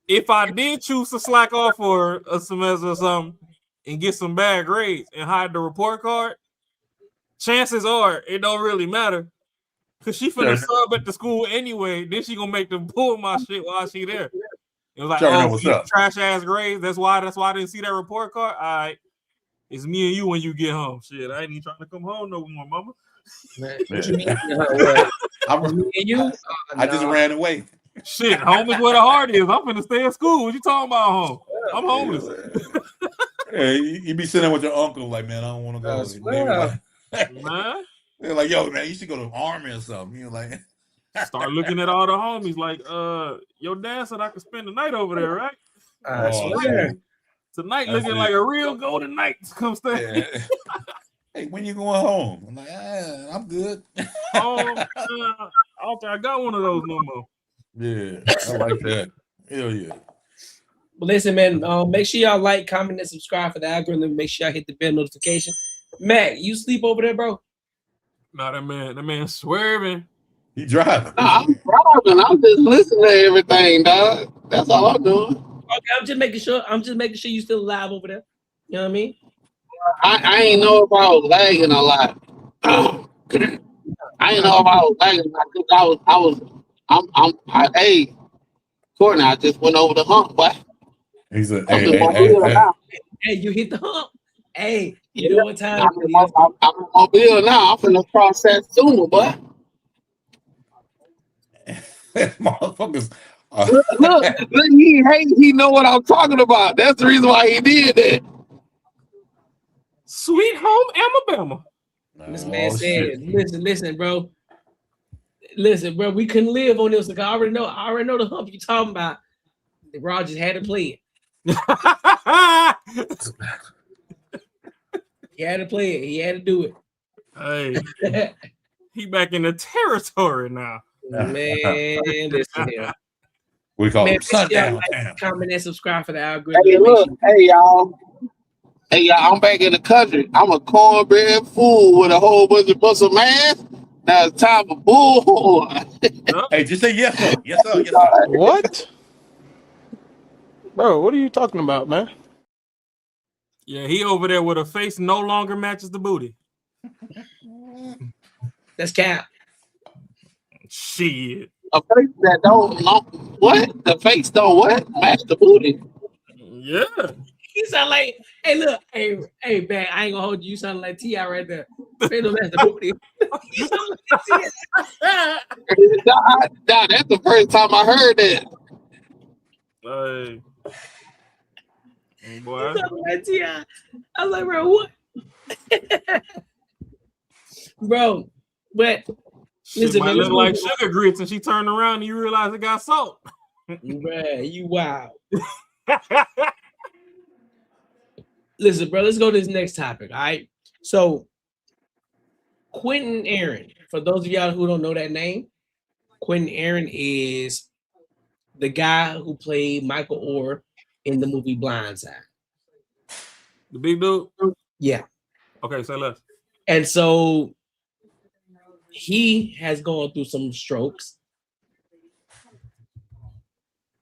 if I did choose to slack off for a semester or something and get some bad grades and hide the report card, chances are it don't really matter. Cause she finna sub at the school anyway. Then she gonna make them pull my shit while she there. It was like, Trying to know oh, what's you up. trash ass grades. That's why I didn't see that report card. All right. It's me and you when you get home. Shit, I ain't even trying to come home no more, mama. Man, what you mean? What? Me and you? I just ran away. Shit, home is where the heart is. I'm finna stay in school. What you talking about home? I'm homeless. Yeah, you be sitting there with your uncle like, man, I don't want to go. Man. They're like, yo, man, you should go to the army or something. You're like, start looking at all the homies like, your dad said I could spend the night over there, right? I swear. Tonight looking like a real golden night. Come stay. Yeah. Hey, when you going home? I'm like, I'm good. I don't think I got one of those no more. Yeah, I like that. Hell yeah. But listen, man, make sure y'all like, comment, and subscribe for the algorithm. Make sure y'all hit the bell notification. Mac, you sleep over there, bro? Nah, that man swerving. He driving. I'm driving. I'm just listening to everything, dog. That's all I'm doing. Okay, I'm just making sure you still alive over there. You know what I mean? I ain't know if I was lagging a lot. I ain't know if I was lagging because hey, Courtney, I just went over the hump, boy. He's a hey, you hit the hump. Hey, you know what time I'm in my bill now. I'm finna cross that sooner, boy. Motherfuckers. Look, he know what I'm talking about. That's the reason why he did that. Sweet home Alabama. This man said, listen, bro. Listen, bro, we couldn't live on this. Like, I already know the hump you talking about. The Raw just had to play it. He had to play it. He had to do it. Hey, he back in the territory now. Man, listen here. We call him Sundown. Like, comment and subscribe for the algorithm. Hey, look, hey y'all, I'm back in the country. I'm a cornbread fool with a whole bunch of muscle man. Now it's time for bull. Hey, just say yes, sir. Yes, sir. Yes, sir. What? Bro, what are you talking about, man? Yeah, he over there with a face no longer matches the booty. That's cap. Shit. A face that don't what? The face don't what? Match the booty. Yeah. You sound like, hey, look, hey, man, I ain't gonna hold you. You sound like T.I. right there. Face don't match the booty. You sound like T.I. Nah, that's the first time I heard that. Hey. Boy. You sound like T.I. I was like, bro, what? Bro, but Shit might look like sugar grits, and she turned around and you realize it got salt. Bruh, you wild. Listen, bro, let's go to this next topic. All right. So, Quinton Aaron, for those of y'all who don't know that name, Quinton Aaron is the guy who played Michael Orr in the movie Blindside. The big dude? Yeah. Okay, say less. And so he has gone through some strokes.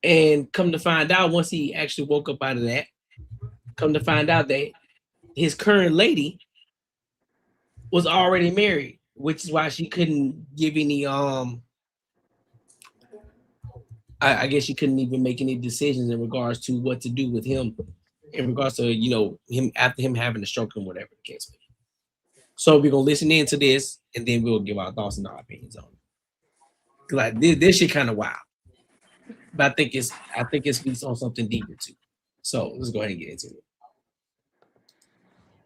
And come to find out, once he actually woke up out of that, come to find out that his current lady was already married, which is why she couldn't give any I guess she couldn't even make any decisions in regards to what to do with him in regards to, you know, him after him having a stroke and whatever the case may be. So we're gonna listen into this and then we'll give our thoughts and our opinions on it. Like this shit kind of wild. But I think it's speaks on something deeper too. So let's go ahead and get into it.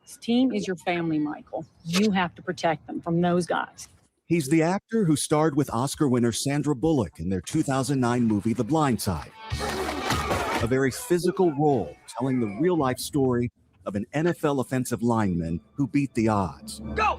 This team is your family, Michael. You have to protect them from those guys. He's the actor who starred with Oscar winner Sandra Bullock in their 2009 movie, The Blind Side. A very physical role telling the real-life story of an NFL offensive lineman who beat the odds. Go!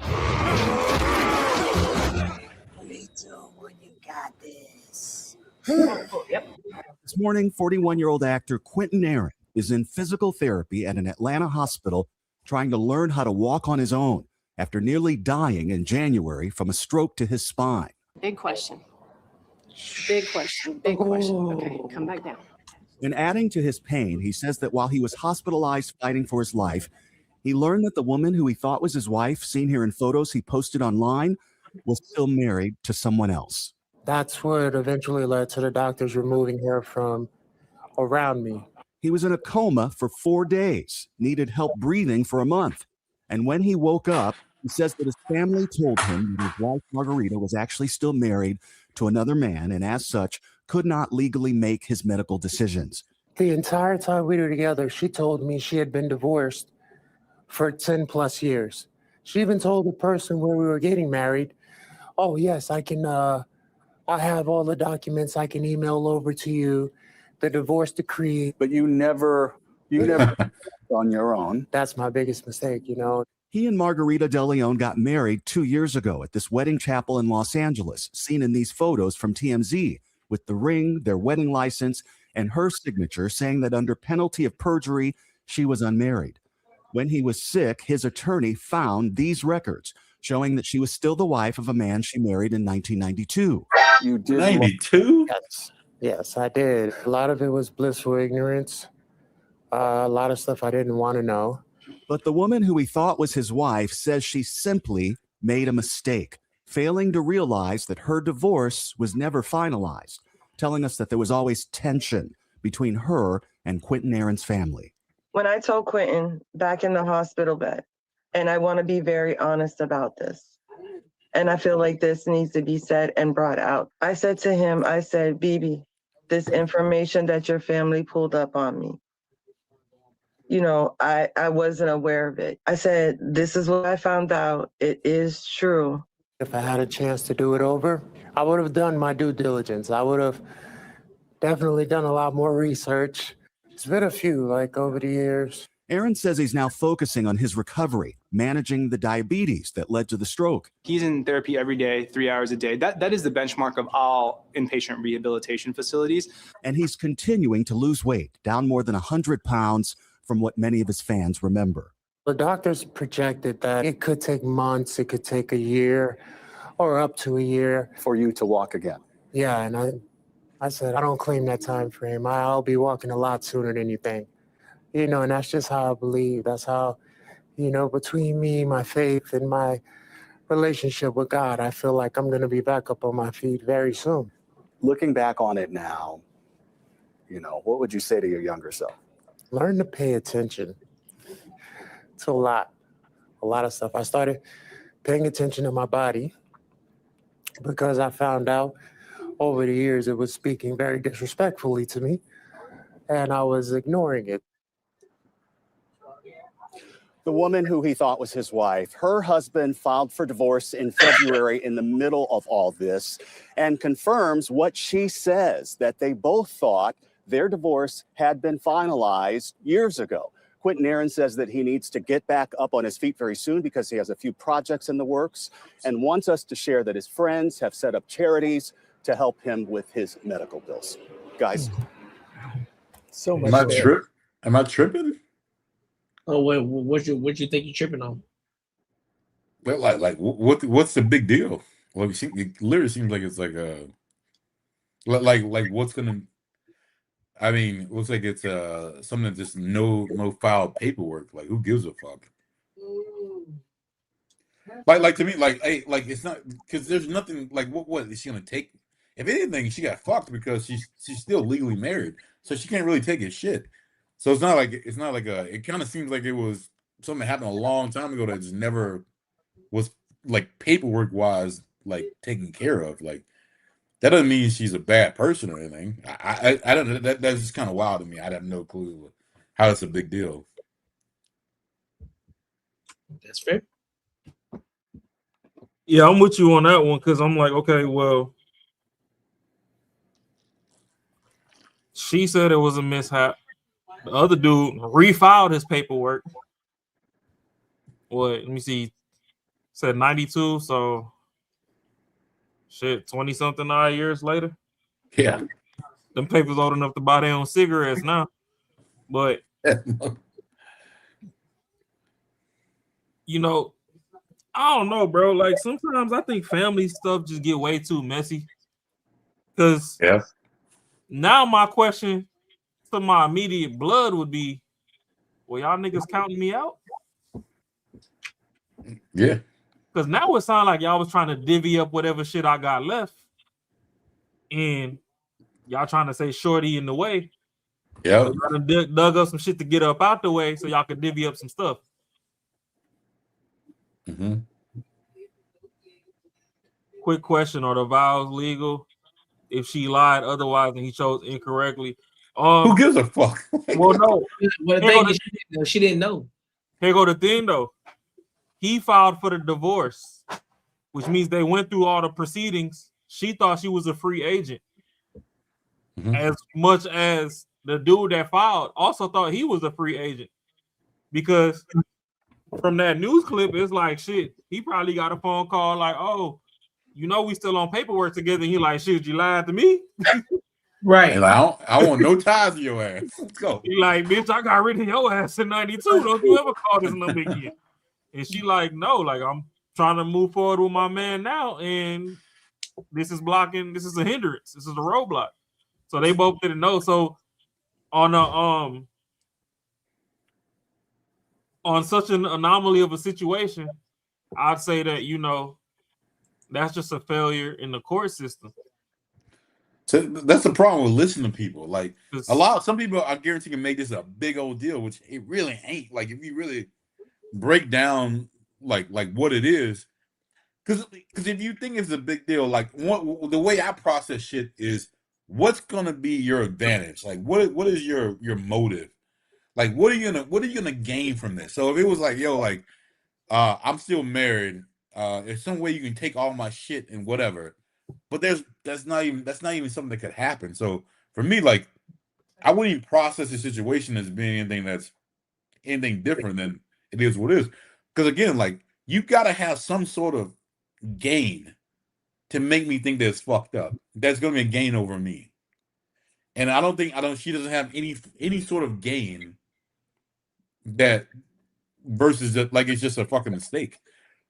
This morning, 41-year-old actor Quinton Aaron is in physical therapy at an Atlanta hospital trying to learn how to walk on his own after nearly dying in January from a stroke to his spine. Big question. Big question. Big question. Okay, come back down. And adding to his pain, he says that while he was hospitalized fighting for his life, he learned that the woman who he thought was his wife, seen here in photos he posted online, was still married to someone else. That's what eventually led to the doctors removing her from around me. He was in a coma for 4 days, needed help breathing for a month. And when he woke up, he says that his family told him that his wife, Margarita, was actually still married to another man and as such could not legally make his medical decisions. The entire time we were together, she told me she had been divorced for 10 plus years. She even told the person where we were getting married, oh yes, I have all the documents I can email over to you, the divorce decree. But you never on your own. That's my biggest mistake, you know. He and Margarita De Leon got married 2 years ago at this wedding chapel in Los Angeles, seen in these photos from TMZ, with the ring, their wedding license, and her signature saying that under penalty of perjury, she was unmarried. When he was sick, his attorney found these records showing that she was still the wife of a man she married in 1992. You did 92? Yes, I did. A lot of it was blissful ignorance. A lot of stuff I didn't want to know. But the woman who he thought was his wife says she simply made a mistake, failing to realize that her divorce was never finalized, telling us that there was always tension between her and Quinton Aaron's family. When I told Quinton back in the hospital bed, and I want to be very honest about this, and I feel like this needs to be said and brought out. I said to him, I said, Bibi, this information that your family pulled up on me, you know, I wasn't aware of it. I said, this is what I found out. It is true. If I had a chance to do it over, I would have done my due diligence. I would have definitely done a lot more research. It's been a few, like over the years. Aaron says he's now focusing on his recovery, managing the diabetes that led to the stroke. He's in therapy every day, 3 hours a day. That is the benchmark of all inpatient rehabilitation facilities. And he's continuing to lose weight, down more than 100 pounds from what many of his fans remember. The doctors projected that it could take months, it could take a year, or up to a year. For you to walk again. Yeah, and I said, I don't claim that time frame. I'll be walking a lot sooner than you think. You know, and that's just how I believe. That's how, you know, between me, my faith, and my relationship with God, I feel like I'm going to be back up on my feet very soon. Looking back on it now, you know, what would you say to your younger self? Learn to pay attention to a lot of stuff. I started paying attention to my body because I found out over the years it was speaking very disrespectfully to me, and I was ignoring it. The woman who he thought was his wife, her husband filed for divorce in February in the middle of all this and confirms what she says, that they both thought their divorce had been finalized years ago. Quinton Aaron says that he needs to get back up on his feet very soon because he has a few projects in the works and wants us to share that his friends have set up charities to help him with his medical bills. Guys. So much. Am I tripping? Oh, what you think you're tripping on? Well, what's the big deal? Well, it literally seems like it's like what's gonna. I mean, it looks like it's something just no filed paperwork. Like, who gives a fuck? Like to me, it's not because there's nothing like what is she gonna take? If anything, she got fucked because she's still legally married, so she can't really take his shit. So it's not like it kind of seems like it was something that happened a long time ago that just never was like paperwork wise like taken care of. Like that doesn't mean she's a bad person or anything. I don't. That's just kind of wild to me. I have no clue how it's a big deal. That's fair. Yeah, I'm with you on that one because I'm like, okay, well, she said it was a mishap. The other dude refiled his paperwork. What? Let me see. Said 92, so shit, 20-something odd years later. Yeah. Them papers old enough to buy their own cigarettes now. But you know, I don't know, bro. Like sometimes I think family stuff just get way too messy. Because now my question to my immediate blood would be, well, y'all niggas counting me out? Yeah. Because now it sounds like y'all was trying to divvy up whatever shit I got left. And y'all trying to say shorty in the way. Yeah. So y'all done dug up some shit to get up out the way so y'all could divvy up some stuff. Mm-hmm. Quick question: are the vows legal if she lied otherwise and he chose incorrectly? Who gives a fuck? Well, no. Well, the thing is, she didn't know. Here go the thing though. He filed for the divorce, which means they went through all the proceedings. She thought she was a free agent, as much as the dude that filed also thought he was a free agent, because from that news clip, it's like shit. He probably got a phone call like, "Oh, you know, we still on paperwork together." And he like, "Shit, you lied to me." Right. And like, I want no ties to your ass. Let's go. He like, "Bitch, I got rid of your ass in '92. Don't you ever call this number again." And she like, "No, like I'm trying to move forward with my man now, and this is blocking. This is a hindrance. This is a roadblock." So they both didn't know. So on such an anomaly of a situation, I'd say that, you know, that's just a failure in the court system. So that's the problem with listening to people. Like some people, I guarantee, can make this a big old deal, which it really ain't. Like if you really break down like what it is, because if you think it's a big deal, like the way I process shit is, what's gonna be your advantage? Like what is your motive? Like what are you gonna gain from this? So if it was like, yo, like I'm still married, there's some way you can take all my shit and whatever, but that's not even something that could happen. So for me, like, I wouldn't even process the situation as being anything different than it is what it is. Because again, like, you gotta have some sort of gain to make me think that it's fucked up. That's gonna be a gain over me. And she doesn't have any sort of gain that versus that, like, it's just a fucking mistake.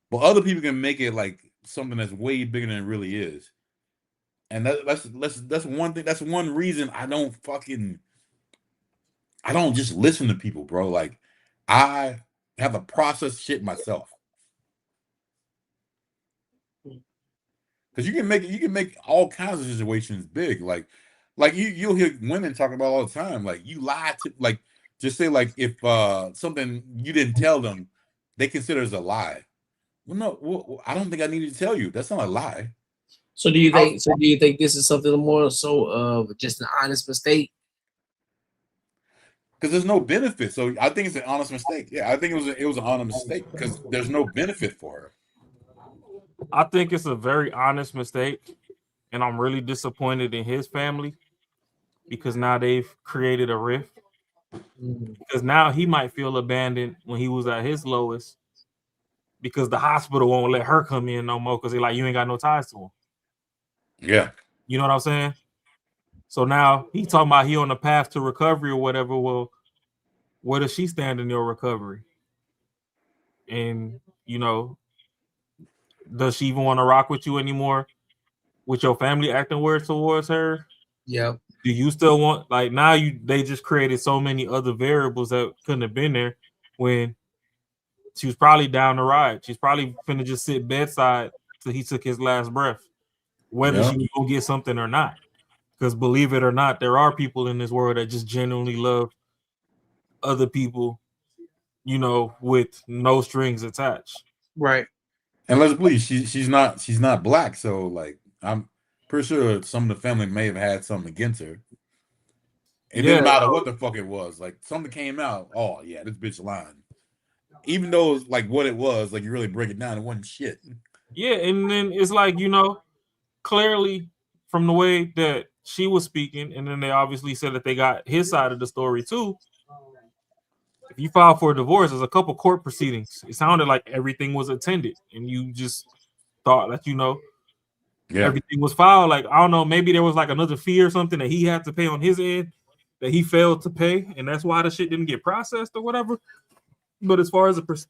But other people can make it like something that's way bigger than it really is. And that's one thing. That's one reason I don't just listen to people, bro. Like, I have to process shit myself. Because you can make all kinds of situations big. Like you'll hear women talk about all the time. Like, you lie to, like, just say, like, if something you didn't tell them, they consider it as a lie. Well, no, I don't think I need to tell you. That's not a lie. So do you think this is something more so of just an honest mistake? Because there's no benefit. So I think it's an honest mistake. Yeah, I think it was an honest mistake because there's no benefit for her. I think it's a very honest mistake, and I'm really disappointed in his family because now they've created a rift. Because now he might feel abandoned when he was at his lowest, because the hospital won't let her come in no more because they're like, you ain't got no ties to him. Yeah. You know what I'm saying? So now he talking about he on the path to recovery or whatever. Well, where does she stand in your recovery? And, you know, does she even want to rock with you anymore? With your family acting weird towards her? Yeah. Do you still want, like, now they just created so many other variables that couldn't have been there when she was probably down the ride. She's probably finna just sit bedside till he took his last breath, whether she was gonna get something or not. Because believe it or not, there are people in this world that just genuinely love other people, you know, with no strings attached. Right. And let's believe she's not black, so, like, I'm pretty sure some of the family may have had something against her. It didn't matter what the fuck it was. Like, something came out, oh yeah, this bitch lying. Even though it's like what it was, like, you really break it down, it wasn't shit. Yeah, and then it's like, you know, clearly from the way that she was speaking, and then they obviously said that they got his side of the story too. If you file for a divorce, there's a couple court proceedings. It sounded like everything was attended, and you just thought that, you know, everything was filed. Like, I don't know, maybe there was like another fee or something that he had to pay on his end that he failed to pay, and that's why the shit didn't get processed or whatever. But as far as the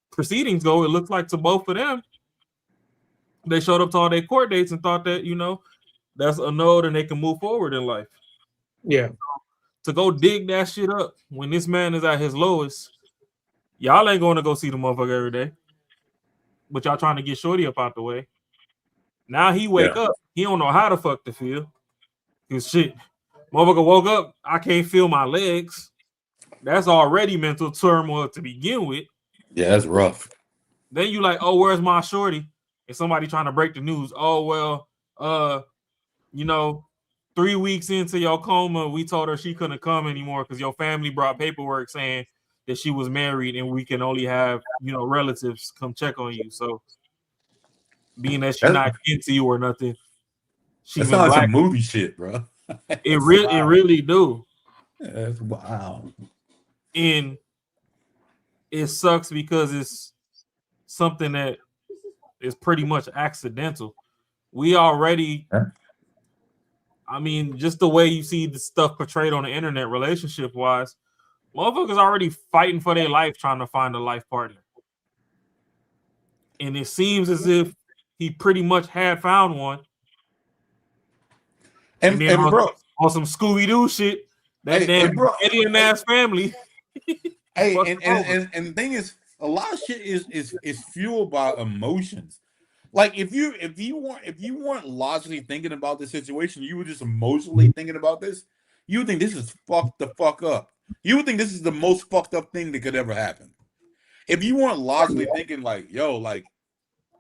proceedings go, it looks like to both of them, they showed up to all their court dates and thought that, you know, that's a no, and they can move forward in life. Yeah. to go dig that shit up when this man is at his lowest. Y'all ain't going to go see the motherfucker every day, but y'all trying to get Shorty up out the way. Now he wake up, he don't know how the fuck to feel. Cause shit, motherfucker woke up, I can't feel my legs. That's already mental turmoil to begin with. Yeah, that's rough. Then you like, oh, where's my Shorty? And somebody trying to break the news. Oh, well, 3 weeks into your coma, we told her she couldn't come anymore because your family brought paperwork saying that she was married and we can only have, relatives come check on you. So being that she's not into you or nothing, she That been sounds like black. some movie shit, bro. It really do. Yeah, that's wild. And it sucks because it's something that is pretty much accidental. We already, I mean, just the way you see the stuff portrayed on the internet, relationship wise, motherfuckers already fighting for their life, trying to find a life partner. And it seems as if he pretty much had found one. And then on some Scooby-Doo shit, that damn alien ass family. And the thing is, a lot of shit is fueled by emotions. Like if you weren't logically thinking about the situation, you were just emotionally thinking about this, you would think this is fucked the fuck up. You would think this is the most fucked up thing that could ever happen. If you weren't logically thinking like, yo, like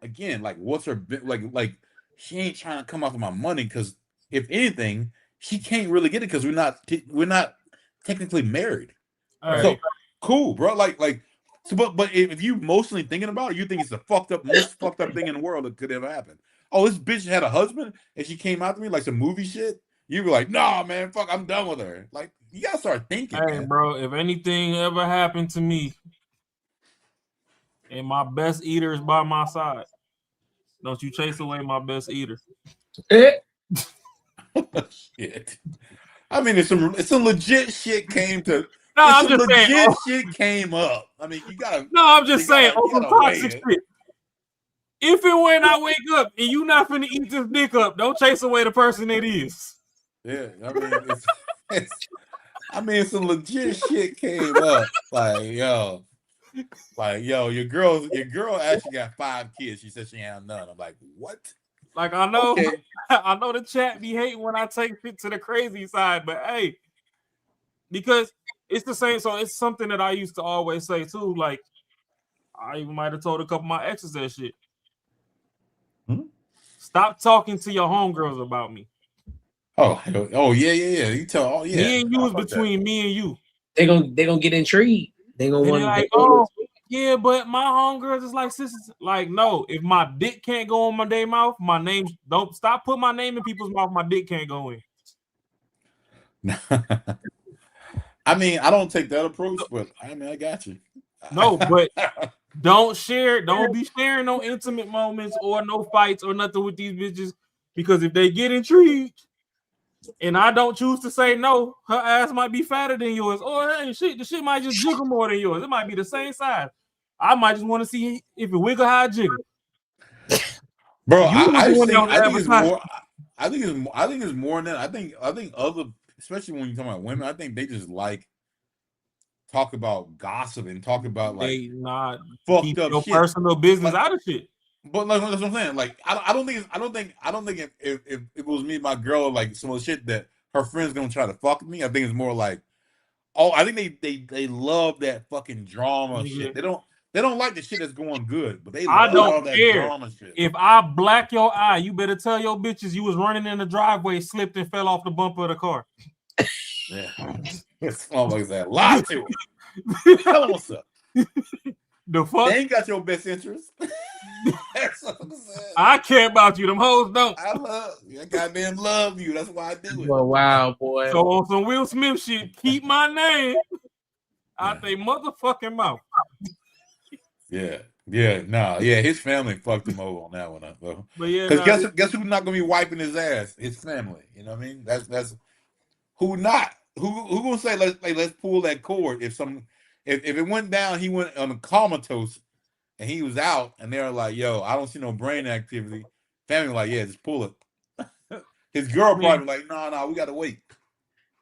again, like what's her like she ain't trying to come off of my money because if anything, she can't really get it because we're not technically married. Right. So cool, bro. So, but if you emotionally thinking about it, you think it's the most fucked up thing in the world that could ever happen. Oh, this bitch had a husband and she came out to me like some movie shit. You be like, nah, man, fuck, I'm done with her. Like, you gotta start thinking. Hey, man. bro, if anything ever happened to me and my best eater is by my side, don't you chase away my best eater. Shit. I mean, it's some legit shit came to. No, I'm just saying. Legit shit came up. I mean, you gotta. No, I'm just saying. On some toxic shit. If and when I wake up and you not finna eat this dick up, don't chase away the person it is. Yeah, I mean, some legit shit came up. Like, yo, your girl actually got 5 kids. She said she ain't have none. I'm like, what? Like, I know, okay. I know the chat be hating when I take it to the crazy side, but hey, because it's the same. So it's something that I used to always say too. Like, I even might have told a couple of my exes that shit. Stop talking to your homegirls about me. Oh yeah. You tell. Oh yeah. Me and you is between me and you. They gonna get intrigued. They gonna want like, oh yeah, but my homegirls is like sisters. Like, no, if my dick can't go on my day mouth, my name don't stop putting my name in people's mouth. My dick can't go in. I mean, I don't take that approach, but I mean, I got you. No, but don't be sharing no intimate moments or no fights or nothing with these bitches, because if they get intrigued and I don't choose to say no, her ass might be fatter than yours, or hey, the shit might just jiggle more than yours. It might be the same size. I might just want to see if it wiggle how it jiggle. Bro, I think it's more. I think it's more than that. I think other, especially when you talk about women, I think they just like talk about gossip and talk about like they not fucked up your shit. Personal business out of shit. But like that's what I'm saying. Like I don't think if it was me and my girl, like some of the shit that her friends gonna try to fuck with me, I think it's more like, oh, I think they love that fucking drama shit. They don't like the shit that's going good, but they love that drama shit. If I black your eye, you better tell your bitches you was running in the driveway, slipped and fell off the bumper of the car. Yeah, it's always that. Lie to her. Tell them what's up. The fuck? They ain't got your best interest. That's what I'm saying. I care about you. Them hoes don't. I goddamn love you. That's why I do it. Well, wow, boy. So on some Will Smith shit, keep my name out they motherfucking mouth. Yeah, his family fucked him over on that one, though. But yeah, because guess who's not gonna be wiping his ass? His family. You know what I mean? That's who not. Who gonna say let's pull that cord if it went down, he went on a comatose and he was out, and they're like, yo, I don't see no brain activity. Family like, yeah, just pull it. His girl probably like, no, we gotta wait.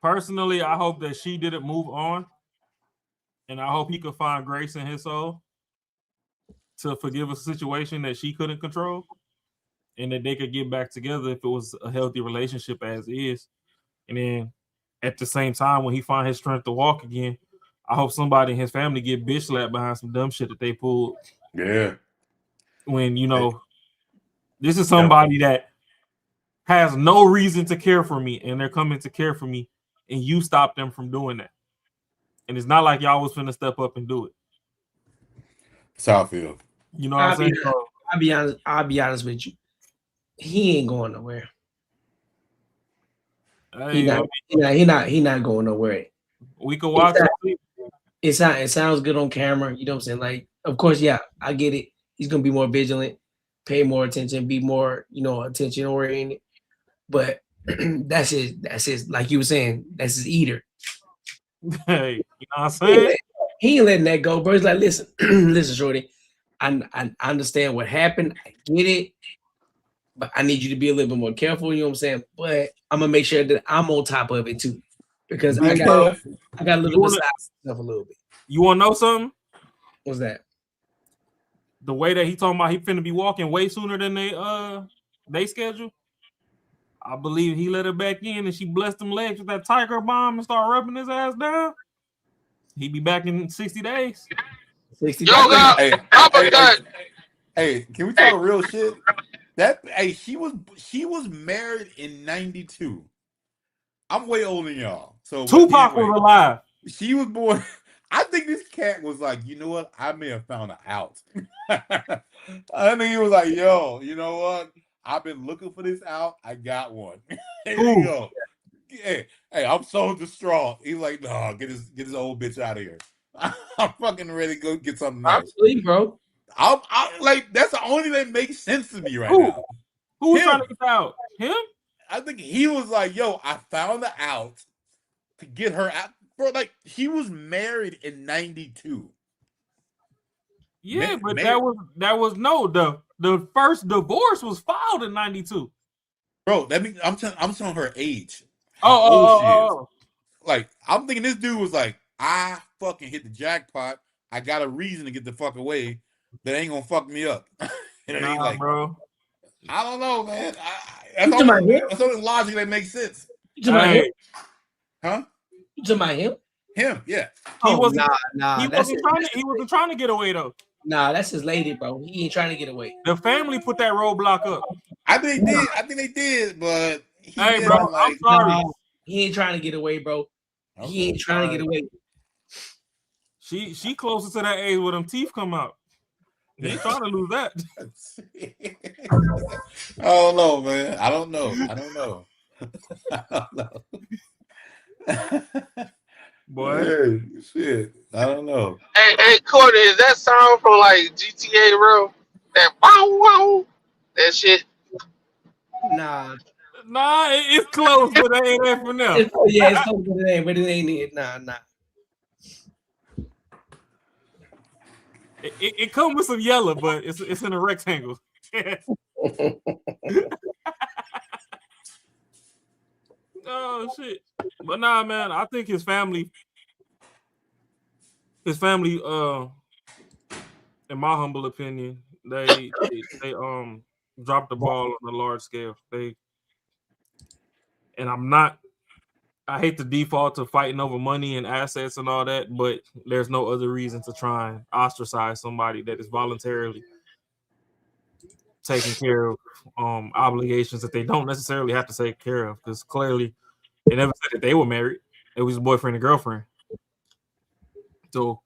Personally, I hope that she didn't move on, and I hope he could find grace in his soul to forgive a situation that she couldn't control, and that they could get back together if it was a healthy relationship as is. And then at the same time, when he find his strength to walk again, I hope somebody in his family get bitch slapped behind some dumb shit that they pulled. Yeah. When, you know, this is somebody that has no reason to care for me, and they're coming to care for me, and you stop them from doing that. And it's not like y'all was finna step up and do it. That's how I feel. You know what I'm saying? I'll be honest with you. He ain't going nowhere. He not going nowhere. We can watch it. It sounds good on camera. You know what I'm saying? Like, of course, yeah, I get it. He's gonna be more vigilant, pay more attention, be more, attention oriented. But that's his, like you were saying, that's his eater. Hey, you know what I'm saying? He ain't letting that go, bro. He's like, listen, listen, Shorty, I understand what happened. I get it. But I need you to be a little bit more careful, you know what I'm saying? But I'm gonna make sure that I'm on top of it too. Because I got a little bit stuff a little bit. You wanna know something? What's that? The way that he talking about he finna be walking way sooner than they schedule. I believe he let her back in and she blessed him legs with that tiger bomb and start rubbing his ass down. He be back in 60 days. 60 days. Hey, can we talk real shit? She was married in 92. I'm way older than y'all. So Tupac was alive. She was born. I think this cat was like, you know what? I may have found her out. I think he was like, yo, you know what? I've been looking for this out. I got one. Here you go. Hey, I'm so distraught. He's like, no, get his old bitch out of here. I'm fucking ready to go get something else. Absolutely, bro. I'm like, that's the only thing that makes sense to me right now. Who was trying to get out? Him? I think he was like, yo, I found the out to get her out. Bro, like, he was married in 92. Yeah, but that was the first divorce was filed in 92. Bro, that means I'm telling her age. Oh. Like, I'm thinking this dude was like, I fucking hit the jackpot. I got a reason to get the fuck away that ain't gonna fuck me up. Nah, like, bro. I don't know, man. That's only logic that makes sense. You talking about him? Huh? You talking about him? Him, yeah. He wasn't trying to get away though. Nah, that's his lady, bro. He ain't trying to get away. The family put that roadblock up. I think they did, but hey, bro, I'm sorry. Nah, he ain't trying to get away, bro. Okay. He ain't trying to get away. She closer to that age where them teeth come out. He ain't trying to lose that. I don't know, man. I don't know. Boy, yeah, shit. I don't know. Hey, Courtney, is that sound from like GTA, bro? That wow wow, that shit. Nah, it's close, but it ain't that for now. It's close, but it ain't it. Nah. It comes with some yellow, but it's in a rectangle. Oh shit! But nah, man, I think his family, in my humble opinion, they dropped the ball on a large scale. I hate to default to fighting over money and assets and all that, but there's no other reason to try and ostracize somebody that is voluntarily taking care of obligations that they don't necessarily have to take care of, because clearly they never said that they were married. It was a boyfriend and girlfriend. So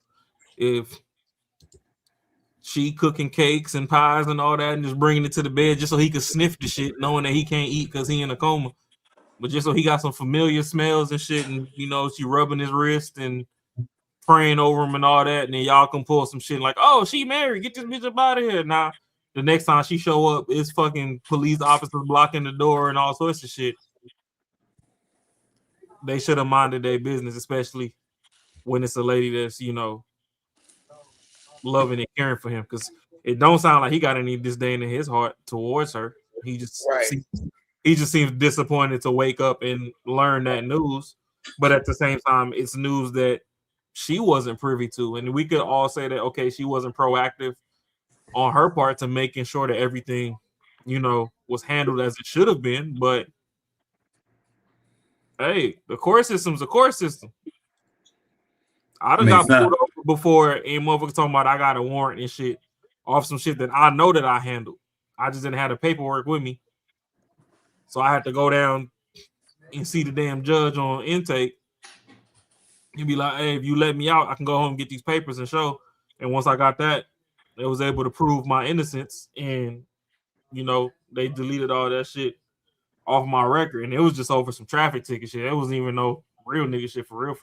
if she cooking cakes and pies and all that and just bringing it to the bed just so he could sniff the shit, knowing that he can't eat because he in a coma, but just so he got some familiar smells and shit, and she rubbing his wrist and praying over him and all that, and then y'all can pull some shit like, oh, she married, get this bitch up out of here. Nah, the next time she show up, it's fucking police officers blocking the door and all sorts of shit. They should have minded their business, especially when it's a lady that's, loving and caring for him, because it don't sound like he got any disdain in his heart towards her. He just seems disappointed to wake up and learn that news. but at the same time, it's news that she wasn't privy to, and we could all say that okay, she wasn't proactive on her part to making sure that everything, was handled as it should have been. But hey, the court system's a court system. I done got pulled over before, and motherfuckers talking about I got a warrant and shit off some shit that I know that I handled. I just didn't have the paperwork with me, so I had to go down and see the damn judge on intake. He'd be like, "Hey, if you let me out, I can go home and get these papers and show." And once I got that, they was able to prove my innocence, and they deleted all that shit off my record, and it was just over some traffic ticket shit. It wasn't even no real nigga shit for real.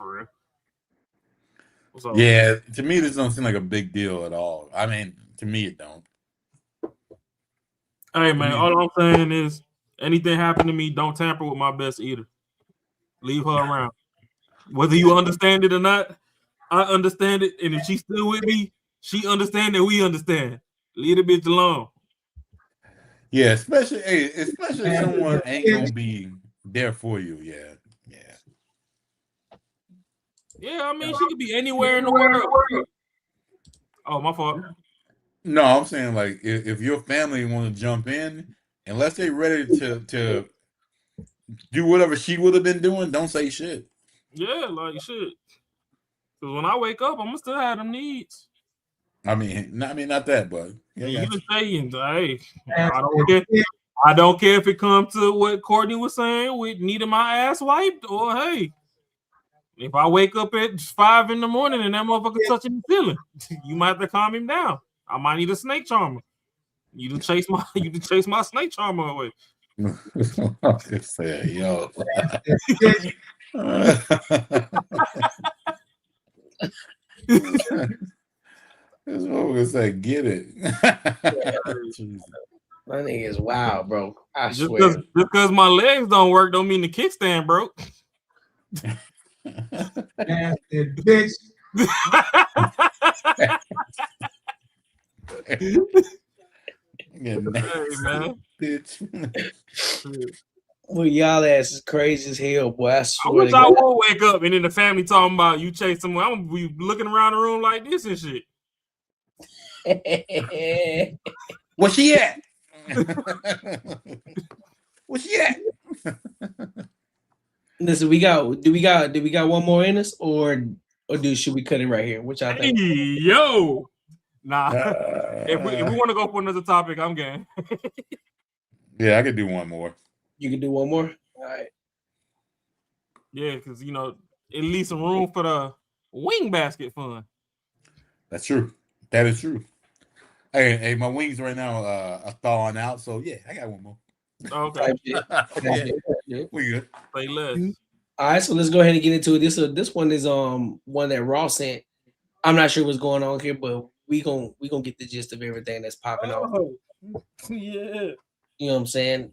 So, yeah, to me, this don't seem like a big deal at all. I mean, to me, it don't. Hey, man, all I'm saying is anything happen to me, don't tamper with my best eater. Leave her around. Whether you understand it or not, I understand it. And if she's still with me, she understand that we understand. Leave the bitch alone. Yeah, especially if someone ain't gonna be there for you. Yeah. Yeah, I mean, she could be anywhere in the world. Oh, my fault. No, I'm saying like if your family want to jump in, unless they ready to do whatever she would have been doing, don't say shit. Yeah, like shit. Because when I wake up, I'm gonna still have them needs. I mean, not that, but you can say, hey, I don't care if it comes to what Courtney was saying with needing my ass wiped, or hey, if I wake up at 5 a.m. and that motherfucker touching me feeling, you might have to calm him down. I might need a snake charmer. You to chase my snake charmer away. I was say, yo. This motherfucker said, get it. My nigga is wild, bro. I just swear. Just because my legs don't work don't mean the kickstand broke. Nasty bitch. Yeah, hey, man. Bitch. Well, y'all ass is crazy as hell, boy. I I wish I would wake up and then the family talking about you chase someone. I'm gonna be looking around the room like this and shit. Where she at? Where she at? Listen, do we got one more in us, or should we cut it right here? Which I think. Hey, yo. Nah. If we want to go for another topic, I'm game. Yeah, I could do one more. You can do one more? All right. Yeah, because at least some room for the wing basket fun. That's true. That is true. Hey, my wings right now are thawing out, so yeah, I got one more. Okay. Yeah. We good. Say less. All right, so let's go ahead and get into it. This one is one that Ross sent. I'm not sure what's going on here, but we gonna get the gist of everything that's popping off. Yeah. You know what I'm saying?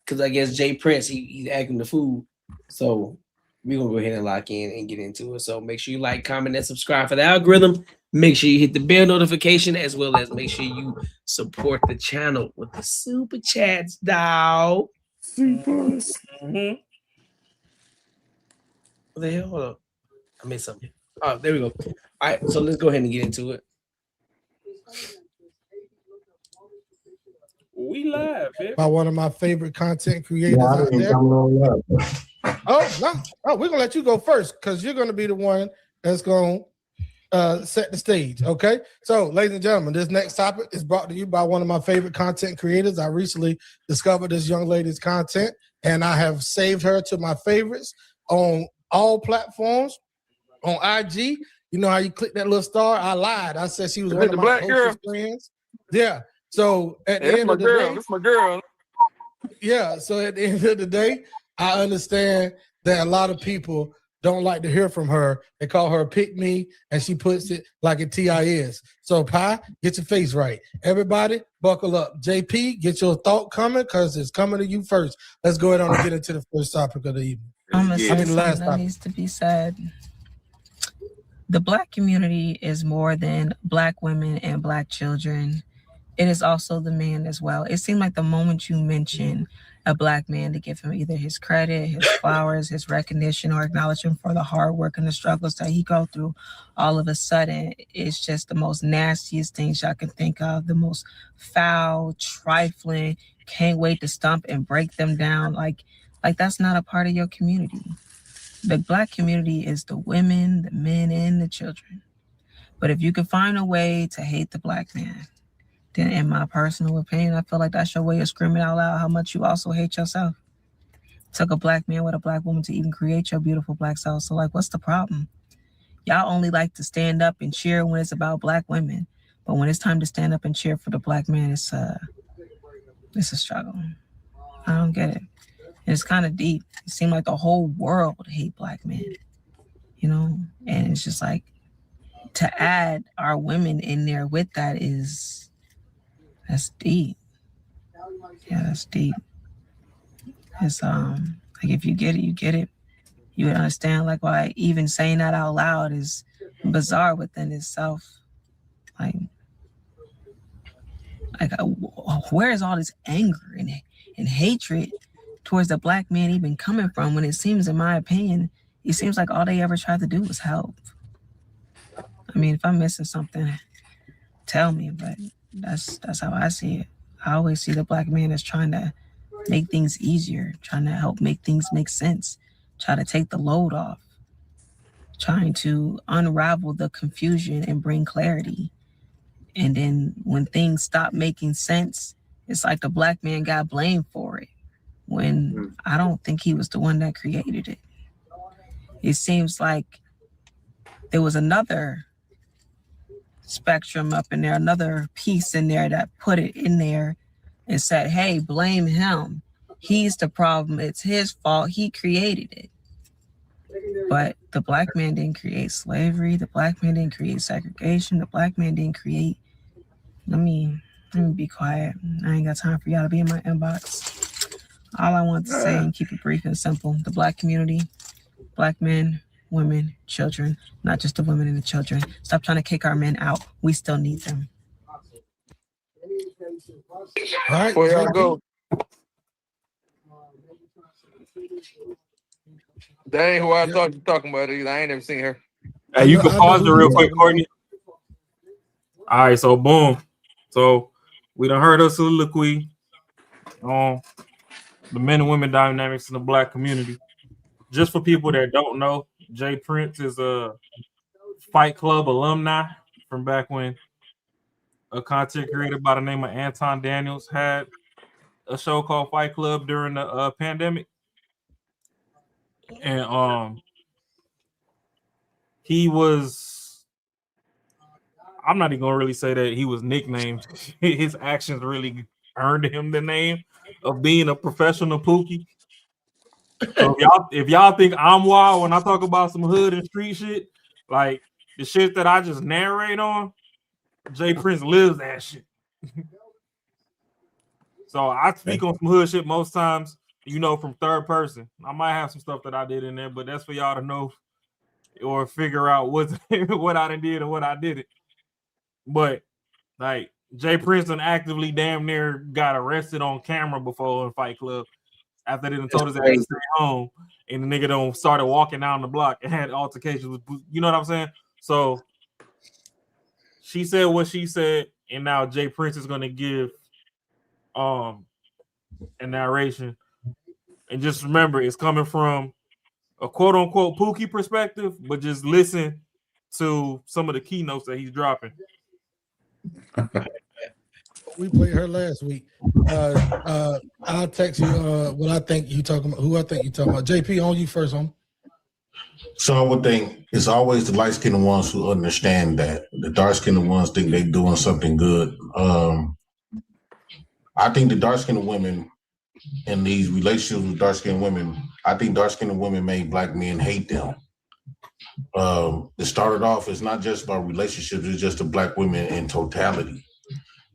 Because I guess Jay Prince, he's acting the fool. So we're going to go ahead and lock in and get into it. So make sure you like, comment, and subscribe for the algorithm. Make sure you hit the bell notification, as well as make sure you support the channel with the super chats, dog. Supers. Mm-hmm. What the hell? Hold up. I missed something. Oh, there we go. All right, so let's go ahead and get into it. We live, by one of my favorite content creators out there. Oh, we're gonna let you go first because you're gonna be the one that's gonna set the stage. Okay. So, ladies and gentlemen, this next topic is brought to you by one of my favorite content creators. I recently discovered this young lady's content, and I have saved her to my favorites on all platforms. On IG, you know how you click that little star? I lied. I said she was one of my closest friends. Yeah. So at the end of the day, that's my girl. Yeah. So at the end of the day, I understand that a lot of people don't like to hear from her. They call her a pick me, and she puts it like a TIS. So Pi, get your face right. Everybody, buckle up. JP, get your thought coming because it's coming to you first. Let's go ahead and get into the first topic of the evening. I'm gonna say something that needs to be said. The Black community is more than Black women and Black children. it is also the man as well. It seemed like the moment you mention a Black man to give him either his credit, his flowers, his recognition, or acknowledge him for the hard work and the struggles that he go through, all of a sudden, it's just the most nastiest things y'all can think of, the most foul, trifling, can't wait to stomp and break them down. Like that's not a part of your community. The Black community is the women, the men, and the children. But if you can find a way to hate the Black man, then in my personal opinion, I feel like that's your way of screaming out loud how much you also hate yourself. It took a Black man with a Black woman to even create your beautiful Black self. So like, what's the problem? Y'all only like to stand up and cheer when it's about Black women. But when it's time to stand up and cheer for the Black man, it's a struggle. I don't get it. And it's kind of deep. It seemed like the whole world hate Black men, you know? And it's just like, to add our women in there with that that's deep. Yeah, that's deep. It's like if you get it, you get it. You would understand like why even saying that out loud is bizarre within itself. Like where is all this anger and hatred towards the Black man even coming from when it seems, in my opinion, it seems like all they ever tried to do was help. I mean, if I'm missing something, tell me, but that's how I see it. I always see the Black man as trying to make things easier, trying to help make things make sense, try to take the load off, trying to unravel the confusion and bring clarity. And then when things stop making sense, it's like the Black man got blamed for it, when I don't think he was the one that created it. It seems like there was another spectrum up in there, another piece in there that put it in there and said, hey, blame him. He's the problem. It's his fault. He created it. But the Black man didn't create slavery. The Black man didn't create segregation. The Black man didn't create... Let me be quiet. I ain't got time for y'all to be in my inbox. All I want to say, and keep it brief and simple, the Black community, Black men, women, children, not just the women and the children. Stop trying to kick our men out. We still need them. All right, where y'all go? That ain't who I thought you were talking about either. I ain't never seen her. Hey, you can pause it real quick, Courtney. All right, so boom. So we done heard her soliloquy on the men and women dynamics in the Black community. Just for people that don't know, Jay Prince is a Fight Club alumni from back when a content creator by the name of Anton Daniels had a show called Fight Club during the pandemic. And he was, I'm not even gonna really say that he was nicknamed. His actions really earned him the name of being a professional pookie. So if y'all think I'm wild when I talk about some hood and street shit, like the shit that I just narrate on, Jay Prince lives that shit. So I speak on some hood shit most times, you know, from third person. I might have some stuff that I did in there, but that's for y'all to know or figure out what I done did and what I didn't. But like Jay Prince done actively damn near got arrested on camera before in Fight Club after they done told his ass to stay home, and the nigga done started walking down the block and had altercations with, you know what I'm saying? So she said what she said, and now Jay Prince is gonna give a narration. And just remember, it's coming from a quote unquote Pookie perspective, but just listen to some of the keynotes that he's dropping. We played her last week. I'll text you what I think you talking about. Who I think you talking about. JP, on you first, on. So I would think it's always the light-skinned ones who understand that. The dark-skinned ones think they're doing something good. I think the dark-skinned women in these relationships with dark-skinned women, I think dark-skinned women made Black men hate them. It started off, it's not just about relationships, it's just the Black women in totality.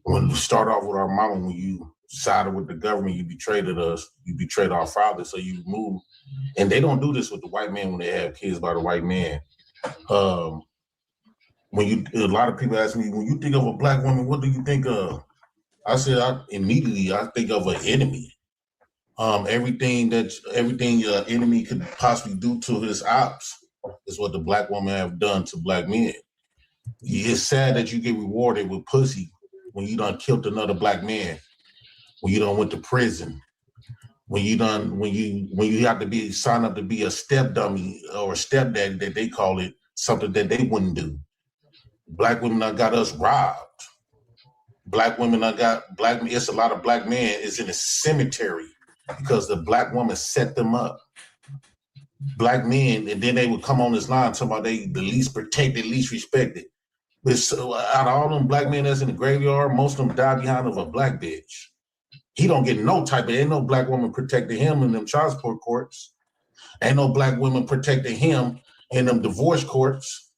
When we start off with our mama, when you sided with the government, you betrayed us, you betrayed our father, so you move. And they don't do this with the white man when they have kids by the white man. A lot of people ask me, when you think of a Black woman, what do you think of? I said immediately I think of an enemy. Everything your enemy could possibly do to his ops is what the black woman have done to black men. It's sad that you get rewarded with pussy when you done killed another black man, when you done went to prison, when you have to be signed up to be a step dummy or a stepdaddy that they call it, something that they wouldn't do. Black women done got us robbed. Black women done it's a lot of black men is in a cemetery because the black woman set them up. Black men, and then they would come on this line talking about they the least protected, least respected. But so, out of all them black men that's in the graveyard, most of them die behind of a black bitch. He don't get no type of, ain't no black woman protecting him in them child support courts. Ain't no black women protecting him in them divorce courts.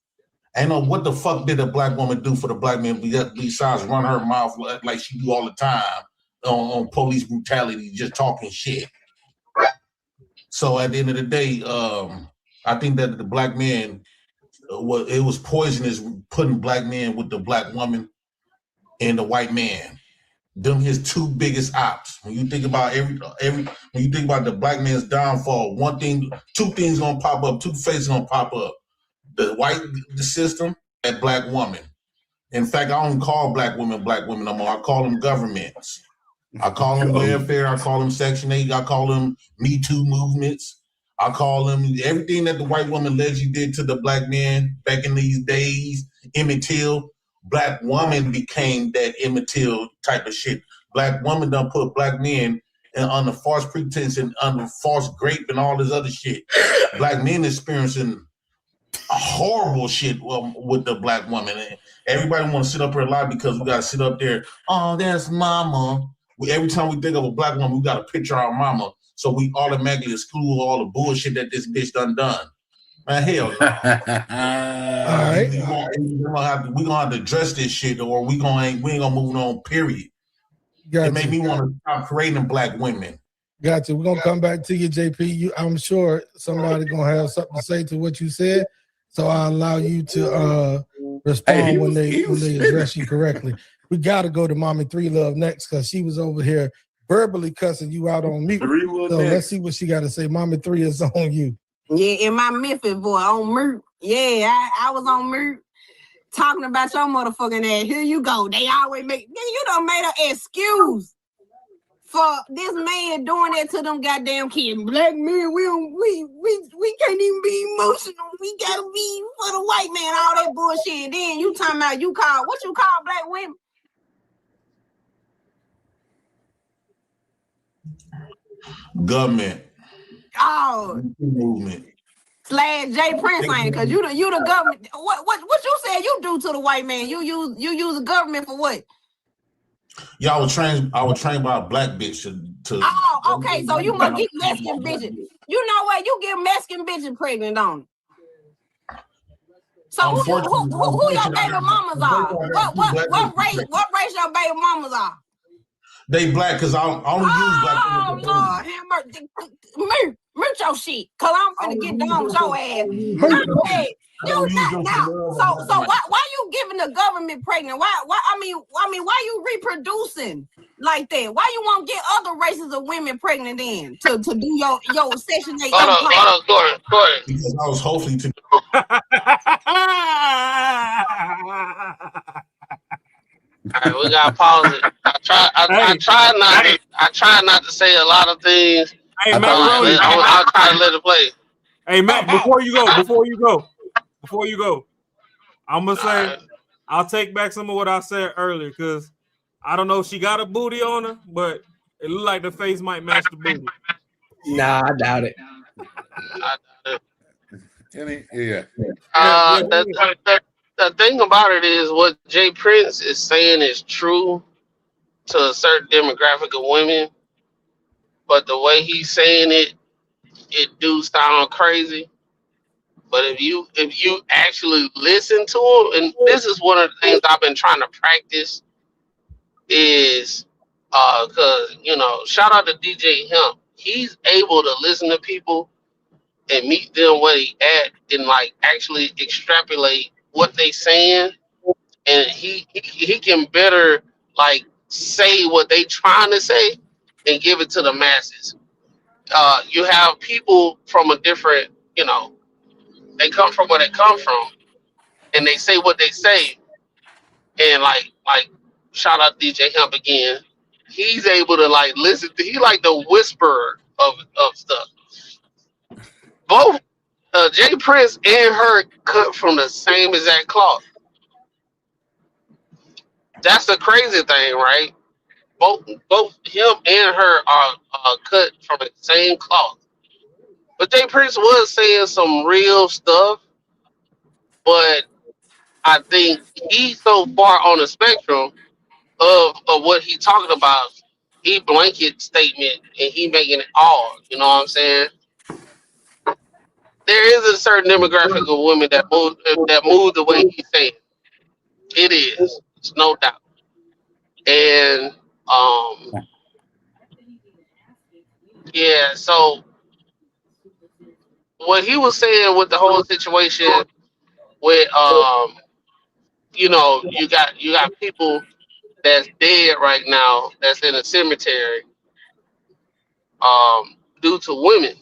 Ain't no, what the fuck did a black woman do for the black man besides run her mouth like she do all the time on police brutality, just talking shit. So at the end of the day, I think that the black man, it was poisonous putting black men with the black woman and the white man. Them his two biggest ops. When you think about when you think about the black man's downfall, two things gonna pop up, two faces gonna pop up. The system and black woman. In fact, I don't call black women no more. I call them governments. I call them welfare. I call them Section 8. I call them Me Too movements. I call them everything that the white woman allegedly did to the black man back in these days. Emmett Till. Black woman became that Emmett Till type of shit. Black woman done put black men under false pretense and under false grape and all this other shit. Black men experiencing horrible shit with the black woman. Everybody want to sit up here a lot because we got to sit up there. Oh, that's mama. Every time we think of a black woman, we got to picture our mama. So we automatically exclude all the bullshit that this bitch done. Man, hell no. All right. We're gonna have to address this shit, or we ain't gonna move on, period. It made me want to stop creating black women. Gotcha. We're gonna come back to you, JP. I'm sure somebody gonna have something to say to what you said. So I'll allow you to respond when they address you correctly. We gotta go to Mommy Three Love next because she was over here verbally cussing you out on mute. So let's see what she got to say. Mommy Three is on you. Yeah, in my Memphis boy on mute. Yeah, I was on mute talking about your motherfucking ass. Here you go. They always you done made an excuse for this man doing that to them goddamn kids. Black men, we can't even be emotional. We gotta be for the white man, all that bullshit. And then you talking about what you call black women? Government. Oh, movement. / J Prince ain't it? Cause you the government. What you said you do to the white man? You use the government for what? Yeah, I was trained by a black bitch to Oh, okay. So you must get Mexican bitches. You know what? You get Mexican bitches pregnant, don't you? So who your baby mamas are? What race your baby mamas are? They black because I only use black women. Oh Lord, mute your shit, cause I'm finna get down with your ass. You not now. So why you giving the government pregnant? Why you reproducing like that? Why you won't get other races of women pregnant then to do your Section 8? Hold on, Gordon. Because I was hopefully to. All right, we gotta pause it. I try not to say a lot of things. Hey, I'll try to let it play. Hey, Matt, before you go, I'm gonna say I'll take back some of what I said earlier because I don't know if she got a booty on her, but it looked like the face might match the booty. Nah, I doubt it. Yeah. The thing about it is what Jay Prince is saying is true to a certain demographic of women, but the way he's saying it do sound crazy. But if you actually listen to him, and this is one of the things I've been trying to practice, is because shout out to DJ Hemp. He's able to listen to people and meet them where they at and like actually extrapolate what they saying, and he can better like say what they trying to say and give it to the masses. You have people from a different, they come from where they come from, and they say what they say, and like shout out DJ Hemp again. He's able to like listen to. He like the whisperer of stuff. Both Jay Prince and her cut from the same exact cloth. That's the crazy thing, right? Both him and her are cut from the same cloth. But Jay Prince was saying some real stuff, but I think he's so far on the spectrum of what he talking about. He blanket statement and he making it all. You know what I'm saying? There is a certain demographic of women that move the way he's saying. It is. It's no doubt. And yeah, so what he was saying with the whole situation with you got people that's dead right now that's in a cemetery due to women.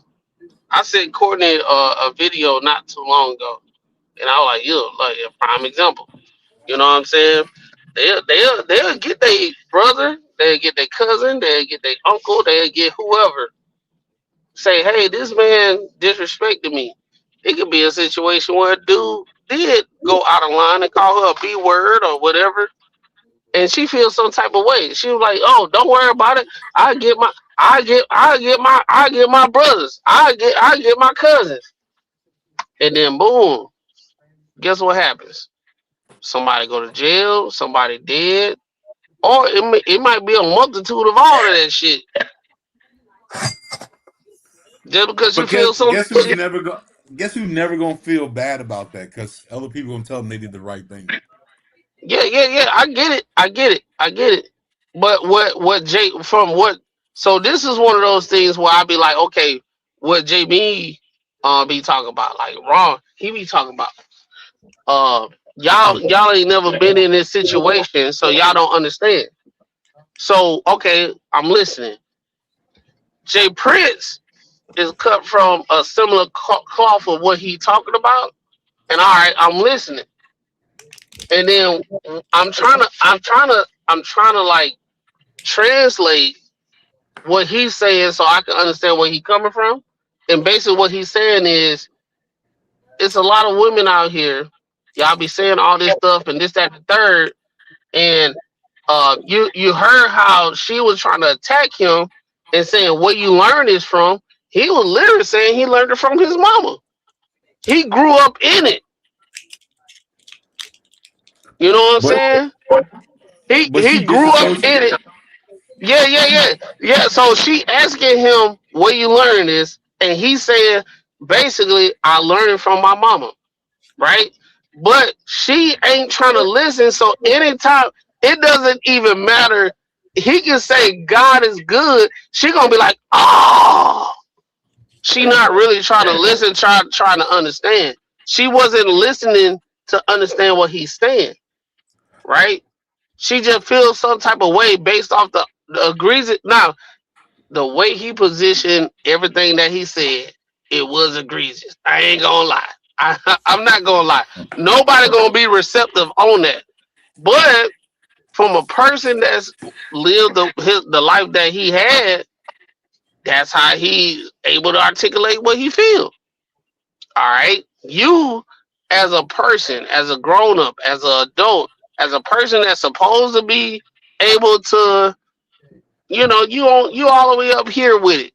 I sent Courtney a video not too long ago, and I was like, like a prime example. You know what I'm saying? They'll get their brother, they'll get their cousin, they'll get their uncle, they'll get whoever. Say, hey, this man disrespected me. It could be a situation where a dude did go out of line and call her a B word or whatever, and she feels some type of way. She was like, "Oh, don't worry about it. I get my brothers. I get my cousins." And then boom, guess what happens? Somebody go to jail. Somebody dead, or it might be a multitude of all of that shit. Just because you feel so. Guess who's never gonna feel bad about that? Because other people gonna tell them they did the right thing. Yeah. I get it. But what Jay from what? So this is one of those things where I be like, okay, what JB be talking about, like Ron, he be talking about. Y'all ain't never been in this situation, so y'all don't understand. So okay, I'm listening. Jay Prince is cut from a similar cloth of what he talking about, and all right, I'm listening. And then I'm trying to like translate what he's saying so I can understand where he's coming from. And basically what he's saying is it's a lot of women out here. Y'all be saying all this stuff and this, that, and the third. And you heard how she was trying to attack him and saying what you learned is from. He was literally saying he learned it from his mama. He grew up in it. You know what I'm saying? He grew up in it. Yeah. So she asking him where you learn this, and he saying basically I learned it from my mama, right? But she ain't trying to listen. So anytime it doesn't even matter, he can say God is good. She gonna be like, oh, she not really trying to listen, trying to understand. She wasn't listening to understand what he's saying, right? She just feels some type of way based off the egregious. Now, the way he positioned everything that he said, it was egregious. I ain't gonna lie. I'm not gonna lie. Nobody gonna be receptive on that. But from a person that's lived the life that he had, that's how he's able to articulate what he feels. All right. You, as a person, as a grown up, as an adult, as a person that's supposed to be able to, you all the way up here with it.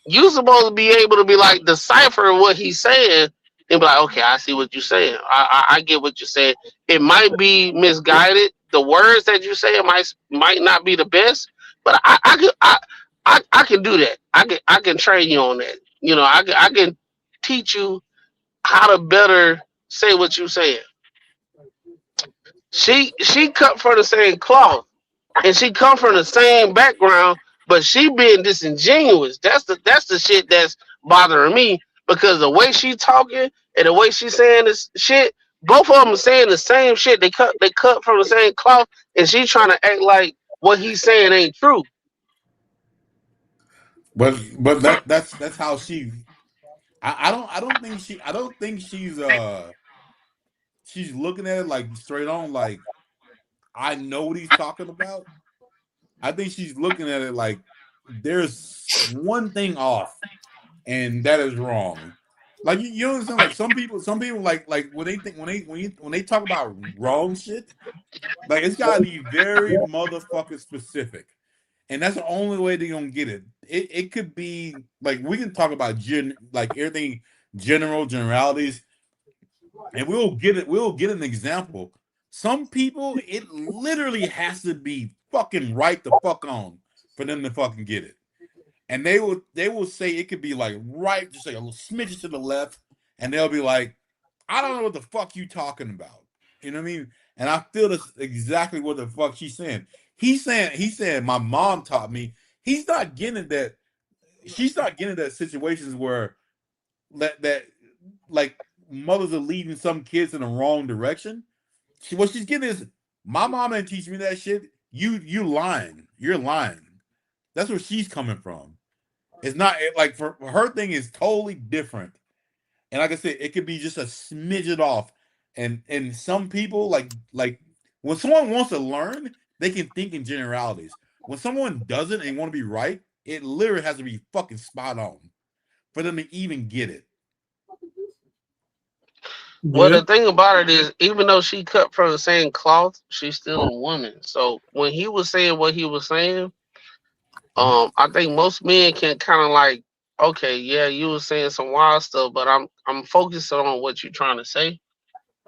You supposed to be able to be like decipher what he's saying and be like, okay, I see what you're saying. I get what you're saying. It might be misguided. The words that you say might not be the best, but I can do that. I can train you on that. I can teach you how to better say what you're saying. She cut from the same cloth, and she come from the same background, but she being disingenuous. That's the shit that's bothering me, because the way she talking and the way she saying this shit, both of them are saying the same shit. They cut from the same cloth, and she trying to act like what he's saying ain't true. But that's how she. I don't think she's looking at it like straight on like I know what he's talking about. I think she's looking at it like there's one thing off, and that is wrong. Like you understand? Like some people like when they talk about wrong shit, like it's gotta be very motherfucking specific, and that's the only way they're gonna get it. It could be like we can talk about like everything generalities, and we'll get an example. Some people, it literally has to be fucking right the fuck on for them to fucking get it. And they will say it could be like right, just like a little smidge to the left, and they'll be like, I don't know what the fuck you talking about. You know what I mean? And I feel that's exactly what the fuck she's saying. He's saying my mom taught me. He's not getting that. She's not getting that situations where that like mothers are leading some kids in the wrong direction. What she's getting is my mom didn't teach me that shit. You lying. You're lying. That's where she's coming from. It's not like for her thing is totally different. And like I said, it could be just a smidget off. And some people like when someone wants to learn, they can think in generalities. When someone doesn't and want to be right, it literally has to be fucking spot on for them to even get it. Well, the thing about it is, even though she cut from the same cloth, she's still a woman. So when he was saying what he was saying, I think most men can kind of like, okay, yeah, you were saying some wild stuff, but I'm focused on what you're trying to say.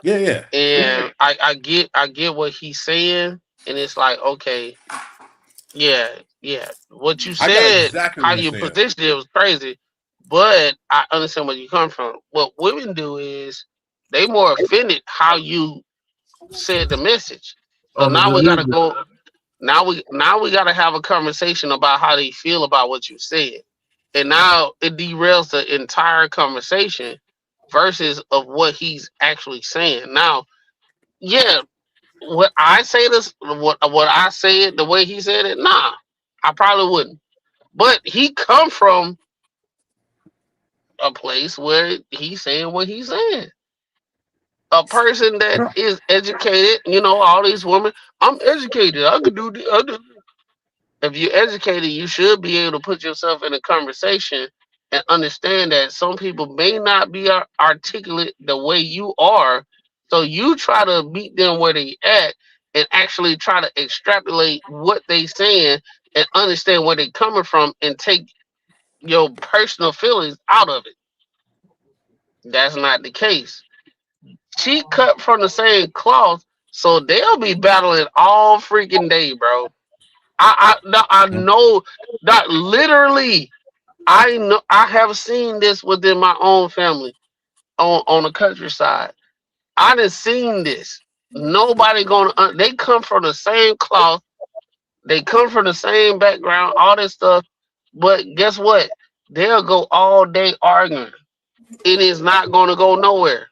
Yeah. And I get what he's saying, and it's like, okay, yeah. What you I got said, exactly how what he you said. positioned it was crazy, but I understand where you come from. What women do is they more offended how you said the message. So now we gotta go. Now we gotta have a conversation about how they feel about what you said, and now it derails the entire conversation versus of what he's actually saying. Now, yeah, what I say this, what I say it the way he said it, nah, I probably wouldn't. But he come from a place where he's saying what he's saying. A person that is educated, all these women. I'm educated. I could do the. If you're educated, you should be able to put yourself in a conversation and understand that some people may not be articulate the way you are. So you try to meet them where they at and actually try to extrapolate what they saying and understand where they coming from and take your personal feelings out of it. That's not the case. She cut from the same cloth, so they'll be battling all freaking day, bro. I know that literally. I know I have seen this within my own family on the countryside. I done seen this. Nobody gonna. They come from the same cloth. They come from the same background. All this stuff. But guess what? They'll go all day arguing. It is not gonna go nowhere.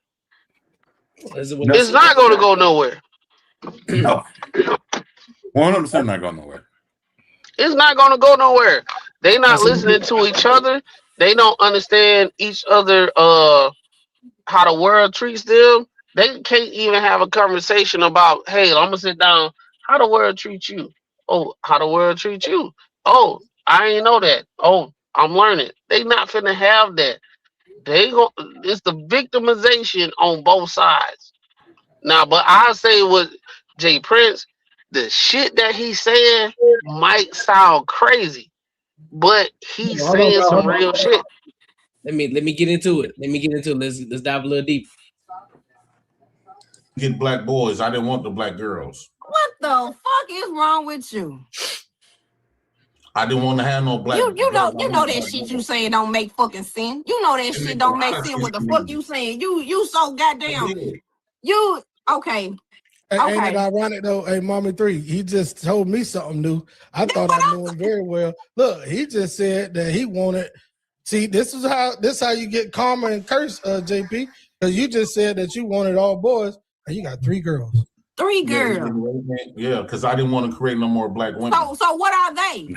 It's not gonna go nowhere. No. 100% not going nowhere. It's not gonna go nowhere. They not listening to each other. They don't understand each other. How the world treats them. They can't even have a conversation about, hey, I'm gonna sit down. How the world treats you? Oh, how the world treats you? Oh, I ain't know that. Oh, I'm learning. They not finna have that. It's the victimization on both sides. Now, but I say with Jay Prince, the shit that he's saying might sound crazy, but he's saying some real shit. Let me get into it. Let's dive a little deeper. Get black boys. I didn't want the black girls. What the fuck is wrong with you? I didn't want to have no black. You know that shit you saying don't make fucking sense. You know that shit don't make sense. What the fuck you saying? You so goddamn. You okay? Ain't it ironic though? Hey, Mommy 3, he just told me something new. I thought I knew him very well. Look, he just said that he wanted. See, this is how you get karma and curse, JP. Because you just said that you wanted all boys, and you got 3 girls. 3 Yeah, girls. yeah, because I didn't want to create no more black women. So what are they?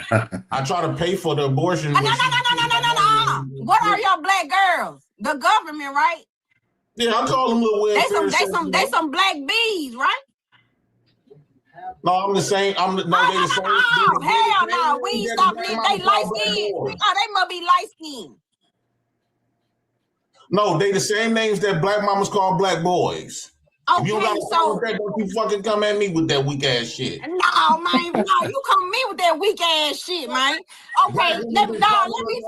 I try to pay for the abortion. No. What are your black girls? The government, right? Yeah, I call them little welfare. They some black bees, right? No, I'm the same. They the same. Oh, hell no. We ain't stop living. They light skinned. Oh, they must be light skinned. No, they the same names that black mamas call black boys. Okay, if you don't that, don't you fucking come at me with that weak ass shit. No, man, no, you come at me with that weak ass shit, man. Okay, let me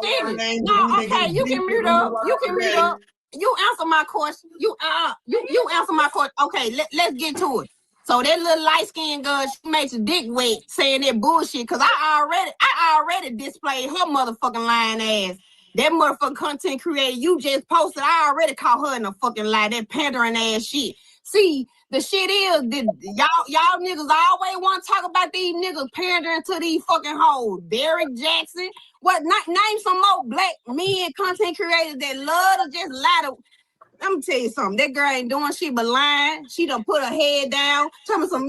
finish. No, okay, you can mute up. You answer my question. You answer my question. Okay, let's get to it. So that little light skinned girl, she makes a dick wet saying that bullshit. Cause I already displayed her motherfucking lying ass. That motherfucking content creator you just posted, I already caught her in a fucking lie. That pandering ass shit. See, the shit is y'all niggas always want to talk about these niggas pandering to these fucking hoes. Derek Jackson. What? Name some more black men content creators that love to just lie to. Let me tell you something. That girl ain't doing shit but lying. She done put her head down. Tell me some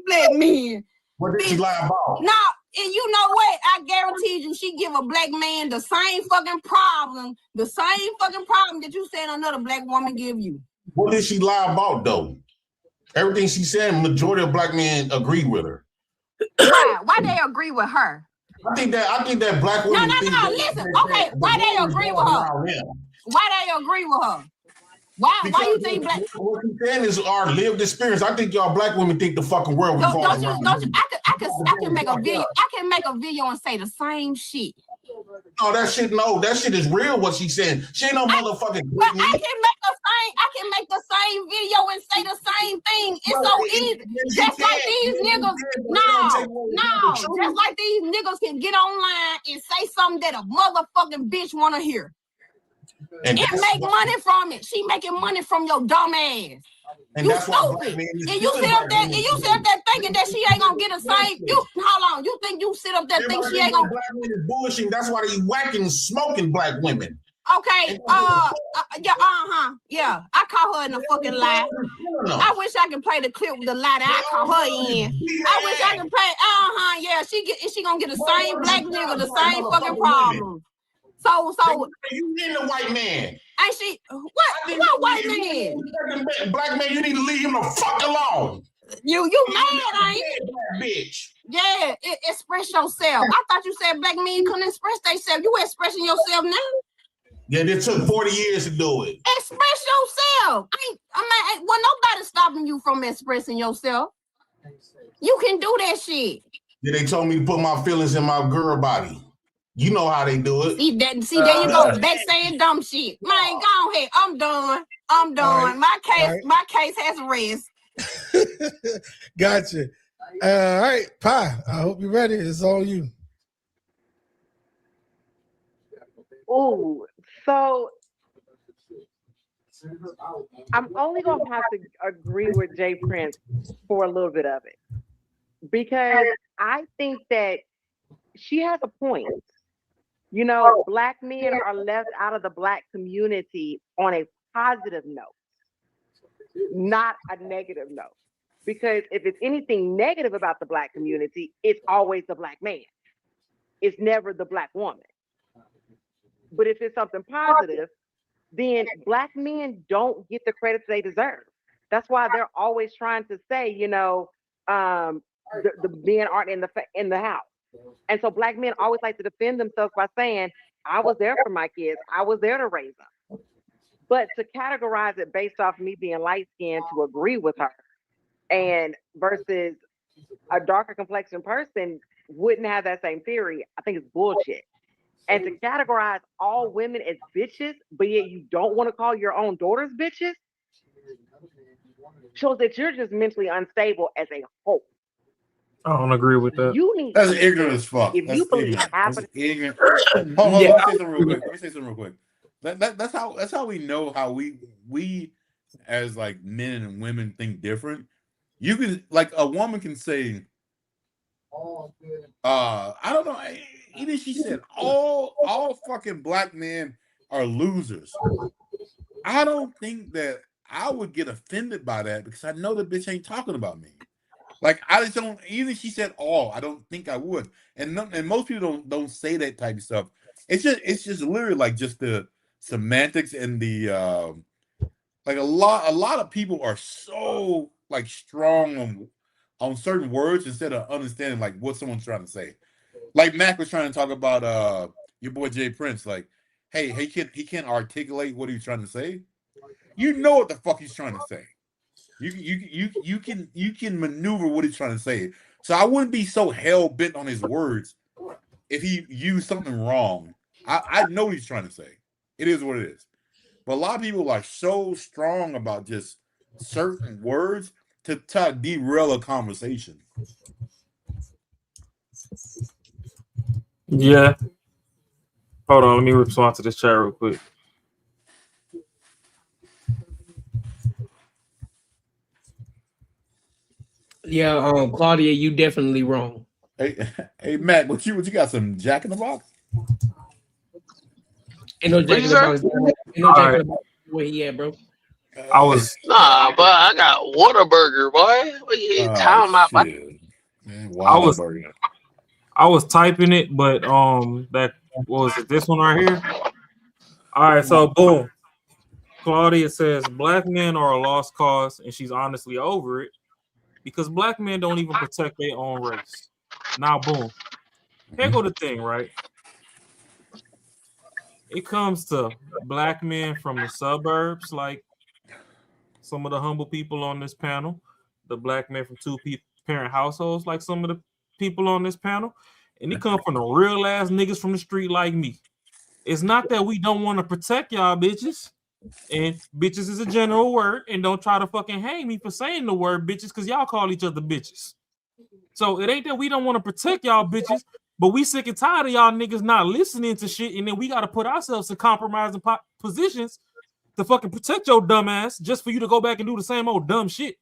black men. What did she lie about? No, and you know what? I guarantee you she give a black man the same fucking problem that you said another black woman give you. What did she lie about though? Everything she said, majority of black men agreed with her. Why they agree with her? I think that black women. No. Listen, okay. Why they agree with her? Why they agree with her? Why you think black? What you saying is our lived experience. I think y'all black women think the fucking world revolves around. I can make a video. I can make a video and say the same shit. No, that shit is real. What she's saying, she ain't no motherfucking. But I can make the same video and say the same thing. It's so easy. Just like these niggas. No. Just like these niggas can get online and say something that a motherfucking bitch want to hear. And make money from it. She making money from your dumb ass. And you stupid. And you sit up there thinking that she ain't gonna get a same. Hold on. You think you sit up there thinking she ain't gonna black women is bullshit. That's why they whacking smoking black women. Okay. Yeah. I caught her in the fucking lie. I wish I could play the clip with the lie that I caught her in. I wish I could play. Yeah. She gonna get the same black nigga, the same fucking problem. So you in the white man. Ain't she? What white man? Black man, you need to leave him the fuck alone. You mad, ain't you? Bitch. Yeah, express yourself. I thought you said black men couldn't express themselves. You expressing yourself now? Yeah, it took 40 years to do it. Express yourself. Nobody stopping you from expressing yourself. You can do that shit. Yeah, they told me to put my feelings in my girl body. You know how they do it. See, there you go. Back saying dumb shit. Man, go ahead. I'm done. Right. My case has rest. Gotcha. All right, Pie. I hope you're ready. It's on you. Oh, so I'm only gonna have to agree with Jay Prince for a little bit of it, because I think that she has a point. You know, black men are left out of the black community on a positive note, not a negative note. Because if it's anything negative about the black community, it's always the black man. It's never the black woman. But if it's something positive, then black men don't get the credit they deserve. That's why they're always trying to say, the men aren't in the house. And so black men always like to defend themselves by saying, I was there for my kids. I was there to raise them. But to categorize it based off me being light-skinned to agree with her and versus a darker complexion person wouldn't have that same theory, I think it's bullshit. And to categorize all women as bitches, but yet you don't want to call your own daughters bitches, shows that you're just mentally unstable as a whole. I don't agree with that. That's ignorant as fuck. If you believe half of ignorant. Hold on, let me say something real quick. That's how we know how we as like men and women think different. You can, like, a woman can say, I don't know. Even she said all fucking black men are losers. I don't think that I would get offended by that because I know the bitch ain't talking about me. Like I just don't. Even she said all. I don't think I would. And most people don't say that type of stuff. It's just literally like just the semantics and the like a lot of people are so like strong on certain words instead of understanding like what someone's trying to say. Like Mac was trying to talk about your boy Jay Prince. Like, hey, he can't articulate what he's trying to say. You know what the fuck he's trying to say. You can maneuver what he's trying to say. So I wouldn't be so hell bent on his words if he used something wrong. I know what he's trying to say. It is what it is. But a lot of people are so strong about just certain words to try to derail a conversation. Yeah. Hold on, let me respond to this chat real quick. Yeah, Claudia, you definitely wrong. Hey, Matt, what you got? Some Jack in the Box? Ain't no Jack in the Box. Ain't no Jack in the Box where he at, bro. I was Nah, but I got Whataburger, boy. What you talking about? I was typing it, but that what was it? This one right here. All right, so boom. Claudia says black men are a lost cause, and she's honestly over it because black men don't even protect their own race. Now, boom. Here go the thing, right? It comes to black men from the suburbs, like some of the humble people on this panel, the black men from two-parent households, like some of the people on this panel, and it comes from the real ass niggas from the street like me. It's not that we don't want to protect y'all bitches, and bitches is a general word, and don't try to fucking hang me for saying the word bitches because y'all call each other bitches. So it ain't that we don't want to protect y'all bitches, but we sick and tired of y'all niggas not listening to shit, and then we got to put ourselves in compromising positions to fucking protect your dumb ass just for you to go back and do the same old dumb shit.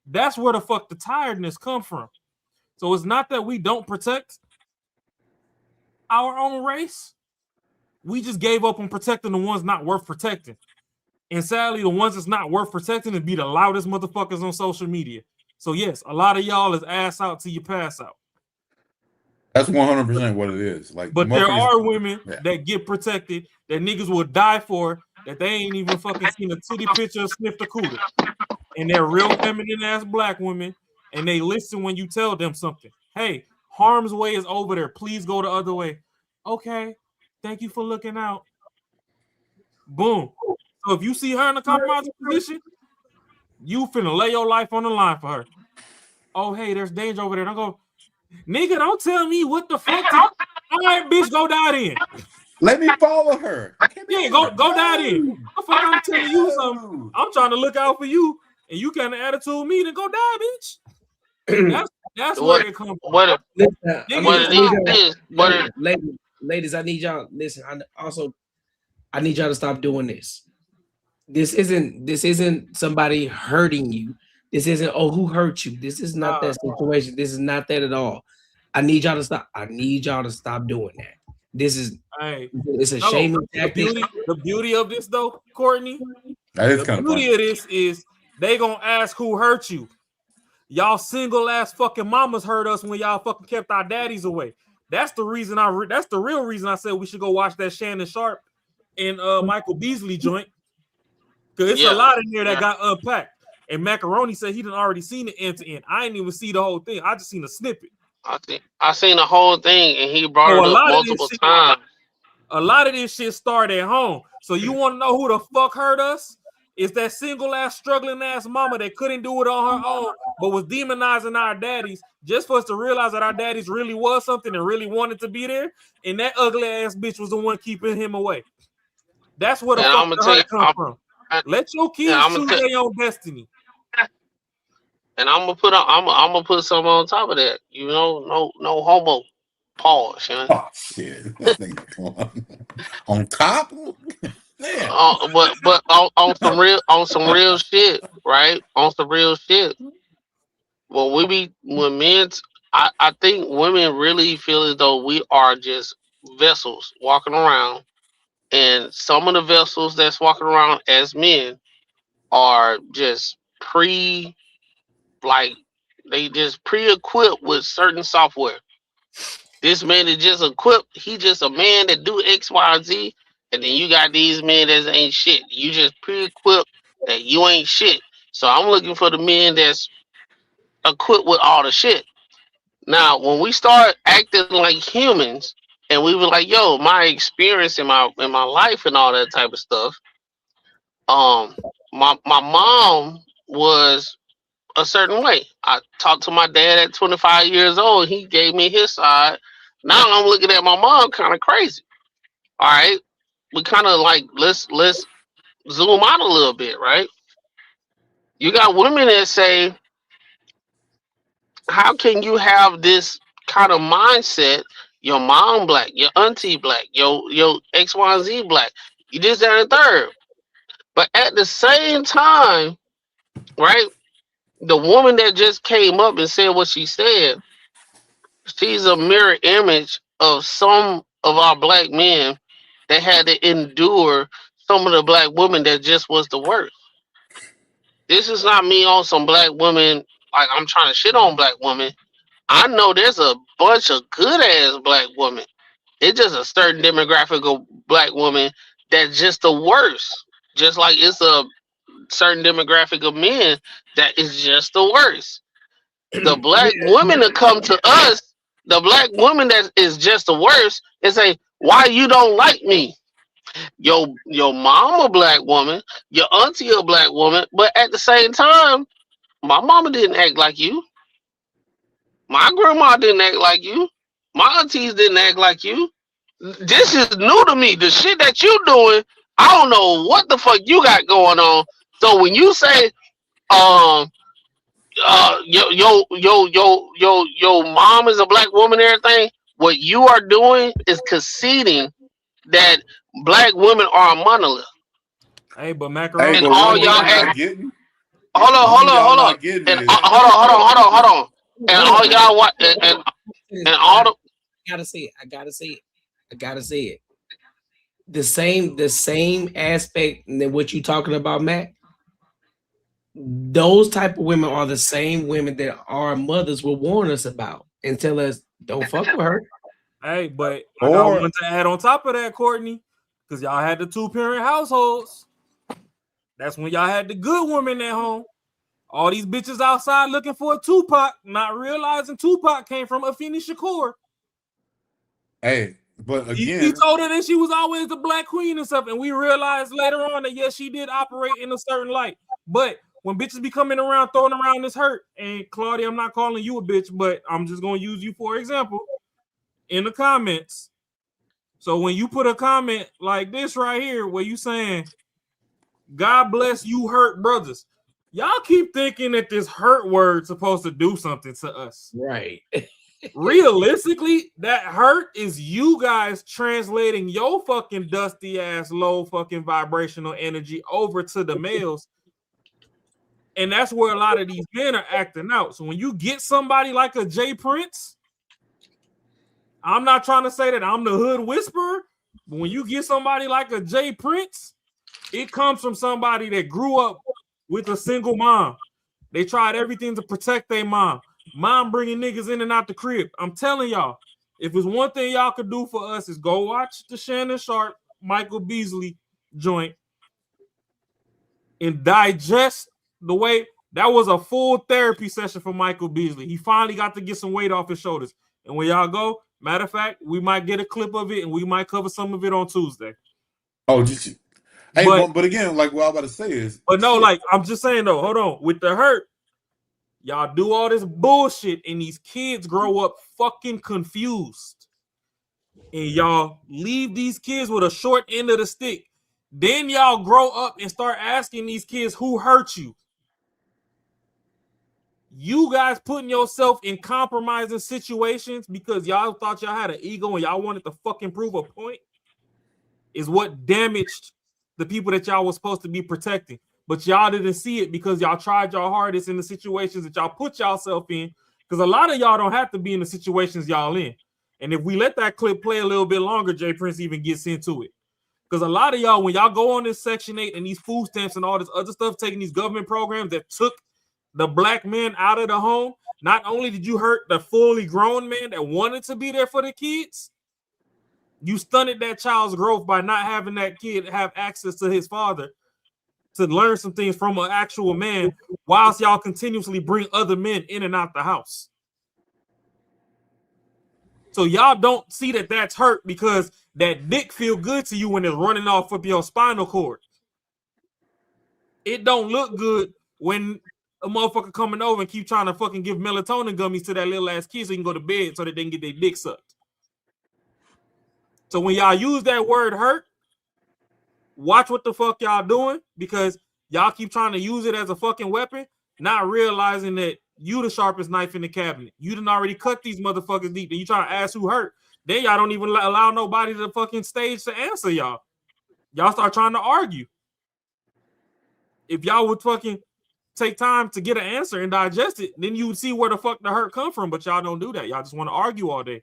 That's where the fuck the tiredness come from. So it's not that we don't protect our own race. We just gave up on protecting the ones not worth protecting. And sadly, the ones that's not worth protecting is be the loudest motherfuckers on social media. So yes, a lot of y'all is ass out till you pass out. That's 100% what it is. Like, but there are women that get protected that niggas will die for that they ain't even fucking seen a titty picture or sniffed a cooter. And they're real feminine ass black women, and they listen when you tell them something. Hey, harm's way is over there. Please go the other way. Okay, thank you for looking out. Boom. So if you see her in a compromising position, you finna lay your life on the line for her. Oh, hey, there's danger over there. Don't go, nigga, don't tell me what the fuck. All right, bitch, go die then. Let me follow her. Yeah, go die then. The fuck I'm telling you something. I'm trying to look out for you, and you got an attitude with me, then go die, bitch. That's where it comes from. Ladies, I need y'all. Listen, I need y'all to stop doing this. This isn't somebody hurting you. This isn't who hurt you. This is not that situation. This is not that at all. I need y'all to stop. I need y'all to stop doing that. This is it's a shaming tactic. The beauty of this though, Courtney. The beauty of this is they gonna ask who hurt you. Y'all single ass fucking mamas hurt us when y'all fucking kept our daddies away. That's the reason that's the real reason I said we should go watch that Shannon Sharp and Michael Beasley joint. Cause it's a lot in there that got unpacked. And Macaroni said he done already seen it end to end. I didn't even see the whole thing. I just seen a snippet. I seen the whole thing, and he brought it up multiple times. A lot of this shit started at home. So you want to know who the fuck hurt us? It's that single ass, struggling ass mama that couldn't do it on her own, but was demonizing our daddies just for us to realize that our daddies really was something and really wanted to be there. And that ugly ass bitch was the one keeping him away. That's where the fuck the hurt come from. Let your kids choose their own destiny. And I'm gonna put something on top of that. You know, no homo. Pause. You know? Oh shit! On top. But on some real shit, right? On some real shit. When men, I think women really feel as though we are just vessels walking around, and some of the vessels that's walking around as men are just they just pre-equipped with certain software. This man is just equipped. He just a man that do X, Y, and Z. And then you got these men that ain't shit. You just pre-equipped that you ain't shit. So I'm looking for the men that's equipped with all the shit. Now, when we start acting like humans, and we were like, "Yo, my experience in my life and all that type of stuff," my mom was a certain way. I talked to my dad at 25 years old. He gave me his side. Now I'm looking at my mom kind of crazy. All right, we kind of like let's zoom out a little bit, right? You got women that say, "How can you have this kind of mindset? Your mom black, your auntie black, your X, Y, and Z black. You this, that, and the third." But at the same time, right? The woman that just came up and said what she said, she's a mirror image of some of our black men that had to endure some of the black women that just was the worst. This is not me on some black women like I'm trying to shit on black women. I know there's a bunch of good ass black women. It's just a certain demographic of black women that's just the worst. Just like it's a certain demographic of men that is just the worst. The black women that come to us, the black woman that is just the worst, and say, "Why you don't like me? Your mom a black woman, your auntie a black woman, but at the same time, my mama didn't act like you. My grandma didn't act like you. My aunties didn't act like you. This is new to me. The shit that you doing, I don't know what the fuck you got going on." So when you say, um, your mom is a black woman and everything, what you are doing is conceding that black women are a monolith. Hey, but Hey, macaroni. And but all one thing y'all you're not act, getting, hold on, one hold thing on, y'all hold on. not getting And is hold on. And all y'all what and all the Gotta say it. I gotta say it. The same aspect than what you talking about, Matt. Those type of women are the same women that our mothers will warn us about and tell us don't fuck with her. Hey, but I got or one to add on top of that, Courtney, because y'all had the 2-parent households. That's when y'all had the good women at home. All these bitches outside looking for a Tupac, not realizing Tupac came from Afeni Shakur. hey, but He again, told her that she was always the black queen and stuff, and we realized later on that yes, she did operate in a certain light. But when bitches be coming around throwing around this hurt, and Claudia, I'm not calling you a bitch, but I'm just gonna use you for example in the comments. So when you put a comment like this right here, where you saying, "God bless you, hurt brothers," y'all keep thinking that this hurt word's supposed to do something to us. Right. Realistically, that hurt is you guys translating your fucking dusty ass, low fucking vibrational energy over to the males. And that's where a lot of these men are acting out. So when you get somebody like a Jay Prince, I'm not trying to say that I'm the hood whisperer, but when you get somebody like a Jay Prince, it comes from somebody that grew up with a single mom. They tried everything to protect their mom. Mom bringing niggas in and out the crib. I'm telling y'all, if it's one thing y'all could do for us is go watch the Shannon Sharp, Michael Beasley joint and digest the way that was a full therapy session for Michael Beasley. He finally got to get some weight off his shoulders. And when y'all go, matter of fact, we might get a clip of it and we might cover some of it on Tuesday. oh, just hey, but again, like what I'm about to say is, but no, shit. like I'm just saying though, hold on, with the hurt, y'all do all this bullshit and these kids grow up fucking confused. And y'all leave these kids with a short end of the stick. Then y'all grow up and start asking these kids who hurt you. You guys putting yourself in compromising situations because y'all thought y'all had an ego and y'all wanted to fucking prove a point is what damaged the people that y'all was supposed to be protecting. But y'all didn't see it because y'all tried your hardest in the situations that y'all put yourself in. Because a lot of y'all don't have to be in the situations y'all in. And if we let that clip play a little bit longer, Jay Prince even gets into it. Because a lot of y'all, when y'all go on this Section 8 and these food stamps and all this other stuff, taking these government programs that took the black men out of the home, not only did you hurt the fully grown man that wanted to be there for the kids, you stunted that child's growth by not having that kid have access to his father to learn some things from an actual man, whilst y'all continuously bring other men in and out the house. So y'all don't see that that's hurt because that dick feel good to you when it's running off of your spinal cord. It don't look good when a motherfucker coming over and keep trying to fucking give melatonin gummies to that little ass kid so he can go to bed so that they can get their dick sucked. So when y'all use that word hurt, watch what the fuck y'all doing, because y'all keep trying to use it as a fucking weapon, not realizing that you the sharpest knife in the cabinet. You done already cut these motherfuckers deep, and you trying to ask who hurt. Then y'all don't even allow nobody to the fucking stage to answer y'all. Y'all start trying to argue. If y'all would fucking take time to get an answer and digest it, then you would see where the fuck the hurt come from, but y'all don't do that. Y'all just want to argue all day.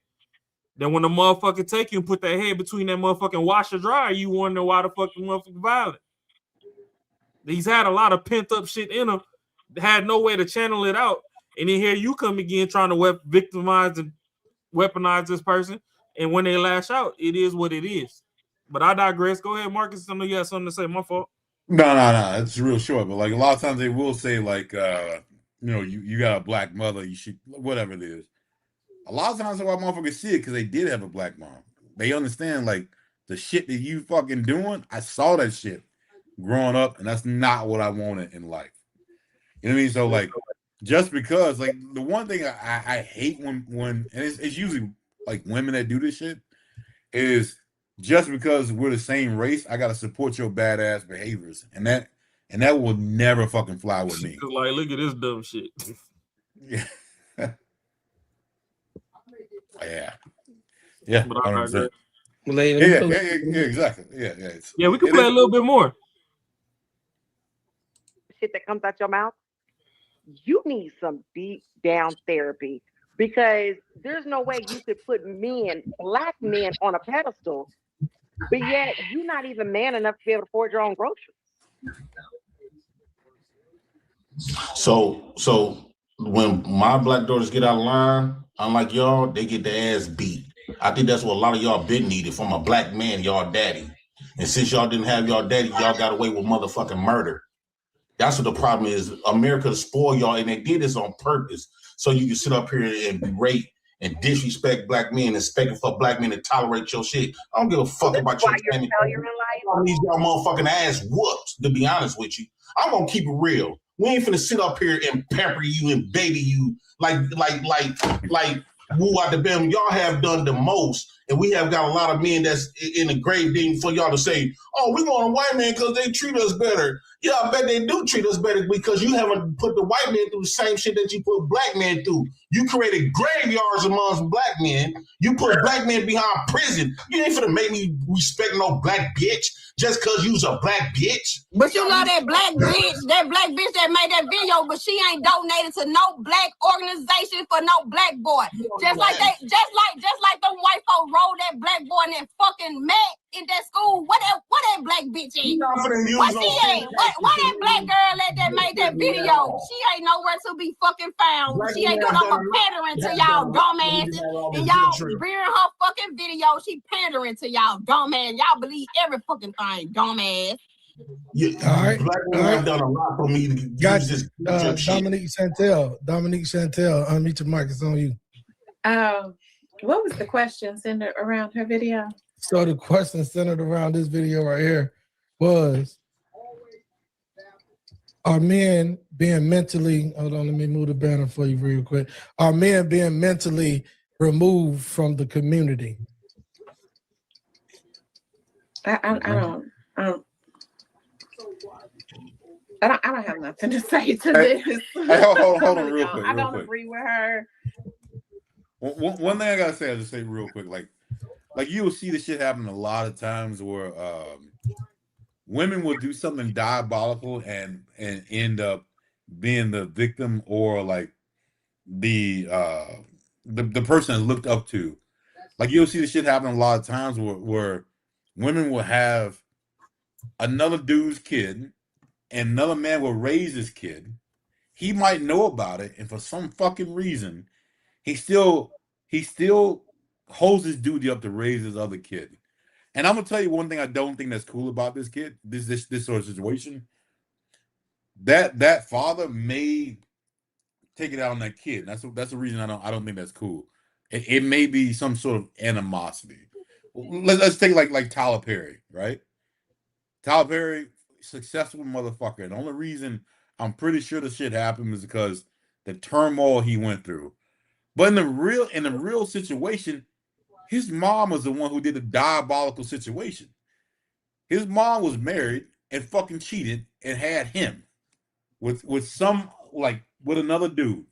Then when the motherfucker take you and put that head between that motherfucking washer dryer, you wonder why the fuck the motherfucker violent. He's had a lot of pent up shit in him, had no way to channel it out, and then here you come again trying to victimize and weaponize this person, and when they lash out, it is what it is. But I digress. Go ahead, Marcus. I know you had something to say. My fault. No. It's real short, but like a lot of times they will say like, you got a black mother, you should, whatever it is. A lot of times, why motherfuckers see it because they did have a black mom. They understand like the shit that you fucking doing. I saw that shit growing up, and that's not what I wanted in life. You know what I mean? So like, just because like the one thing I hate when and it's usually like women that do this shit is just because we're the same race, I gotta support your badass behaviors, and that will never fucking fly with me. Like, look at this dumb shit. Yeah. Yeah, 100%. Yeah, exactly. Yeah, we can play a little bit more. Shit that comes out your mouth, you need some deep down therapy, because there's no way you could put black men on a pedestal, but yet you're not even man enough to be able to afford your own groceries. So when my black daughters get out of line, unlike y'all, they get their ass beat. I think that's what a lot of y'all been needed from a black man, y'all daddy. And since y'all didn't have y'all daddy, y'all got away with motherfucking murder. That's what the problem is. America spoiled y'all, and they did this on purpose. So you can sit up here and berate and disrespect black men and expect for black men to tolerate your shit. I don't give a fuck about your family. I need y'all motherfucking ass whooped, to be honest with you. I'm gonna keep it real. We ain't finna sit up here and pamper you and baby you like woo out the bam. Y'all have done the most, and we have got a lot of men that's in the grave digging for y'all to say, oh, we want a white man because they treat us better. Yeah, I bet they do treat us better because you haven't put the white man through the same shit that you put black men through. You created graveyards amongst black men. You put black men behind prison. You ain't finna make me respect no black bitch just because you's a black bitch. But you know that black bitch that made that video, but she ain't donated to no black organization for no black boy. Just like the white folk rolled that black boy in that fucking mat in that school. What that black bitch is? What she ain't? What that black girl that made that video? She ain't nowhere to be fucking found. She ain't doing no more pandering to y'all dumbasses. And y'all rearing her fucking video. She pandering to y'all dumbass. Y'all believe every fucking thing, dumbass. Yeah, all right. Black women have done a lot for me to use this. Dominique Chantel, unmute your mic. It's on you. What was the question centered around her video? So the question centered around this video right here was, are men being mentally, hold on, let me move the banner for you real quick. Are men being mentally removed from the community? I don't have nothing to say to this. Hey, hold on real quick. I don't agree with her. One thing I gotta say, I'll just say real quick, like you'll see this shit happen a lot of times where women will do something diabolical and end up being the victim or like the person looked up to. Like you'll see this shit happen a lot of times where women will have another dude's kid, and another man will raise his kid. He might know about it, and for some fucking reason, he still holds his duty up to raise his other kid. And I'm gonna tell you one thing I don't think that's cool about this kid, this sort of situation. That father may take it out on that kid. That's the reason I don't think that's cool. It may be some sort of animosity. Let's take like Tyler Perry, right? Tyler Perry, successful motherfucker. And the only reason I'm pretty sure the shit happened is because the turmoil he went through. But in the real situation, his mom was the one who did the diabolical situation. His mom was married and fucking cheated and had him with some with another dude.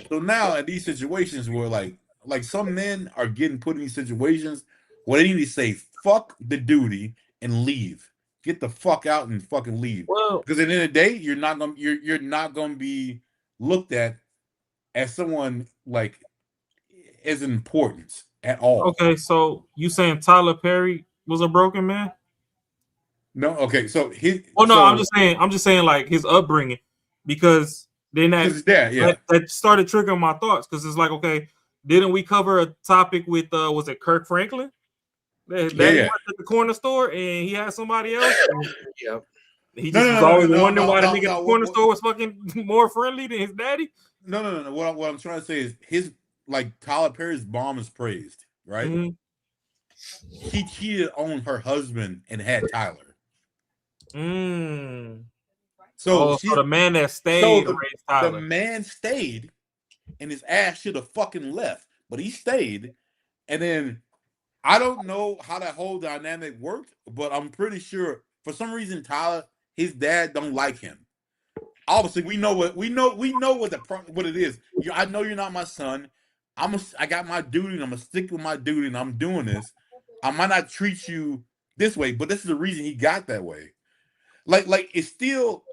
So now in these situations where like some men are getting put in these situations where they need to say fuck the duty and leave. Get the fuck out and fucking leave. Because at the end of the day, you're not gonna be looked at as someone like as important at all. Okay, so you saying Tyler Perry was a broken man? No, okay, so he. Oh no, so, I'm just saying like his upbringing, because then that started triggering my thoughts, because it's like, okay, didn't we cover a topic with was it Kirk Franklin? That he went to the corner store and he had somebody else. Yep. He just was always wondering why the nigga at the corner store was fucking more friendly than his daddy. No. What I'm trying to say is his Tyler Perry's mom is praised, right? Mm-hmm. He cheated on her husband and had Tyler. So the man that stayed raised Tyler. The man stayed, and his ass should have fucking left, but he stayed. And then I don't know how that whole dynamic worked, but I'm pretty sure for some reason Tyler, his dad don't like him. Obviously, we know what it is. I know you're not my son. I got my duty, and I'm gonna stick with my duty, and I'm doing this. I might not treat you this way, but this is the reason he got that way. Like it's still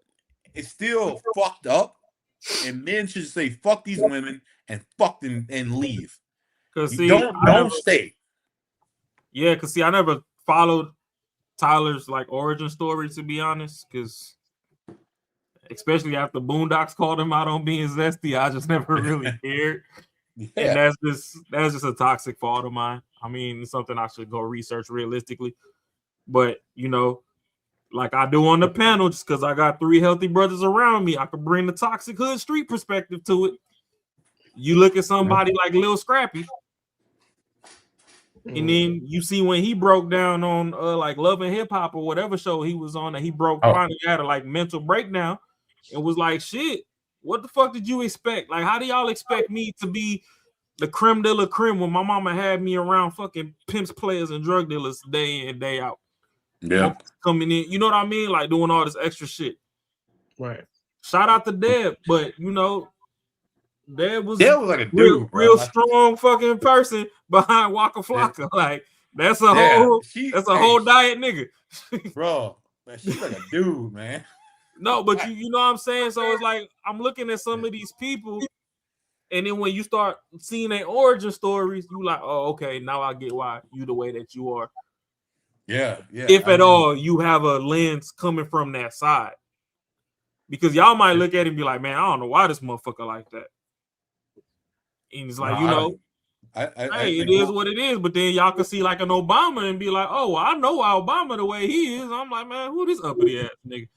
fucked up, and men should say fuck these women and fuck them and leave. Because don't stay. Yeah, because I never followed Tyler's origin story, to be honest, because especially after Boondocks called him out on being zesty, I just never really cared. Yeah. And that's just a toxic fault of mine. I mean, it's something I should go research realistically. But, like I do on the panel, just because I got 3 healthy brothers around me, I could bring the toxic hood street perspective to it. You look at somebody like Lil Scrappy, and then you see when he broke down on Love and Hip Hop or whatever show he was on, that he finally had a mental breakdown and was like, shit, what the fuck did you expect? Like, how do y'all expect me to be the creme de la creme when my mama had me around fucking pimps, players, and drug dealers day in and day out? Yeah, coming in, you know what I mean? Like doing all this extra shit. Right. Shout out to Deb, but Deb was like a dude, real strong fucking person behind Waka Flocka. Yeah. Like that's a whole diet nigga, bro. Man, she's like a dude, man. No, but you know what I'm saying. So it's like I'm looking at some of these people, and then when you start seeing their origin stories, you like, oh, okay, now I get why you the way that you are. Yeah. If at all you have a lens coming from that side, because y'all might look at it and be like, man, I don't know why this motherfucker like that. And it's like, it is what it is. But then y'all can see like an Obama and be like, oh, well, I know Obama the way he is. I'm like, man, who this uppity ass nigga?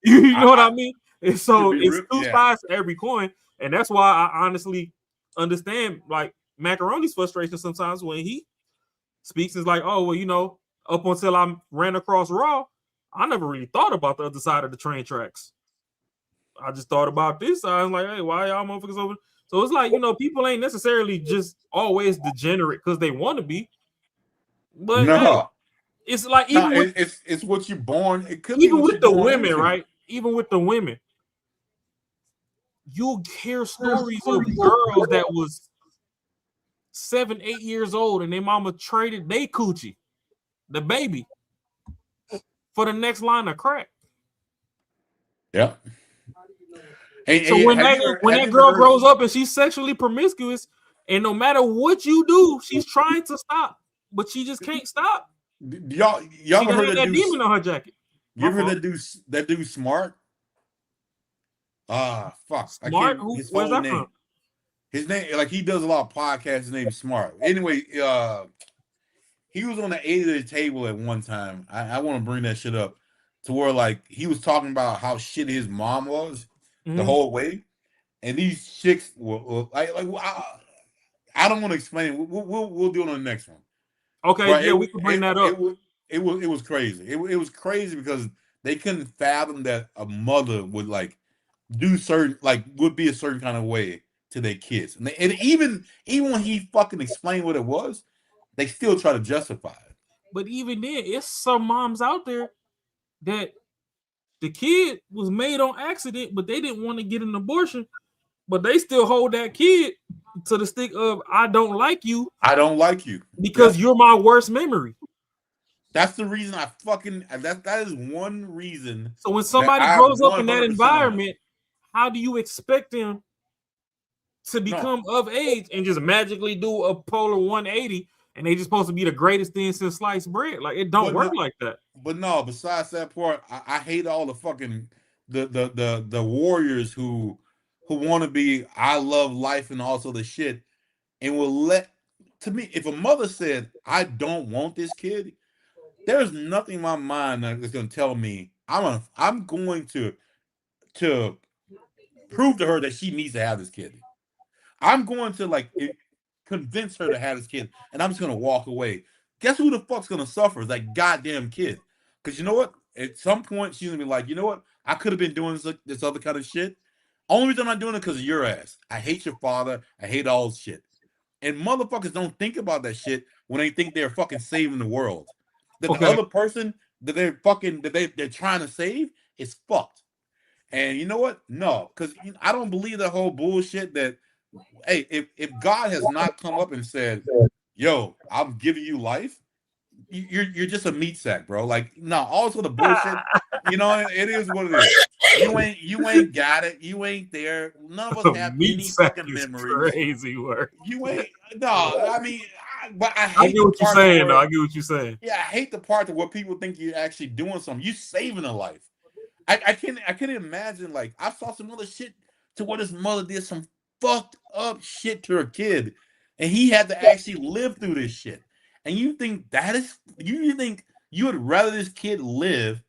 You know what I mean? And so it's two sides to every coin, and that's why I honestly understand like Macaroni's frustration sometimes when he speaks is like, oh, well, up until I ran across Raw, I never really thought about the other side of the train tracks. I just thought about this side. I was like, hey, why y'all motherfuckers over? So it's like, people ain't necessarily just always degenerate because they want to be. But hey, it's like it's what you're born. It could even be with the women, into. Right? Even with the women, you'll hear stories of girls that was 7, 8 years old, and their mama traded they coochie, the baby, for the next line of crack. Yeah. So when that girl grows up and she's sexually promiscuous, and no matter what you do, she's trying to stop. but she just can't stop. Y'all She ever got heard that demon dude? on her jacket. You ever My heard that dude Smart? Fuck. I Smart? can't. His Where's whole that name. from? His name, like he does a lot of podcasts. His name's Smart. Anyway, he was on the 80 table at one time. I want to bring that shit up to where like he was talking about how shit his mom was the whole way, and these chicks were like I don't want to explain it. We'll do it on the next one. Okay, Right? yeah, we can bring that up. It was crazy. It was crazy because they couldn't fathom that a mother would like do certain like would be a certain kind of way to their kids, and even when he fucking explained what it was, they still try to justify it. But even then, it's some moms out there that the kid was made on accident, but they didn't want to get an abortion, but they still hold that kid to the stick of I don't like you. I don't like you because you're my worst memory. That's the reason I fucking that is one reason. So when somebody grows up in that environment, how do you expect them to become of age and just magically do a polar 180 and they just supposed to be the greatest thing since sliced bread? Like it don't work like that. But no, besides that part, I hate all the fucking the warriors who want to be I love life and also the shit and will let to me if a mother said I don't want this kid, there's nothing in my mind that's going to tell me I'm going to prove to her that she needs to have this kid. I'm going to like convince her to have this kid, and I'm just going to walk away. Guess who the fuck's going to suffer? That goddamn kid. Because you know what? At some point, she's going to be like, you know what? I could have been doing this other kind of shit. Only reason I'm not doing it because of your ass. I hate your father. I hate all this shit. And motherfuckers don't think about that shit when they think they're fucking saving the world. That the other person that they're trying to save is fucked. And you know what? No, because I don't believe the whole bullshit that, hey, if God has not come up and said, yo, I'm giving you life, you're just a meat sack, bro. Like, no, also the bullshit, you know, it is what it is. You ain't got it. You ain't there. None of us have any fucking memories. Crazy word. You ain't. No, I mean, I hate get what you're saying, though. I get what you're saying. Yeah, I hate the part where people think you're actually doing something. You saving a life. I can't imagine. Like, I saw some other shit to where this mother did some fucked up shit to her kid, and he had to actually live through this shit. And you think you think you would rather this kid live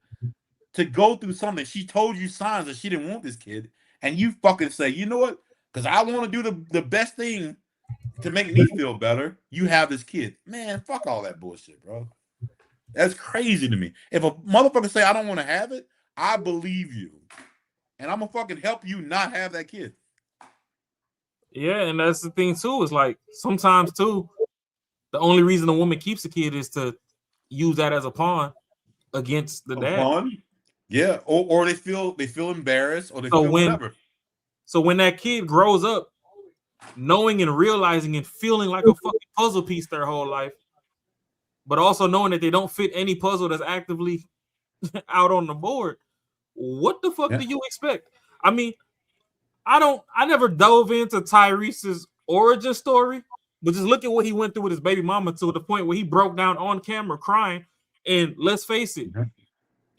to go through something? She told you signs that she didn't want this kid, and you fucking say, you know what? Because I want to do the best thing to make me feel better. You have this kid, man. Fuck all that bullshit, bro. That's crazy to me. If a motherfucker say I don't want to have it, I believe you, and I'm gonna fucking help you not have that kid. Yeah, and that's the thing too. Is like sometimes too, the only reason a woman keeps a kid is to use that as a pawn against the dad. Pawn? Yeah, or they feel embarrassed, or they feel whatever. So when that kid grows up, knowing and realizing and feeling like a fucking puzzle piece their whole life, but also knowing that they don't fit any puzzle that's actively out on the board, what the fuck do you expect? I mean, I never dove into Tyrese's origin story, but just look at what he went through with his baby mama to the point where he broke down on camera crying. And let's face it,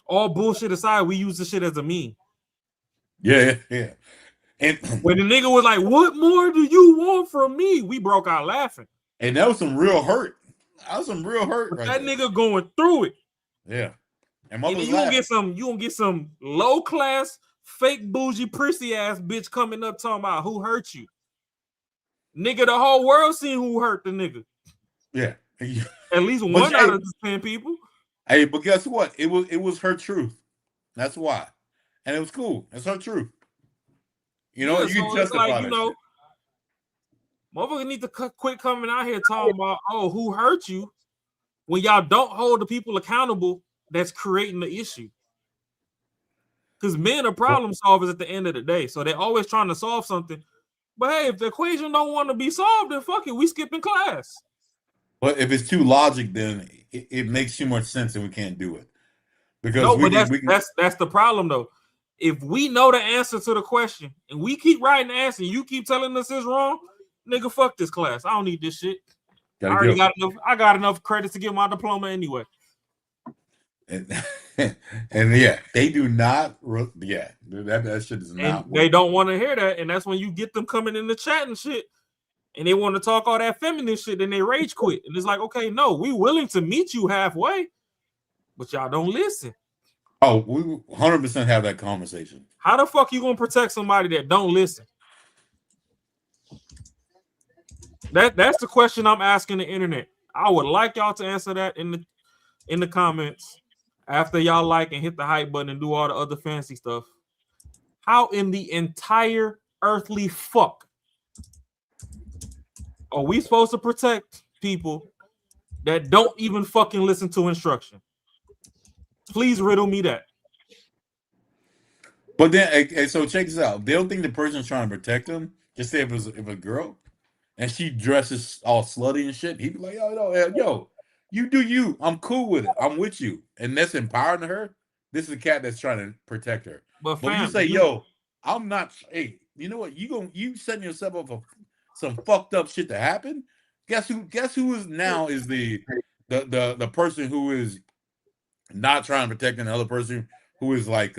all bullshit aside, we use this shit as a meme. Yeah. And when the nigga was like, "What more do you want from me?" we broke out laughing. And that was some real hurt. That was some real hurt. But right that there. nigga going through it. Yeah. And you gonna get some low class, fake bougie, prissy ass bitch coming up talking about who hurt you. Nigga, the whole world seen who hurt the nigga. Yeah. At least one out of 10 people. Hey, but guess what? It was her truth. That's why. And it was cool. It's her truth. You know, you can justify that shit. Motherfuckers need to quit coming out here talking about, oh, who hurt you, when y'all don't hold the people accountable that's creating the issue. Because men are problem solvers at the end of the day. So they're always trying to solve something. But hey, if the equation don't want to be solved, then fuck it, we skipping class. But if it's too logic, then it makes too much sense and we can't do it. Because that's the problem though. If we know the answer to the question and we keep writing the answer and you keep telling us it's wrong, nigga, fuck this class. I don't need this shit. Gotta I already go. got enough. I got enough credits to get my diploma anyway. And, and yeah, they do not. Yeah, that shit is And not. they don't want to hear that, and that's when you get them coming in the chat and shit, and they want to talk all that feminist shit, and they rage quit. And it's like, okay, no, we willing to meet you halfway, but y'all don't listen. Oh, we 100% have that conversation. How the fuck you gonna protect somebody that don't listen? That's the question I'm asking the internet. I would like y'all to answer that in the comments after y'all like and hit the hype button and do all the other fancy stuff. How in the entire earthly fuck are we supposed to protect people that don't even fucking listen to instruction? Please riddle me that. But then, so check this out. They don't think the person's trying to protect them. Just say if a girl and she dresses all slutty and shit, he'd be like, yo, you do you. I'm cool with it. I'm with you. And that's empowering her. This is a cat that's trying to protect her. But when you say, yo, I'm not. Hey, you know what? You setting yourself up for some fucked up shit to happen. Guess who is now is the person who is not trying to protect another person who is like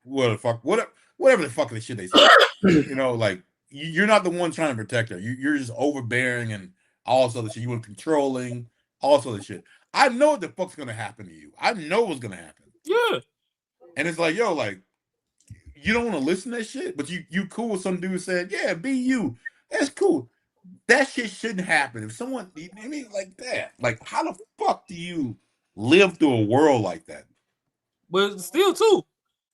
whatever the fuck the shit they say. You know, like you're not the one trying to protect her. You're just overbearing and all this other shit. You want controlling, all this other shit. I know what the fuck's gonna happen to you. I know what's gonna happen. Yeah. And it's like, yo, like you don't want to listen to that shit, but you cool with some dude saying, yeah, be you. That's cool. That shit shouldn't happen. If someone, I mean, like that, like how the fuck do you live through a world like that? But still, too,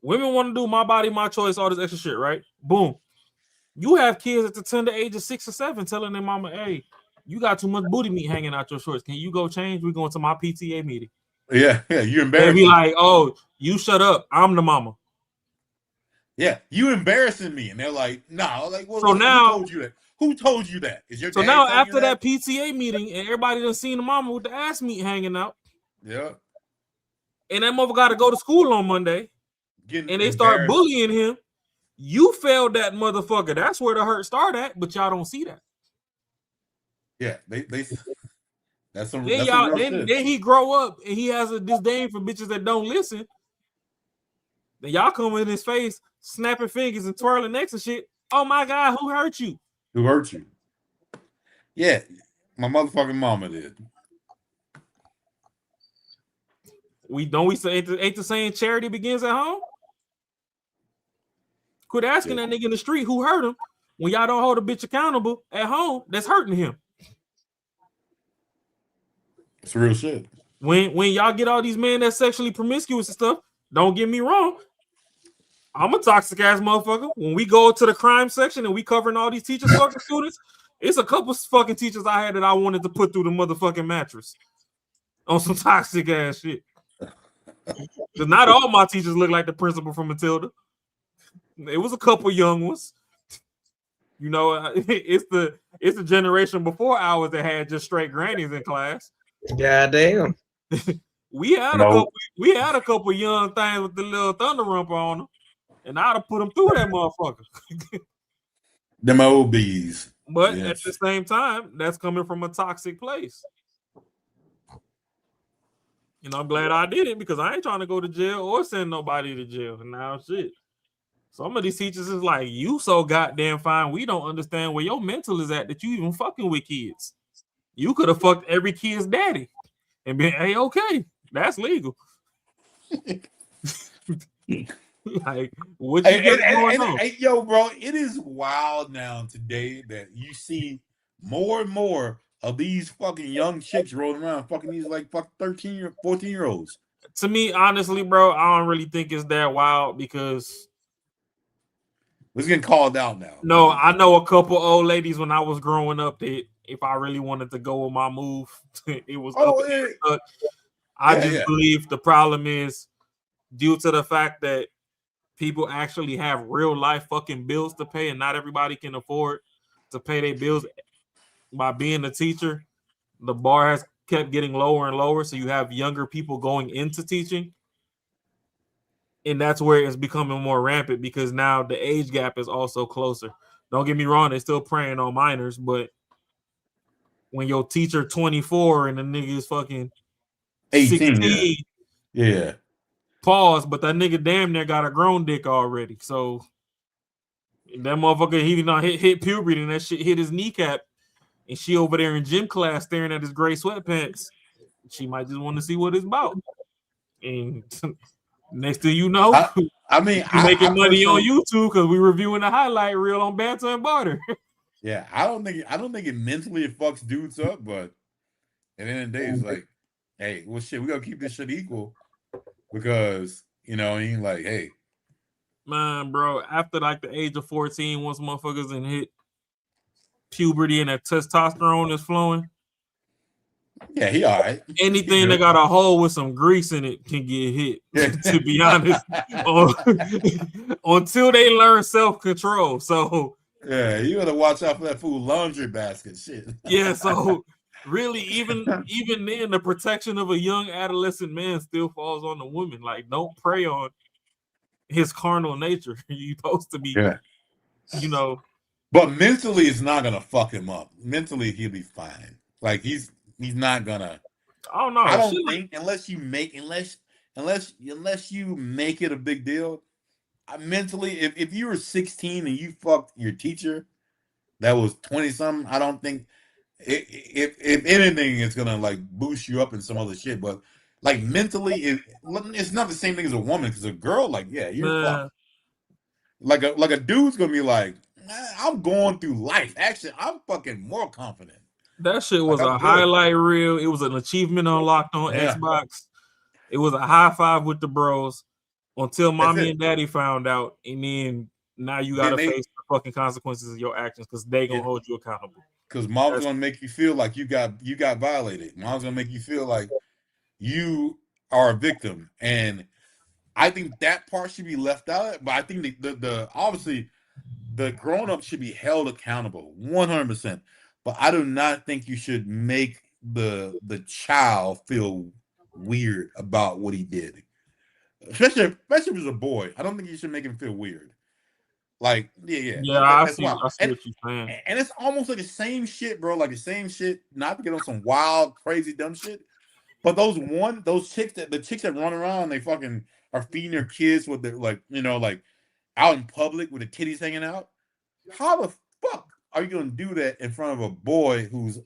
women want to do my body, my choice, all this extra shit, right? Boom. You have kids at the tender age of 6 or 7 telling their mama, hey, you got too much booty meat hanging out your shorts. Can you go change? We're going to my PTA meeting. Yeah, you embarrassing. They be like, oh, you shut up. I'm the mama. Yeah, you embarrassing me. And they're like, nah. Like, well, so now, who told you that? Who told you that? Is your so dad now telling after you that PTA meeting and everybody done seen the mama with the ass meat hanging out. Yeah. And that mother got to go to school on Monday. And they start bullying him. You failed that motherfucker. That's where the hurt started at, but y'all don't see that. Yeah, they that's some then that's y'all some then he grow up and he has a disdain for bitches that don't listen. Then y'all come in his face, snapping fingers and twirling necks and shit. Oh my God, who hurt you? Who hurt you? Yeah, my motherfucking mama did. We say ain't the saying charity begins at home? Quit asking that nigga in the street who hurt him when y'all don't hold a bitch accountable at home that's hurting him. It's real shit. When y'all get all these men that's sexually promiscuous and stuff, don't get me wrong. I'm a toxic ass motherfucker. When we go to the crime section and we covering all these teachers fucking students, it's a couple fucking teachers I had that I wanted to put through the motherfucking mattress on some toxic ass shit. Because not all my teachers look like the principal from Matilda. It was a couple young ones. You know, it's the generation before ours that had just straight grannies in class. Goddamn. we had a couple young things with the little thunder rump on them, and I'd have put them through that motherfucker. Them old bees. But at the same time, that's coming from a toxic place. You know, I'm glad I did it because I ain't trying to go to jail or send nobody to jail. Now shit. Some of these teachers is like, you so goddamn fine. We don't understand where your mental is at that you even fucking with kids. You could have fucked every kid's daddy and been okay. That's legal. Like, what you going on? Yo, bro, it is wild now today that you see more and more of these fucking young chicks rolling around, fucking these like 14-year-olds. To me, honestly, bro, I don't really think it's that wild because it's getting called out now. No, I know a couple old ladies when I was growing up that if I really wanted to go with my move, it was up. I just believe the problem is due to the fact that people actually have real life fucking bills to pay, and not everybody can afford to pay their bills by being a teacher. The bar has kept getting lower and lower, so you have younger people going into teaching. And that's where it's becoming more rampant because now the age gap is also closer. Don't get me wrong, they're still preying on minors, but when your teacher 24 and the nigga is fucking 18. 16. Yeah. Pause, but that nigga damn near got a grown dick already. So that motherfucker, he not hit puberty and that shit hit his kneecap. And she over there in gym class staring at his gray sweatpants. She might just want to see what it's about. And next thing you know, I mean, you making money on personally- YouTube because we reviewing the highlight reel on Banter and Barter. Yeah, I don't think it mentally it fucks dudes up, but at the end of the day, it's like, hey, well, shit, we gotta keep this shit equal because you know, I mean, like, hey, Man, bro, after like the age of 14, once motherfuckers and hit puberty and that testosterone is flowing. Yeah, he all right. Anything that got a hole with some grease in it can get hit. To be honest, until they learn self-control. So yeah, you gotta watch out for that food laundry basket shit. yeah, so really, even then, the protection of a young adolescent man still falls on the woman. Like, don't prey on his carnal nature. You're supposed to be, you know. But mentally, it's not gonna fuck him up. Mentally, he'll be fine. Like he's not gonna. I don't know. I don't think unless you make it a big deal. Mentally, if you were 16 and you fucked your teacher that was 20 something, I don't think if anything, it's gonna like boost you up in some other shit. But like mentally, it's not the same thing as a woman because a girl, like, yeah, you're fucked. Like a dude's gonna be like, I'm going through life. Actually, I'm fucking more confident. That shit was Like, a I'm good. highlight reel. It was an achievement unlocked on Yeah. Xbox. It was a high five with the bros until mommy That's it. and daddy found out, and then now you gotta Then they- face the fucking consequences of your actions because they gonna hold you accountable. Because mom's gonna make you feel like you got violated. Mom's gonna make you feel like you are a victim, and I think that part should be left out. But I think the obviously the grown up should be held accountable 100%. But I do not think you should make the child feel weird about what he did, especially if it's a boy. I don't think you should make him feel weird. Like, yeah. I That's see wild. what you're saying. And it's almost like the same shit, bro. Like the same shit. Not to get on some wild, crazy, dumb shit. But the chicks that run around, they fucking are feeding their kids with their like out in public with the titties hanging out. How the fuck are you gonna do that in front of a boy who's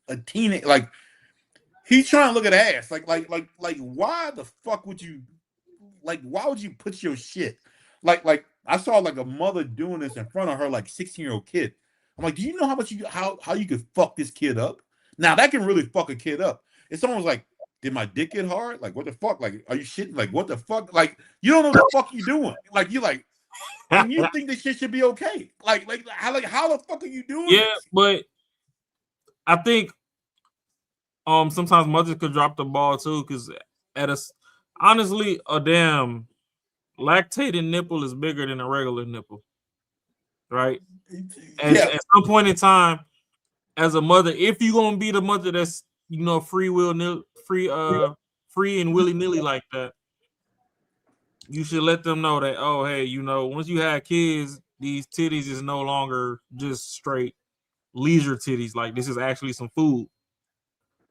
a teenage? Like he's trying to look at ass. Like why the fuck would you? Like why would you put your shit? Like I saw like a mother doing this in front of her like 16-year-old kid. I'm like, do you know how much how you could fuck this kid up? Now that can really fuck a kid up. It's almost like, did my dick get hard? Like what the fuck? Like are you shitting? Like what the fuck? Like you don't know what the fuck you doing. Like you like, and you think this shit should be okay? Like how the fuck are you doing? Yeah, this? but I think sometimes mothers could drop the ball too because honestly a damn lactating nipple is bigger than a regular nipple, right? At some point in time, as a mother, if you're gonna be the mother that's free and willy-nilly like that, you should let them know that, oh hey, once you have kids, these titties is no longer just straight leisure titties. Like this is actually some food.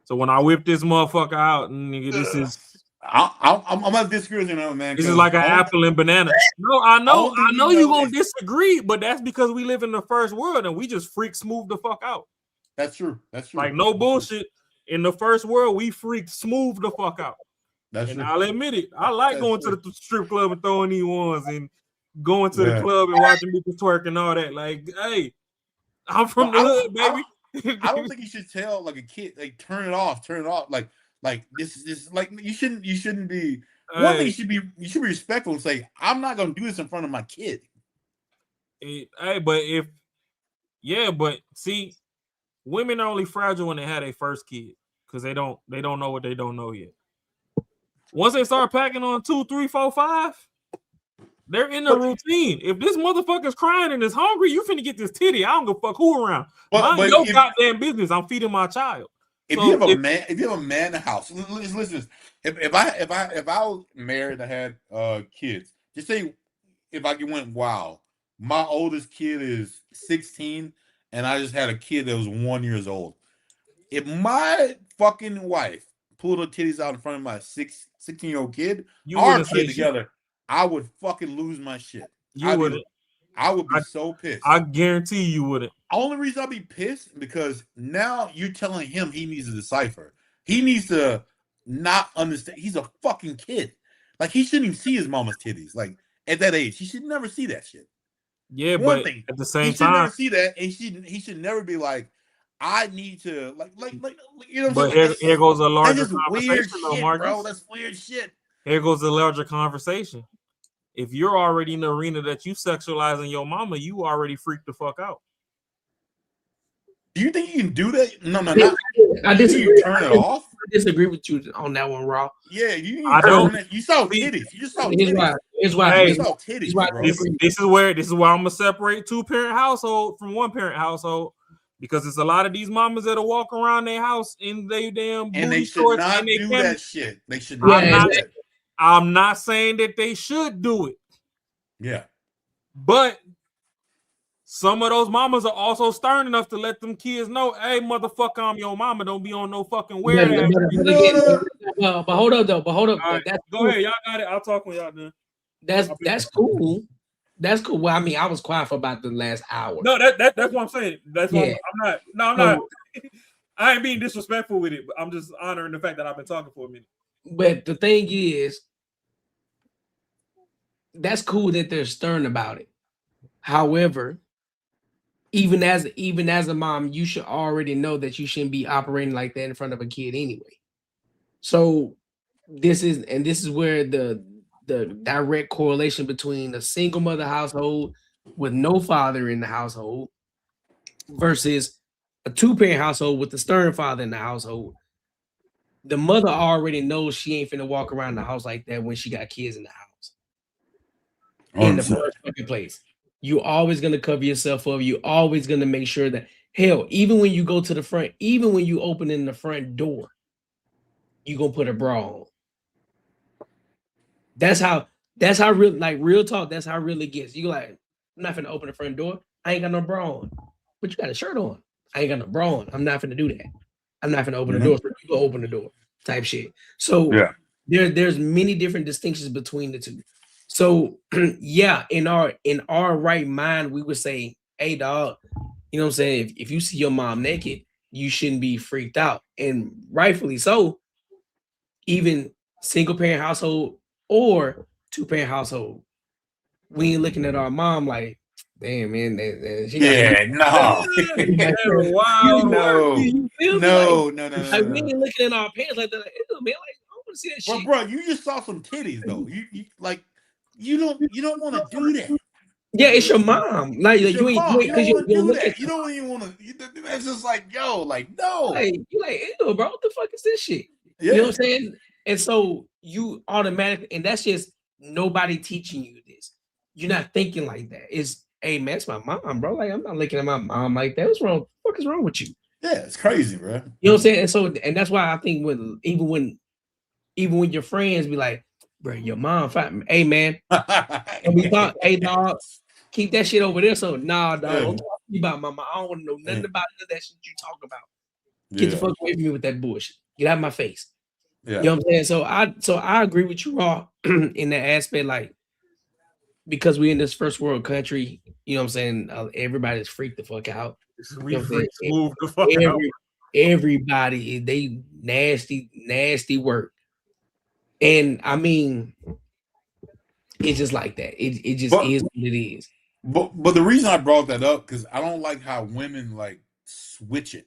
So when I whip this motherfucker out, nigga, this is I'm gonna disagree with you now, man. This is like an apple and banana. No, I know you're gonna disagree, but that's because we live in the first world and we just freaks move the fuck out. That's true. Like no bullshit. In the first world, we freaks smooth the fuck out. That's and true. I'll admit it. I like going to the strip club and throwing these ones and going to the club and watching people twerk and all that. Like, hey, I'm from the hood, baby. I don't think you should tell like a kid, like turn it off. Like this like you shouldn't be. One thing you should be respectful and say, I'm not gonna do this in front of my kid. But see, women are only fragile when they have their first kid because they don't know what they don't know yet. Once they start packing on 2, 3, 4, 5, they're in the routine. If this motherfucker's crying and is hungry, you finna get this titty. I don't give a fuck who around. Mind your goddamn business. I'm feeding my child. If you have a man in the house, listen. If I was married and I had kids, just say if I went wow, my oldest kid is 16, and I just had a kid that was 1 year old. if my fucking wife pulled her titties out in front of my 16-year-old kid, You our wouldn't say kid shit. together, I would fucking lose my shit. You wouldn't. I would be so pissed. I guarantee you wouldn't. Only reason I'll be pissed because now you're telling him he needs to decipher. He needs to not understand. He's a fucking kid. Like, he shouldn't even see his mama's titties. Like, at that age, he should never see that shit. Yeah, One but thing, at the same he should time, never see that, and he should never be like, I need to like you know. But What I'm saying? here goes a larger that's just weird conversation, though, shit, Marcus. bro. That's weird shit. Here goes the larger conversation. If you're already in the arena that you sexualizing your mama, you already freaked the fuck out. Do you think you can do that? No, I disagree. Turn it off. I disagree with you on that one, Raw. Yeah, you I don't. You saw titties. You just saw Here's titties. why. Here's why. Hey, You saw titties, bro. this is why I'm gonna separate two-parent household from one-parent household, because it's a lot of these mamas that'll walk around their house in they damn And they booty should shorts not and they do can't. that shit. They should not do that. I'm not saying that they should do it. Yeah. But some of those mamas are also stern enough to let them kids know, hey, motherfucker, I'm your mama. Don't be on no fucking wear. But hold up, though. Right, That's go cool. ahead. Y'all got it. I'll talk when y'all done. That's cool. That's cool. Well, I mean, I was quiet for about the last hour. No, that's what I'm saying. That's why Yeah. I'm not. I ain't being disrespectful with it, but I'm just honoring the fact that I've been talking for a minute. But the thing is, that's cool that they're stern about it. However, even as a mom, you should already know that you shouldn't be operating like that in front of a kid anyway. So this is where the direct correlation between a single mother household with no father in the household versus a two-parent household with the stern father in the household. The mother already knows she ain't finna walk around the house like that when she got kids in the house. In the first fucking place. You're always gonna cover yourself up. You're always gonna make sure that, hell, even when you go to the front, even when you open in the front door, you gonna put a bra on. That's how real, like, real talk. That's how real it gets. You like, I'm not finna open the front door. I ain't got no bra on, but you got a shirt on. I ain't got no bra on. I'm not finna do that. I'm not finna open the door. So you go open the door, type shit. So yeah, there's many different distinctions between the two. So yeah, in our right mind, we would say, hey dog, you know what I'm saying? If you see your mom naked, you shouldn't be freaked out, and rightfully so. Even single parent household or two parent household, we ain't looking at our mom like, damn man, she no. No. Like, we ain't looking at our parents like that. Like, ew, man, like, I want to see that shit. Bro, you just saw some titties though. You don't want to do that. Yeah, it's your mom. Like, It's you your ain't mom. because you don't look do at that. You don't even want to. It's just like, yo, like, no. like, you like, ew, bro, what the fuck is this shit? Yeah. You know what I'm saying? And so you automatically, and that's just nobody teaching you this. You're not thinking like that. It's, hey man, it's my mom, bro. Like, I'm not looking at my mom like that. What's wrong? What the fuck is wrong with you? Yeah, it's crazy, bro. You know what I'm saying? And so, and that's why I think even when your friends be like, bro, your mom fat, hey man, and we thought, hey dog, keep that shit over there. So nah, dog, don't talk to me about my mom. I don't want to know nothing about none of that shit you talk about. Get the fuck away from me with that bullshit. Get out of my face. Yeah. You know what I'm saying? So I agree with you, Raw, in that aspect, like, because we in this first world country, you know what I'm saying? Everybody's freaked the fuck out. You know what I'm saying? Move the fuck out. Everybody, they nasty work. And I mean, it's just like that. It just is what it is. But the reason I brought that up, because I don't like how women like switch it.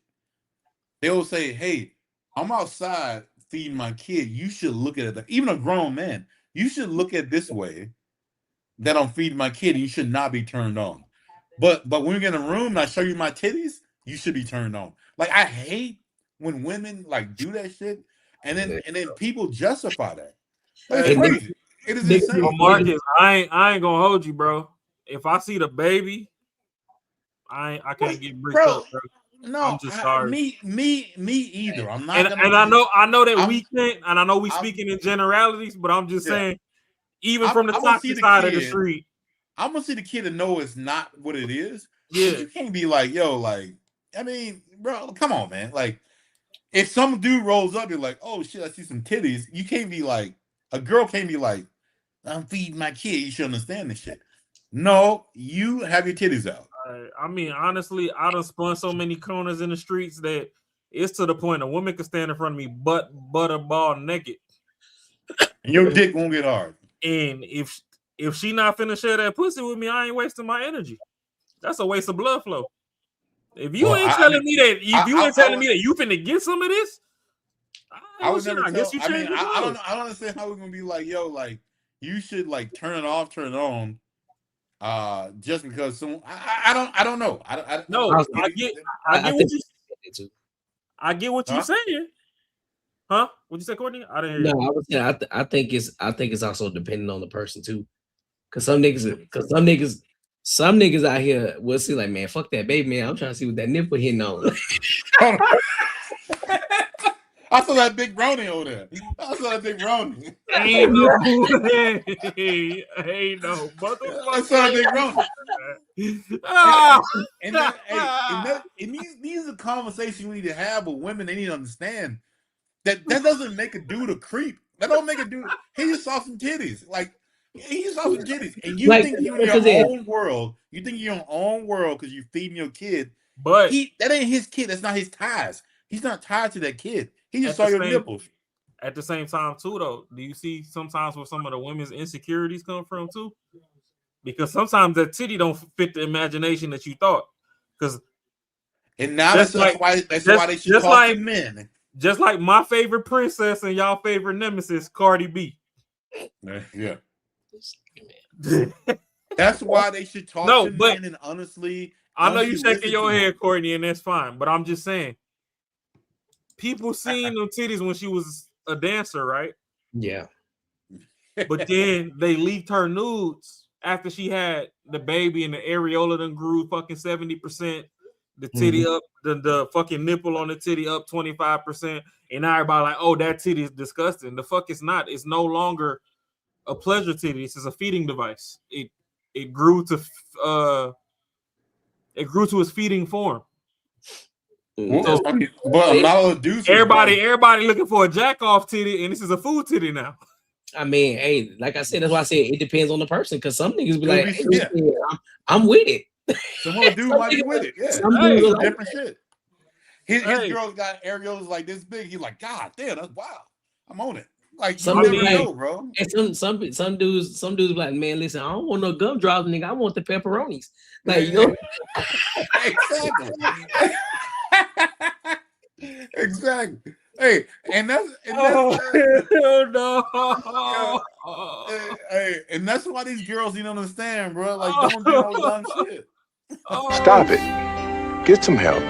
They'll say, hey, I'm outside feeding my kid. You should look at it. Even a grown man, you should look at it this way, that I'm feeding my kid, and you should not be turned on. But when we get in a room and I show you my titties, you should be turned on. Like, I hate when women like do that shit, and then people justify that. Like, it's crazy. It is insane. Well, Marcus, I ain't gonna hold you, bro. If I see the baby, I can't get bricked up, bro. No, I'm just sorry. Me either. I'm not. And I know that we can't, and I know we speaking in generalities, but I'm just saying, even from the toxic side of the street, I'm gonna see the kid and know it's not what it is. Yeah, but you can't be like, yo, like, I mean, bro, come on, man. Like, if some dude rolls up, you're like, oh shit, I see some titties. You can't be like, a girl can't be like, I'm feeding my kid. You should understand this shit. No, you have your titties out. I mean, honestly, I done spun so many corners in the streets that it's to the point a woman can stand in front of me butterball naked. And your dick won't get hard. And if she not finna share that pussy with me, I ain't wasting my energy. That's a waste of blood flow. If you ain't telling me that you finna get some of this, I would never tell. guess you I mean, changed the I clothes. don't understand how we're gonna be like, yo, like you should like turn it off, turn it on, just because some. I don't know. I get what you're saying. Huh? What'd you say, Courtney? I didn't hear you. No, I was saying I think it's also dependent on the person too. Cause some niggas out here will see like, man, fuck that baby, man. I'm trying to see what that nipple hitting on. I saw that big brownie over there. I saw that big brownie. Ain't no motherfucker. I saw that big brownie. And these are conversations we need to have with women. They need to understand that doesn't make a dude a creep. That don't make a dude. He just saw some titties. Like he just saw some titties, and you think you're in your own world. You think you're in your own world because you're feeding your kid. But that ain't his kid. That's not his ties. He's not tied to that kid. He just saw your nipples. At the same time, too, though, do you see sometimes where some of the women's insecurities come from too? Because sometimes that titty don't fit the imagination that you thought. And now that's why they should talk to men. Just like my favorite princess and y'all favorite nemesis, Cardi B. Yeah. That's why they should talk to men. And honestly, I know you're shaking your head, Courtney, and that's fine. But I'm just saying, people seen them titties when she was a dancer, right? Yeah. But then they leaked her nudes after she had the baby and the areola done grew fucking 70%. The titty up, the fucking nipple on the titty up 25%. And now everybody like, oh, that titty is disgusting. The fuck it's not. It's no longer a pleasure titty. This is a feeding device. It grew to its feeding form. Well, but a lot of dudes. Everybody looking for a jack off titty, and this is a food titty now. I mean, hey, like I said, that's why I said it depends on the person. Because some niggas be like, hey, I'm with it. Some other dude might be with it. Yeah, some dudes it's like different shit. His girl's got areolas like this big. He's like, God damn, that's wild. I'm on it. Like some you dudes, never know, bro. And some dudes be like, man, listen, I don't want no gumdrops, nigga. I want the pepperonis. Like, you know, exactly. Hey, and that's and that's why these girls need to understand, bro. Like, don't do no dumb shit. Stop it. Get some help.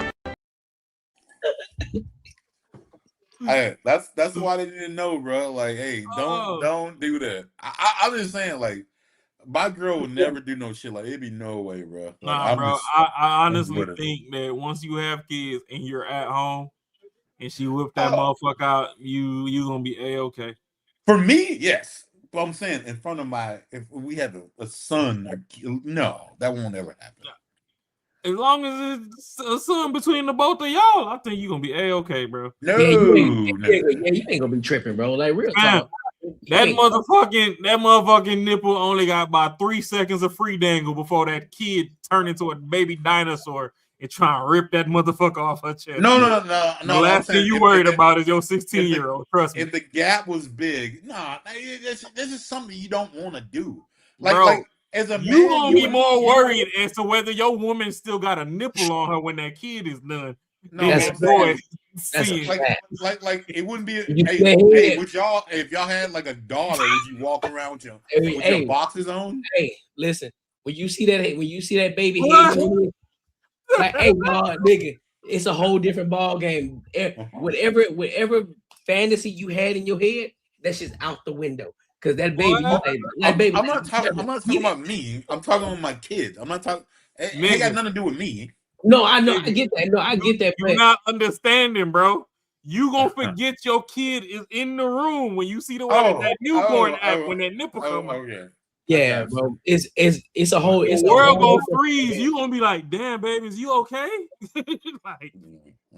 Hey, that's why they didn't know, bro. Like, hey, don't do that. I'm just saying, like, my girl would never do no shit like it'd be no way, bro. Like, Nah, bro. I honestly think that once you have kids and you're at home and she whipped that motherfucker out, you gonna be A-okay. For me, yes. But I'm saying in front of if we have a son, no, that won't ever happen. As long as it's a son between the both of y'all, I think you're gonna be A-okay, bro. No, you ain't gonna be tripping, bro. Like, real talk. That motherfucking nipple only got about 3 seconds of free dangle before that kid turned into a baby dinosaur and try and rip that motherfucker off her chest. No. The last thing you worried about is your 16-year-old. Trust me. If the gap was big, this is something you don't want to do. Bro, as a man, you gonna be more worried as to whether your woman still got a nipple on her when that kid is done. No, that's boy. Like it wouldn't be. Hey, would y'all if y'all had like a daughter, would you walk around with your boxes on? Hey, listen, when you see that baby head, like, hey, dog, nigga, it's a whole different ball game. Whatever fantasy you had in your head, that's just out the window. Cause that baby, I'm not talking about me. I'm talking about my kids. I'm not talking. It ain't got nothing to do with me. No, I know. I get that. No, I get that. You're not understanding, bro. You gonna forget your kid is in the room when you see the way that newborn act when that nipple come out. Yeah, bro. It's a whole. The world gonna freeze. You gonna be like, damn, baby, is you okay? Like,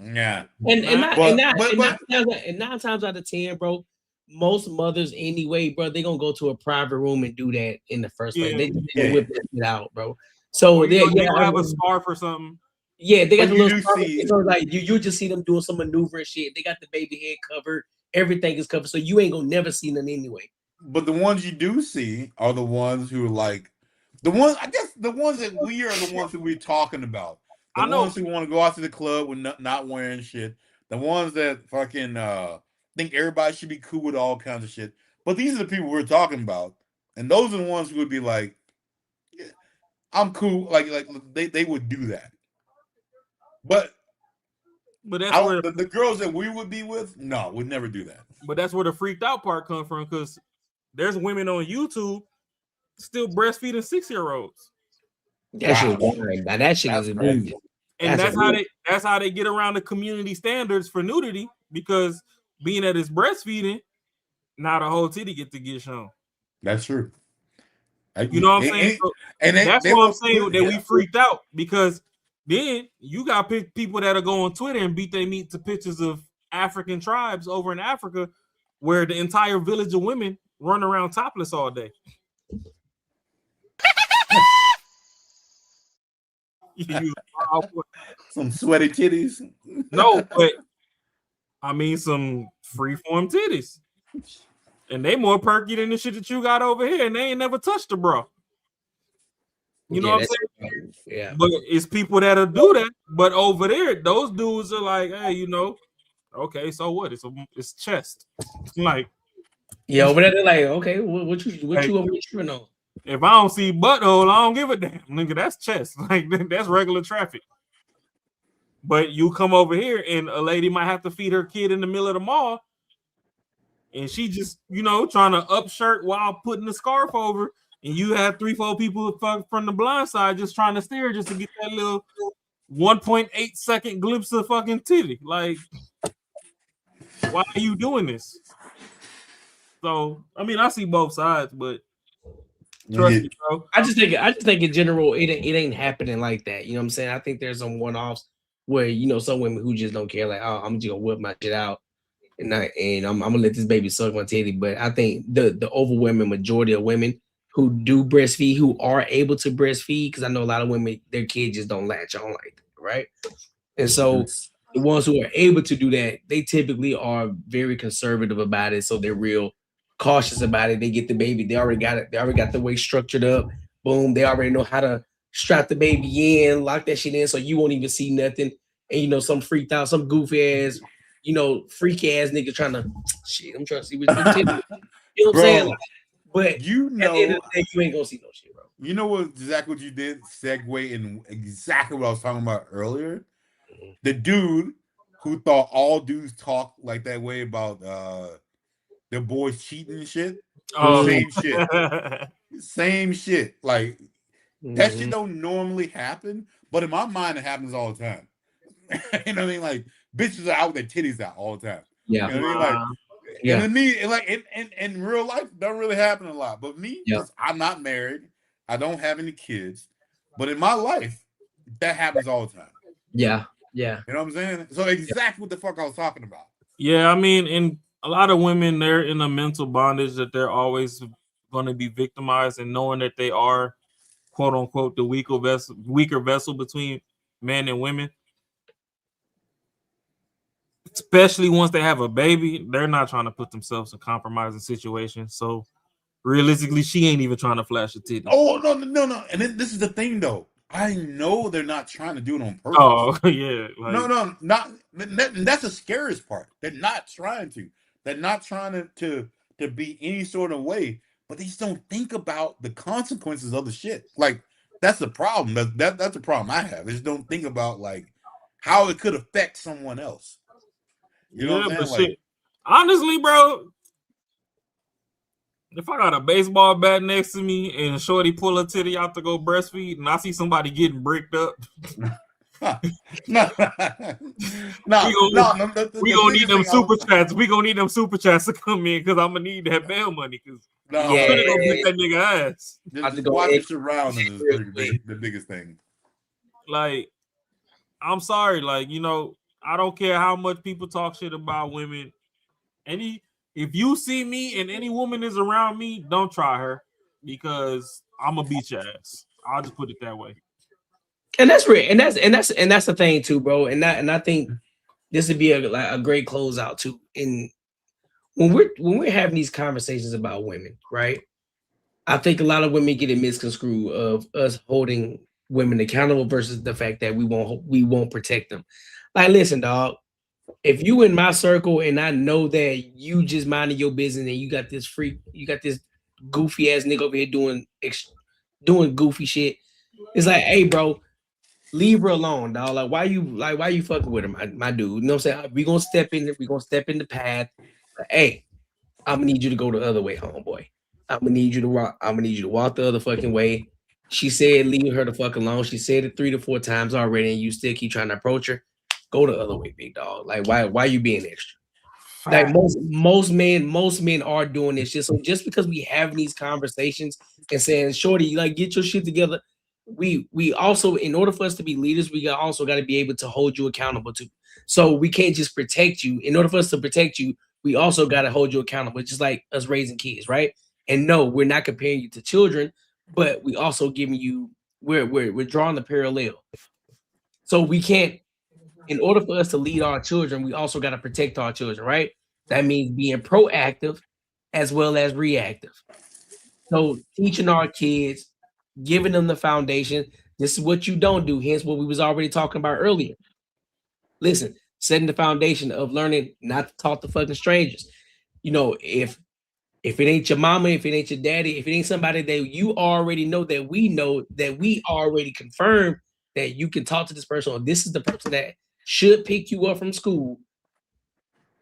Yeah. And But- 9 times out of 10, bro, most mothers anyway, bro, they gonna go to a private room and do that in the first place. They just gonna whip that shit out, bro. So they gonna have a scarf or something. Yeah, they got But the you little do scarf, see- so like you just see them doing some maneuver and shit. They got the baby head covered, everything is covered, so you ain't gonna never see them anyway. But the ones you do see are the ones who are like the ones. I guess the ones that we are the ones that we're talking about. The I know. ones who want to go out to the club with not wearing shit. The ones that fucking think everybody should be cool with all kinds of shit. But these are the people we're talking about, and those are the ones who would be like, yeah, "I'm cool." Like they would do that. But that's where the girls that we would be with, no, would never do that. But that's where the freaked out part comes from, because there's women on YouTube still breastfeeding 6-year-olds. That shit wild. Now that shit is egregious. And that's how they get around the community standards for nudity, because being that it's breastfeeding, now the whole titty get shown. That's true. You know what I'm saying? That's what I'm saying, that we freaked out, because then you got people that are go on Twitter and beat their meat to pictures of African tribes over in Africa, where the entire village of women run around topless all day. Some sweaty titties. No, but I mean some freeform titties. And they more perky than the shit that you got over here, and they ain't never touched a bra. You know what I'm saying? Yeah. But it's people that'll do that. But over there, those dudes are like, hey, okay, so what? It's chest. Like, yeah, over there they're like, okay, what you over here on? If I don't see butthole, I don't give a damn, nigga. That's chest. Like, that's regular traffic. But you come over here and a lady might have to feed her kid in the middle of the mall, and she just, trying to up shirt while putting the scarf over, and you have 3-4 people from the blind side just trying to stare just to get that little 1.8 second glimpse of fucking titty. Like, why are you doing this? So, I mean, I see both sides, but trust me, bro. I just think in general, it ain't happening like that. You know what I'm saying? I think there's some one-offs where some women who just don't care, like, oh, I'm just gonna whip my shit out and I'm gonna let this baby suck my titty. But I think the overwhelming majority of women who do breastfeed, who are able to breastfeed, because I know a lot of women, their kids just don't latch on like that, right? And so the ones who are able to do that, they typically are very conservative about it, so they're real cautious about it. They get the baby, they already got it, they already got the way structured up. Boom, they already know how to strap the baby in, lock that shit in, so you won't even see nothing. And some freaked out, some goofy ass, freaky ass nigga trying to shit. I'm trying to see what you know what I'm saying? Like, but at the end of the day, you ain't gonna see no shit, bro. You know exactly what you did? Segue in exactly what I was talking about earlier. The dude who thought all dudes talk like that way about their boys cheating and shit. Same shit. Same shit. Like that shit don't normally happen, but in my mind, it happens all the time. You know what I mean? Like bitches are out with their titties out all the time. Yeah. You know what I mean? Like, yeah. And to me, like in real life, it doesn't really happen a lot. But me, I'm not married. I don't have any kids. But in my life, that happens all the time. Yeah. Yeah. You know what I'm saying? So exactly what the fuck I was talking about. Yeah, I mean, and a lot of women, they're in a mental bondage that they're always going to be victimized, and knowing that they are, quote unquote, the weaker vessel between men and women. Especially once they have a baby, they're not trying to put themselves in compromising situations. So realistically, she ain't even trying to flash a titty. Oh, no. And then this is the thing, though. I know they're not trying to do it on purpose. Oh, yeah. No, not. That's the scariest part. They're not trying to. They're not trying to be any sort of way, but they just don't think about the consequences of the shit. Like, that's the problem. That's the problem I have. They just don't think about, like, how it could affect someone else. You know what I'm saying? Shit, honestly, bro, if I got a baseball bat next to me and Shorty pull a titty out to go breastfeed, and I see somebody getting bricked up, we gonna need them super chats. We gonna need them super chats to come in, because I'm gonna need that bail money. Because I'm gonna go beat that nigga ass. Just watch your surroundings is the biggest thing. Like, I'm sorry, like, I don't care how much people talk shit about women. If you see me and any woman is around me, don't try her because I'm gonna beat your ass. I'll just put it that way. And that's real. And that's the thing too, bro. And I think this would be a great closeout too. And when we're having these conversations about women, right? I think a lot of women get it misconstrued of us holding women accountable versus the fact that we won't protect them. Like, listen, dog. If you in my circle and I know that you just minding your business and you got this goofy ass nigga over here doing goofy shit, it's like, hey, bro, leave her alone, dog. Like, why you fucking with her, my dude? You know what I'm saying? We gonna step in the path. Hey, I'm gonna need you to go the other way, homeboy. I'm gonna need you to walk the other fucking way. She said leave her the fuck alone. She said it 3 to 4 times already, and you still keep trying to approach her. Go the other way, big dog. Like, why you being extra? Like most men are doing this shit. So just because we having these conversations and saying, shorty, like, get your shit together, we also, in order for us to be leaders, we also got to be able to hold you accountable too. So we can't just protect you. In order for us to protect you, we also got to hold you accountable, just like us raising kids, right? And no, we're not comparing you to children, but we also giving you, we're drawing the parallel. So we can't, in order for us to lead our children, we also got to protect our children, right? That means being proactive as well as reactive. So teaching our kids, giving them the foundation. This is what you don't do. Hence what we was already talking about earlier. Listen, setting the foundation of learning not to talk to fucking strangers. You know, if it ain't your mama, if it ain't your daddy, if it ain't somebody that you already know that we already confirmed that you can talk to this person, or this is the person that should pick you up from school,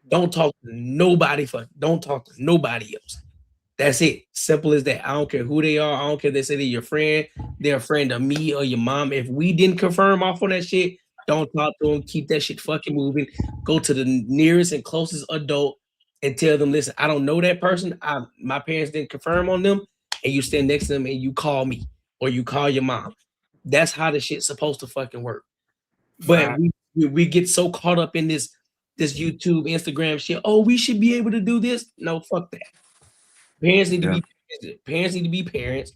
don't talk to nobody. Don't talk to nobody else. That's it. Simple as that. I don't care who they are. I don't care if they say they're your friend, they're a friend of me or your mom. If we didn't confirm off on that shit, don't talk to them. Keep that shit fucking moving. Go to the nearest and closest adult and tell them, listen, I don't know that person. My parents didn't confirm on them. And you stand next to them and you call me or you call your mom. That's how the shit's supposed to fucking work. But we get so caught up in this YouTube, Instagram shit. Oh, we should be able to do this. No, fuck that. Parents need to be parents.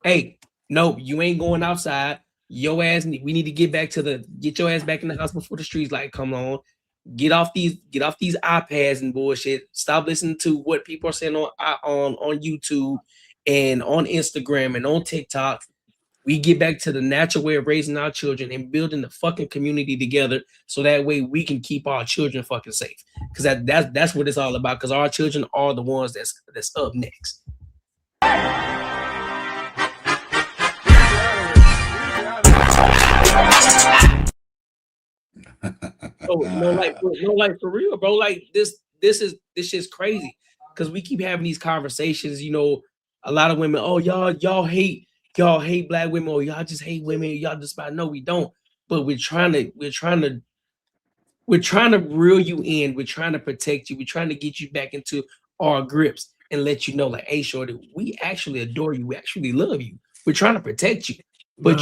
Hey, no, you ain't going outside. Your ass, we need to get your ass back in the house before the streets light come on. Get off these iPads and bullshit. Stop listening to what people are saying on YouTube and on Instagram and on TikTok. We get back to the natural way of raising our children and building the fucking community together, so that way we can keep our children fucking safe. Because that's what it's all about. Because our children are the ones that's up next. So no, like for real, bro. Like this shit's crazy. Because we keep having these conversations. You know, a lot of women, oh y'all hate black women, or y'all just hate women, y'all despise. No, we don't. But we're trying to reel you in. We're trying to protect you. We're trying to get you back into our grips and let you know, like, hey, shorty, we actually adore you. We actually love you. We're trying to protect you, but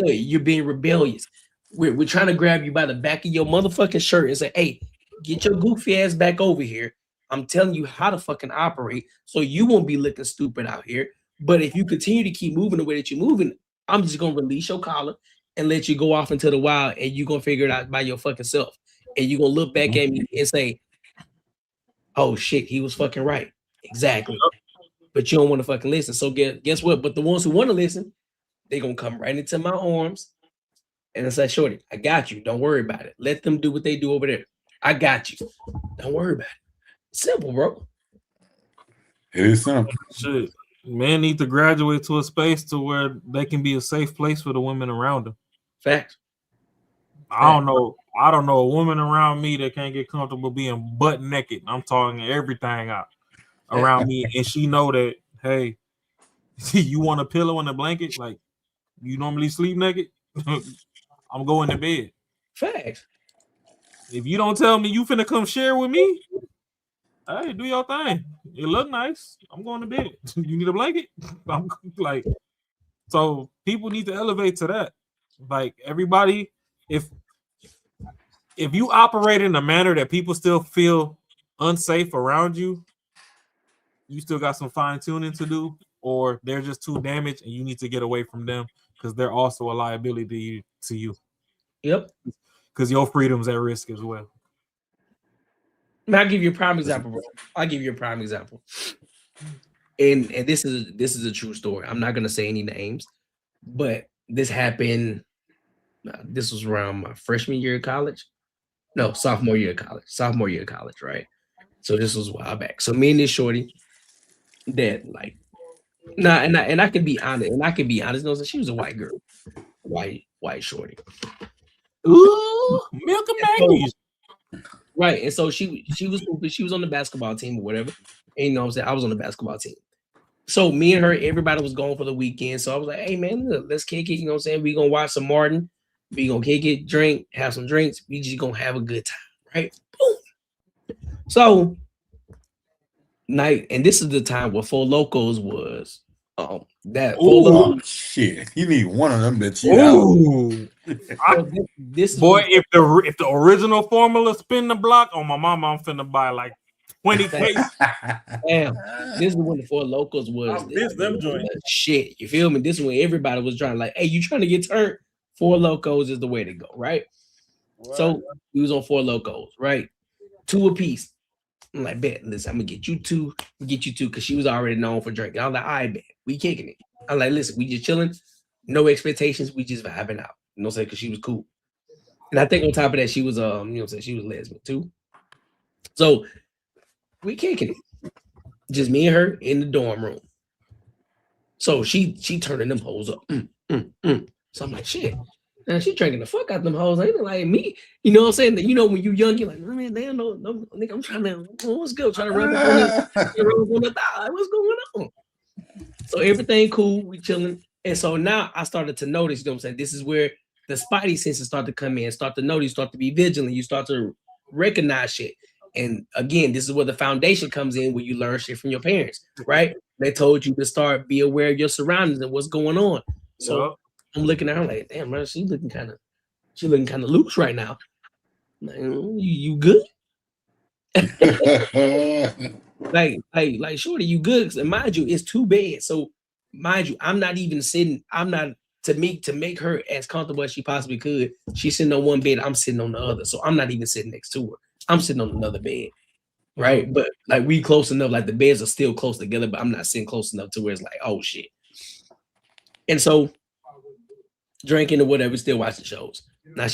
you're being rebellious. We're trying to grab you by the back of your motherfucking shirt and say, hey, get your goofy ass back over here. I'm telling you how to fucking operate so you won't be looking stupid out here. But if you continue to keep moving the way that you're moving, I'm just going to release your collar and let you go off into the wild, and you're going to figure it out by your fucking self. And you're going to look back at me and say, oh, shit, he was fucking right. Exactly. But you don't want to fucking listen. So guess what? But the ones who want to listen, they're going to come right into my arms. And it's like, shorty, I got you. Don't worry about it. Let them do what they do over there. I got you. Don't worry about it. Simple, bro. It is simple. Shit. Men need to graduate to a space to where they can be a safe place for the women around them. Fact. I don't know a woman around me that can't get comfortable being butt naked. I'm talking everything out around me, and she know that, hey, you want a pillow and a blanket? Like, you normally sleep naked? I'm going to bed. Facts. If you don't tell me you finna come share with me, hey, do your thing. It look nice. I'm going to bed. You need a blanket? I'm like, so people need to elevate to that. Like, everybody, if if you operate in a manner that people still feel unsafe around you, you still got some fine tuning to do, or they're just too damaged and you need to get away from them because they're also a liability to you. Yep. Because your freedom's at risk as well. I'll give you a prime example, bro. I'll give you a prime example. And this is a true story. I'm not gonna say any names, but this happened. This was around my freshman year of college. No, sophomore year of college. Sophomore year of college, right? So this was a while back. So me and this shorty, that like, and I can be honest, No, she was a white girl, white shorty. Ooh, milk and Maggies. Right, and so she was on the basketball team or whatever. And you know what I'm saying? I was on the basketball team. So me and her, everybody was going for the weekend. So I was like, hey man, look, let's kick it. You know what I'm saying? We gonna watch some Martin. We gonna kick it, drink, have some drinks. We just gonna have a good time, right? Boom. So night, and this is the time where Four Locos was. Oh shit! You need one of them that you out. This boy, if the original formula spin the block on my mama, I'm finna buy like 20 cases. Damn, this is when the Four Locos was shit. You feel me? This is when everybody was trying like, hey, you trying to get turned? Four Locos is the way to go, right? So we was on Four Locos, right? 2 apiece. I'm like, bet, listen, I'm gonna get you two, because she was already known for drinking. I'm like, all right, bet, we kicking it. I'm like, listen, we just chilling, no expectations, we just vibing out. You know what I'm saying? Because she was cool. And I think on top of that, she was you know what I'm saying, she was lesbian too. So we kicking it. Just me and her in the dorm room. So she turning them hoes up. So I'm like, shit. And she drinking the fuck out them hoes. Ain't like me. You know what I'm saying? You know, when you young, you're like, man, they don't know. Nigga, I'm trying to, what's good? Trying to rub up on the thigh. What's going on? So everything cool. We chilling. And so now I started to notice, you know what I'm saying? This is where the spidey senses start to come in, start to notice, start to be vigilant. You start to recognize shit. And again, this is where the foundation comes in, where you learn shit from your parents, right? They told you to be aware of your surroundings and what's going on. So I'm looking at her like, damn, man, she looking kind of loose right now. Like, you good? like, shorty, you good? And mind you, it's 2 beds. So mind you, I'm not even sitting. I'm not to make her as comfortable as she possibly could. She's sitting on one bed. I'm sitting on the other. So I'm not even sitting next to her. I'm sitting on another bed, right? But like we close enough. Like the beds are still close together, but I'm not sitting close enough to where it's like, oh shit. And so drinking or whatever, still watching shows. Now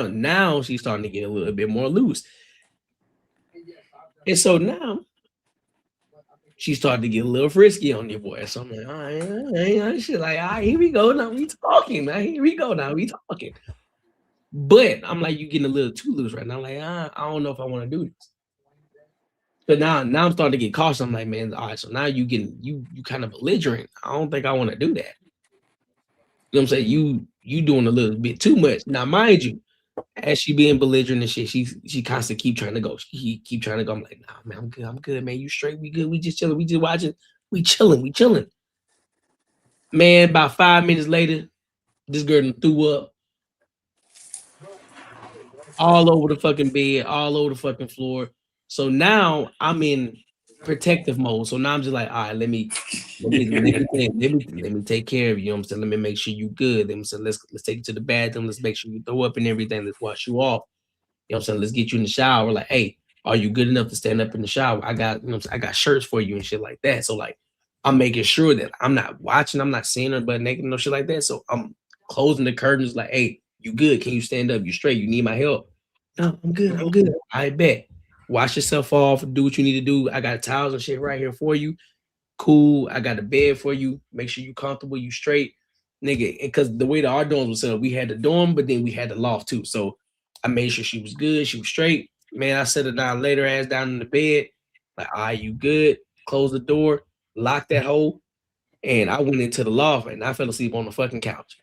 now she's starting to get a little bit more loose. And so now she started to get a little frisky on your boy. So I'm like, all right, shit, like, all right, here we go. Now we talking. Now here we go. Now we talking. But I'm like, you getting a little too loose right now. I'm like, I don't know if I want to do this. But now I'm starting to get cautious. I'm like, man, all right, so now you kind of belligerent. I don't think I want to do that. You know what I'm saying? You doing a little bit too much. Now, mind you, as she being belligerent and shit, she constantly keep trying to go. She keep trying to go. I'm like, nah, man, I'm good, man. You straight, we good. We just chilling. We just watching. We chilling. Man, about 5 minutes later, this girl threw up all over the fucking bed, all over the fucking floor. So now I'm in protective mode. So now I'm just like, all right, let me take care of you. You know what I'm saying? Let me make sure you good. Then let's take you to the bathroom. Let's make sure you throw up and everything. Let's wash you off. You know what I'm saying? Let's get you in the shower. Like, hey, are you good enough to stand up in the shower? I got, you know what I'm saying? I got shirts for you and shit like that. So like, I'm making sure that I'm not watching, I'm not seeing her butt naked, no shit like that. So I'm closing the curtains like, hey, you good? Can you stand up? You straight? You need my help? No, I'm good. I bet. Wash yourself off, do what you need to do. I got towels and shit right here for you. Cool. I got a bed for you. Make sure you comfortable, you straight. Nigga, because the way our dorms was set up, we had the dorm, but then we had the loft too. So I made sure she was good, she was straight. Man, I set her down, laid her ass down in the bed. Like, all right, you good? Close the door, lock that hole. And I went into the loft and I fell asleep on the fucking couch.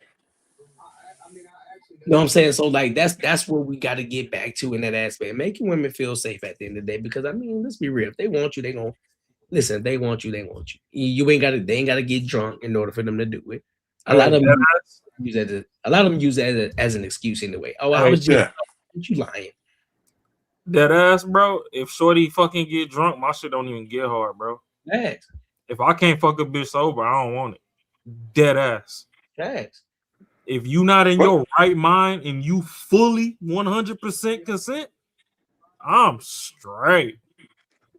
You know what I'm saying? So like that's where we got to get back to in that aspect, making women feel safe at the end of the day. Because I mean, let's be real. If they want you, they gonna listen. If they want you, they want you. You ain't gotta. They ain't gotta get drunk in order for them to do it. A lot of them use that as an excuse anyway. Oh, I was just You lying? Dead ass, bro. If Shorty fucking get drunk, my shit don't even get hard, bro. Facts. If I can't fuck a bitch sober, I don't want it. Dead ass. Facts. If you not in your right mind and you fully 100% consent, I'm straight.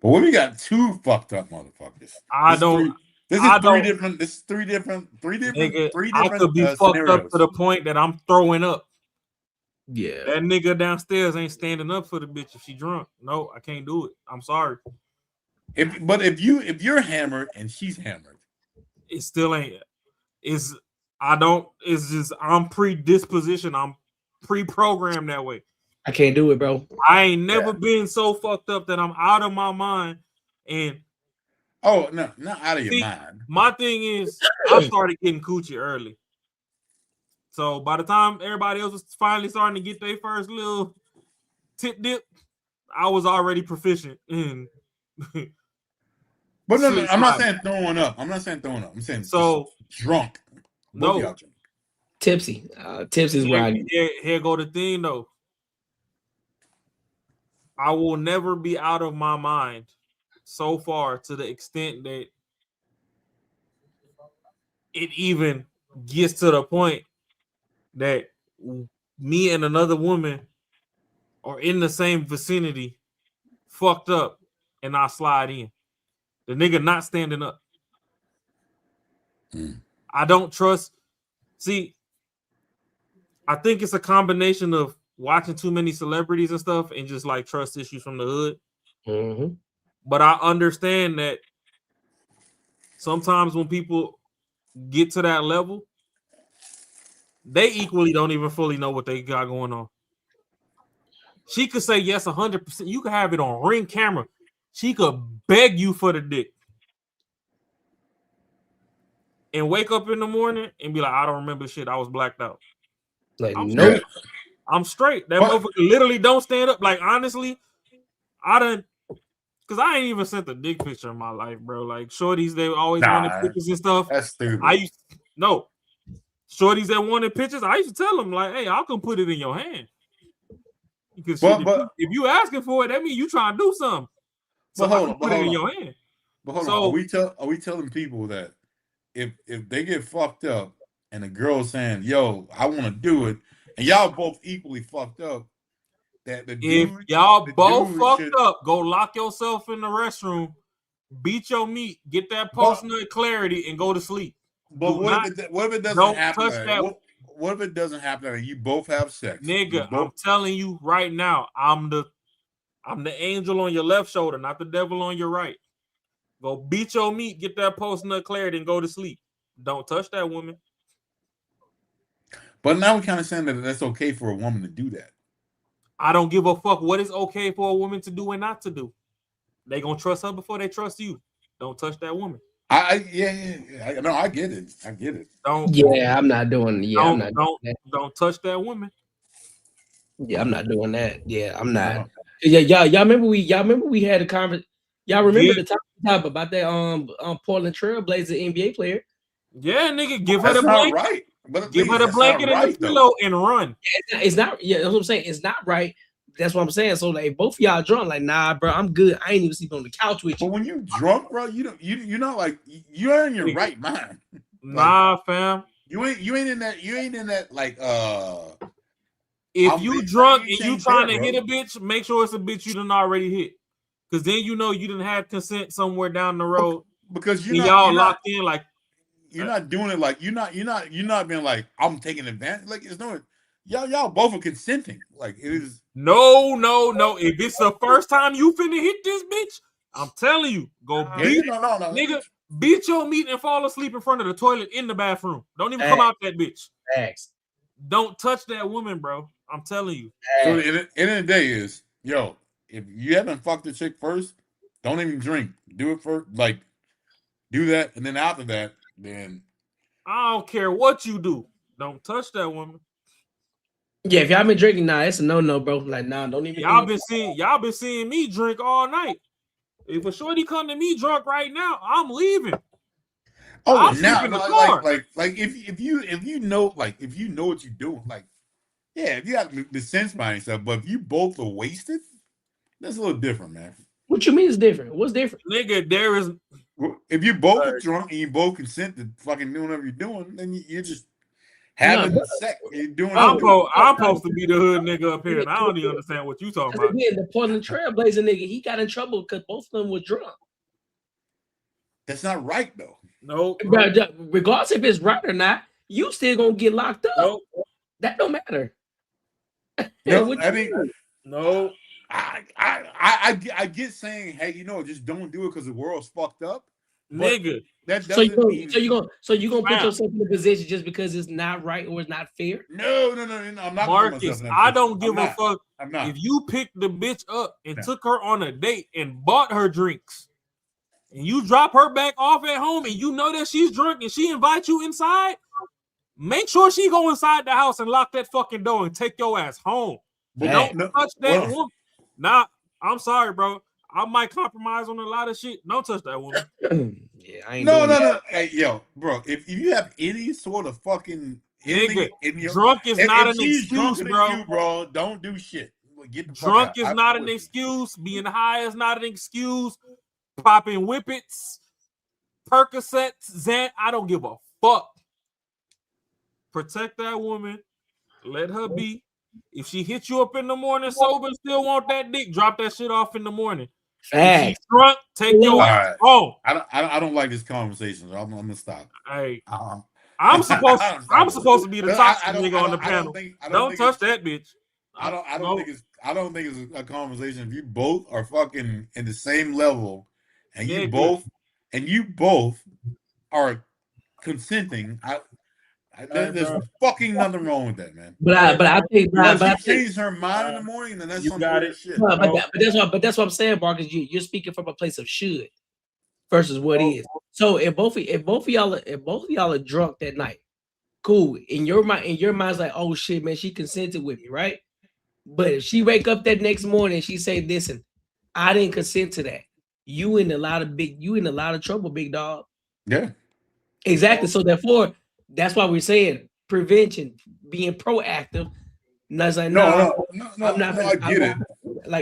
But when we got two fucked up motherfuckers, I don't. This is three different. I could be fucked scenarios. up to the point that I'm throwing up. Yeah. That nigga downstairs ain't standing up for the bitch if she drunk. No, I can't do it. I'm sorry. If you're hammered and she's hammered, it still ain't. It's just I'm predispositioned. I'm pre-programmed that way. I can't do it, bro. I ain't never been so fucked up that I'm out of my mind. And no, not out of your mind. My thing is, I started getting coochie early. So by the time everybody else was finally starting to get their first little tip dip, I was already proficient in. But no, I'm not saying throwing up. I'm saying so drunk. No, tipsy. Tipsy is where here go the thing though. I will never be out of my mind so far to the extent that it even gets to the point that me and another woman are in the same vicinity, fucked up, and I slide in. The nigga not standing up. I don't trust. See, I think it's a combination of watching too many celebrities and stuff and just like trust issues from the hood. Mm-hmm. But I understand that sometimes when people get to that level, they equally don't even fully know what they got going on. She could say yes 100%. You could have it on Ring camera. She could beg you for the dick. And wake up in the morning and be like, I don't remember shit. I was blacked out. Like, nope. I'm straight. That motherfucker literally don't stand up. Like, honestly, because I ain't even sent a dick picture in my life, bro. Like, shorties, they always wanted pictures and stuff. That's stupid. Shorties that wanted pictures, I used to tell them, like, hey, I'll come put it in your hand. Because if you asking for it, that means you trying to do something. So I can put it in your hand. But hold on. Are we telling people that if they get fucked up and the girl's saying, yo, I want to do it, and y'all both equally fucked up, that the dude, if y'all both fucked up, go lock yourself in the restroom, beat your meat, get that post-nut clarity, and go to sleep. But what if it doesn't happen? What if it doesn't happen and you both have sex? Nigga, I'm telling you right now, I'm the angel on your left shoulder, not the devil on your right. Go beat your meat, get that post-nut clarity, and go to sleep. Don't touch that woman. But now we're kind of saying that that's okay for a woman to do that. I don't give a fuck what is okay for a woman to do and not to do. They gonna trust her before they trust you. Don't touch that woman. I get it. I'm not doing. Don't touch that woman. Yeah, I'm not doing that. Yeah, I'm not. Yeah, y'all remember we had a conversation. Y'all remember the top about that Portland Trailblazer NBA player? Yeah, nigga, give her the blanket. Right. Give her the blanket and the pillow and run. It's not. Yeah, that's what I'm saying. It's not right. That's what I'm saying. So like, both of y'all drunk, like, nah, bro, I'm good. I ain't even sleeping on the couch with you. But when you drunk, bro, you're not like you're in your right mind. Nah, fam. You ain't in that like If you drunk and you trying to hit a bitch, make sure it's a bitch you done already hit. Because then you know you didn't have consent somewhere down the road. Because y'all locked in like you're not doing it like you're not being like I'm taking advantage. Like it's no y'all both are consenting. Like it is no. If it's the first time you finna hit this bitch, I'm telling you, go beat nigga, beat your meat and fall asleep in front of the toilet in the bathroom. Don't even come out that bitch. Thanks. Don't touch that woman, bro. I'm telling you. So the end of the day is, yo, if you haven't fucked the chick first, don't even drink. Do it first, like do that, and then after that, then I don't care what you do. Don't touch that woman. Yeah, if y'all been drinking, nah, it's a no, bro. Like, nah, don't even. Y'all been seeing me drink all night. If a shorty come to me drunk right now, I'm leaving. Oh, now like if you know what you're doing, like Yeah, if you got the sense behind yourself, but if you both are wasted, that's a little different, man. What you mean is different? What's different? Nigga, there is. If you both are drunk and you both consent to fucking doing whatever you're doing, then you're just having sex. You're doing. I'm supposed to be the hood nigga up here, and I don't even understand what you talking about. Again, the Portland Trailblazer nigga, he got in trouble because both of them were drunk. That's not right, though. No. Regardless if it's right or not, you still gonna get locked up. Nope. That don't matter. No, I mean, no. I get saying, hey, just don't do it because the world's fucked up, nigga. That So doesn't mean. So you gonna put yourself in a position just because it's not right or it's not fair? No. I'm not. Marcus, I don't give a fuck. I'm not. If you picked the bitch up and took her on a date and bought her drinks, and you drop her back off at home, and you know that she's drunk and she invites you inside, make sure she go inside the house and lock that fucking door and take your ass home. But don't touch that woman. Nah, I'm sorry, bro. I might compromise on a lot of shit. Don't touch that woman. Yeah, I ain't. No. Hey, yo, bro. If you have any sort of fucking nigga, drunk is not an excuse, bro. Don't do shit. Get the drunk fuck out. is not an excuse. Being high is not an excuse. Popping whippets, Percocets, Zant. I don't give a fuck. Protect that woman. Let her be. If she hits you up in the morning sober and still want that dick, drop that shit off in the morning. If she's drunk, take your ass home. I don't like this conversation. I'm gonna stop. Hey, I'm supposed to be the toxic nigga on the panel. Don't touch that bitch. I don't think it's a conversation. If you both are fucking in the same level, and you both are consenting, there's fucking nothing wrong with that, man. But I think if she changed her mind in the morning, then that's some weird shit. But that's what I'm saying, Marcus. You're speaking from a place of should versus what is. So if both of y'all are drunk that night, cool. In your mind's like, oh shit, man, she consented with me, right? But if she wake up that next morning and she say, listen, I didn't consent to that. You in a lot of trouble, big dog. Yeah. Exactly. So therefore, that's why we're saying prevention, being proactive. And I was like, no, I'm not. I get it.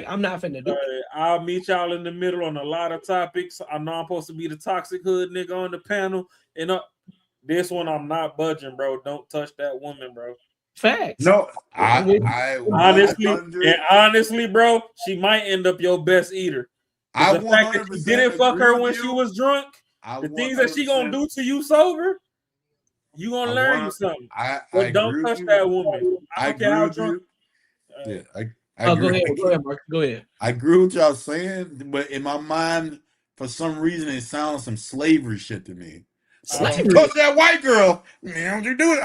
I'm not finna do it. I'll meet y'all in the middle on a lot of topics. I know I'm supposed to be the toxic hood nigga on the panel, and this one I'm not budging, bro. Don't touch that woman, bro. Facts. No, honestly, bro, she might end up your best eater. The fact that you didn't fuck her when she was drunk, the things that she gonna do to you sober, you gonna learn you something. But don't touch that woman. I don't care how drunk. Yeah, go ahead, Mark. Go ahead. I agree with y'all saying, but in my mind, for some reason, it sounds some slavery shit to me. Slavery? Touch that white girl. Man, what you doing?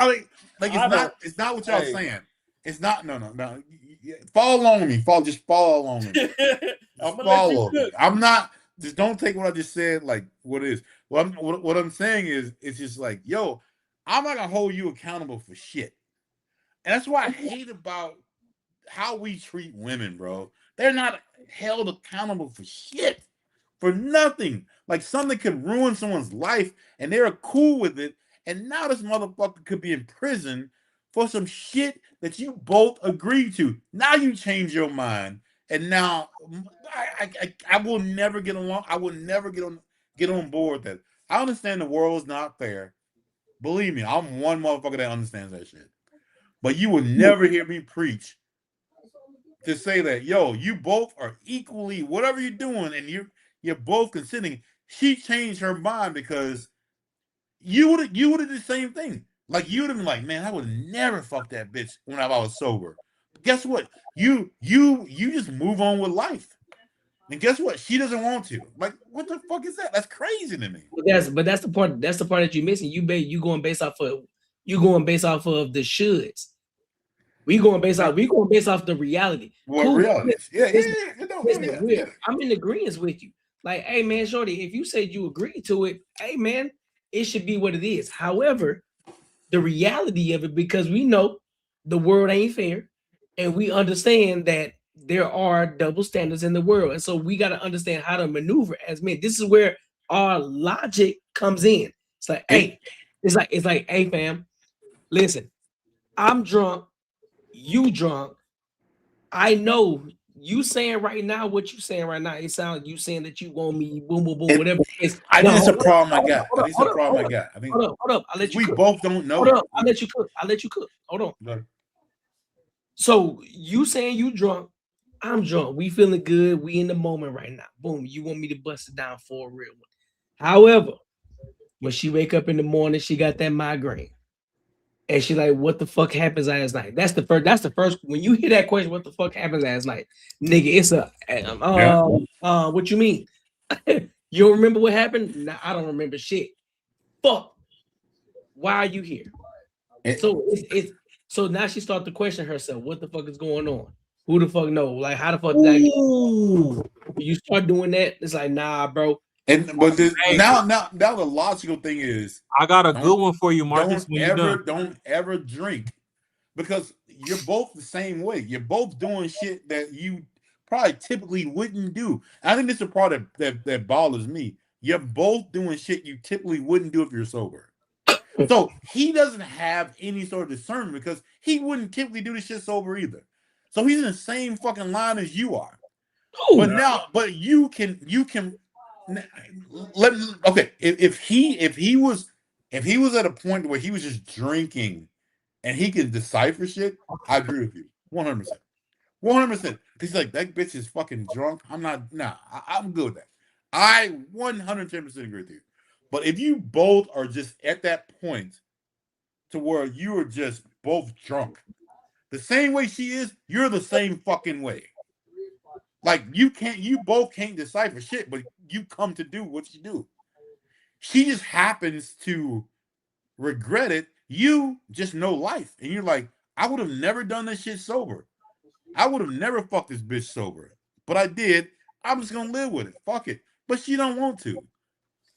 It's not what y'all saying. It's not. No. Follow along with me. Just follow along with me. Follow. I'm not. Just don't take what I just said like what it is. What I'm saying is, it's just like, yo, I'm not gonna hold you accountable for shit. And that's what I hate about how we treat women, bro. They're not held accountable for shit, for nothing. Like something could ruin someone's life, and they're cool with it. And now this motherfucker could be in prison for some shit that you both agreed to. Now you change your mind, and now I will never get along. I will never get on board with that. I understand the world is not fair. Believe me, I'm one motherfucker that understands that shit. But you will never hear me preach to say that, yo, you both are equally whatever you're doing, and you're both consenting. She changed her mind because you would have did the same thing. Like you would have been like, man, I would never fuck that bitch when I was sober. But guess what? You just move on with life. And guess what? She doesn't want to. Like, what the fuck is that? That's crazy to me. But that's the part. That's the part that you're missing. You going based off of the shoulds. We going based off the reality. What reality? Yeah. I'm in agreement with you. Like, hey man, shorty, if you said you agree to it, hey man, it should be what it is. However, the reality of it, because we know the world ain't fair, and we understand that there are double standards in the world, and so we got to understand how to maneuver as men. This is where our logic comes in. It's like, hey, it's like, hey fam, listen, I'm drunk. you drunk. I know you saying right now what you saying right now. It sounds you saying that you want me, boom, boom, boom, whatever. I think it's a problem I hold got. I think it's a problem I got. I think Hold up. I'll let you we cook. both don't know. Hold up. I'll let you cook. Hold on. No. So you saying you drunk, I'm drunk. We feeling good. We in the moment right now. Boom. You want me to bust it down for a real one. However, when she wake up in the morning, she got that migraine. And she like, what the fuck happens last night? That's the first when you hear that question, what the fuck happens last night? Nigga, it's what you mean? You don't remember what happened? Nah, I don't remember shit. Fuck. Why are you here? So now she starts to question herself. What the fuck is going on? Who the fuck know? Like, how the fuck did I get? You start doing that, it's like, nah, bro. But now the logical thing is, I got a good one for you, Marcus. Don't ever drink, because you're both the same way. You're both doing shit that you probably typically wouldn't do. I think this is the part that bothers me. You're both doing shit you typically wouldn't do if you're sober. So he doesn't have any sort of discernment because he wouldn't typically do this shit sober either. So he's in the same fucking line as you are. But you can let me, okay. If he was at a point where he was just drinking and he can decipher shit, I agree with you 100%. 100%. He's like, that bitch is fucking drunk. I'm good with that. I 110% agree with you. But if you both are just at that point to where you are just both drunk, the same way she is, you're the same fucking way. Like you both can't decipher shit, but you come to do what you do. She just happens to regret it. You just know life. And you're like, I would have never done this shit sober. I would have never fucked this bitch sober. But I did. I'm just gonna live with it. Fuck it. But she don't want to.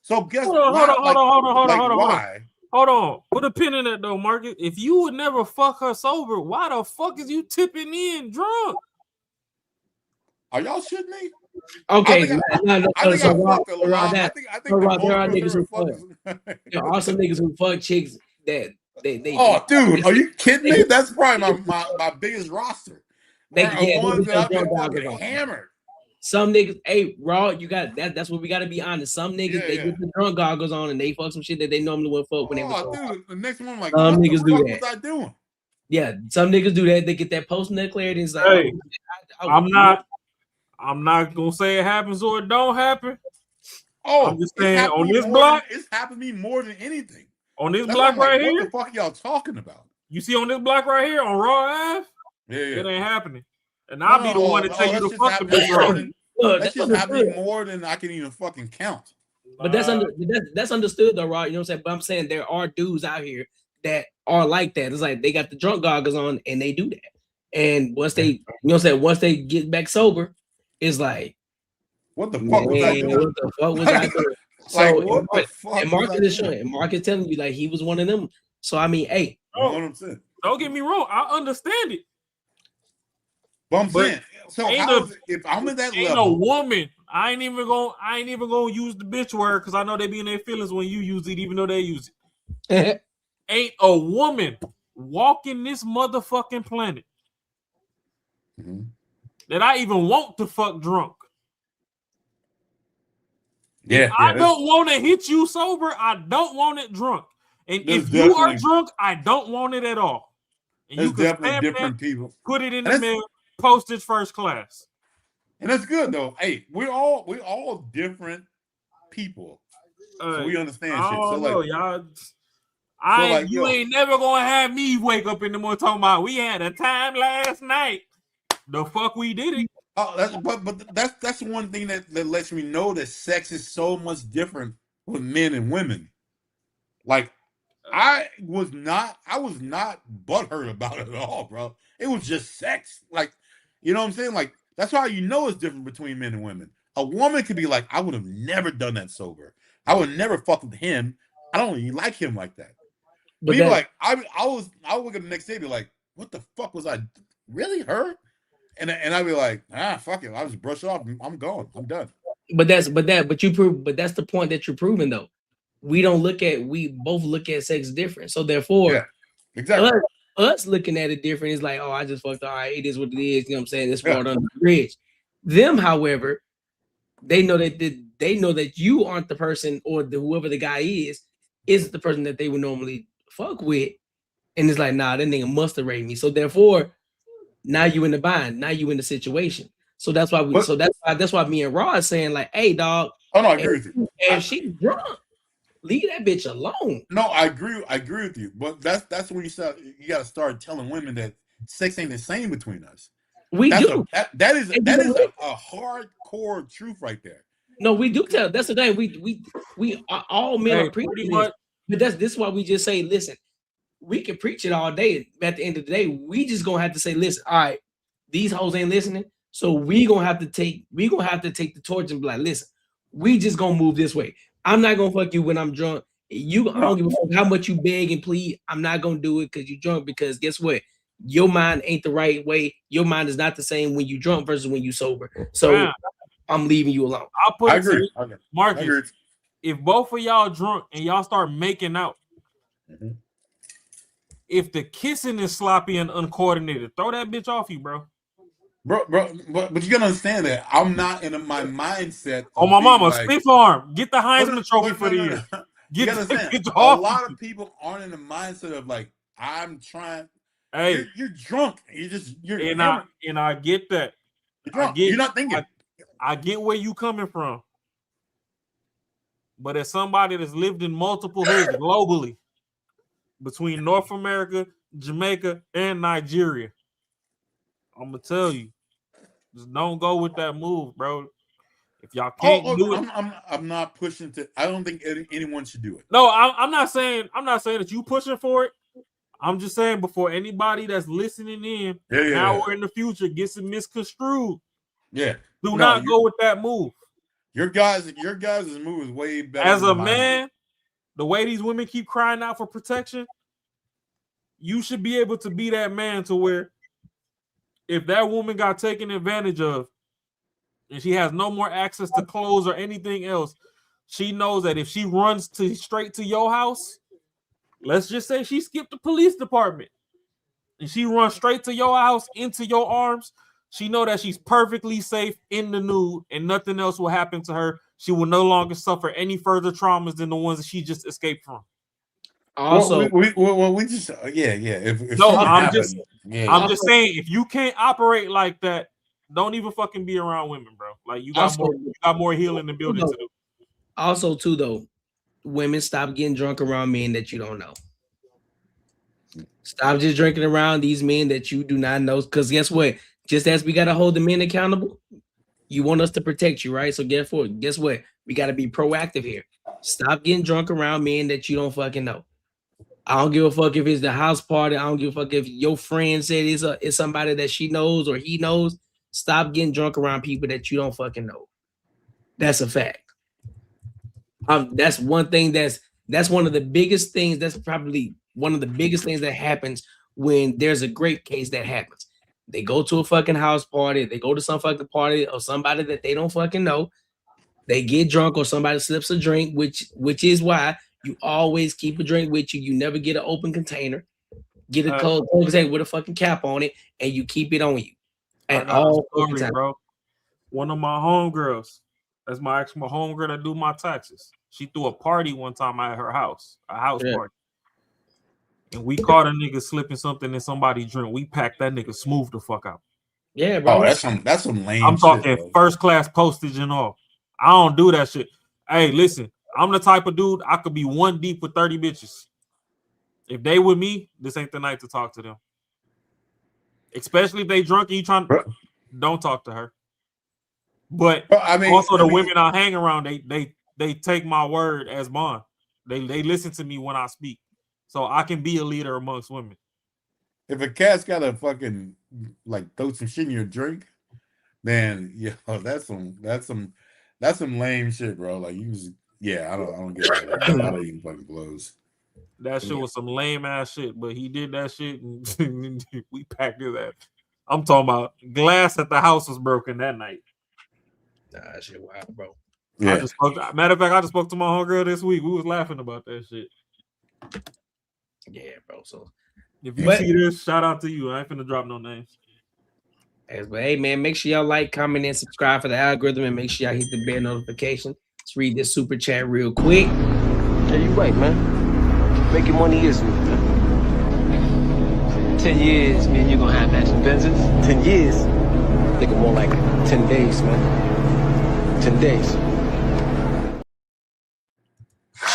So guess Hold on. why? Hold on. Put a pin in that though, Marcus. If you would never fuck her sober, why the fuck is you tipping in drunk? Are y'all shitting me? Okay, there are some niggas who fuck chicks that they. Oh, dude, are you kidding me? That's probably my biggest roster. They ones that I've been fucking hammered. Some niggas, hey, Raw, you got that. That's what we got to be honest. Some niggas they get the drunk goggles on and they fuck some shit that they normally wouldn't fuck when they was. Dude, the next one, like, some what niggas the fuck do that. was I doing? Yeah, some niggas do that. They get that post-nut clarity. It's like, hey, I'm not gonna say it happens or it don't happen. Oh, I'm just saying on this block, it's happened to me more than anything. On this block right here, what the fuck are y'all talking about? You see on this block right here on Raw Ave, it ain't happening. And I'll be the one to tell you to fuck the bitch wrong. That's just happening more than I can even fucking count. But that's understood though, Rod. You know what I'm saying? But I'm saying there are dudes out here that are like that. It's like they got the drunk goggles on and they do that. And once they, you know what I'm saying, once they get back sober, it's like, what the fuck was I doing? What the fuck was I doing? So and Marcus is showing, and Marcus telling you like he was one of them. So I mean, hey, don't get me wrong, I understand it. But I'm saying, so if I'm at that level, a woman, I ain't even gonna use the bitch word because I know they be in their feelings when you use it, even though they use it. Ain't a woman walking this motherfucking planet that I even want to fuck drunk. Yeah, I don't want to hit you sober. I don't want it drunk. And if you are drunk, I don't want it at all. And there's you can definitely different people. Put it in the mail, postage first class. And that's good though. Hey, we're all different people. So we understand shit. So know, y'all. You ain't never gonna have me wake up in the morning talking about we had a time last night. The fuck we did it. But that's one thing that lets me know that sex is so much different with men and women. Like I was not butthurt about it at all, bro. It was just sex. Like, you know what I'm saying? Like, that's how you know it's different between men and women. A woman could be like, I would have never done that sober. I would never fuck with him. I don't even like him like that. But I would look at the next day and be like, what the fuck was I really her? And I'd be like, fuck it. I'll just brush off. I'm gone. I'm done. But that's the point that you're proving though. We both look at sex different. So therefore, exactly. us looking at it different. It's like, oh, I just fucked. All right, it is what it is. You know what I'm saying? It's water under the bridge. Them, however, they know that you aren't the person, or whoever the guy is the person that they would normally fuck with, and it's like, nah, that nigga must have raped me. So therefore, now you in the bind. Now you in the situation. So that's why that's why me and Raw is saying like, hey, dog. Oh no, I agree with you. If she's drunk, leave that bitch alone. No, I agree with you. But that's when you got to start telling women that sex ain't the same between us. That is a hardcore truth right there. No, we do tell. That's the thing. We all men are preaching this. But this is why we just say, listen, we can preach it all day. At the end of the day, we just gonna have to say, listen, all right, these hoes ain't listening. So we gonna have to take the torch and be like, listen, we just gonna move this way. I'm not gonna fuck you when I'm drunk. I don't give a fuck how much you beg and plead. I'm not gonna do it because you're drunk, because guess what? Your mind ain't the right way. Your mind is not the same when you drunk versus when you sober. So I'm leaving you alone. I agree. Marcus, if both of y'all drunk and y'all start making out, if the kissing is sloppy and uncoordinated, throw that bitch off you, bro. But you gotta understand that I'm not in my mindset. Oh, my mama, stiff arm. Get the Heisman Trophy for the year. You gotta understand, a lot of people aren't in the mindset of like, I'm trying. Hey, you're drunk. And I get that. You're not thinking. I get where you coming from. But as somebody that's lived in multiple hoods globally, between North America, Jamaica, and Nigeria, I'm gonna tell you, just don't go with that move, bro. If y'all can't do it, I'm not pushing to. I don't think anyone should do it. No, I'm not saying that you pushing for it. I'm just saying, before anybody that's listening in now or in the future gets it misconstrued. Yeah, do not go with that move. Your guys' move is way better. As a man, the way these women keep crying out for protection, you should be able to be that man to where if that woman got taken advantage of and she has no more access to clothes or anything else, she knows that if she runs straight to your house, let's just say she skipped the police department and she runs straight to your house into your arms, she know that she's perfectly safe in the nude and nothing else will happen to her. She will no longer suffer any further traumas than the ones that she just escaped from. Also, we just If no, I'm just saying, if you can't operate like that, don't even fucking be around women, bro. Like you got more healing and building to do. Also, too, though, women, stop getting drunk around men that you don't know. Stop just drinking around these men that you do not know. Because guess what? Just as we gotta hold the men accountable, you want us to protect you, right? So guess what? We gotta be proactive here. Stop getting drunk around men that you don't fucking know. I don't give a fuck if it's the house party. I don't give a fuck if your friend said it's somebody that she knows or he knows. Stop getting drunk around people that you don't fucking know. That's a fact. That's one thing that's one of the biggest things. That's probably one of the biggest things that happens when there's a grape case that happens. They go to a fucking house party. They go to some fucking party or somebody that they don't fucking know. They get drunk or somebody slips a drink, which is why you always keep a drink with you. You never get an open container. Get a cold container with a fucking cap on it, and you keep it on you. At all story, bro. One of my homegirls, that's my homegirl that do my taxes. She threw a party one time at her house, a house party. And we caught a nigga slipping something in somebody's drink. We packed that nigga smooth the fuck out. Yeah, bro. Oh, that's some lame I'm talking shit, first class postage and all. I don't do that shit. Hey, listen, I'm the type of dude, I could be one deep with 30 bitches. If they with me, this ain't the night to talk to them. Especially if they drunk and you trying to don't talk to her. But also the women I hang around, they take my word as bond. They listen to me when I speak. So I can be a leader amongst women. If a cat's got to fucking like throw some shit in your drink, then that's some lame shit, bro. Like you just, I don't get that. I don't even fucking blows. That shit was some lame ass shit, but he did that shit and we packed his ass. I'm talking about glass at the house was broken that night. Nah, that shit wild, bro. Yeah. Matter of fact, I just spoke to my homegirl this week. We was laughing about that shit. Yeah, bro. So If you see this, shout out to you. I ain't finna drop no names. But hey, man, make sure y'all like, comment, and subscribe for the algorithm, and make sure y'all hit the bell notification. Let's read this super chat real quick. Yeah, you right, man. Making money is me, man. 10 years, man, you're gonna have matching Benzes. 10 years? Nigga, more like 10 days, man. 10 days.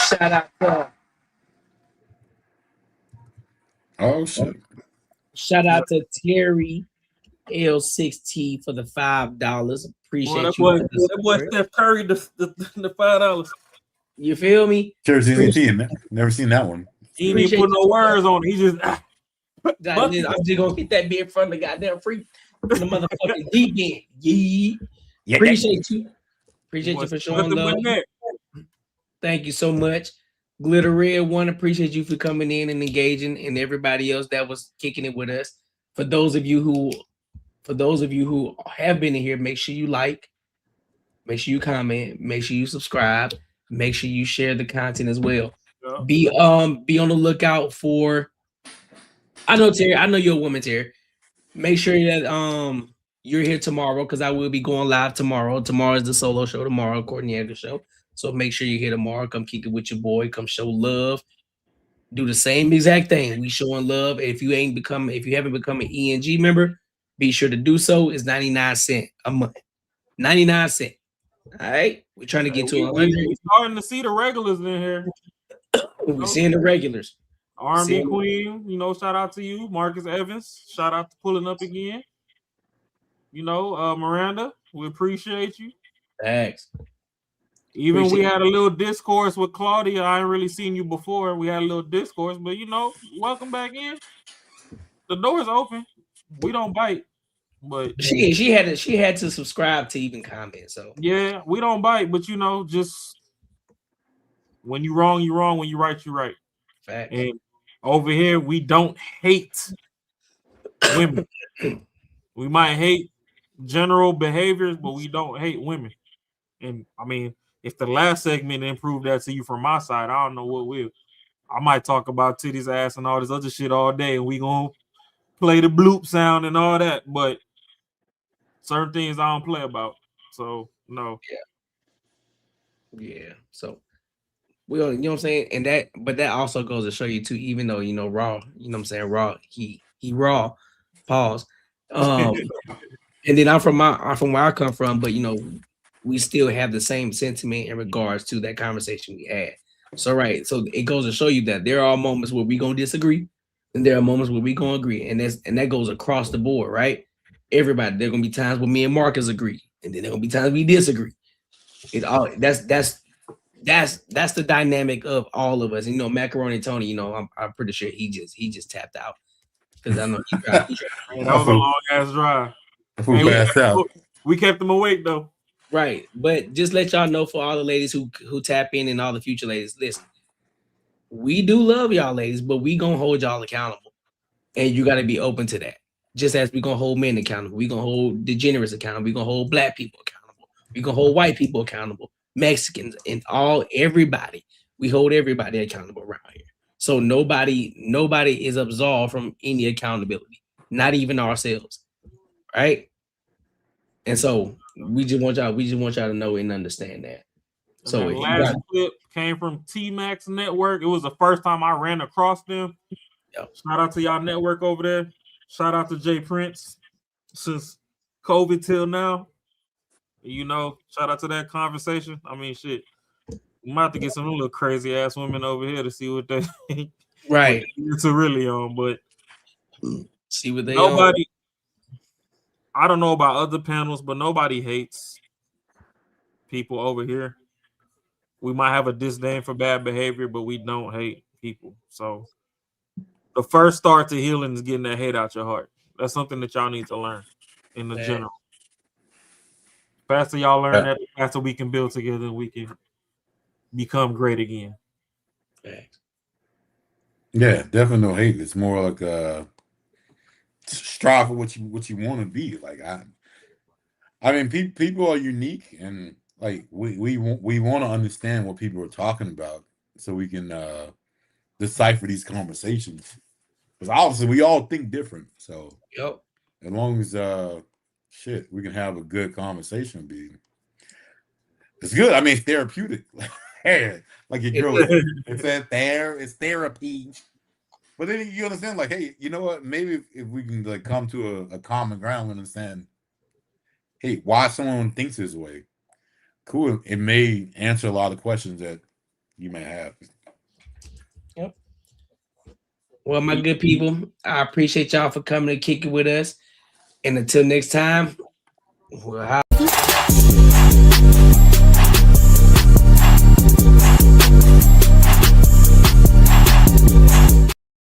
Shout out to shit. Shout out to Terry L6T for the $5. Appreciate That you. boy Steph Curry the $5. You feel me? Never seen that one. He didn't even put no words on it. He just I'm just gonna get that bit from the goddamn free the motherfucking deep end. Yeah. Appreciate you. Appreciate you for showing love. Thank you so much. Glitter Red One, appreciate you for coming in and engaging, and everybody else that was kicking it with us. For those of you who have been in here, make sure you like, make sure you comment, make sure you subscribe, make sure you share the content as well. Yeah. Be on the lookout for. I know Terry. I know you're a woman, Terry. Make sure that you're here tomorrow because I will be going live tomorrow. Tomorrow is the solo show. Tomorrow, Courtney Edgar show. So make sure you're here tomorrow. Come kick it with your boy. Come show love. Do the same exact thing. We showing love. If you haven't become an ENG member, be sure to do so. It's 99 cents a month. 99 cents. All right. We're trying to get to 100. We're starting to see the regulars in here. We're seeing the regulars. R&B Queen, shout out to you. Marcus Evans, shout out to pulling up again. Miranda, we appreciate you. Thanks. Even we had a little discourse with Claudia. I ain't really seen you before. We had a little discourse, but welcome back in. The door's open. We don't bite, but she had to subscribe to even comment. So yeah, we don't bite, but just when you wrong, you wrong. When you right, you right. Fact. And over here, we don't hate women. We might hate general behaviors, but we don't hate women. And I mean, if the last segment improved that to you from my side, I don't know what will. I might talk about titties, ass, and all this other shit all day, and we gonna play the bloop sound and all that. But certain things I don't play about. So no. Yeah. So we don't, what I'm saying? And that also goes to show you too, even though Raw, what I'm saying, Raw, he raw, pause. And then I'm from where I come from, but we still have the same sentiment in regards to that conversation we had. So it goes to show you that there are moments where we gonna disagree, and there are moments where we gonna agree, and that goes across the board, right? Everybody, there are gonna be times where me and Marcus agree, and then there gonna be times we disagree. That's the dynamic of all of us. Macaroni Tony, I'm pretty sure he just tapped out because I know he tried. That was a long ass drive. We kept him awake though. Right, but just let y'all know for all the ladies who tap in and all the future ladies, listen, we do love y'all ladies, but we gonna hold y'all accountable, and you got to be open to that. Just as we gonna hold men accountable, we gonna hold degenerates accountable, we gonna hold black people accountable, we gonna hold white people accountable, Mexicans, and everybody. We hold everybody accountable around here. So nobody is absolved from any accountability, not even ourselves, right? And so we just want y'all to know and understand that. So the last clip came from T-Max Network. It was the first time I ran across them. Yep. Shout out to y'all network over there. Shout out to Jay Prince. Since COVID till now, shout out to that conversation. I mean, shit, we might have to get some little crazy ass women over here to see what they right it's really on, but see what they nobody. On. I don't know about other panels, but nobody hates people over here. We might have a disdain for bad behavior, but we don't hate people. So the first start to healing is getting that hate out your heart. That's something that y'all need to learn in the general. The faster y'all learn that, the faster we can build together and we can become great again. Yeah, definitely no hate. It's more like strive for what you want to be. Like I mean, people are unique, and like we want to understand what people are talking about, so we can decipher these conversations. Because obviously we all think different. So yep. As long as we can have a good conversation, it's good. I mean, it's therapeutic. Like your girl, it's therapy. But then you understand, like, hey, you know what? Maybe if we can like come to a common ground and understand, hey, why someone thinks this way. Cool. It may answer a lot of questions that you may have. Yep. Well, my good people, I appreciate y'all for coming and kicking with us. And until next time, we'll have